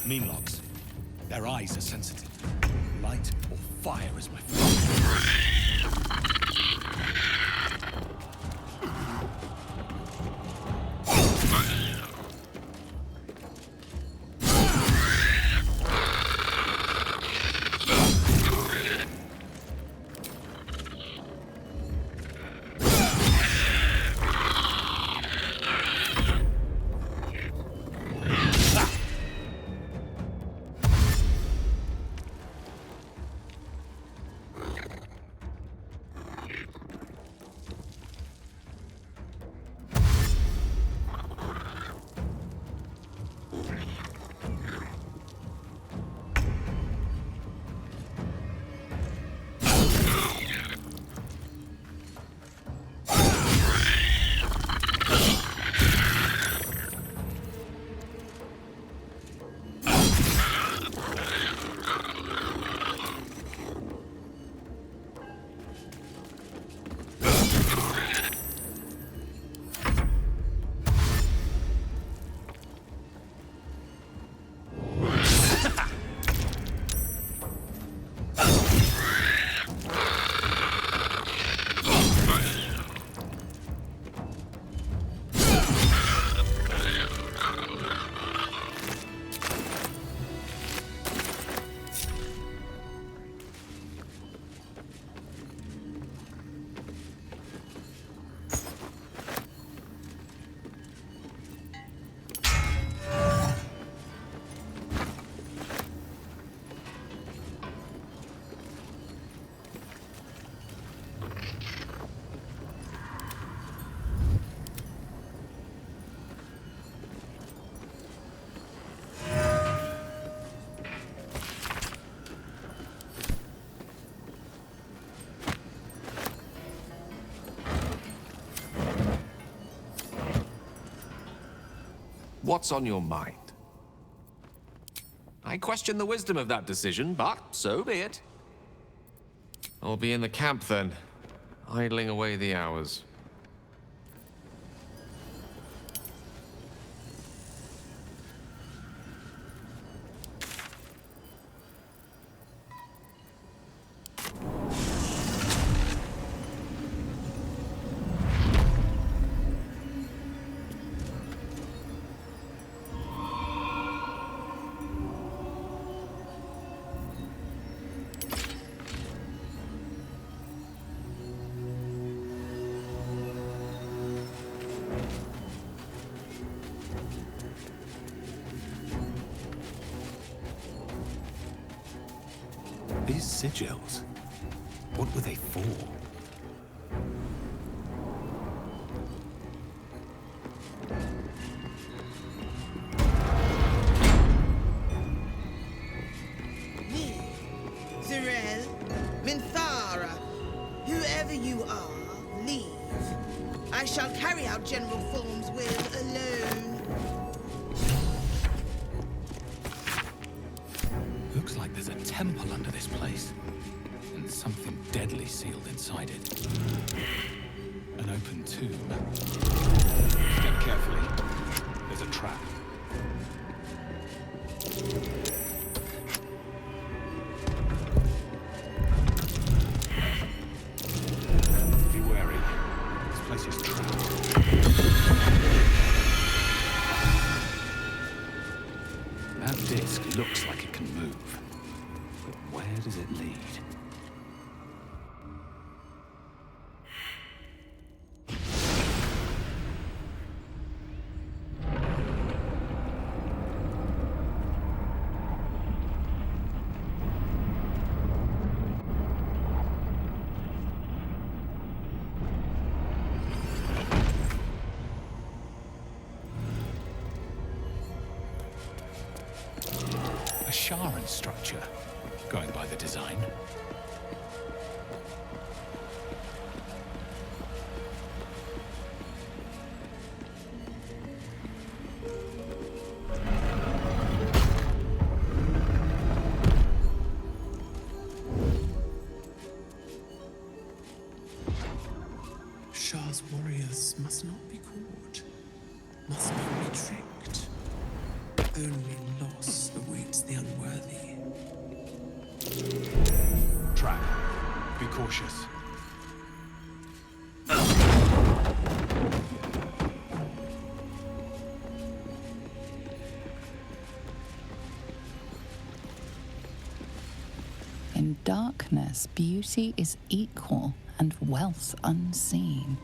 Meanlocks. Their eyes are sensitive. Light or fire is my favorite. What's on your mind? I question the wisdom of that decision, but so be it. I'll be in the camp then, idling away the hours. These sigils, what were they for? Me, Zirel, Minthara, whoever you are, leave. I shall carry out General Thorm's will alone. Looks like there's a temple under this place, and something deadly sealed inside it. An open tomb. Step carefully. There's a trap. Be wary. This place is trapped. That disc looks like it can move. But where does it lead? A Sharan structure, going by the design. Shah's warriors must not be caught, must not be tricked. Only loss awaits the unworthy. Trap. Be cautious. In darkness, beauty is equal and wealth unseen.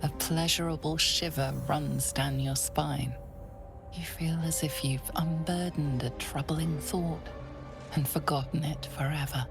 A pleasurable shiver runs down your spine. You feel as if you've unburdened a troubling thought and forgotten it forever.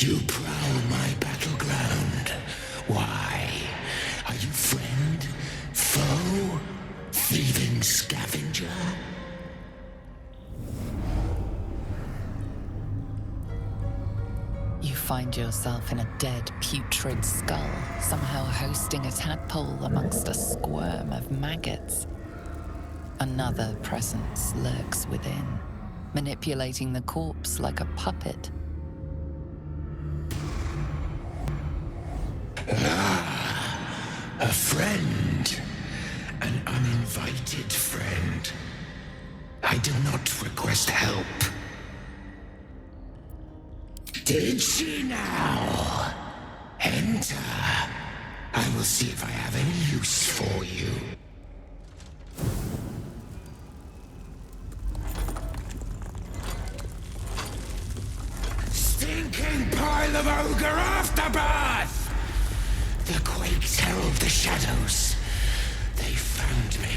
You prowl my battleground. Why? Are you friend? Foe? Thieving scavenger? You find yourself in a dead, putrid skull, somehow hosting a tadpole amongst a squirm of maggots. Another presence lurks within, manipulating the corpse like a puppet. A friend. An uninvited friend. I did not request help. Did she now? Enter. I will see if I have any use for you. Stinking pile of ogre aftermath! The quakes herald the shadows. They found me.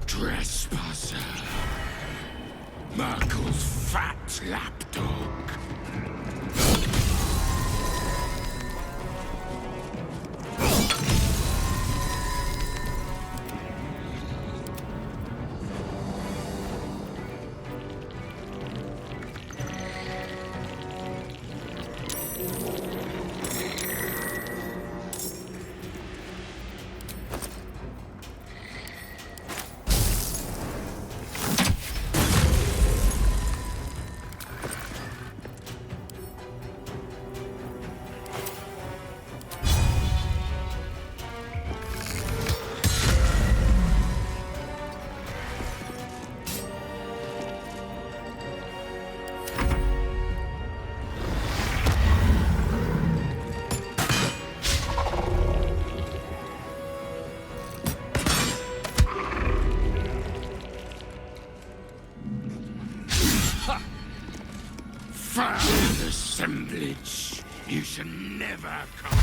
Trespasser. Merkel's fat lapdog. Foul assemblage. You should never come.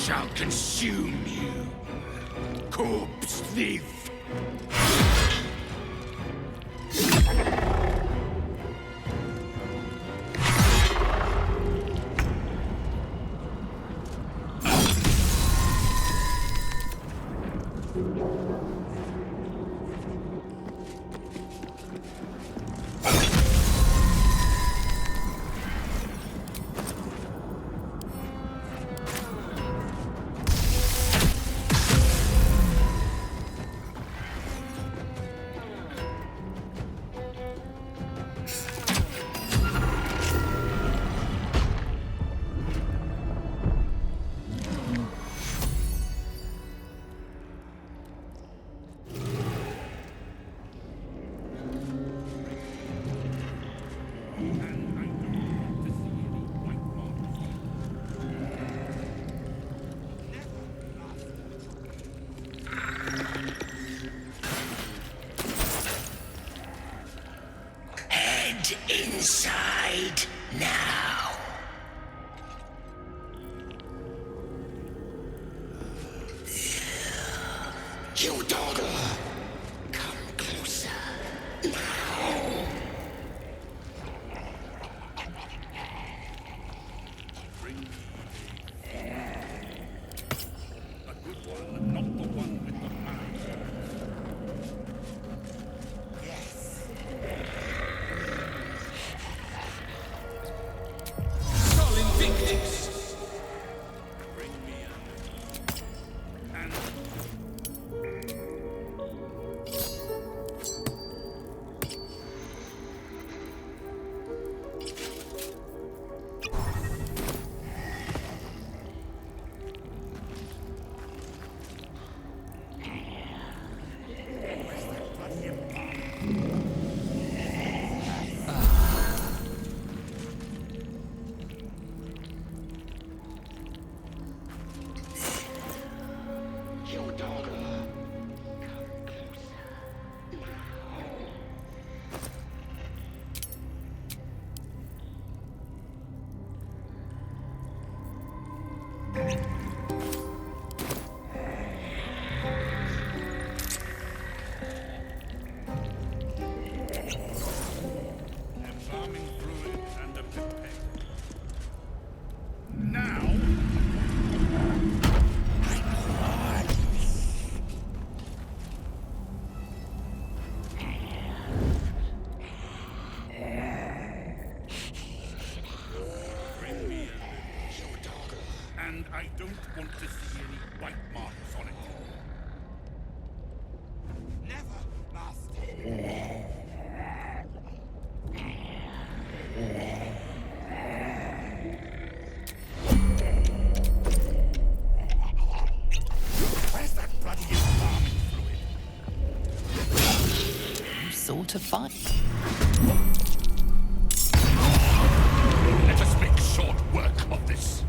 Shall consume you, corpse thief. Now. You dawdle. Come closer. Now. A good one, not the one with the mouth. Yes. Sol Invictus. Bring me and embalming fluid and a pipette. Now. Bring me your dog, and I don't want to see any bite marks on it. Never, master. Where's that bloody embalming fluid? You sort of fight. Let us make short work of this.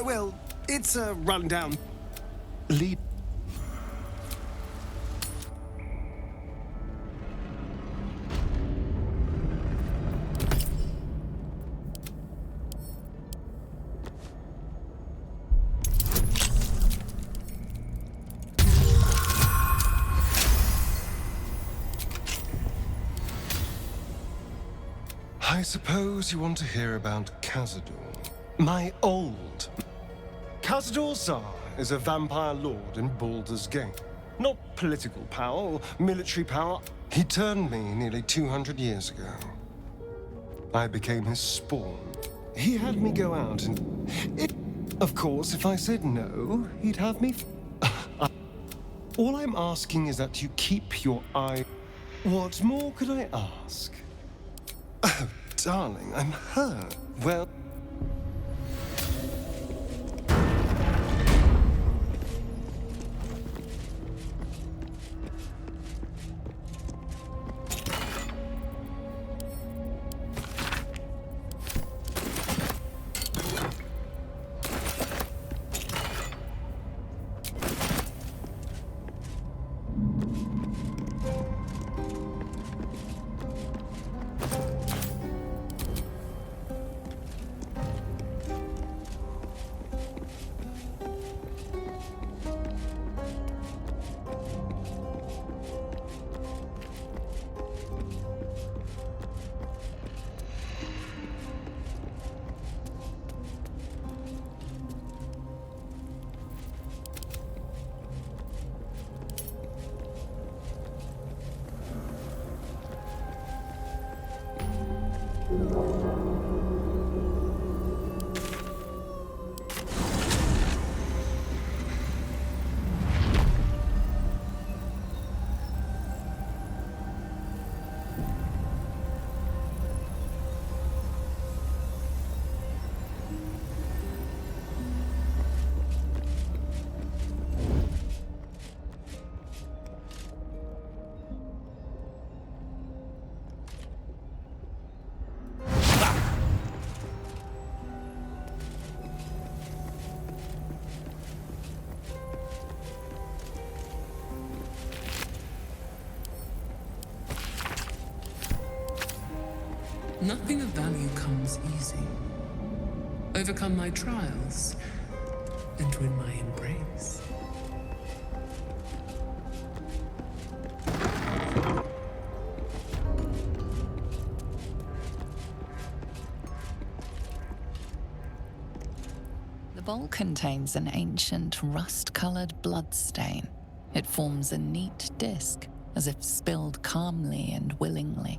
Well, it's a rundown. Lead. I suppose you want to hear about Cazador. My old... Cazador Zar is a vampire lord in Baldurs Gate. Not political power or military power. He turned me nearly 200 years ago. I became his spawn. He had me go out and... Of course, if I said no, he'd have me... All I'm asking is that you keep your eye... What more could I ask? Oh, darling, I'm hurt. Well... Nothing of value comes easy. Overcome my trials and win my embrace. The bowl contains an ancient rust-colored bloodstain. It forms a neat disc, as if spilled calmly and willingly.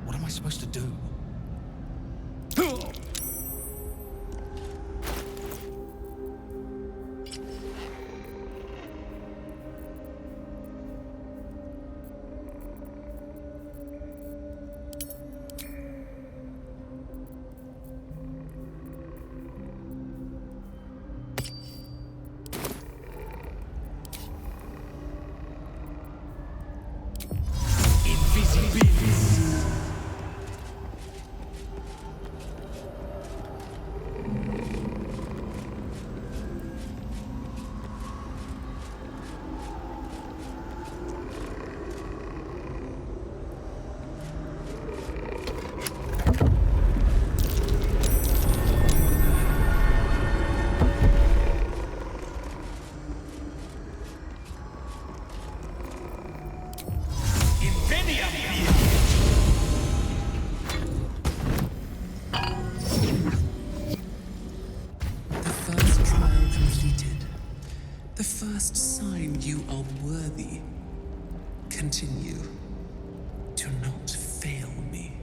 What am I supposed to do? The first sign you are worthy. Continue. Do not fail me.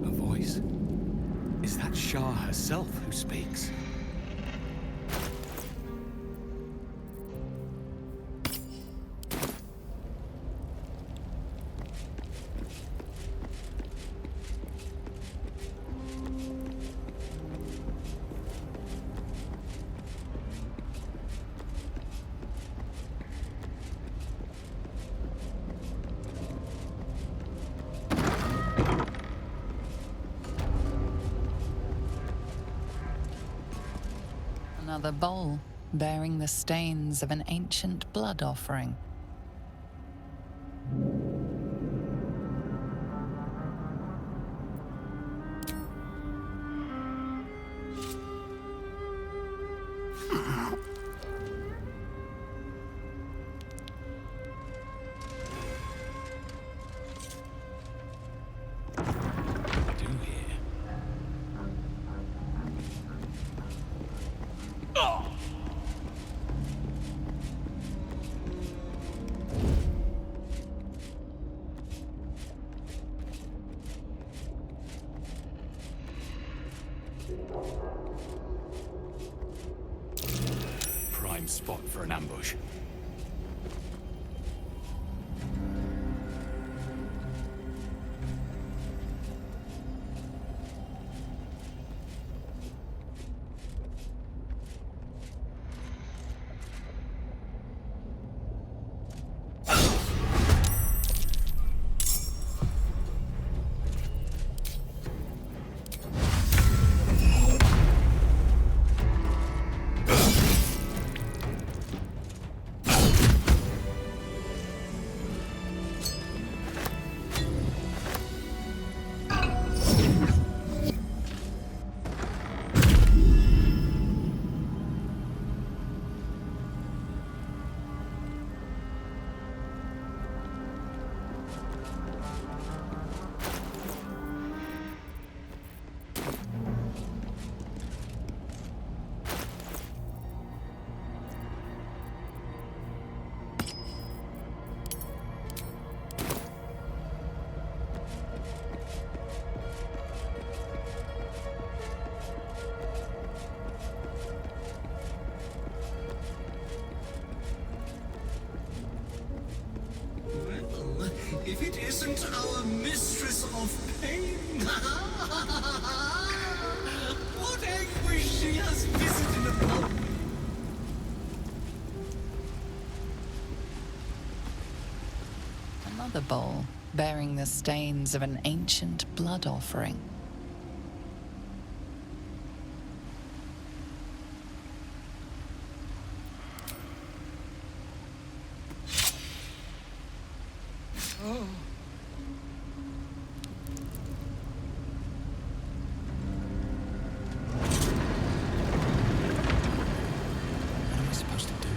A voice? Is that Shah herself who speaks? Another bowl bearing the stains of an ancient blood offering. Prime spot for an ambush. If it isn't our mistress of pain, what anguish she has visited upon me. Another bowl bearing the stains of an ancient blood offering. Oh. What am I supposed to do?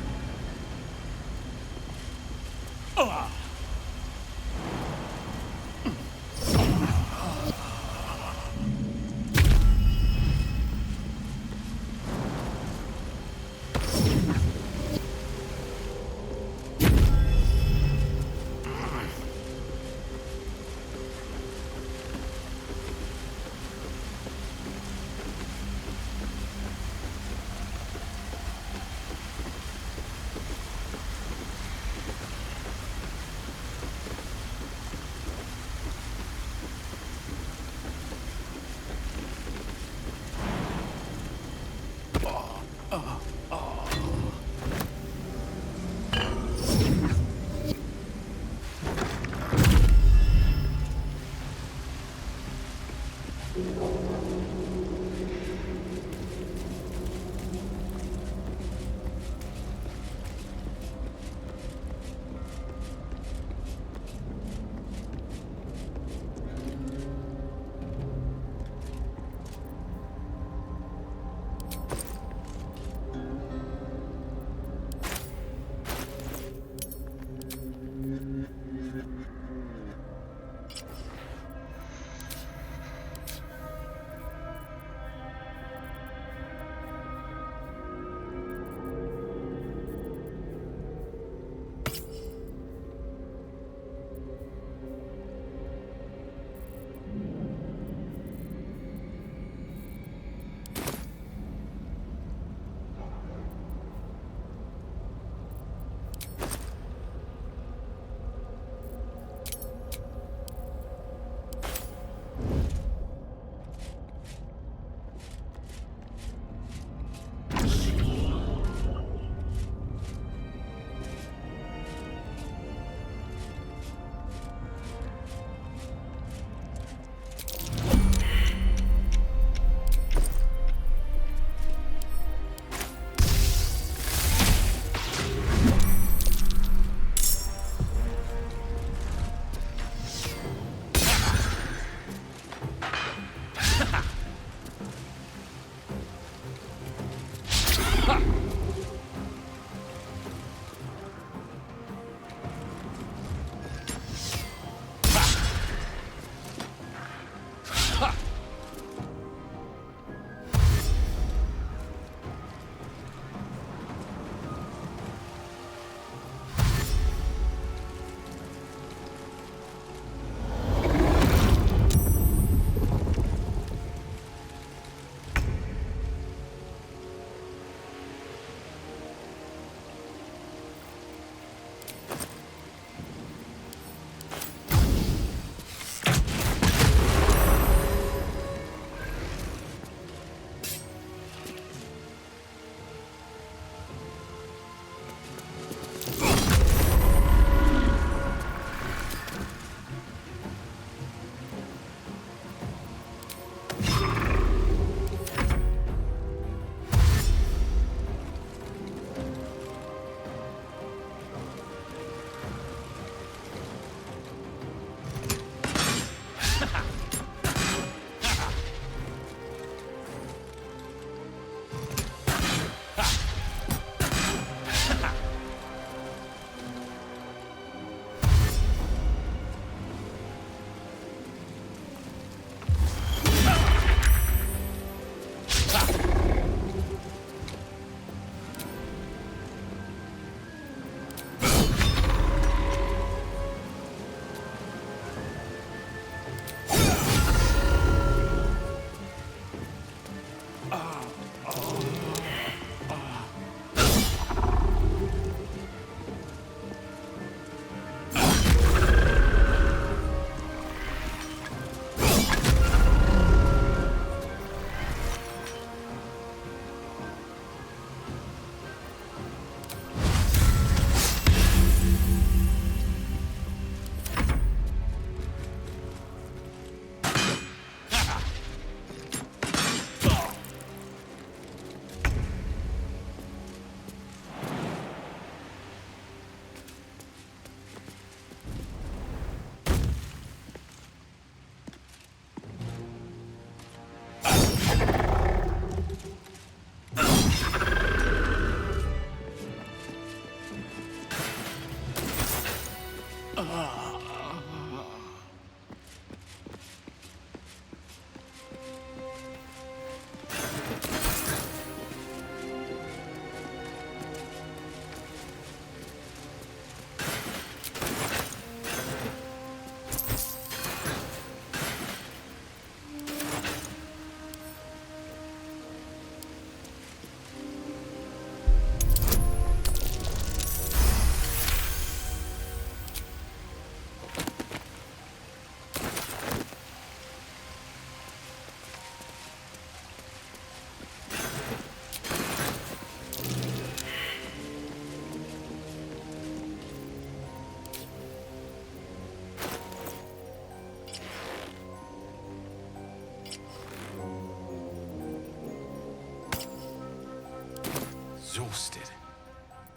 exhausted.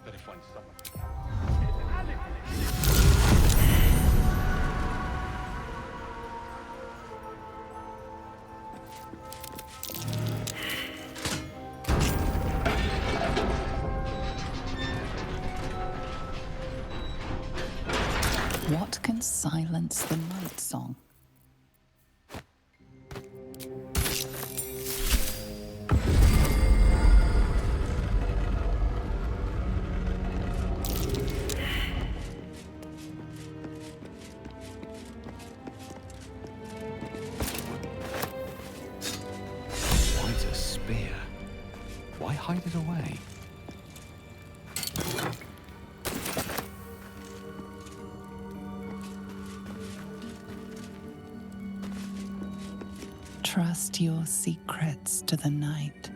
Better find someone. What can silence the night song? Quite a spear. Why hide it away? Trust your secrets to the night.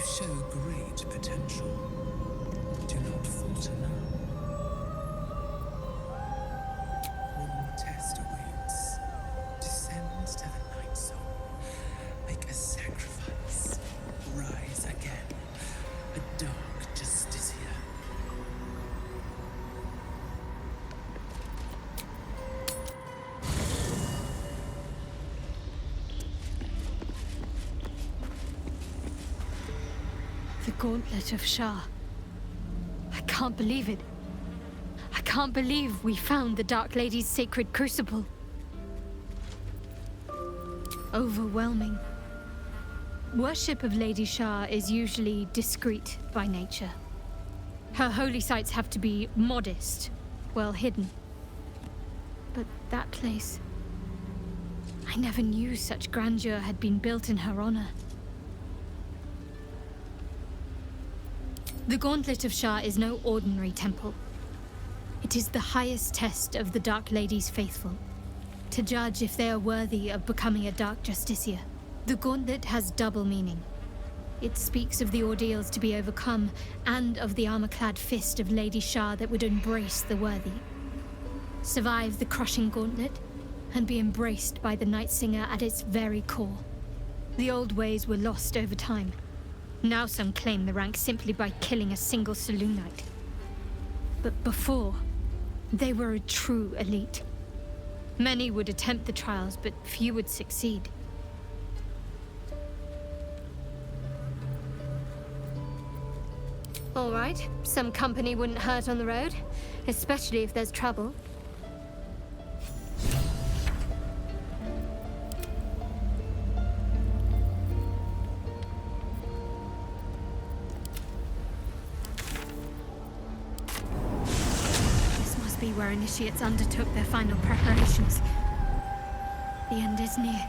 show great potential. Do not falter now. One more test awaits. Descend to the Night Zone. Make a sacrifice. Rise again. A dark Justicia. The Gauntlet of Shah. I can't believe it. I can't believe we found the Dark Lady's sacred crucible. Overwhelming. Worship of Lady Shah is usually discreet by nature. Her holy sites have to be modest, well hidden. But that place... I never knew such grandeur had been built in her honor. The Gauntlet of Shah is no ordinary temple. It is the highest test of the Dark Lady's faithful, to judge if they are worthy of becoming a Dark Justicia. The Gauntlet has double meaning. It speaks of the ordeals to be overcome, and of the armor-clad fist of Lady Shah that would embrace the worthy. Survive the crushing gauntlet, and be embraced by the Night Singer at its very core. The old ways were lost over time. Now some claim the rank simply by killing a single saloon knight. But before, they were a true elite. Many would attempt the trials, but few would succeed. All right, some company wouldn't hurt on the road, especially if there's trouble. Where initiates undertook their final preparations. The end is near.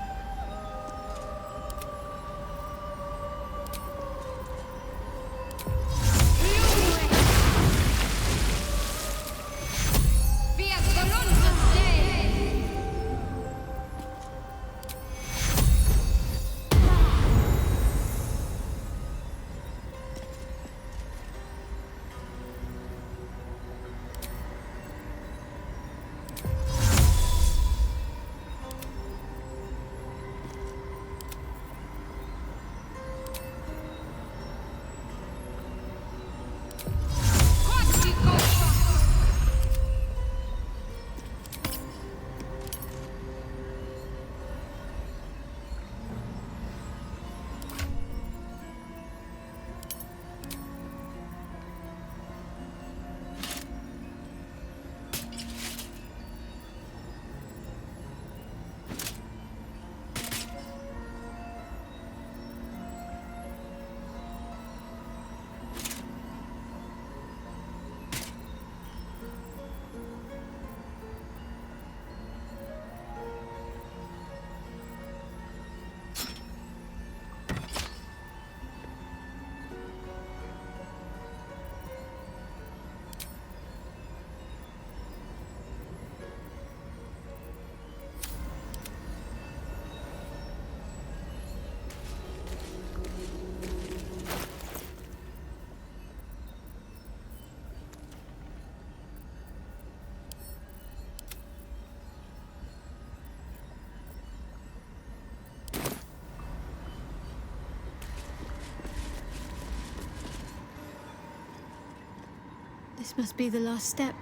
This must be the last step.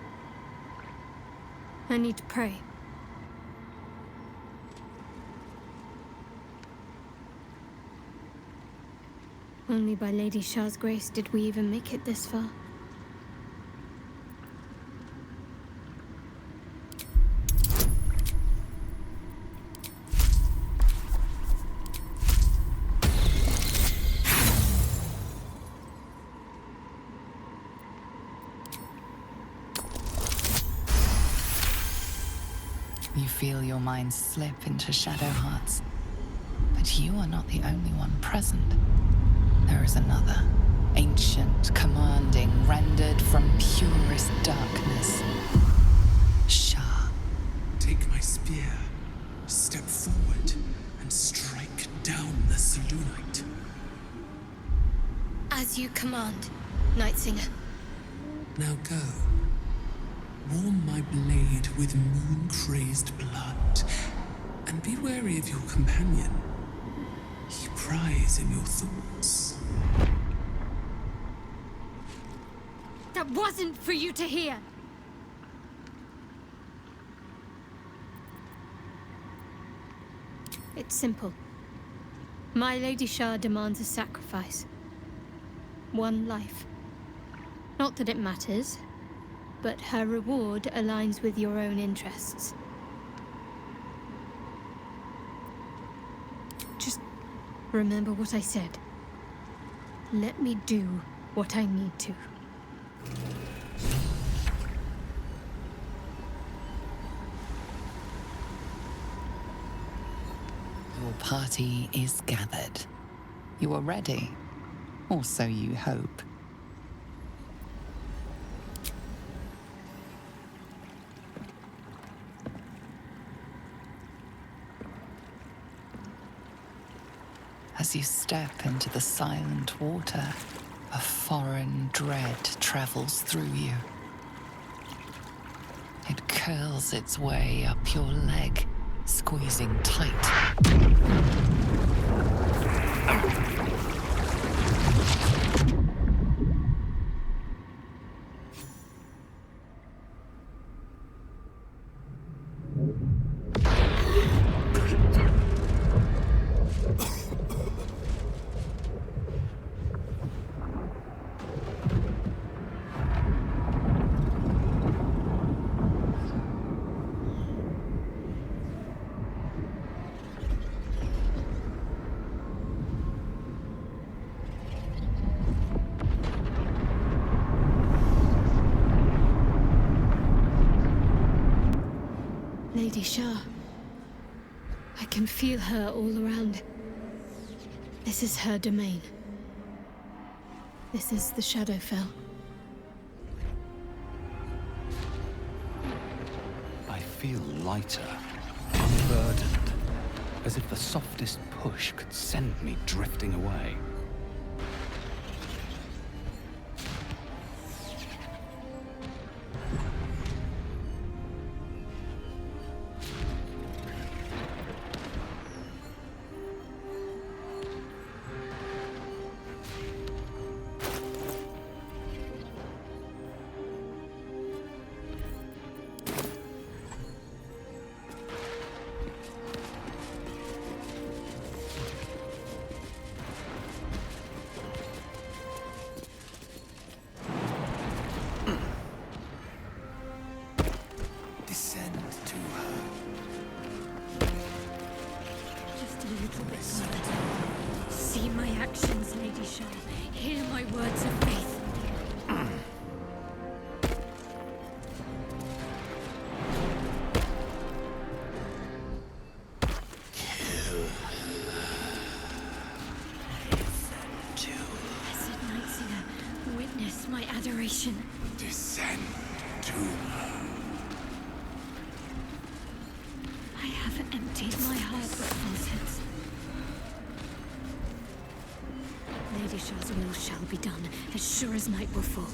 I need to pray. Only by Lady Shah's grace did we even make it this far. You feel your mind slip into shadow hearts. But you are not the only one present. There is another, ancient, commanding, rendered from purest darkness. Shah. Take my spear, step forward, and strike down the Selûnite. As you command, Night Singer. Now go. Warm my blade with moon-crazed blood, and be wary of your companion. He pries in your thoughts. That wasn't for you to hear. It's simple. My Lady Shah demands a sacrifice. One life. Not that it matters, but her reward aligns with your own interests. Just remember what I said. Let me do what I need to. Your party is gathered. You are ready, or so you hope. As you step into the silent water, a foreign dread travels through you. It curls its way up your leg, squeezing tight. Lady Shah. I can feel her all around. This is her domain. This is the Shadowfell. I feel lighter, unburdened, as if the softest push could send me drifting away. See my actions, Lady Shah. Hear my words of faith. Blessed Night Singer, witness my adoration. Descend to her. I have emptied my heart of falsehoods. Lady Shah's will shall be done, as sure as night will fall.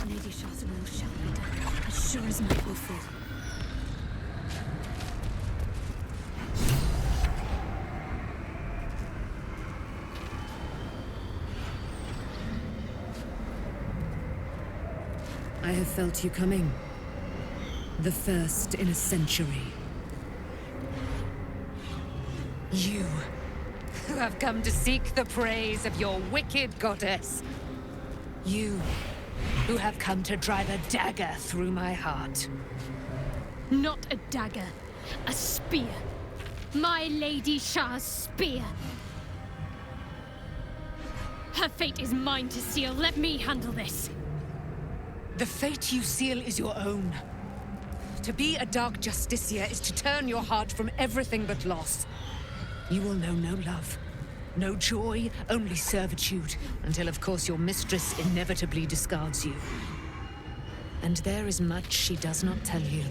Lady Shah's will shall be done, as sure as night will fall. I have felt you coming. The first in a century. You, who have come to seek the praise of your wicked goddess. You, who have come to drive a dagger through my heart. Not a dagger, a spear. My Lady Shah's spear. Her fate is mine to seal. Let me handle this. The fate you seal is your own. To be a Dark Justiciar is to turn your heart from everything but loss. You will know no love, no joy, only servitude, until of course your mistress inevitably discards you. And there is much she does not tell you.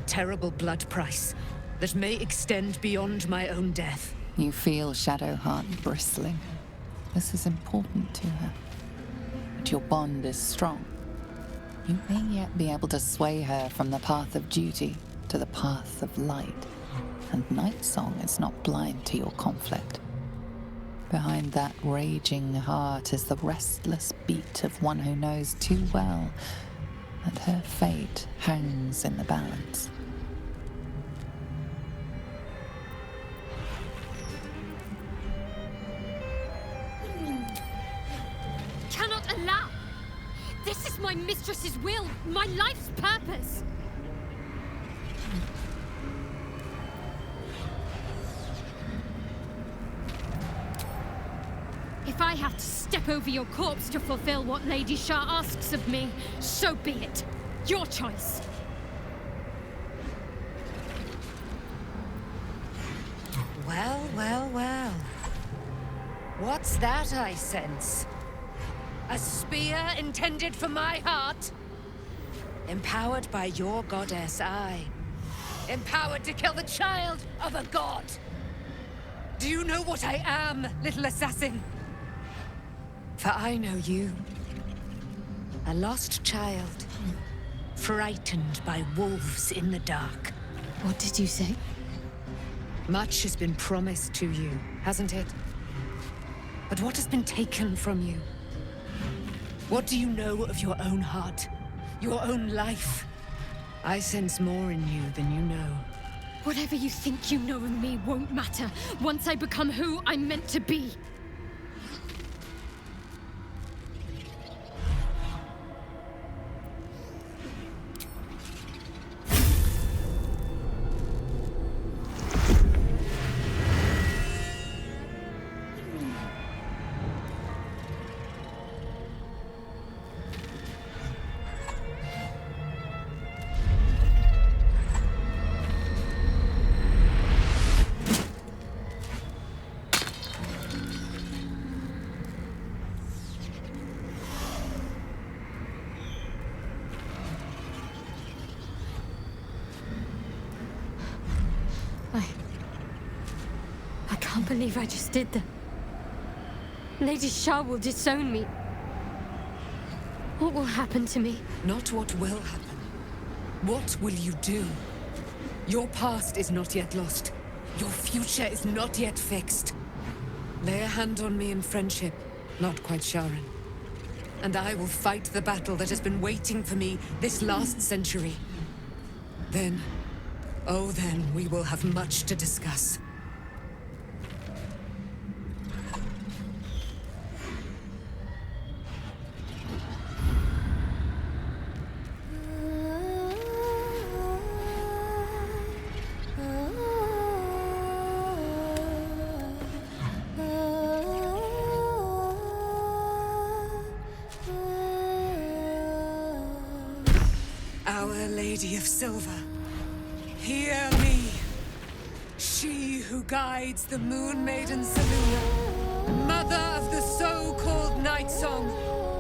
terrible blood price that may extend beyond my own death. You feel Shadowheart bristling. This is important to her. But your bond is strong. You may yet be able to sway her from the path of duty to the path of light. And Nightsong is not blind to your conflict. Behind that raging heart is the restless beat of one who knows too well that her fate hangs in the balance. Cannot allow! This is my mistress's will, my life's purpose! If I have to step over your corpse to fulfill what Lady Shah asks of me, so be it. Your choice. Well, well, well. What's that I sense? A spear intended for my heart? Empowered by your goddess, I. Empowered to kill the child of a god. Do you know what I am, little assassin? For I know you. A lost child. Frightened by wolves in the dark. What did you say? Much has been promised to you, hasn't it? But what has been taken from you? What do you know of your own heart? Your own life? I sense more in you than you know. Whatever you think you know of me won't matter once I become who I'm meant to be. I can't believe I just did that. Lady Shah will disown me. What will happen to me? Not what will happen. What will you do? Your past is not yet lost. Your future is not yet fixed. Lay a hand on me in friendship, not quite Sharon. And I will fight the battle that has been waiting for me this last century. Then, oh then, we will have much to discuss. Our Lady of Silver, hear me. She who guides the Moon Maiden Selûne, mother of the so-called Night Song.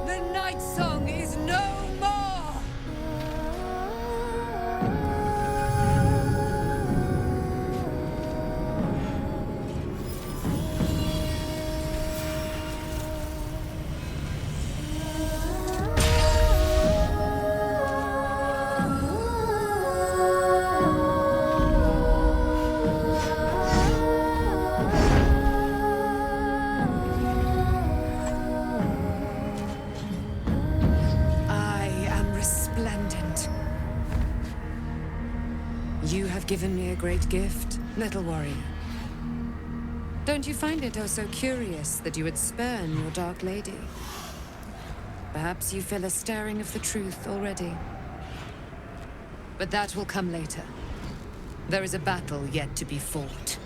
The Night Song is no more! You have given me a great gift, little warrior. Don't you find it oh so curious that you would spurn your dark lady? Perhaps you feel a stirring of the truth already. But that will come later. There is a battle yet to be fought.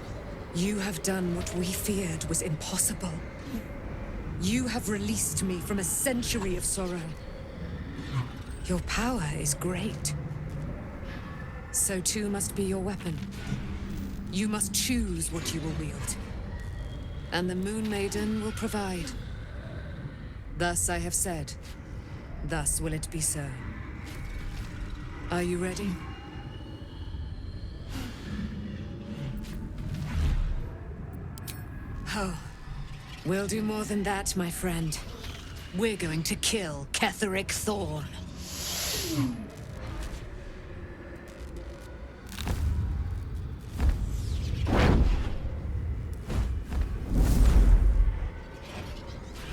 You have done what we feared was impossible. You have released me from a century of sorrow. Your power is great. So too must be your weapon. You must choose what you will wield. And the Moon Maiden will provide. Thus I have said. Thus will it be so. Are you ready? No. We'll do more than that, my friend. We're going to kill Ketheric Thorn.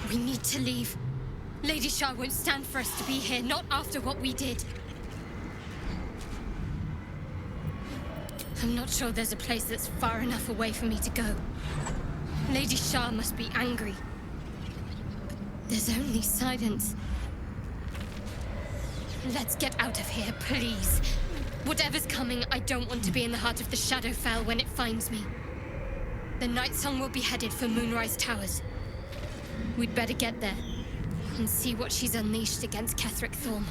We need to leave. Lady Shah won't stand for us to be here, not after what we did. I'm not sure there's a place that's far enough away for me to go. Lady Shah must be angry. There's only silence. Let's get out of here, please. Whatever's coming, I don't want to be in the heart of the Shadowfell when it finds me. The Night Song will be headed for Moonrise Towers. We'd better get there and see what she's unleashed against Ketheric Thorn.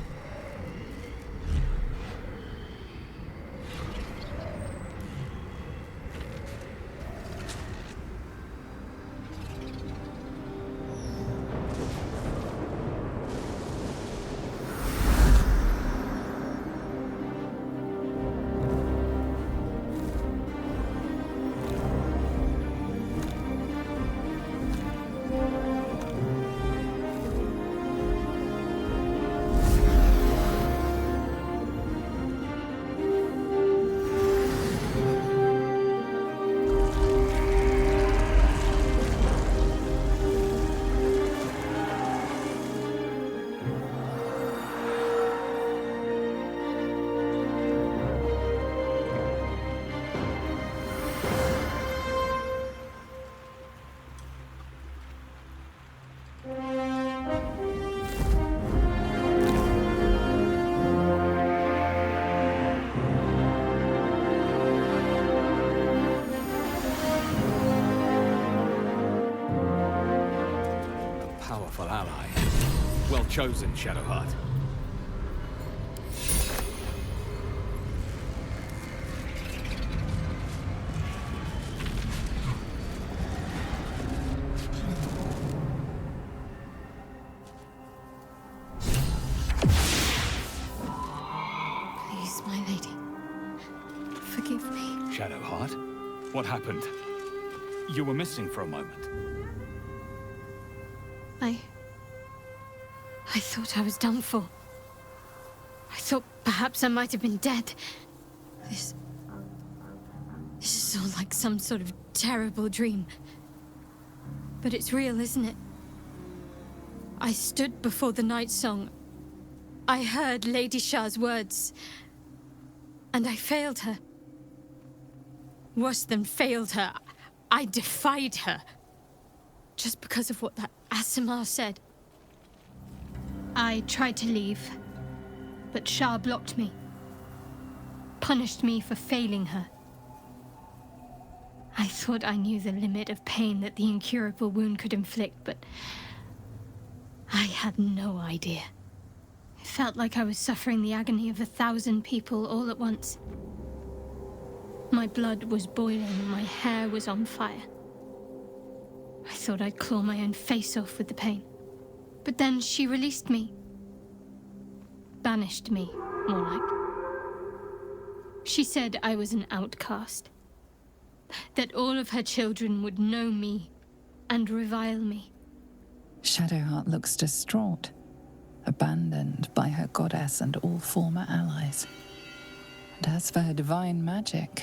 Powerful ally. Well chosen, Shadowheart. Please, my lady. Forgive me. Shadowheart? What happened? You were missing for a moment. I thought I was done for. I thought perhaps I might have been dead. This is all like some sort of terrible dream. But it's real, isn't it? I stood before the Night Song. I heard Lady Shah's words. And I failed her. Worse than failed her, I defied her. Just because of what that Asimar said. I tried to leave, but Shah blocked me. Punished me for failing her. I thought I knew the limit of pain that the incurable wound could inflict, but I had no idea. It felt like I was suffering the agony of 1,000 people all at once. My blood was boiling, my hair was on fire. I thought I'd claw my own face off with the pain. But then she released me. Banished me, more like. She said I was an outcast. That all of her children would know me and revile me. Shadowheart looks distraught, abandoned by her goddess and all former allies. And as for her divine magic,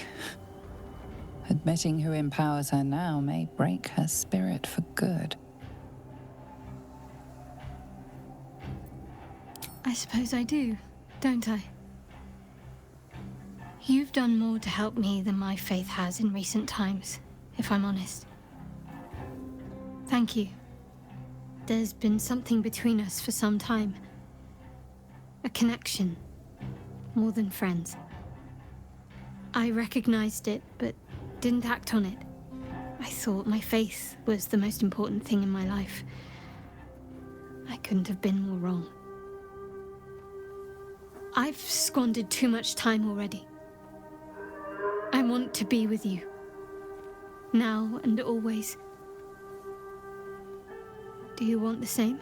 admitting who empowers her now may break her spirit for good. I suppose I do, don't I? You've done more to help me than my faith has in recent times, if I'm honest. Thank you. There's been something between us for some time. A connection, more than friends. I recognized it, but didn't act on it. I thought my faith was the most important thing in my life. I couldn't have been more wrong. I've squandered too much time already. I want to be with you. Now and always. Do you want the same?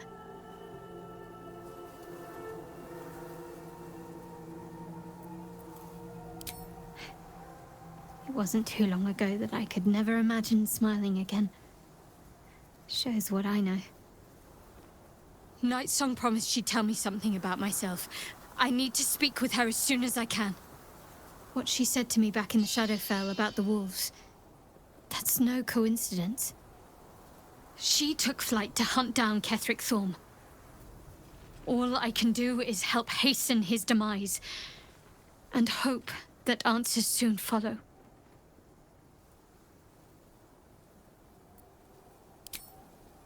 It wasn't too long ago that I could never imagine smiling again. Shows what I know. Nightsong promised she'd tell me something about myself. I need to speak with her as soon as I can. What she said to me back in the Shadowfell about the wolves, that's no coincidence. She took flight to hunt down Ketheric Thorm. All I can do is help hasten his demise, and hope that answers soon follow.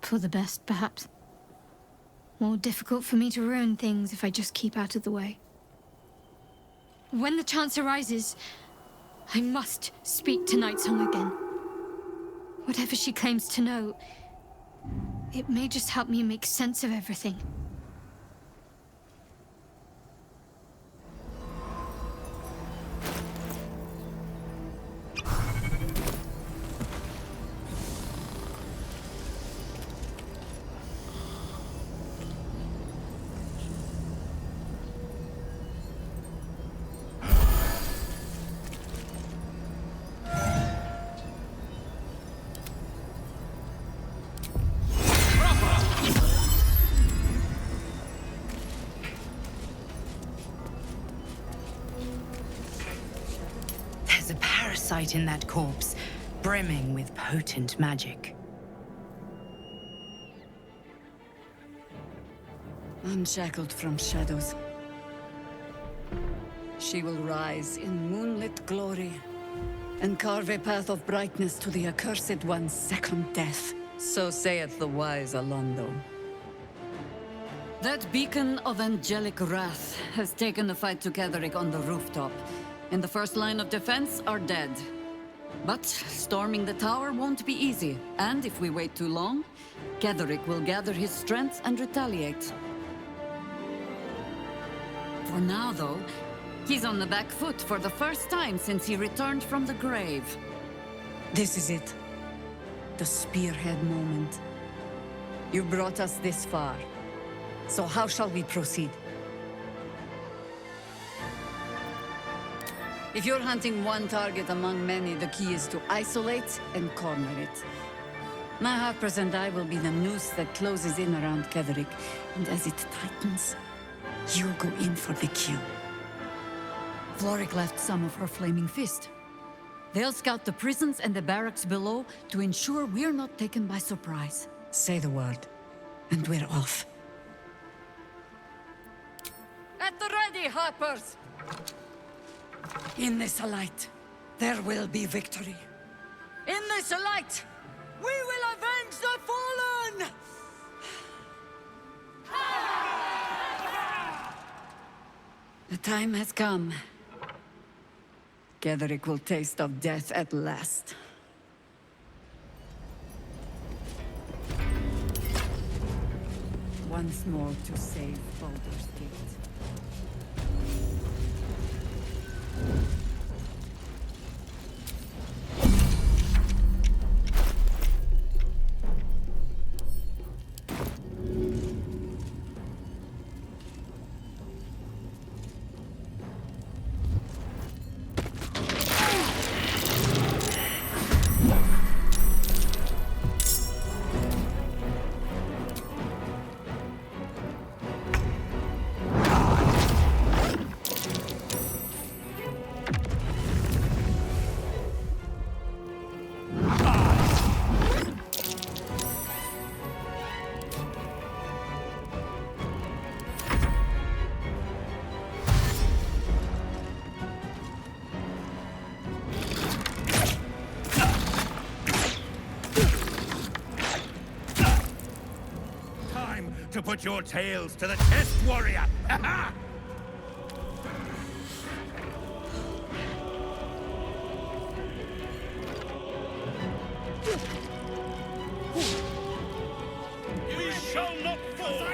For the best, perhaps. More difficult for me to ruin things if I just keep out of the way. When the chance arises, I must speak to Nightsong again. Whatever she claims to know, it may just help me make sense of everything. In that corpse, brimming with potent magic. Unshackled from shadows, she will rise in moonlit glory and carve a path of brightness to the accursed one's second death. So saith the wise Alondo. That beacon of angelic wrath has taken the fight to Ketheric on the rooftop, and the first line of defense are dead. But storming the tower won't be easy, and if we wait too long, Ketheric will gather his strength and retaliate. For now, though, he's on the back foot for the first time since he returned from the grave. This is it. The spearhead moment. You brought us this far. So how shall we proceed? If you're hunting one target among many, the key is to isolate and corner it. My Harpers and I will be the noose that closes in around Ketheric, and as it tightens, you'll go in for the kill. Floric left some of her flaming fist. They'll scout the prisons and the barracks below to ensure we're not taken by surprise. Say the word, and we're off. At the ready, Harpers! In this light, there will be victory. In this light, we will avenge the fallen! The time has come. Ketheric will taste of death at last. Once more to save Baldurs Gate. To put your tails to the test, warrior! Ha-ha! We shall not fall!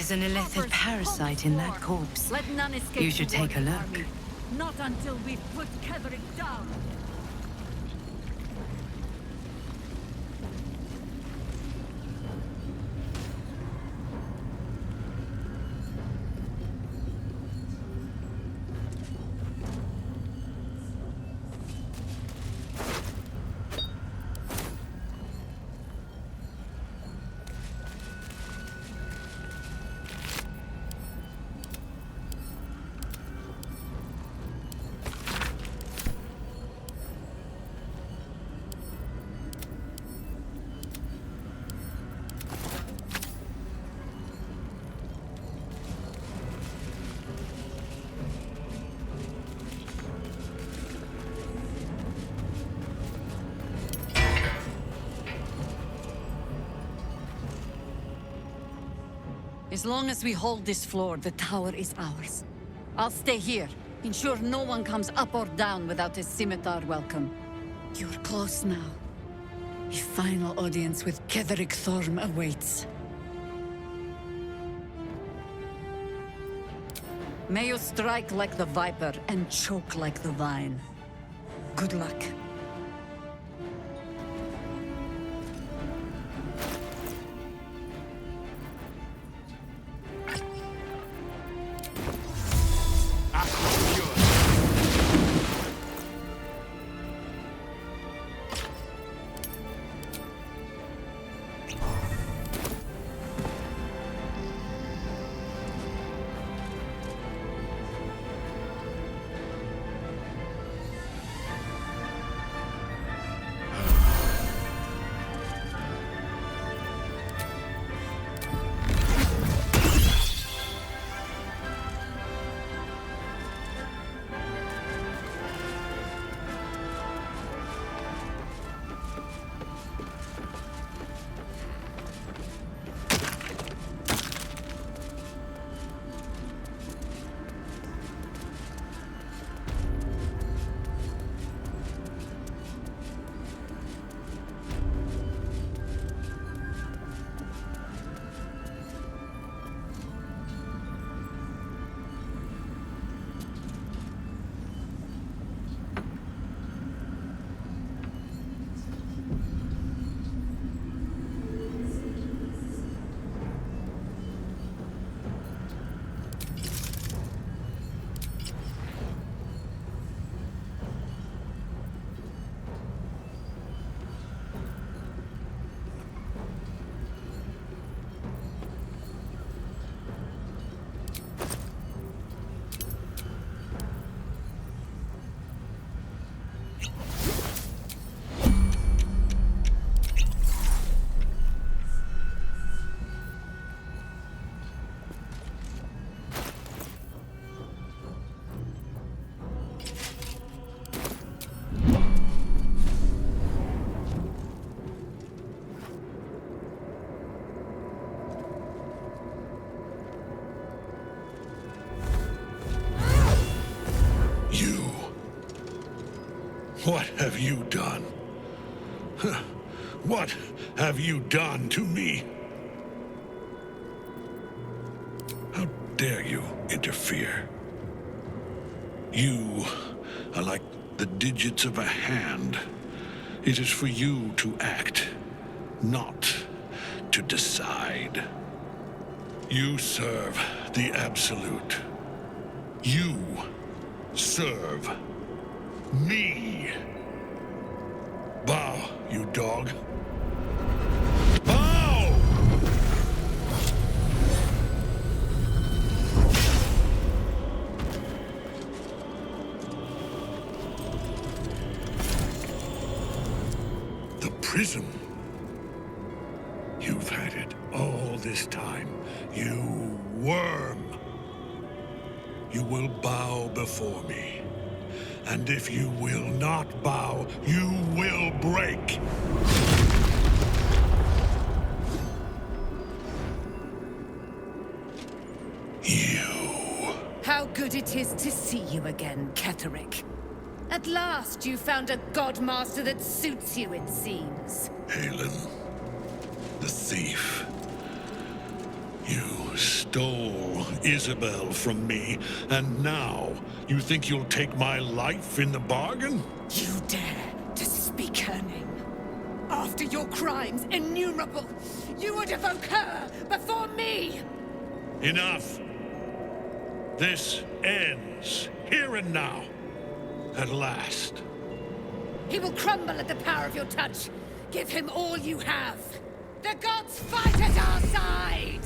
There's an illithid parasite in that corpse. Let none escape. You should take a look. Army. Not until we've put Ketherick down. As long as we hold this floor, the tower is ours. I'll stay here. Ensure no one comes up or down without a scimitar welcome. You're close now. A final audience with Ketherick Thorm awaits. May you strike like the viper and choke like the vine. Good luck. What have you done? What have you done to me? How dare you interfere? You are like the digits of a hand. It is for you to act, not to decide. You serve the Absolute. You serve me. Bow, you dog. Bow! The prism. You've had it all this time, you worm. You will bow before me. And if you will not bow, you will break. How good it is to see you again, Ketherick. At last you found a godmaster that suits you, it seems. Halen, the thief. You stole stole Isabel from me, and now you think you'll take my life in the bargain? You dare to speak her name? After your crimes innumerable, you would evoke her before me! Enough! This ends, here and now. At last. He will crumble at the power of your touch. Give him all you have. The gods fight at our side!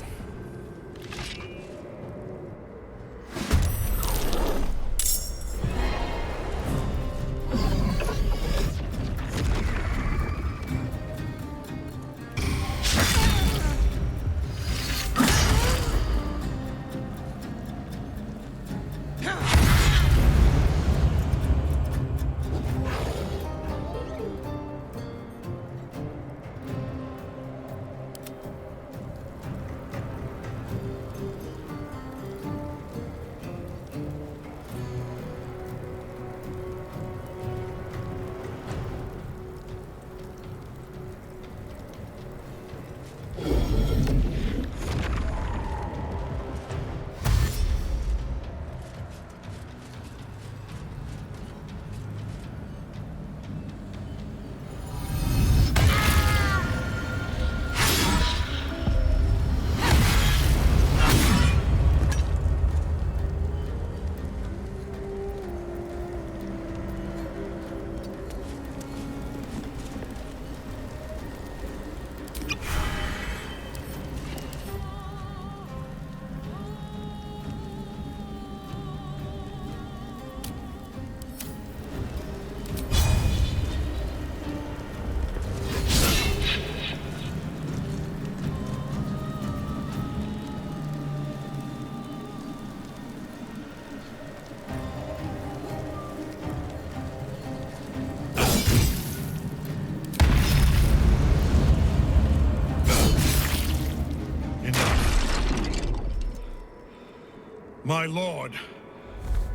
My lord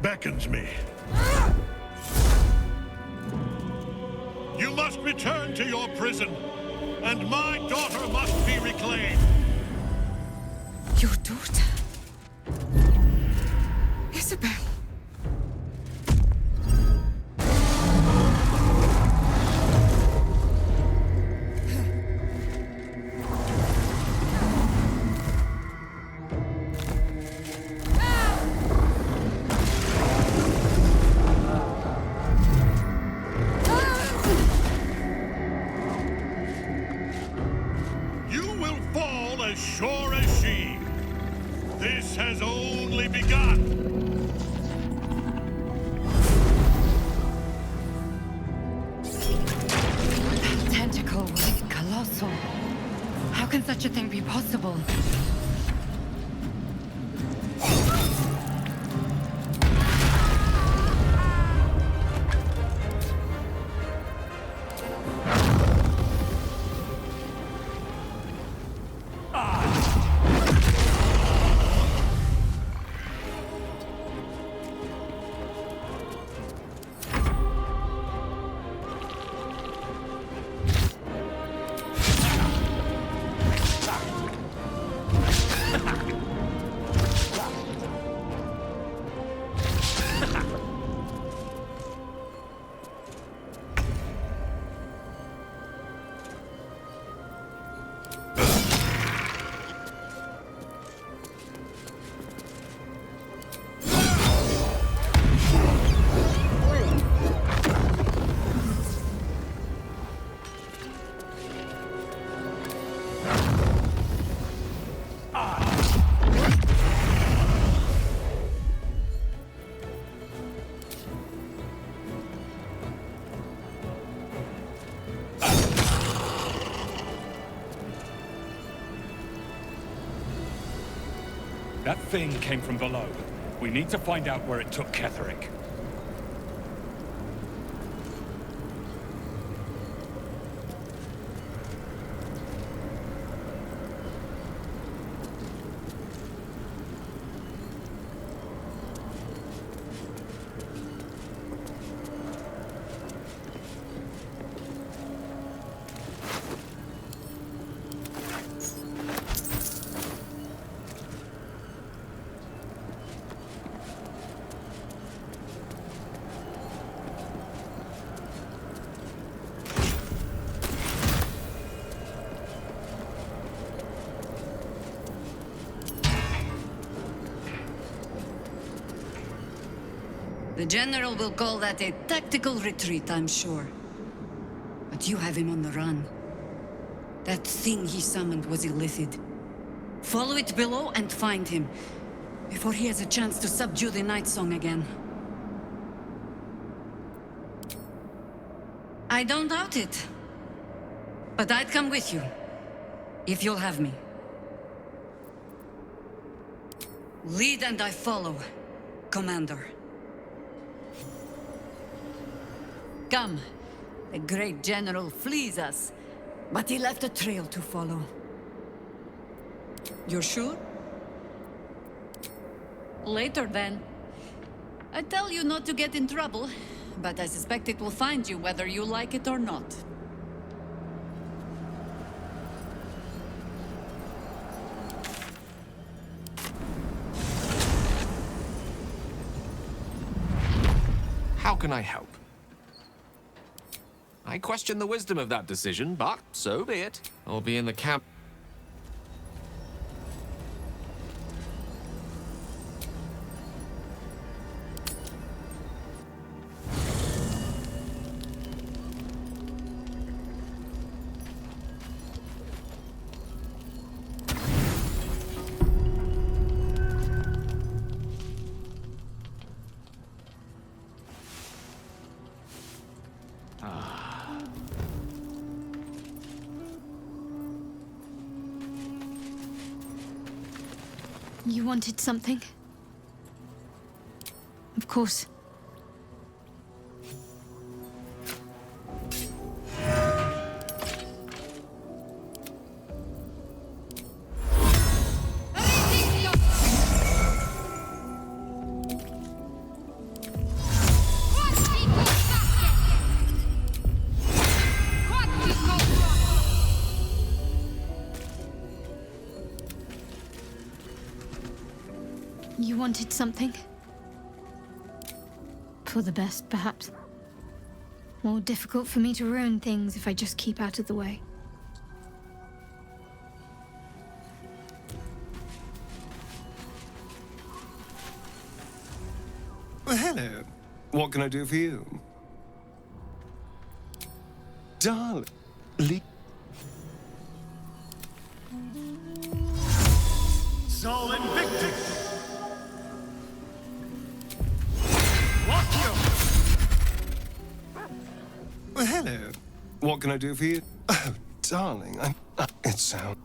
beckons me. You must return to your prison, and my daughter must be reclaimed. Your daughter? Isabel? Sure as she. This has only begun. That tentacle was colossal. How can such a thing be possible? That thing came from below. We need to find out where it took Ketheric. The General will call that a tactical retreat, I'm sure. But you have him on the run. That thing he summoned was illithid. Follow it below and find him, before he has a chance to subdue the Night Song again. I don't doubt it. But I'd come with you, if you'll have me. Lead and I follow, Commander. Come. The great general flees us, but he left a trail to follow. You're sure? Later, then. I tell you not to get in trouble, but I suspect it will find you whether you like it or not. How can I help? I question the wisdom of that decision, but so be it. I'll be in the camp. You wanted something? Of course. You wanted something? For the best, perhaps. More difficult for me to ruin things if I just keep out of the way. Well, hello. What can I do for you? Darling. Sol Invictus! Well, hello. What can I do for you? Oh, darling, it sounds...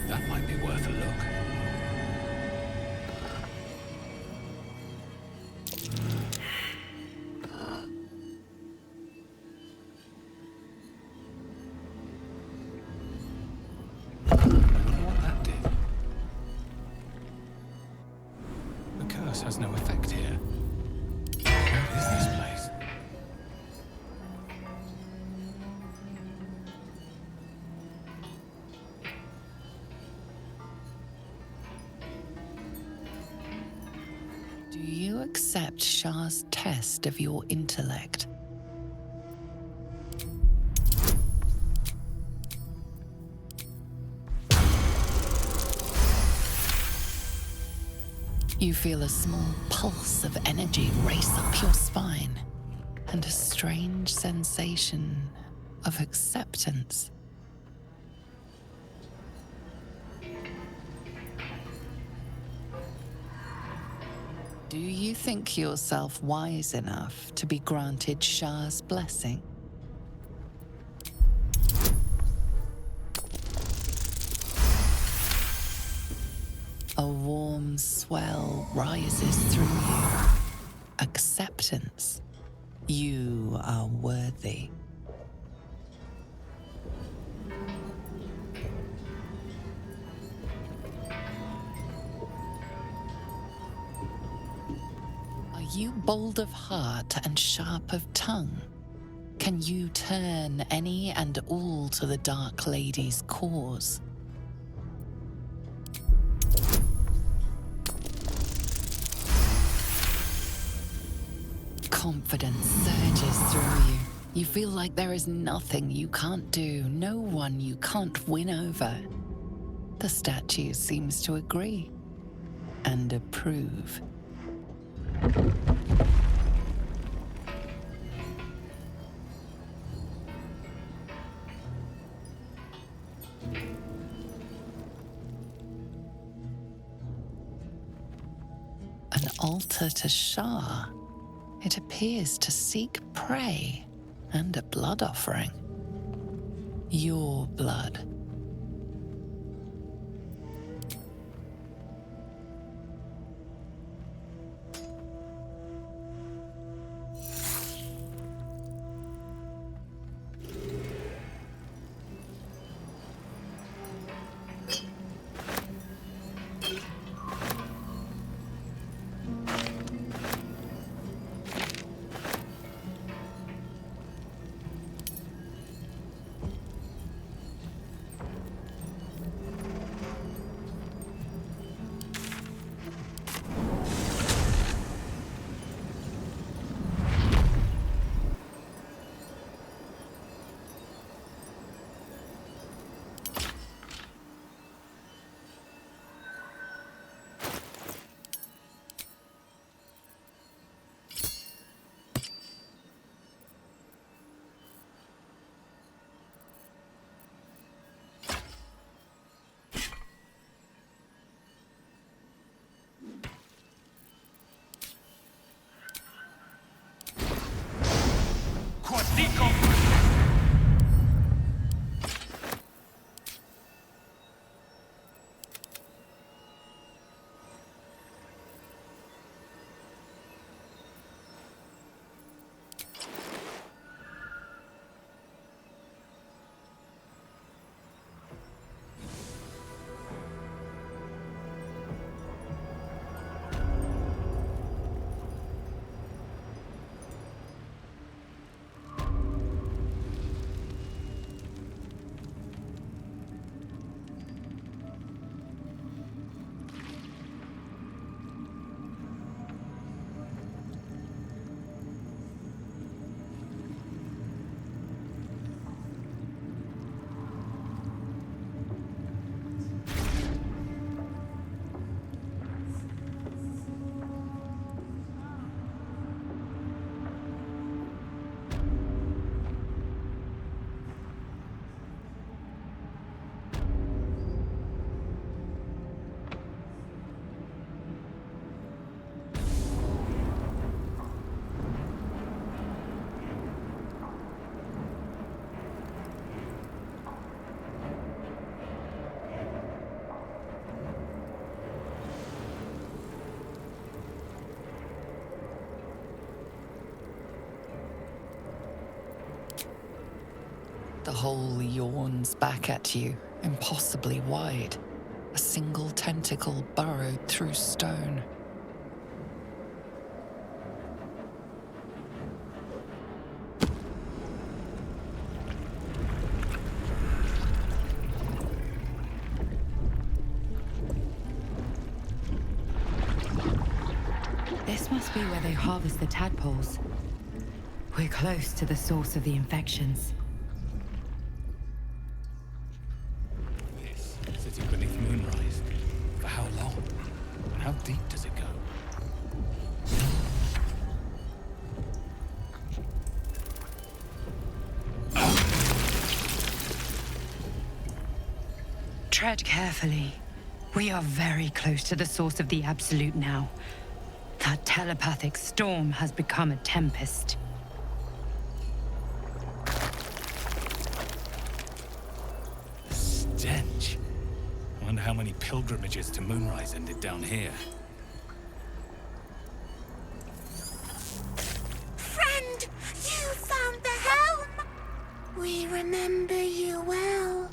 That might be worth a look. I wonder what that did. The curse has no effect here. What is this place? Do you accept Shah's test of your intellect? You feel a small pulse of energy race up your spine, and a strange sensation of acceptance. Do you think yourself wise enough to be granted Shah's blessing? A warm swell rises through you. Acceptance. You are worthy. Are you bold of heart and sharp of tongue? Can you turn any and all to the Dark Lady's cause? Confidence surges through you. You feel like there is nothing you can't do, no one you can't win over. The statue seems to agree and approve. An altar to Shah. It appears to seek prey and a blood offering. Your blood. The hole yawns back at you, impossibly wide. A single tentacle burrowed through stone. This must be where they harvest the tadpoles. We're close to the source of the infections. Sitting beneath moonrise. For how long? And how deep does it go? Tread carefully. We are very close to the source of the Absolute now. That telepathic storm has become a tempest. Stench. I wonder how many pilgrimages to Moonrise ended down here. Friend, you found the helm! We remember you well.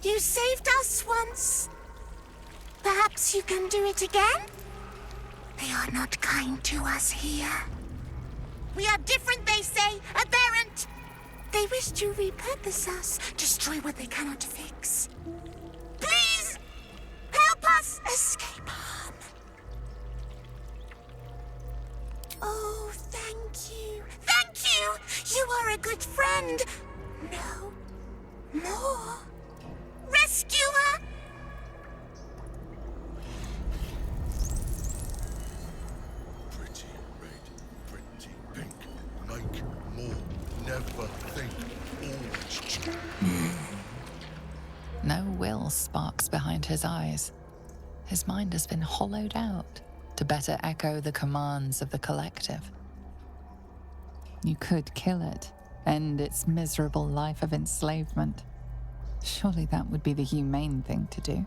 You saved us once. Perhaps you can do it again? They are not kind to us here. We are different, they say, aberrant. They wish to repurpose us, destroy what they cannot fix. Please, help us escape harm. Oh, thank you. Thank you! You are a good friend. No. More. Rescuer! Pretty red, pretty pink. Make more. Never think. Always choose. No will sparks behind his eyes. His mind has been hollowed out to better echo the commands of the collective. You could kill it, end its miserable life of enslavement. Surely that would be the humane thing to do.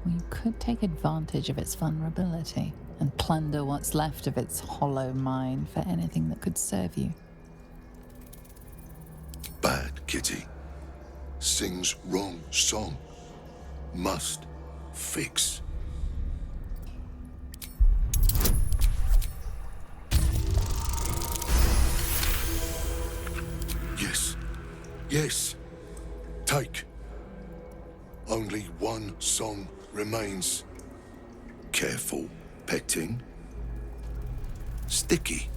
Or you could take advantage of its vulnerability and plunder what's left of its hollow mind for anything that could serve you. Bad kitty. Sings wrong song. Must fix. Yes. Yes. Take. Only one song remains. Careful petting. Sticky.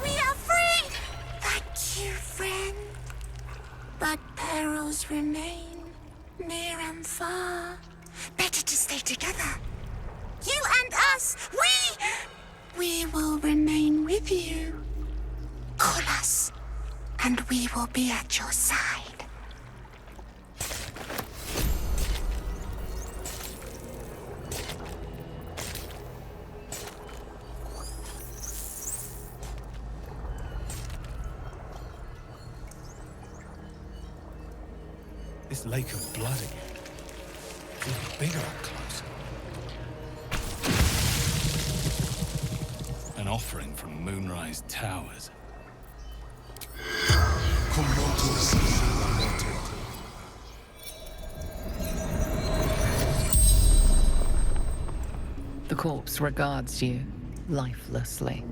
We are free! Thank you, friend. But perils remain, near and far. Better to stay together. You and us, we will remain with you. Call us, and we will be at your side. This lake of blood again. It's even bigger up close. An offering from Moonrise Towers. The corpse regards you lifelessly.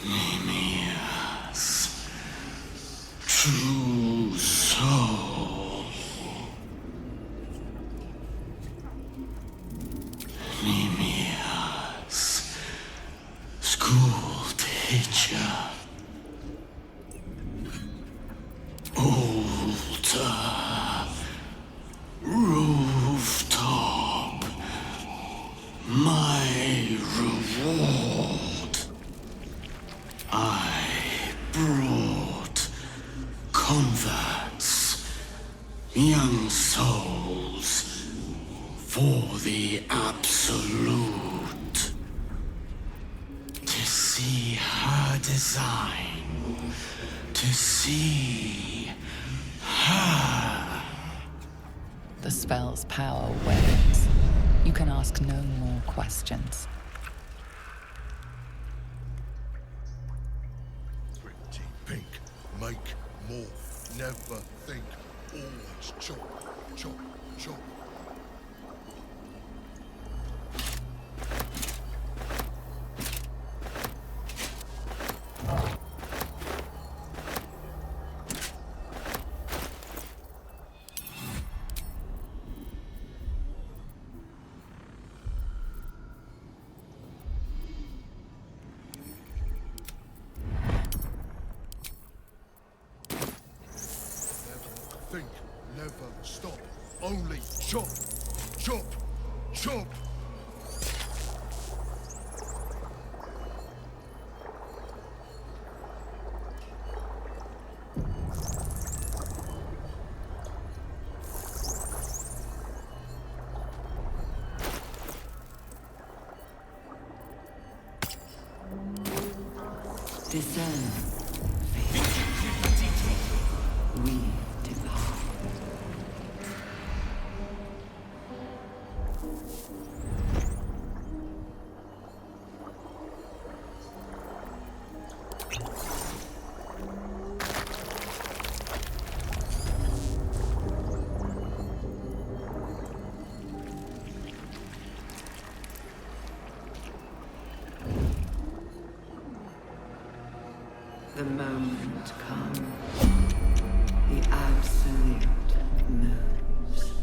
Nimias. True soul. Nimias. School teacher. Altar. Rooftop. My reward. I brought converts, young souls, for the Absolute. To see her design, to see her. The spell's power wanes. You can ask no more questions. Pretty pink. Make more. Never think. Always chop, chop, chop. Think, never stop. Only chop, chop, chop. Discern. We depart. The moment comes. The absolute moves.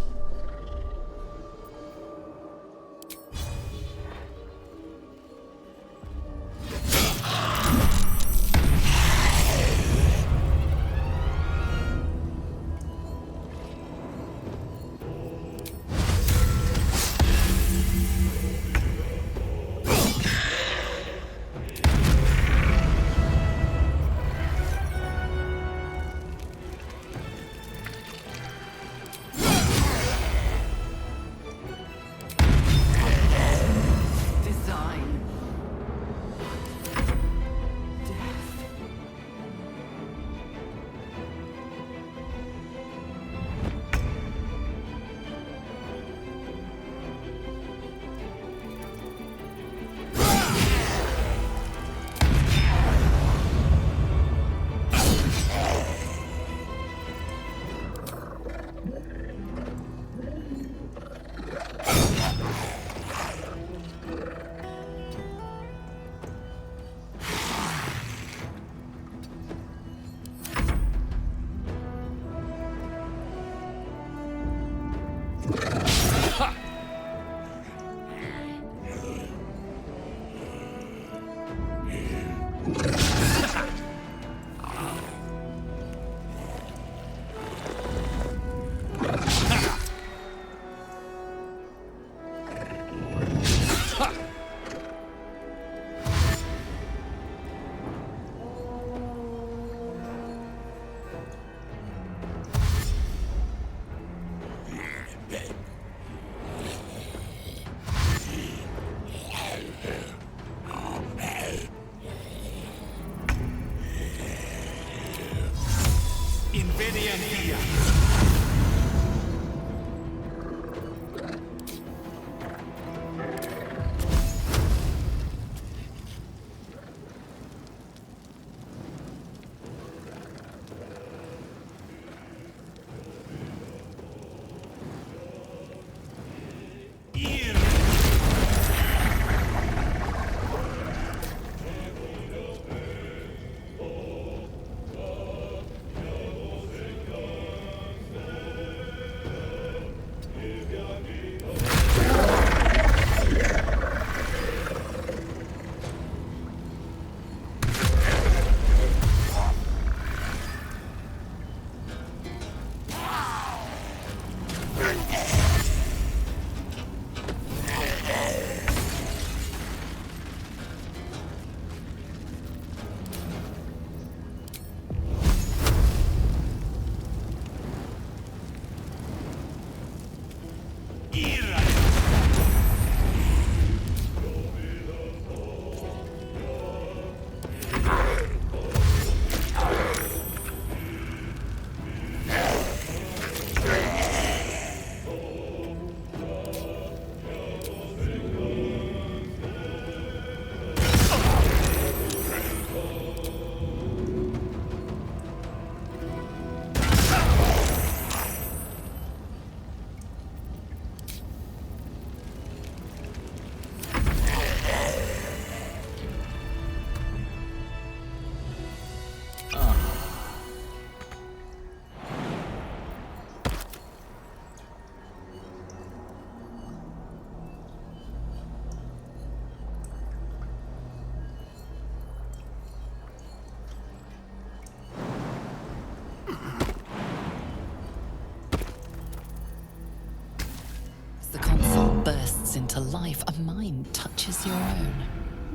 Into life, a mind touches your own.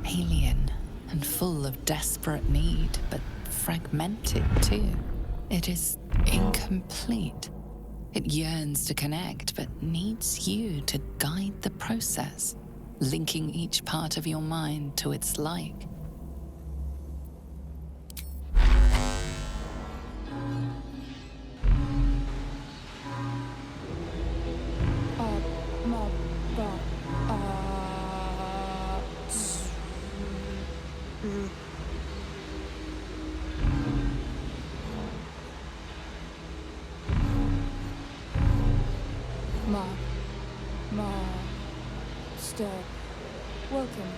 Alien and full of desperate need, but fragmented too. It is incomplete. It yearns to connect, but needs you to guide the process, linking each part of your mind to its like. Stop. Welcome.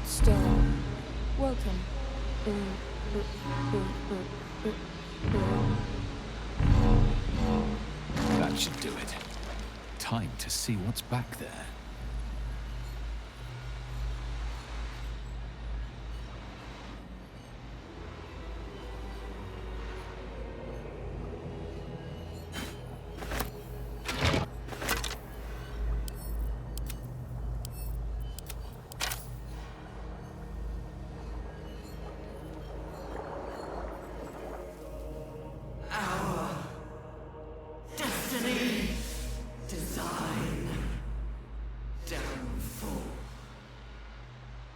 Stop. Welcome. That should do it. Time to see what's back there.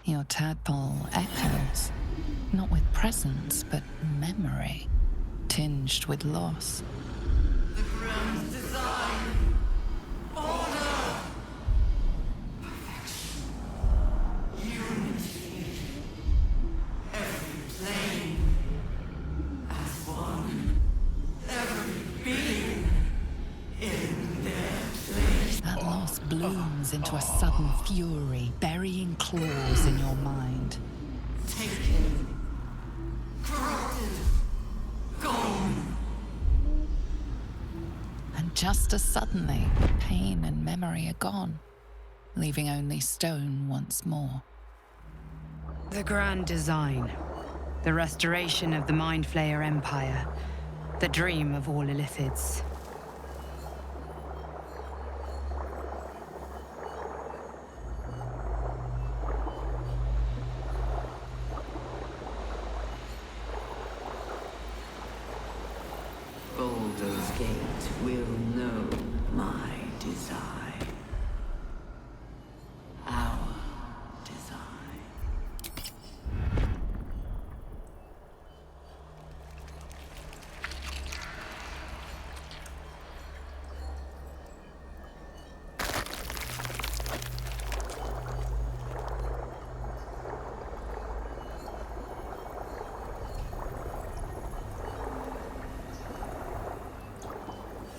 Your tadpole echoes, not with presence, but memory, tinged with loss. The grand design. Order. Perfection. Unity. Every plane. As one. Every being. In their place. That loss blooms into a sudden fury, burying claws in your mind. Taken. Corrupted. Gone. And just as suddenly, pain and memory are gone, leaving only stone once more. The grand design. The restoration of the Mind Flayer Empire. The dream of all Illithids. Baldurs Gate will know my design. Our design.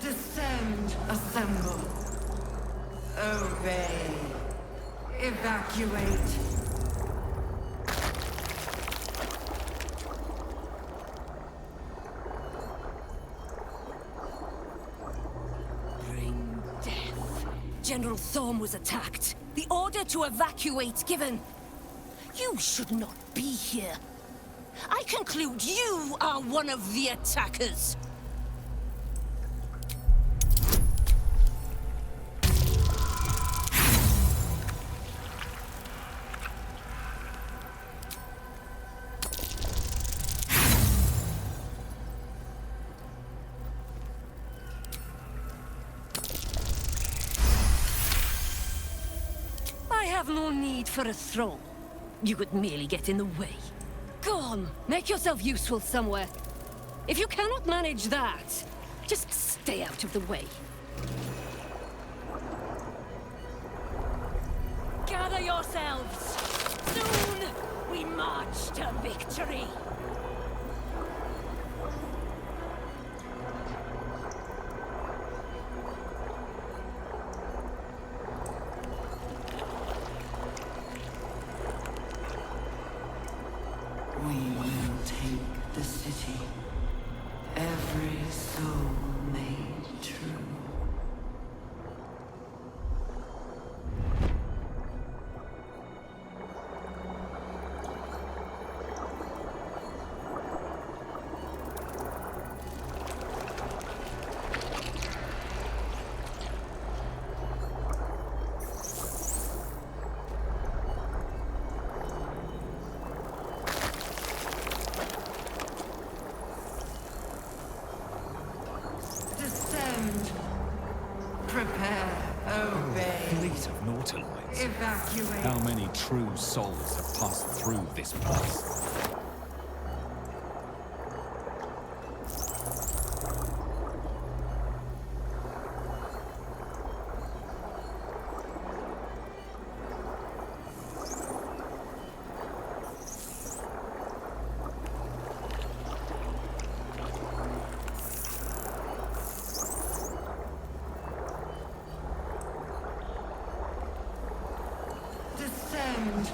Descend, assemble. Obey. Evacuate. Bring death. General Thorm was attacked. The order to evacuate given. You should not be here. I conclude you are one of the attackers. I have no need for a throne. You would merely get in the way. Go on, make yourself useful somewhere. If you cannot manage that, just stay out of the way. Gather yourselves! Soon, we march to victory! We will take the city. Every soul made true. Descend. Prepare. Obey. Fleet of Nautiloids. Evacuate. How many true souls have passed through this place?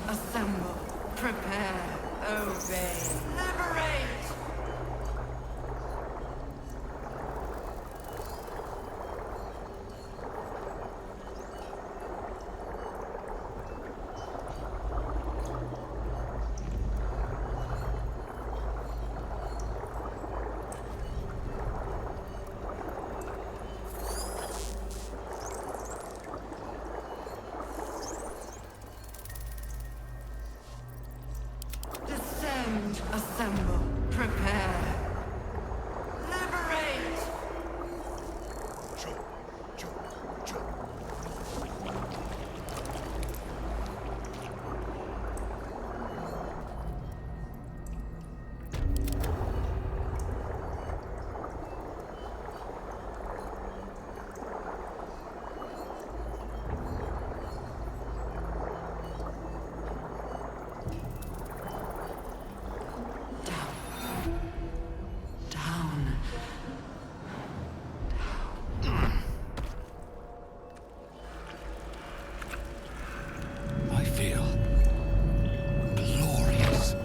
assemble, prepare, obey, liberate! Descend, assemble, prepare, liberate! Down. I feel glorious.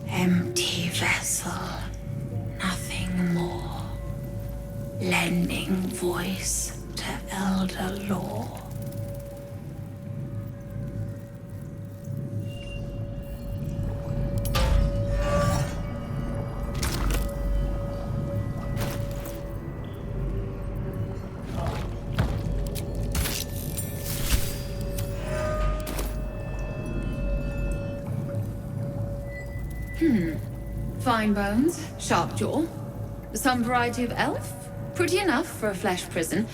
Empty vessel, nothing more. Lending voice to elder law. Fine bones, sharp jaw. Some variety of elf? Pretty enough for a flesh prison,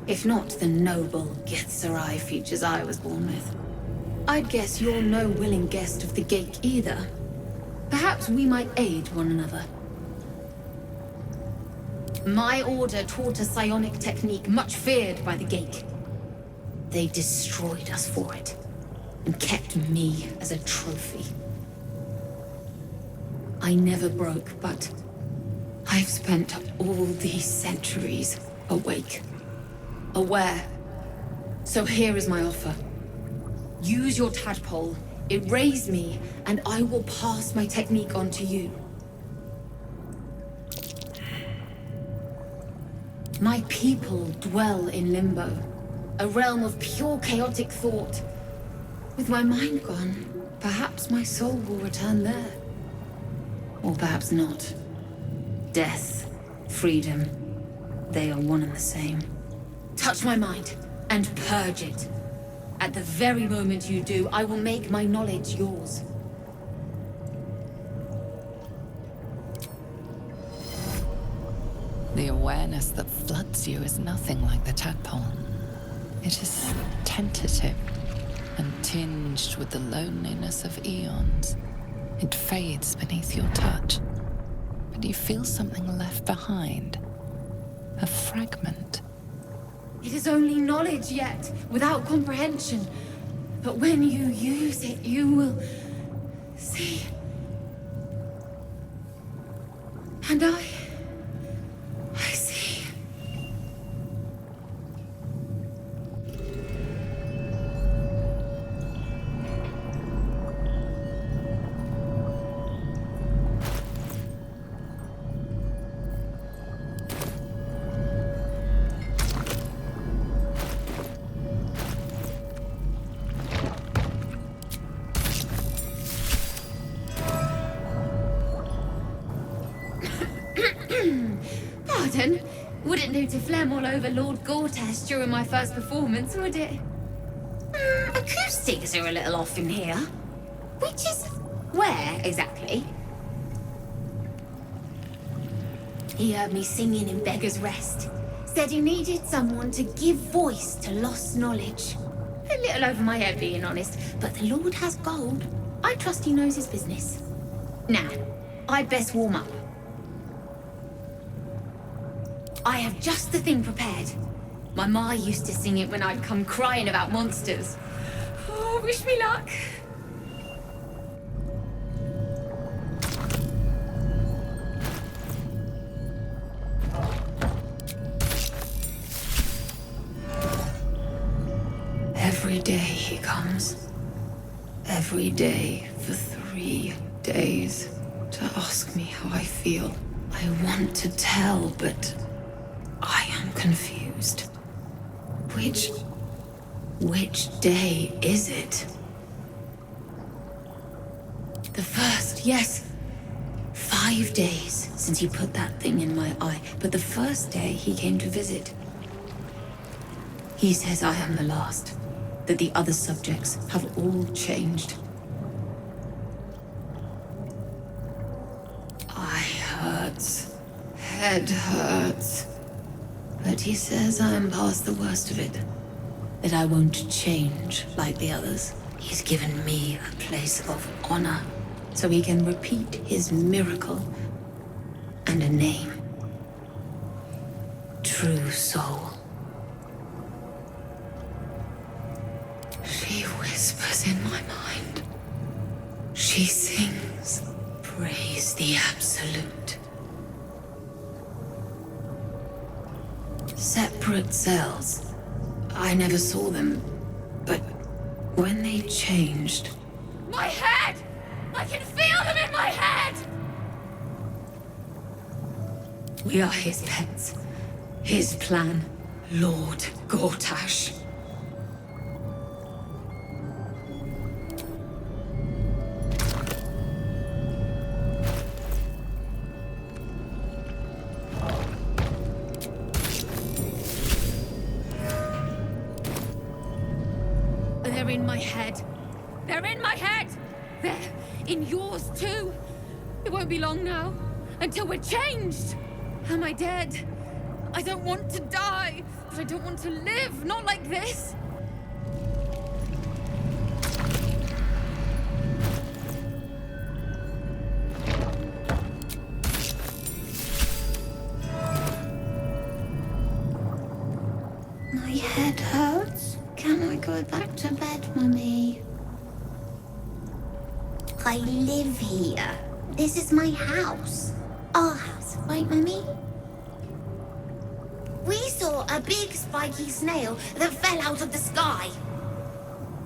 if not the noble Githzerai features I was born with. I'd guess you're no willing guest of the gate either. Perhaps we might aid one another. My order taught a psionic technique much feared by the gate. They destroyed us for it, and kept me as a trophy. I never broke, but I've spent all these centuries awake, aware. So here is my offer. Use your tadpole, erase me, and I will pass my technique on to you. My people dwell in limbo, a realm of pure chaotic thought. With my mind gone, perhaps my soul will return there. Or perhaps not. Death, freedom, they are one and the same. Touch my mind, and purge it. At the very moment you do, I will make my knowledge yours. The awareness that floods you is nothing like the tadpole. It is tentative and tinged with the loneliness of eons. It fades beneath your touch, but you feel something left behind. A fragment. It is only knowledge yet, without comprehension. But when you use it, you will see. And I see. Pardon? Wouldn't do to phlegm all over Lord Gortash during my first performance, would it? Acoustics are a little off in here. Which is where, exactly? He heard me singing in Beggar's Rest. Said he needed someone to give voice to lost knowledge. A little over my head, being honest, but the Lord has gold. I trust he knows his business. Now, I'd best warm up. I have just the thing prepared. My ma used to sing it when I'd come crying about monsters. Oh, wish me luck. Every day he comes. Every day for 3 days to ask me how I feel. I want to tell, but I am confused. Which day is it? The first, yes. 5 days since he put that thing in my eye, but the first day he came to visit. He says I am the last, that the other subjects have all changed. Eye hurts, head hurts, but he says I am past the worst of it, that I won't change like the others. He's given me a place of honor, so he can repeat his miracle and a name. True Soul. She whispers in my mind. She sings, praise the Absolute. Separate cells. I never saw them, but when they changed... My head! I can feel them in my head! We are his pets. His plan, Lord Gortash. They're in my head. They're in my head! They're in yours too. It won't be long now until we're changed. Am I dead? I don't want to die, but I don't want to live. Not like this. My head hurts. Can I go back to bed, Mummy? I live here. This is my house. Our house, right, Mummy? We saw a big spiky snail that fell out of the sky.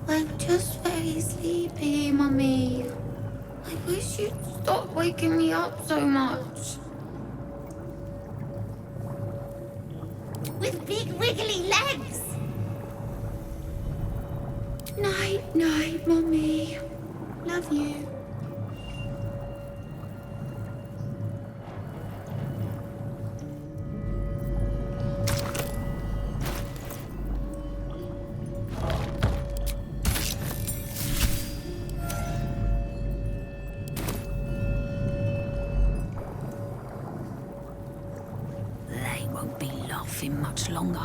I'm just very sleepy, Mummy. I wish you'd stop waking me up so much. With big wiggly legs. Night, night, Mummy. Love you. They won't be laughing much longer.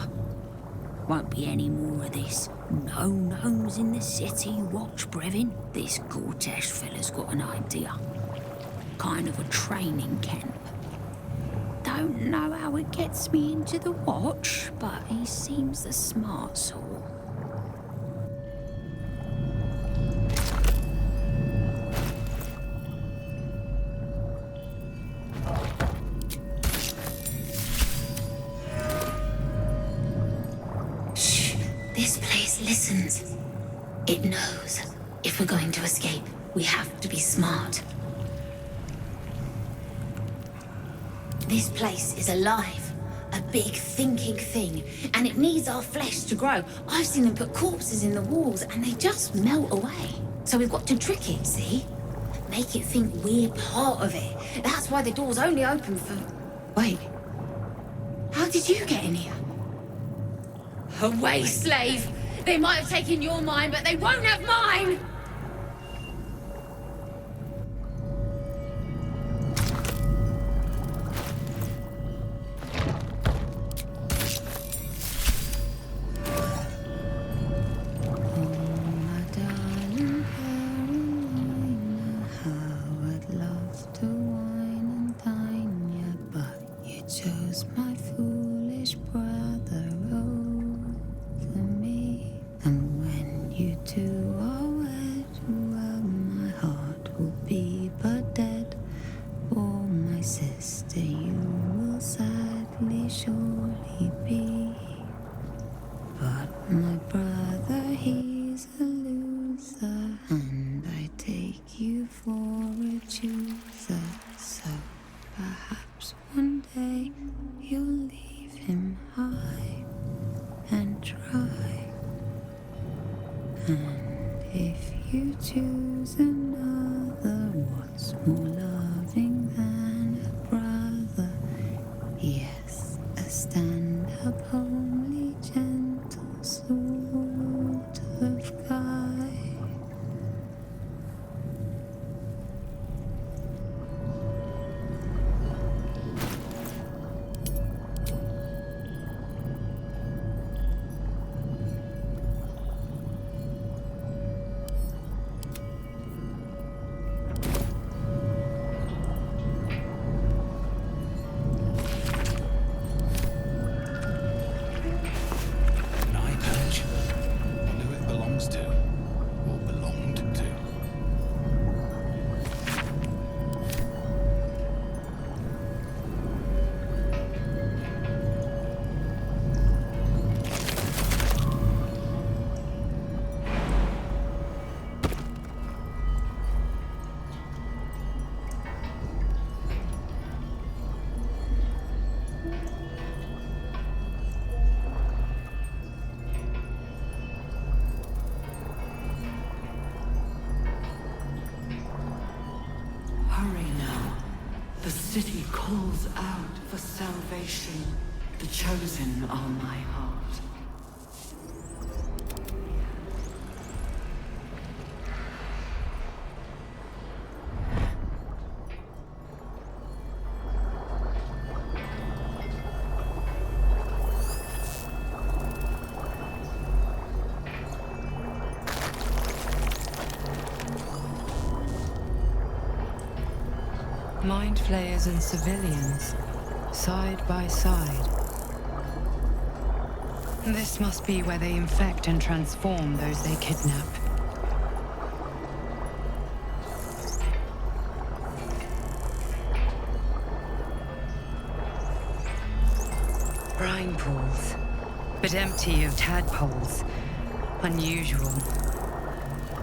Won't be any more of this. No gnomes in the city, watch, Brevin. This Gortash fella's got an idea. Kind of a training camp. Don't know how it gets me into the watch, but he seems the smart sort. This place listens. It knows. If we're going to escape, we have to be smart. This place is alive. A big thinking thing. And it needs our flesh to grow. I've seen them put corpses in the walls and they just melt away. So we've got to trick it, see? Make it think we're part of it. That's why the door's only open for... Wait. How did you get in here? Away, slave! They might have taken your mind, but they won't have mine! And when you two are wed, you choose us, so perhaps one day you'll leave him high and dry. And if you choose another, what's more loving than a brother? Yes, a stand-up, homely, gentle sort of guy. Hurry now. The city calls out for salvation. The chosen are my heart. Mind flayers and civilians, side by side. This must be where they infect and transform those they kidnap. Brine pools, but empty of tadpoles. Unusual.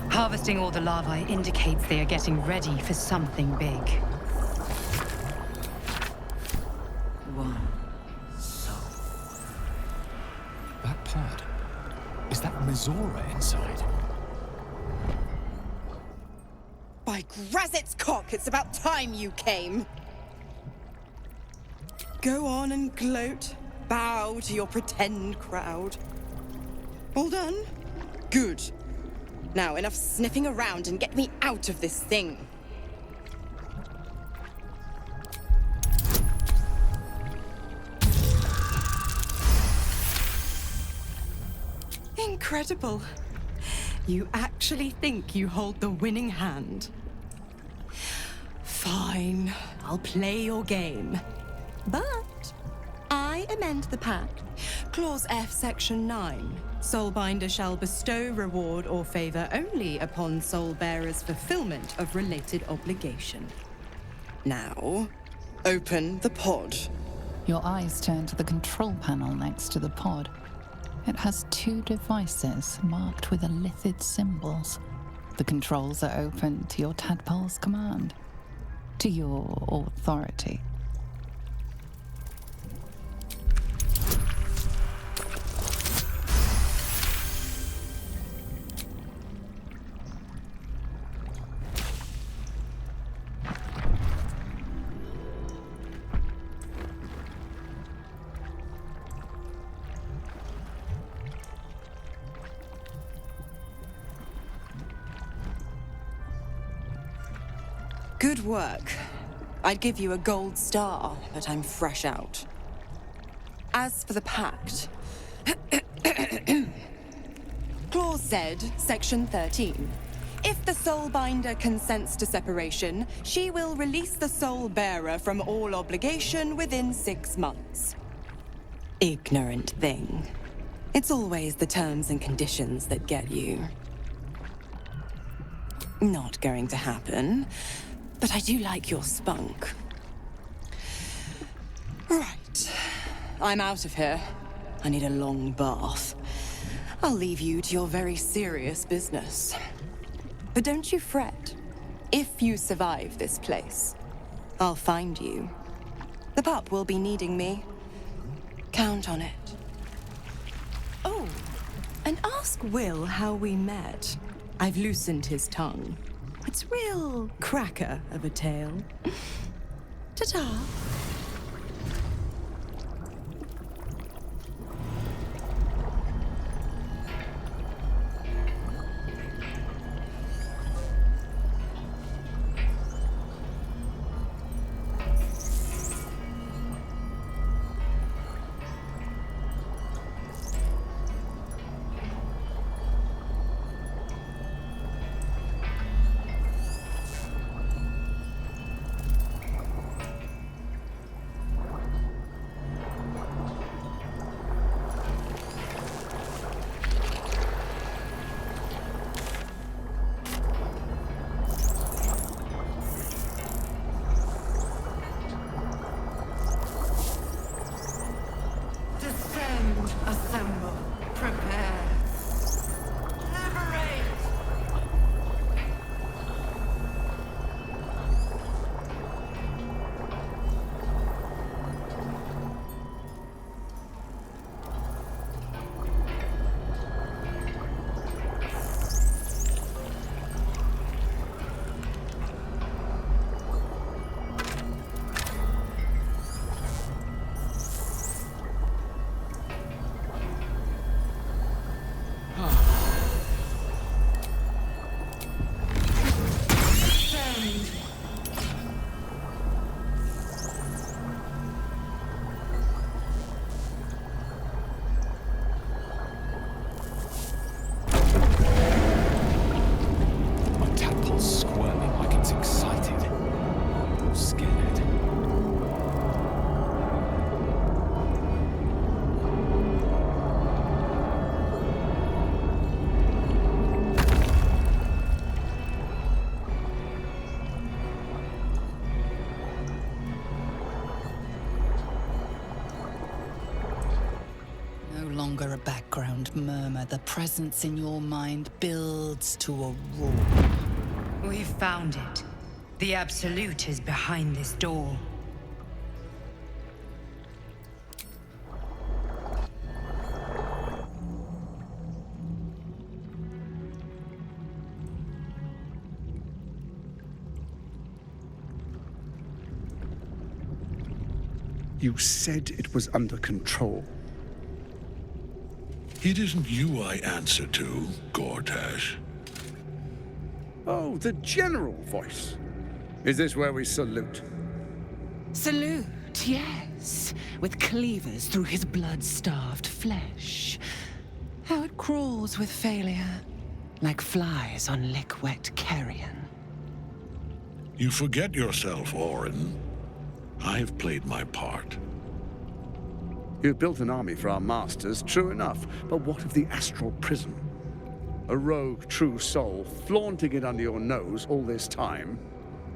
Harvesting all the larvae indicates they are getting ready for something big. That pod. Is that Mizora inside? By Grazit's cock, it's about time you came! Go on and gloat. Bow to your pretend crowd. All done? Good. Now, enough sniffing around and get me out of this thing. Incredible. You actually think you hold the winning hand. Fine, I'll play your game. But I amend the pact. Clause F, Section 9. Soulbinder shall bestow reward or favor only upon soul-bearer's fulfillment of related obligation. Now, open the pod. Your eyes turn to the control panel next to the pod. It has two devices marked with elithid symbols. The controls are open to your tadpole's command, to your authority. Good work. I'd give you a gold star, but I'm fresh out. As for the pact... Clause Z, Section 13. If the Soulbinder consents to separation, she will release the Soul Bearer from all obligation within 6 months. Ignorant thing. It's always the terms and conditions that get you. Not going to happen. But I do like your spunk. Right. I'm out of here. I need a long bath. I'll leave you to your very serious business. But don't you fret. If you survive this place, I'll find you. The pup will be needing me. Count on it. Oh, and ask Will how we met. I've loosened his tongue. It's real cracker of a tale. Ta-ta. Assemble. Prepare. Liberate! A background murmur, the presence in your mind builds to a roar. We've found it. The Absolute is behind this door. You said it was under control. It isn't you I answer to, Gortash. Oh, the general voice. Is this where we salute? Salute, yes. With cleavers through his blood-starved flesh. How it crawls with failure, like flies on lick-wet carrion. You forget yourself, Orin. I've played my part. You've built an army for our masters, true enough, but what of the astral prison? A rogue true soul flaunting it under your nose all this time,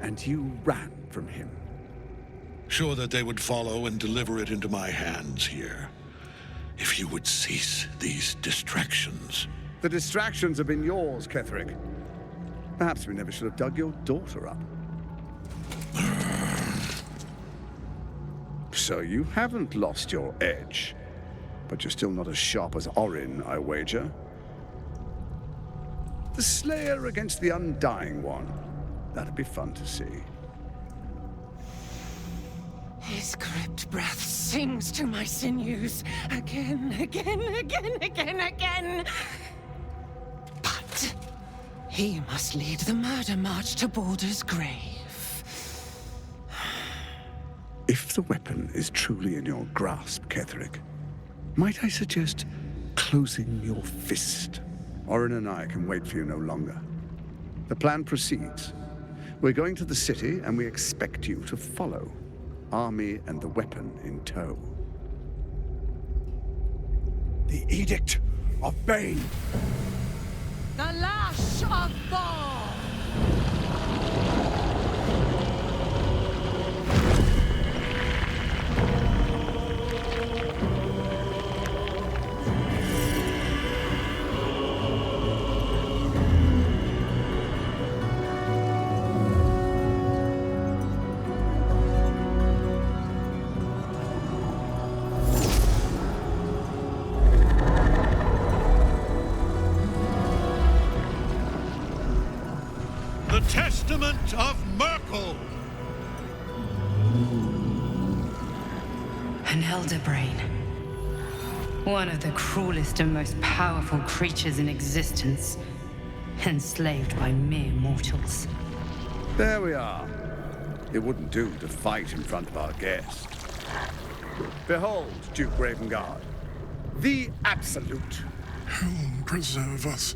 and you ran from him. Sure that they would follow and deliver it into my hands here. If you would cease these distractions. The distractions have been yours, Ketherick. Perhaps we never should have dug your daughter up. So you haven't lost your edge, but you're still not as sharp as Orin, I wager. The Slayer against the Undying One. That'd be fun to see. His crypt breath sings to my sinews. Again, again, again, again, again. But he must lead the murder march to Baldur's grave. If the weapon is truly in your grasp, Ketherick, might I suggest closing your fist? Orin and I can wait for you no longer. The plan proceeds. We're going to the city, and we expect you to follow. Army and the weapon in tow. The Edict of Bane. The Lash of Thor. An elder brain. One of the cruelest and most powerful creatures in existence. Enslaved by mere mortals. There we are. It wouldn't do to fight in front of our guest. Behold, Duke Ravengard. The Absolute. Helm preserve us.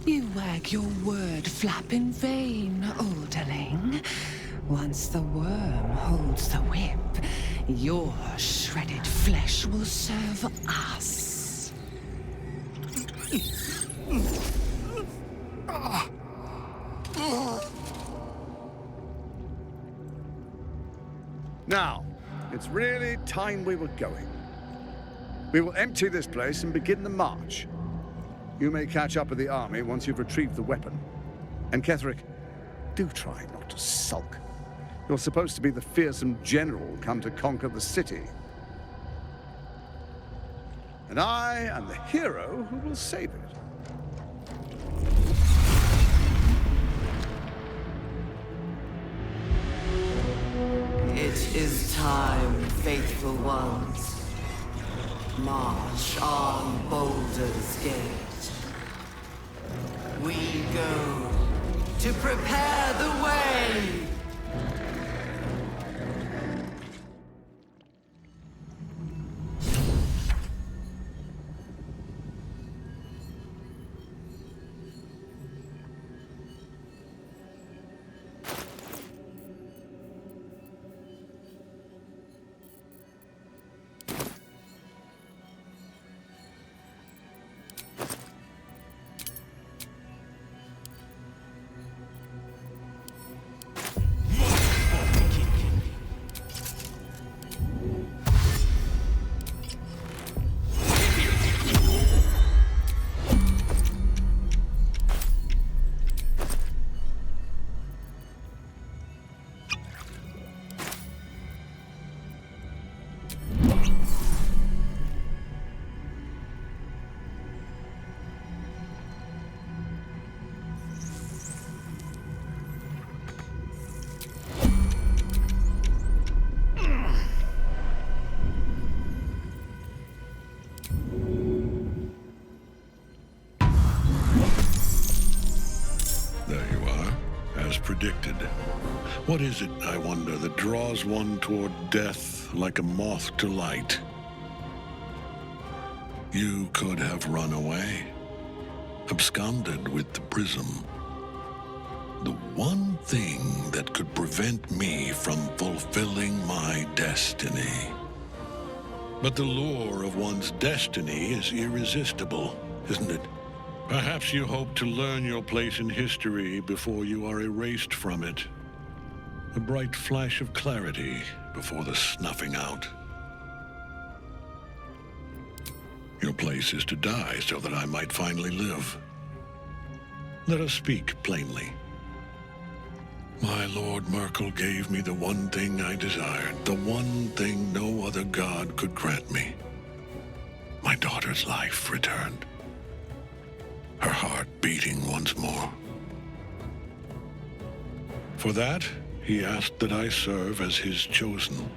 You wag your word flap in vain, Alderling. Once the worm holds the whip, your shredded flesh will serve us. Now, it's really time we were going. We will empty this place and begin the march. You may catch up with the army once you've retrieved the weapon. And Ketheric, do try not to sulk. You're supposed to be the fearsome general come to conquer the city. And I am the hero who will save it. It is time, faithful ones. March on Baldurs Gate. We go to prepare the way. Predicted. What is it, I wonder, that draws one toward death like a moth to light? You could have run away, absconded with the prism. The one thing that could prevent me from fulfilling my destiny. But the lure of one's destiny is irresistible, isn't it? Perhaps you hope to learn your place in history before you are erased from it. A bright flash of clarity before the snuffing out. Your place is to die so that I might finally live. Let us speak plainly. My Lord Merkel gave me the one thing I desired, the one thing no other god could grant me. My daughter's life returned. Her heart beating once more. For that, he asked that I serve as his chosen.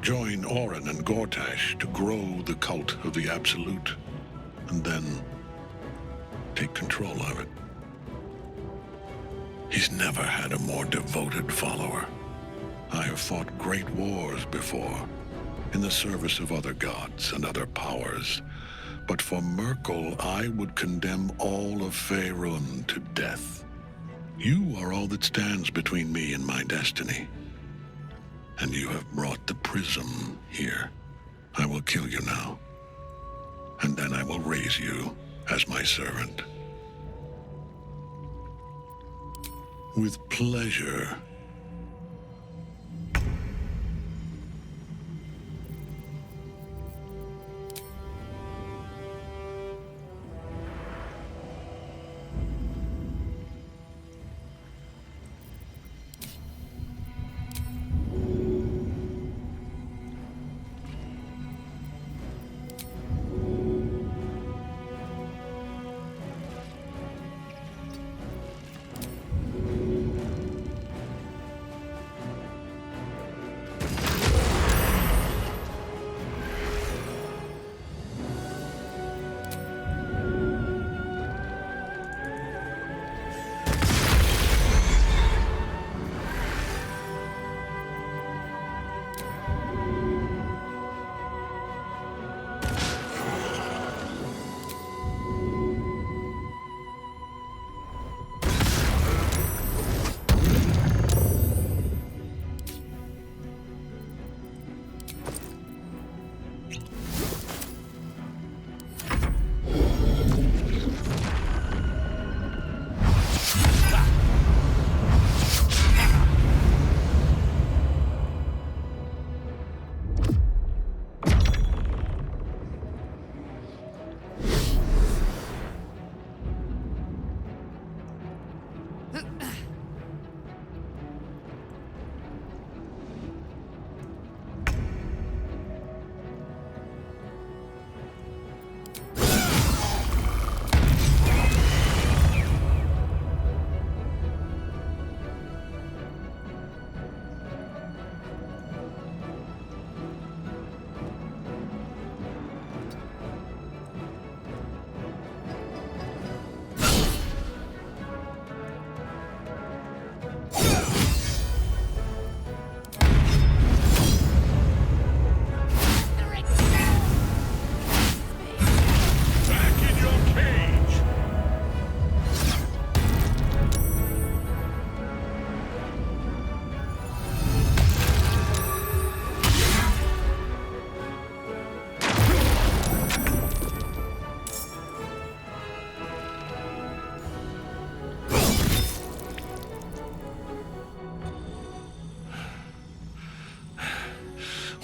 Join Orin and Gortash to grow the cult of the Absolute, and then take control of it. He's never had a more devoted follower. I have fought great wars before, in the service of other gods and other powers. But for Merkel, I would condemn all of Faerun to death. You are all that stands between me and my destiny. And you have brought the prism here. I will kill you now. And then I will raise you as my servant. With pleasure.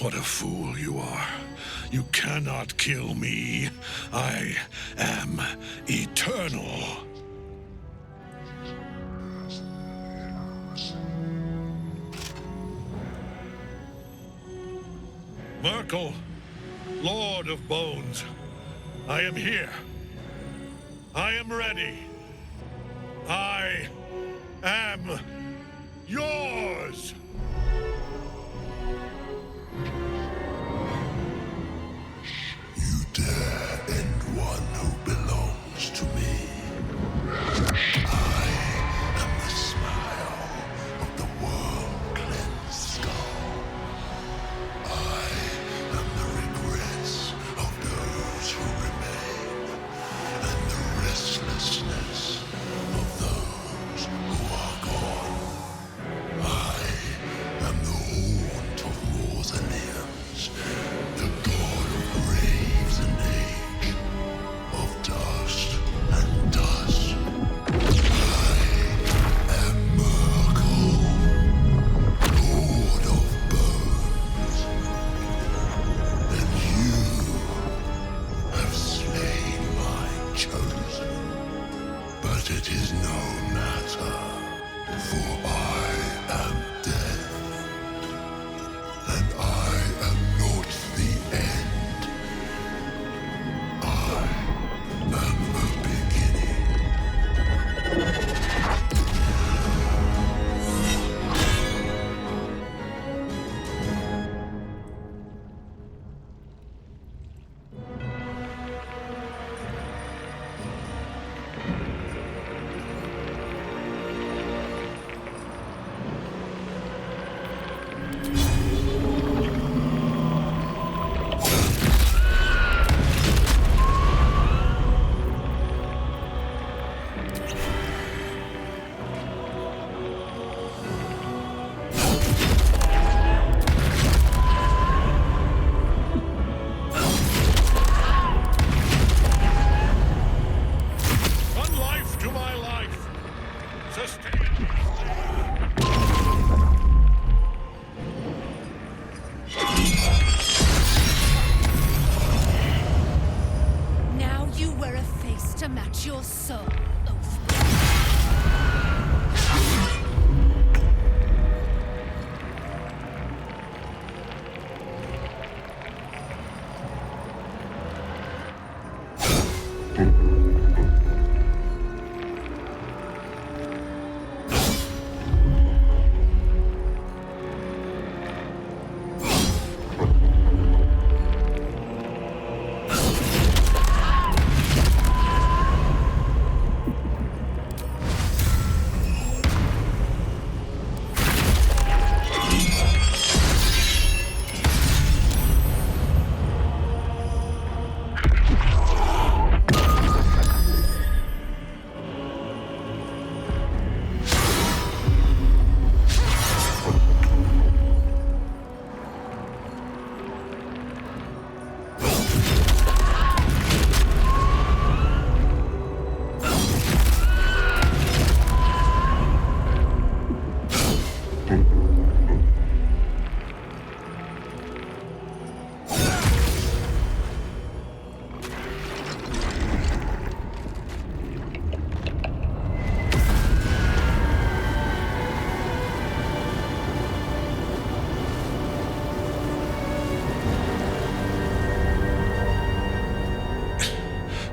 What a fool you are. You cannot kill me. I am eternal. Merkel, Lord of Bones, I am here. I am ready. I am yours. You dare end one who belongs to me. I am the smile of the world-cleansed skull. I am the regrets of those who remain, and the restlessness of those who are gone. I am the haunt of mausoleums, the god of graves and age, of dust and dust. I am Merkel, Lord of Bones, and you have slain my chosen. But it is no matter, for I am death, and I am not the end. I am the beginning. One life to my life. Sustain. Now you wear a face to match your soul.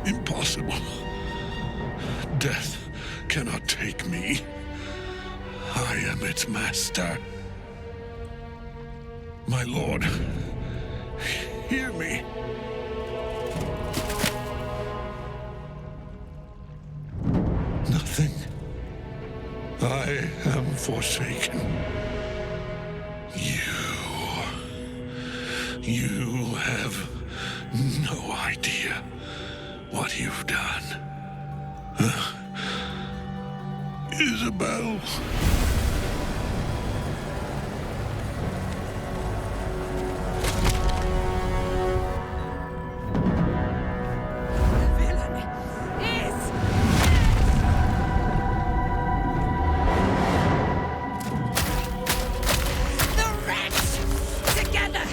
Impossible. Death cannot take me. I am its master. My lord, hear me. Nothing. I am forsaken. You have no idea what you've done. Isabel. The wretch! Together,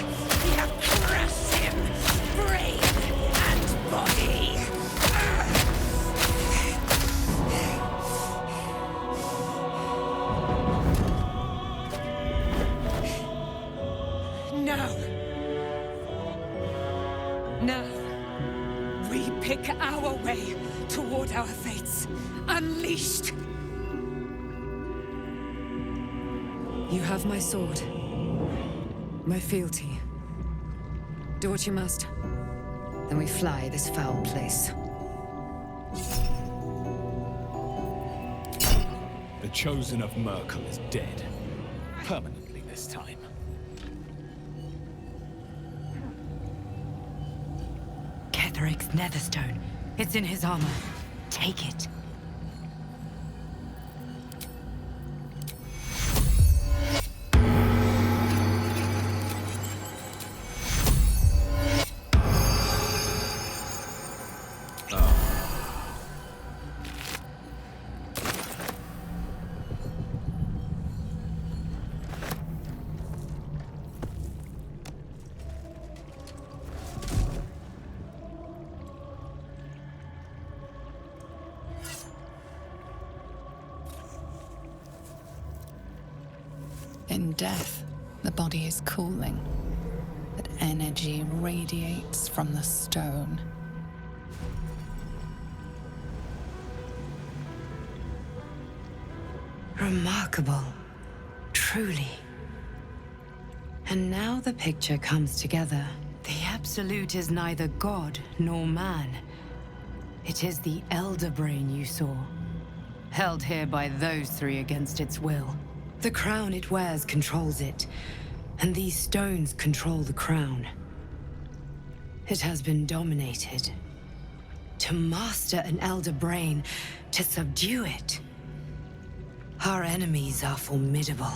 Now, we pick our way toward our fates. Unleashed! You have my sword. My fealty. Do what you must. Then we fly this foul place. The Chosen of Merkel is dead. Permanently this time. Ketheric's netherstone. It's in his armor. Take it. In death, the body is cooling, but energy radiates from the stone. Remarkable. Truly. And now the picture comes together. The Absolute is neither god nor man. It is the Elder Brain you saw, held here by those three against its will. The crown it wears controls it, and these stones control the crown. It has been dominated. To master an Elder Brain, to subdue it. Our enemies are formidable.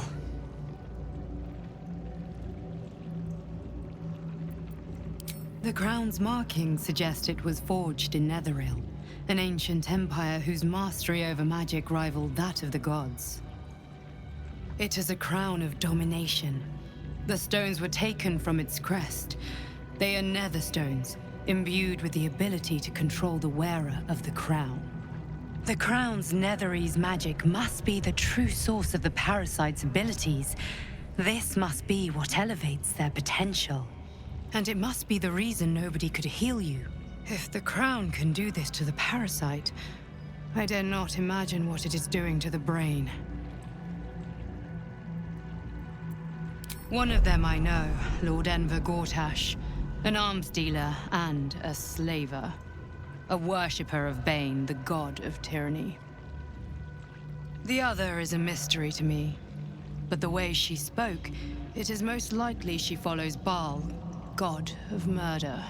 The crown's markings suggest it was forged in Netheril, an ancient empire whose mastery over magic rivaled that of the gods. It is a crown of domination. The stones were taken from its crest. They are nether stones, imbued with the ability to control the wearer of the crown. The crown's Netherese magic must be the true source of the parasite's abilities. This must be what elevates their potential. And it must be the reason nobody could heal you. If the crown can do this to the parasite, I dare not imagine what it is doing to the brain. One of them I know, Lord Enver Gortash, an arms dealer and a slaver. A worshipper of Bane, the god of tyranny. The other is a mystery to me, but the way she spoke, it is most likely she follows Baal, god of murder.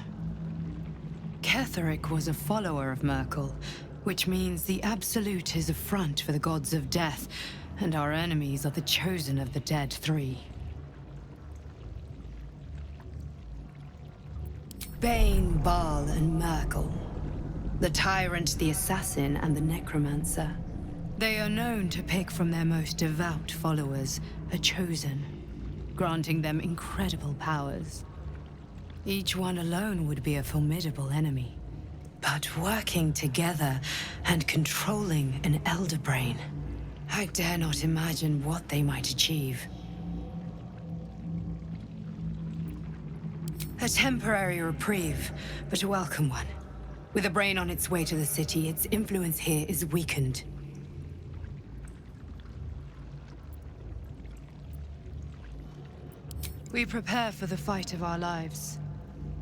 Ketheric was a follower of Merkel, which means the Absolute is a front for the gods of death, and our enemies are the chosen of the dead three. Bane, Baal, and Merkel. The tyrant, the assassin, and the necromancer. They are known to pick from their most devout followers a chosen, granting them incredible powers. Each one alone would be a formidable enemy. But working together and controlling an Elder Brain, I dare not imagine what they might achieve. A temporary reprieve, but a welcome one. With a brain on its way to the city, its influence here is weakened. We prepare for the fight of our lives,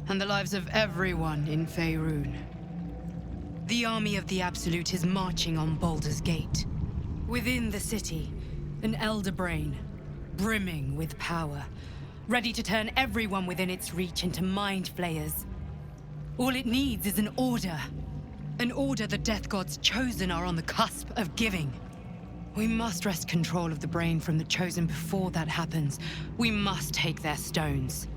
and the lives of everyone in Faerun. The army of the Absolute is marching on Baldurs Gate. Within the city, an Elder Brain, brimming with power, ready to turn everyone within its reach into mind flayers. All it needs is an order. An order the Death God's chosen are on the cusp of giving. We must wrest control of the brain from the chosen before that happens. We must take their stones.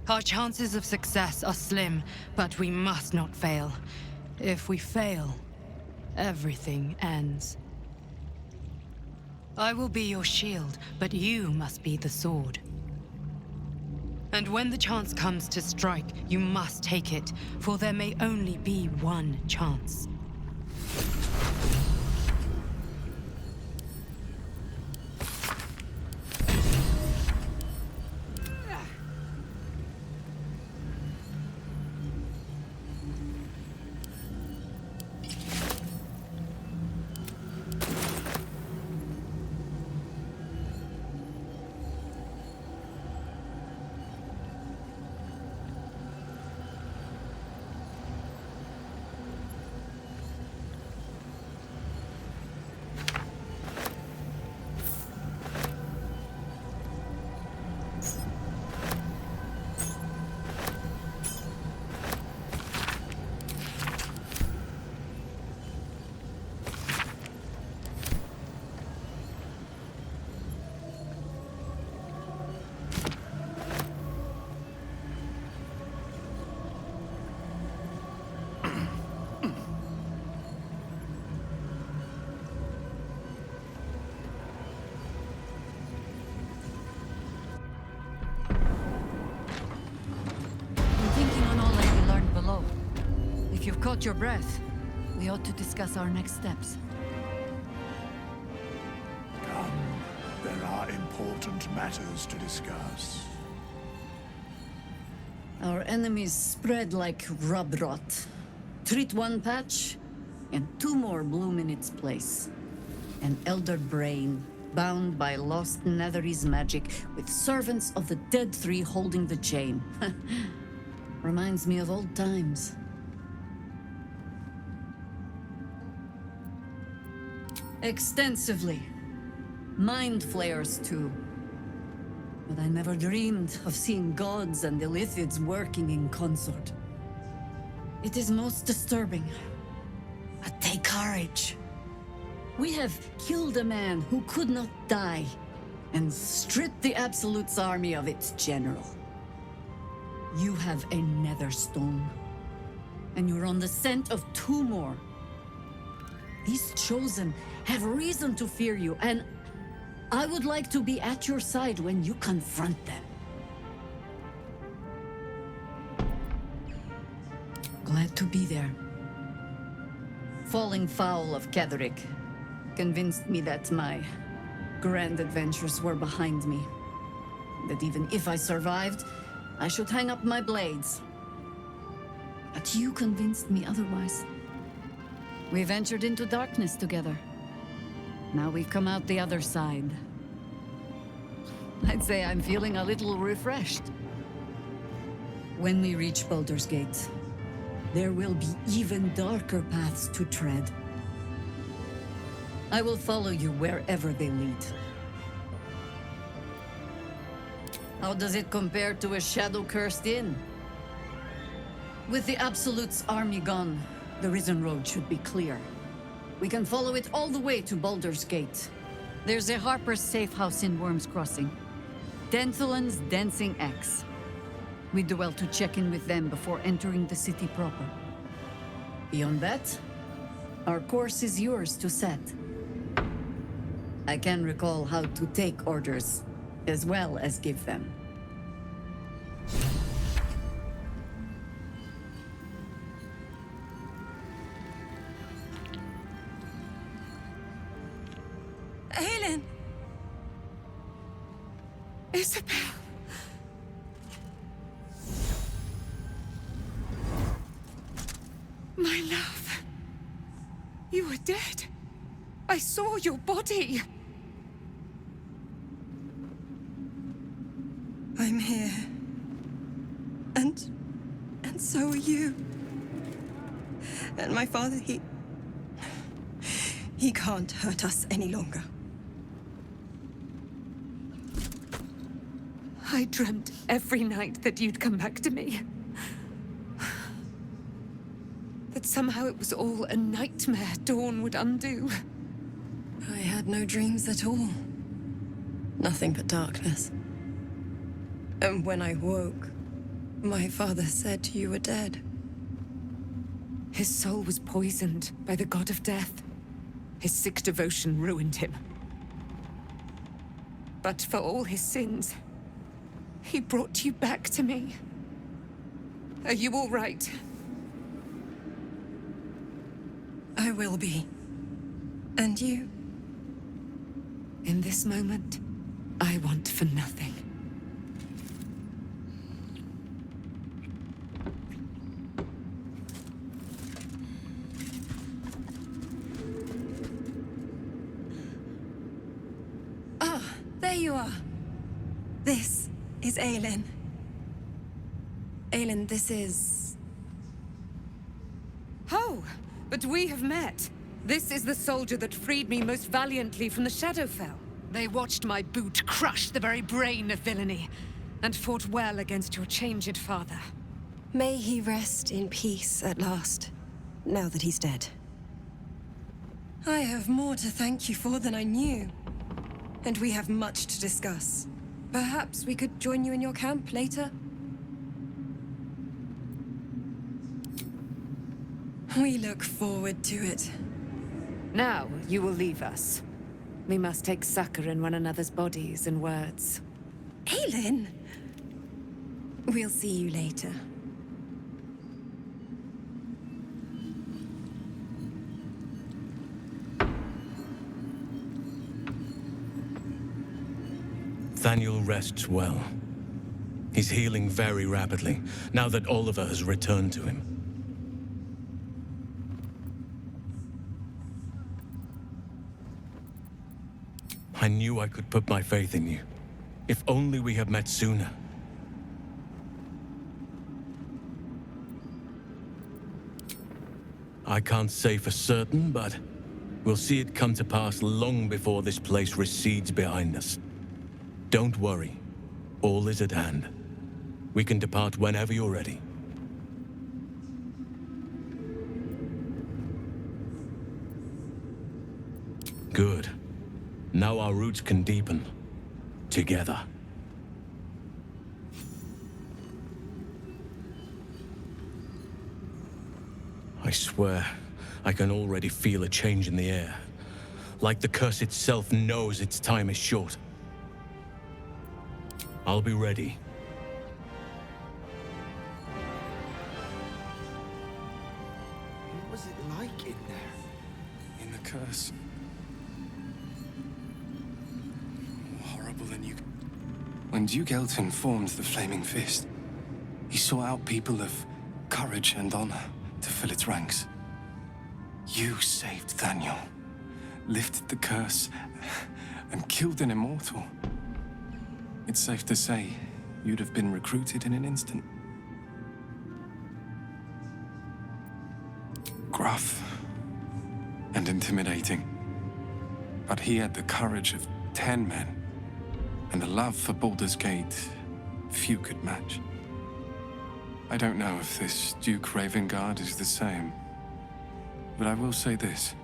Our chances of success are slim, but we must not fail. If we fail, everything ends. I will be your shield, but you must be the sword. And when the chance comes to strike, you must take it, for there may only be one chance. caught your breath. We ought to discuss our next steps. Come, there are important matters to discuss. Our enemies spread like rub rot. Treat one patch, and two more bloom in its place. An elder brain, bound by lost Netherese magic, with servants of the dead three holding the chain. Reminds me of old times. Extensively. Mind flayers, too. But I never dreamed of seeing gods and Illithids working in consort. It is most disturbing. But take courage. We have killed a man who could not die, and stripped the Absolute's army of its general. You have a Netherstone, and you're on the scent of two more. These Chosen have reason to fear you, and I would like to be at your side when you confront them. Glad to be there. Falling foul of Ketheric convinced me that my grand adventures were behind me. That even if I survived, I should hang up my blades. But you convinced me otherwise. We ventured into darkness together. Now we've come out the other side. I'd say I'm feeling a little refreshed. When we reach Baldurs Gate, there will be even darker paths to tread. I will follow you wherever they lead. How does it compare to a shadow-cursed inn? With the Absolute's army gone, the Risen Road should be clear. We can follow it all the way to Baldurs Gate. There's a Harper's safe house in Worm's Crossing. Denthalen's Dancing Axe. We do well to check in with them before entering the city proper. Beyond that, our course is yours to set. I can recall how to take orders, as well as give them. Aelin! Isabel! My love. You were dead. I saw your body. I'm here. And so are you. And my father, he can't hurt us any longer. I dreamt every night that you'd come back to me. That somehow it was all a nightmare Dawn would undo. I had no dreams at all. Nothing but darkness. And when I woke, my father said you were dead. His soul was poisoned by the god of death. His sick devotion ruined him. But for all his sins, he brought you back to me. Are you all right? I will be. And you? In this moment, I want for nothing. Ah, there you are. This is Aelin. Aelin, this is... Oh, but we have met. This is the soldier that freed me most valiantly from the Shadowfell. They watched my boot crush the very brain of villainy, and fought well against your changed father. May he rest in peace at last, now that he's dead. I have more to thank you for than I knew. And we have much to discuss. Perhaps we could join you in your camp later? We look forward to it. Now, you will leave us. We must take succor in one another's bodies and words. Aelin! We'll see you later. Thaniel rests well. He's healing very rapidly, now that Oliver has returned to him. I knew I could put my faith in you. If only we had met sooner. I can't say for certain, but we'll see it come to pass long before this place recedes behind us. Don't worry. All is at hand. We can depart whenever you're ready. Good. Now our roots can deepen. Together. I swear, I can already feel a change in the air. Like the curse itself knows its time is short. I'll be ready. What was it like in there? In the curse? More horrible than you... When Duke Elton formed the Flaming Fist, he sought out people of courage and honor to fill its ranks. You saved Thaniel, lifted the curse, and killed an immortal. It's safe to say you'd have been recruited in an instant. Gruff and intimidating, but he had the courage of 10 men, and the love for Baldurs Gate few could match. I don't know if this Duke Ravengard is the same, but I will say this.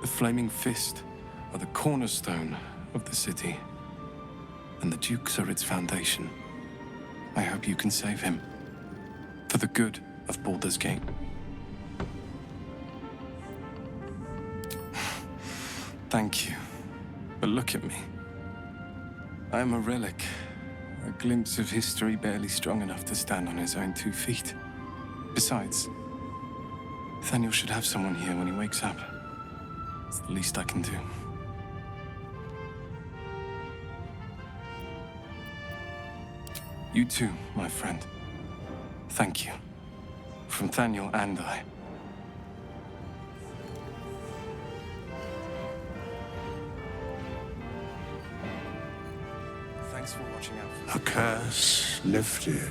The Flaming Fist are the cornerstone of the city, and the Dukes are its foundation. I hope you can save him, for the good of Baldurs Gate. Thank you, but look at me. I am a relic. A glimpse of history barely strong enough to stand on his own 2 feet. Besides, Thaniel should have someone here when he wakes up. It's the least I can do. You too, my friend. Thank you. From Thaniel and I. Thanks for watching out for A curse lifted.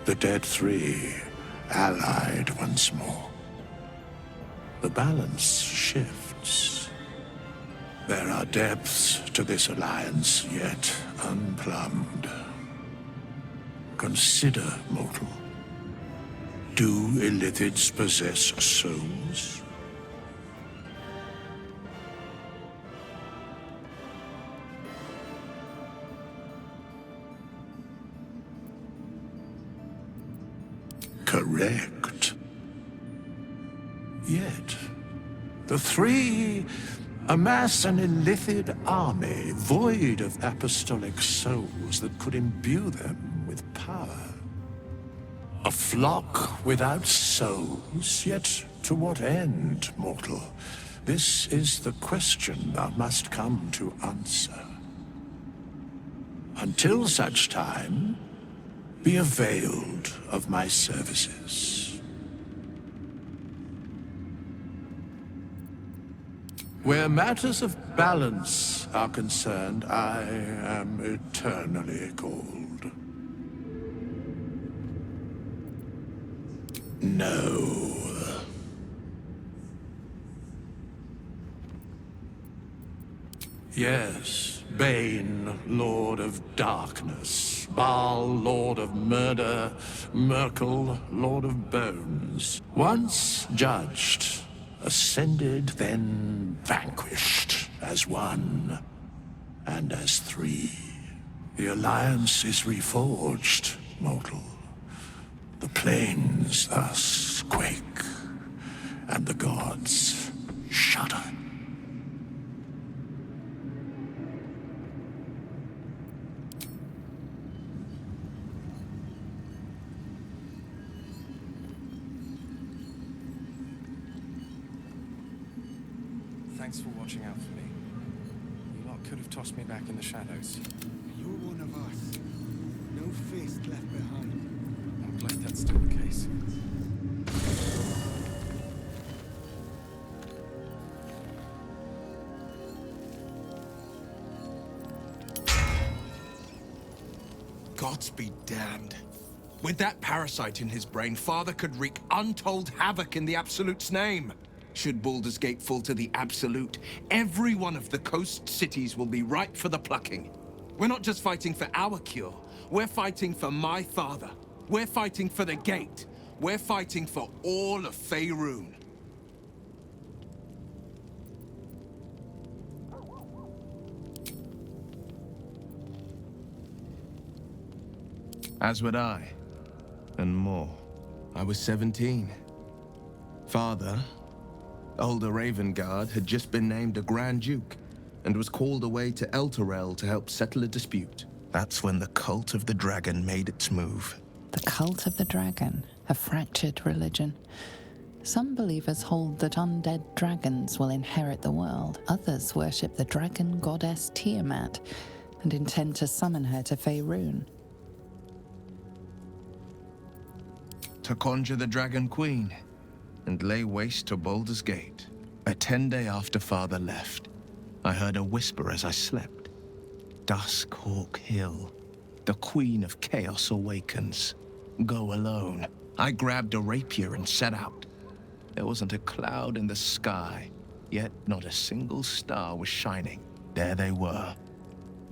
The dead three allied once more. The balance shifts. There are depths to this alliance yet unplumbed. Consider, mortal. Do Illithids possess souls? Correct. Yet, the three amass an Illithid army void of apostolic souls that could imbue them with power. A flock without souls, yet to what end, mortal? This is the question thou must come to answer. Until such time, be availed of my services. Where matters of balance are concerned, I am eternally cold. No. Yes, Bane, Lord of Darkness, Baal, Lord of Murder, Merkel, Lord of Bones. Once judged, ascended, then vanquished, as one, and as three. The Alliance is reforged, mortal. The plains thus quake, and the gods shudder. Thanks for watching out for me. You lot could have tossed me back in the shadows. You're one of us. No fist left behind. I'm glad that's still the case. Gods be damned. With that parasite in his brain, Father could wreak untold havoc in the Absolute's name. Should Baldur's Gate fall to the Absolute, every one of the coast cities will be ripe for the plucking. We're not just fighting for our cure. We're fighting for my father. We're fighting for the Gate. We're fighting for all of Faerun. As would I. And more. I was 17. Father, older Ravengard, had just been named a Grand Duke and was called away to Elturel to help settle a dispute. That's when the cult of the dragon made its move. The cult of the dragon, a fractured religion. Some believers hold that undead dragons will inherit the world. Others worship the dragon goddess Tiamat and intend to summon her to Faerun. To conjure the Dragon Queen and lay waste to Baldur's Gate. A 10-day after Father left, I heard a whisper as I slept. Duskhawk Hill, the Queen of Chaos awakens. Go alone. I grabbed a rapier and set out. There wasn't a cloud in the sky, yet not a single star was shining. There they were,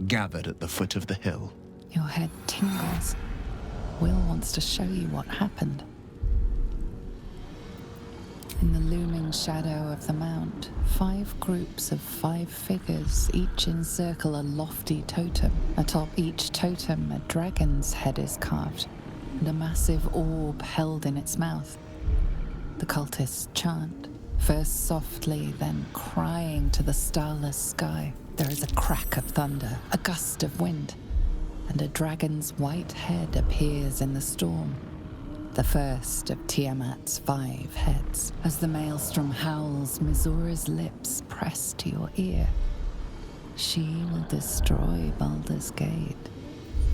gathered at the foot of the hill. Your head tingles. Will wants to show you what happened. In the looming shadow of the mount, 5 groups of 5 figures each encircle a lofty totem. Atop each totem, a dragon's head is carved, and a massive orb held in its mouth. The cultists chant, first softly, then crying to the starless sky. There is a crack of thunder, a gust of wind, and a dragon's white head appears in the storm. The first of Tiamat's 5 heads. As the maelstrom howls, Mizura's lips press to your ear. She will destroy Baldur's Gate.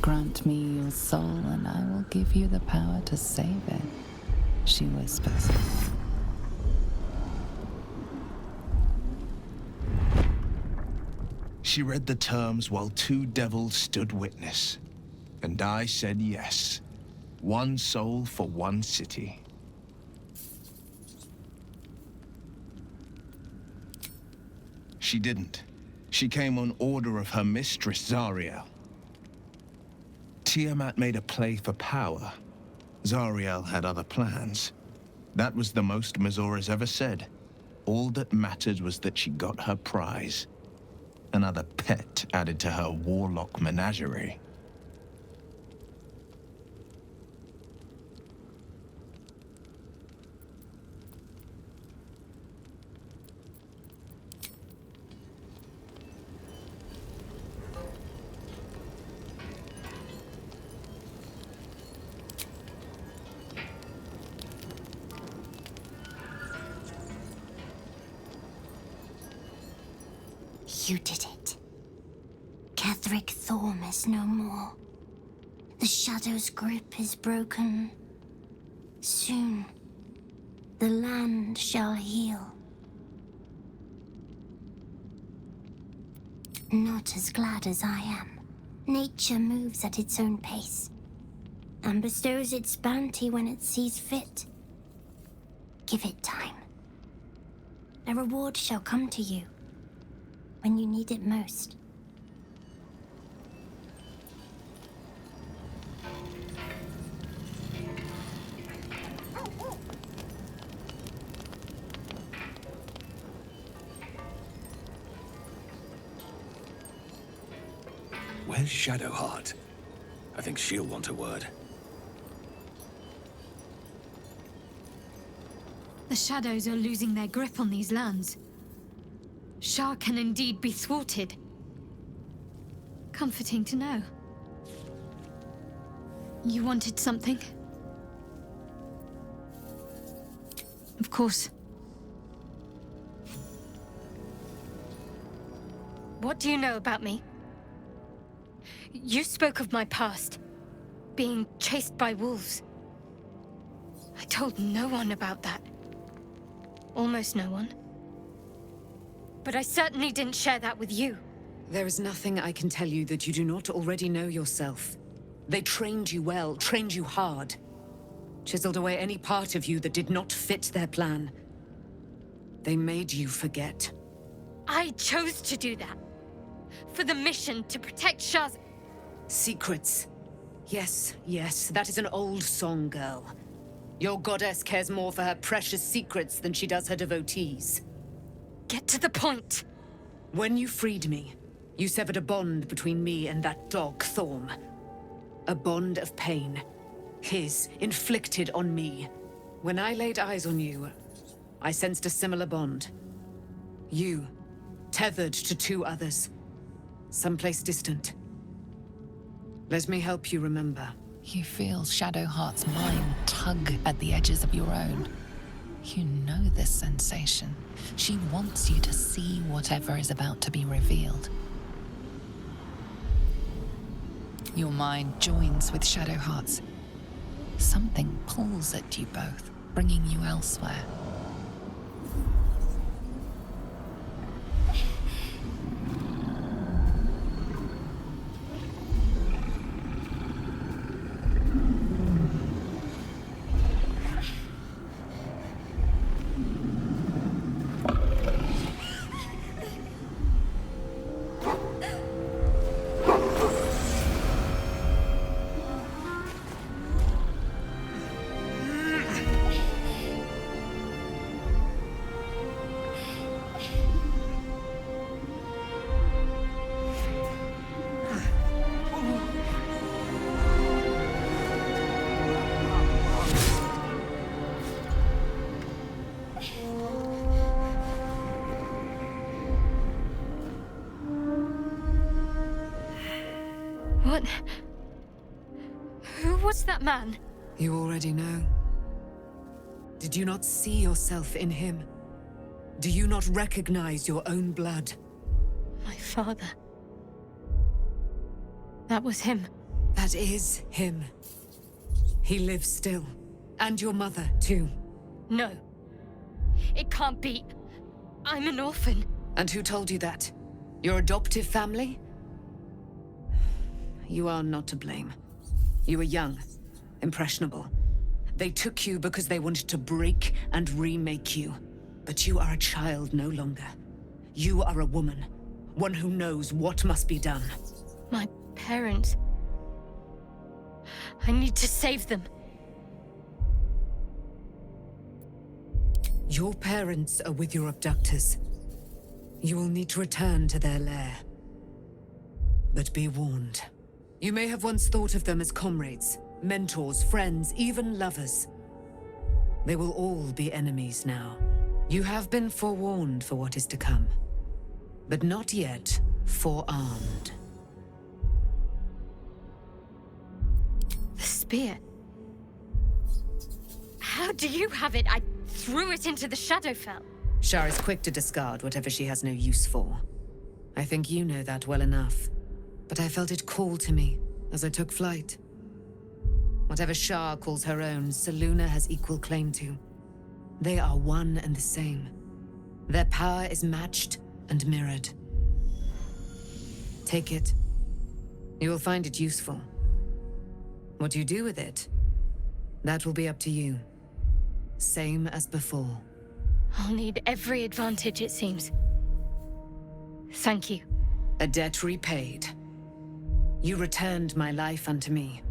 Grant me your soul and I will give you the power to save it, she whispers. She read the terms while 2 devils stood witness, and I said yes. 1 soul for 1 city. She didn't. She came on order of her mistress, Zariel. Tiamat made a play for power. Zariel had other plans. That was the most Mizura's ever said. All that mattered was that she got her prize. Another pet added to her warlock menagerie. You did it. Ketheric Thorm is no more. The Shadow's grip is broken. Soon, the land shall heal. Not as glad as I am. Nature moves at its own pace, and bestows its bounty when it sees fit. Give it time. A reward shall come to you when you need it most. Where's Shadowheart? I think she'll want a word. The shadows are losing their grip on these lands. Shah can indeed be thwarted. Comforting to know. You wanted something? Of course. What do you know about me? You spoke of my past, being chased by wolves. I told no one about that. Almost no one. But I certainly didn't share that with you. There is nothing I can tell you that you do not already know yourself. They trained you well, trained you hard. Chiseled away any part of you that did not fit their plan. They made you forget. I chose to do that. For the mission to protect Shah's... Secrets. Yes, yes, that is an old song, girl. Your goddess cares more for her precious secrets than she does her devotees. Get to the point. When you freed me, you severed a bond between me and that dog, Thorm. A bond of pain. His, inflicted on me. When I laid eyes on you, I sensed a similar bond. You, tethered to two others. Someplace distant. Let me help you remember. You feel Shadowheart's mind tug at the edges of your own. You know this sensation. She wants you to see whatever is about to be revealed. Your mind joins with Shadowheart's. Something pulls at you both, bringing you elsewhere. What? Who was that man? You already know. Did you not see yourself in him? Do you not recognize your own blood? My father. That was him. That is him. He lives still. And your mother, too. No. It can't be. I'm an orphan. And who told you that? Your adoptive family? You are not to blame. You were young, impressionable. They took you because they wanted to break and remake you. But you are a child no longer. You are a woman. One who knows what must be done. My parents. I need to save them. Your parents are with your abductors. You will need to return to their lair. But be warned. You may have once thought of them as comrades, mentors, friends, even lovers. They will all be enemies now. You have been forewarned for what is to come, but not yet forearmed. The spear. How do you have it? I threw it into the Shadowfell. Shah is quick to discard whatever she has no use for. I think you know that well enough. But I felt it call to me as I took flight. Whatever Shah calls her own, Selûne has equal claim to. They are one and the same. Their power is matched and mirrored. Take it. You will find it useful. What you do with it, that will be up to you. Same as before. I'll need every advantage, it seems. Thank you. A debt repaid. You returned my life unto me.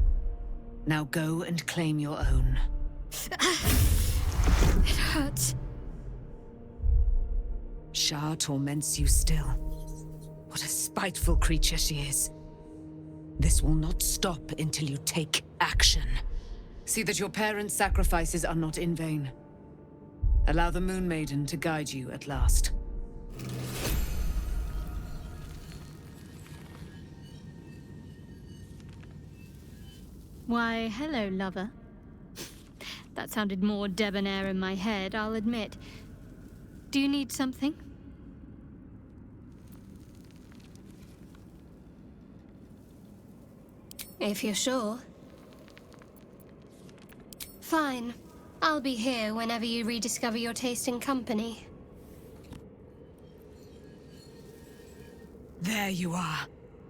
Now go and claim your own. It hurts. Shah torments you still. What a spiteful creature she is. This will not stop until you take action. See that your parents' sacrifices are not in vain. Allow the Moon Maiden to guide you at last. Why, hello, lover. That sounded more debonair in my head, I'll admit. Do you need something? If you're sure. Fine. I'll be here whenever you rediscover your taste in company. There you are.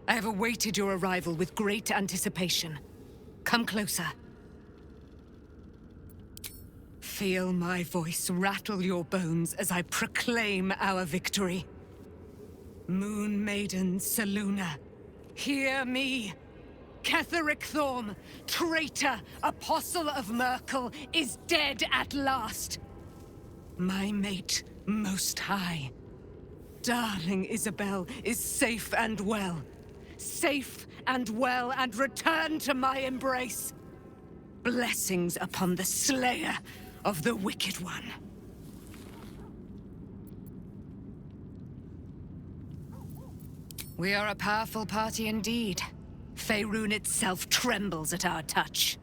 I have awaited your arrival with great anticipation. Come closer. Feel my voice rattle your bones as I proclaim our victory. Moon Maiden Selûne, hear me! Ketheric Thorm, traitor, apostle of Merkel, is dead at last. My mate, Most High, darling Isabel, is safe and well. Safe and well, and returned to my embrace. Blessings upon the slayer of the Wicked One. We are a powerful party indeed. Faerûn itself trembles at our touch.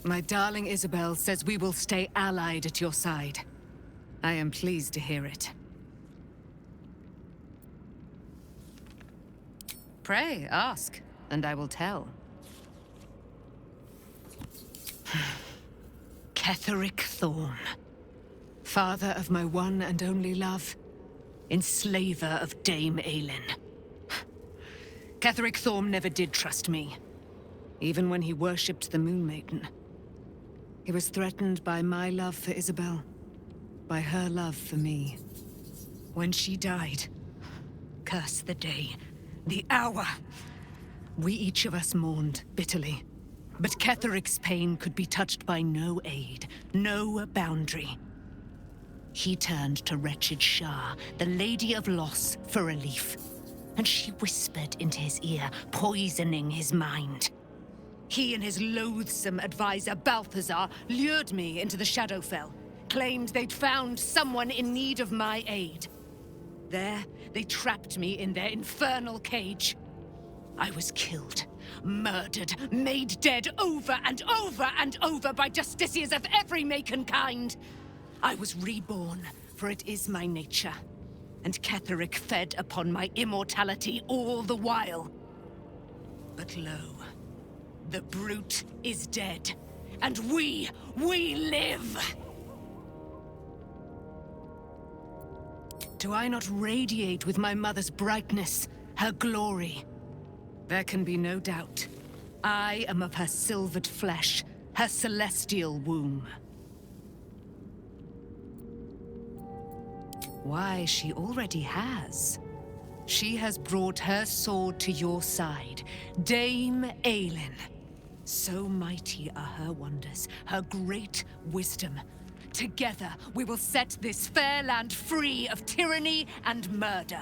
My darling Isabel says we will stay allied at your side. I am pleased to hear it. Pray, ask, and I will tell. Ketheric Thorm, father of my one and only love, enslaver of Dame Aelin. Ketheric Thorm never did trust me, even when he worshipped the Moon Maiden. He was threatened by my love for Isabel, by her love for me. When she died, curse the day, the hour, we each of us mourned bitterly. But Ketheric's pain could be touched by no aid, no boundary. He turned to wretched Shah, the Lady of Loss, for relief. And she whispered into his ear, poisoning his mind. He and his loathsome advisor, Balthazar, lured me into the Shadowfell, claimed they'd found someone in need of my aid. There, they trapped me in their infernal cage. I was killed, murdered, made dead over and over and over by justiciars of every make and kind. I was reborn, for it is my nature. And Ketheric fed upon my immortality all the while. But lo, the brute is dead, and we live! Do I not radiate with my mother's brightness, her glory? There can be no doubt. I am of her silvered flesh, her celestial womb. Why, she already has. She has brought her sword to your side, Dame Aelin. So mighty are her wonders, her great wisdom. Together, we will set this fair land free of tyranny and murder.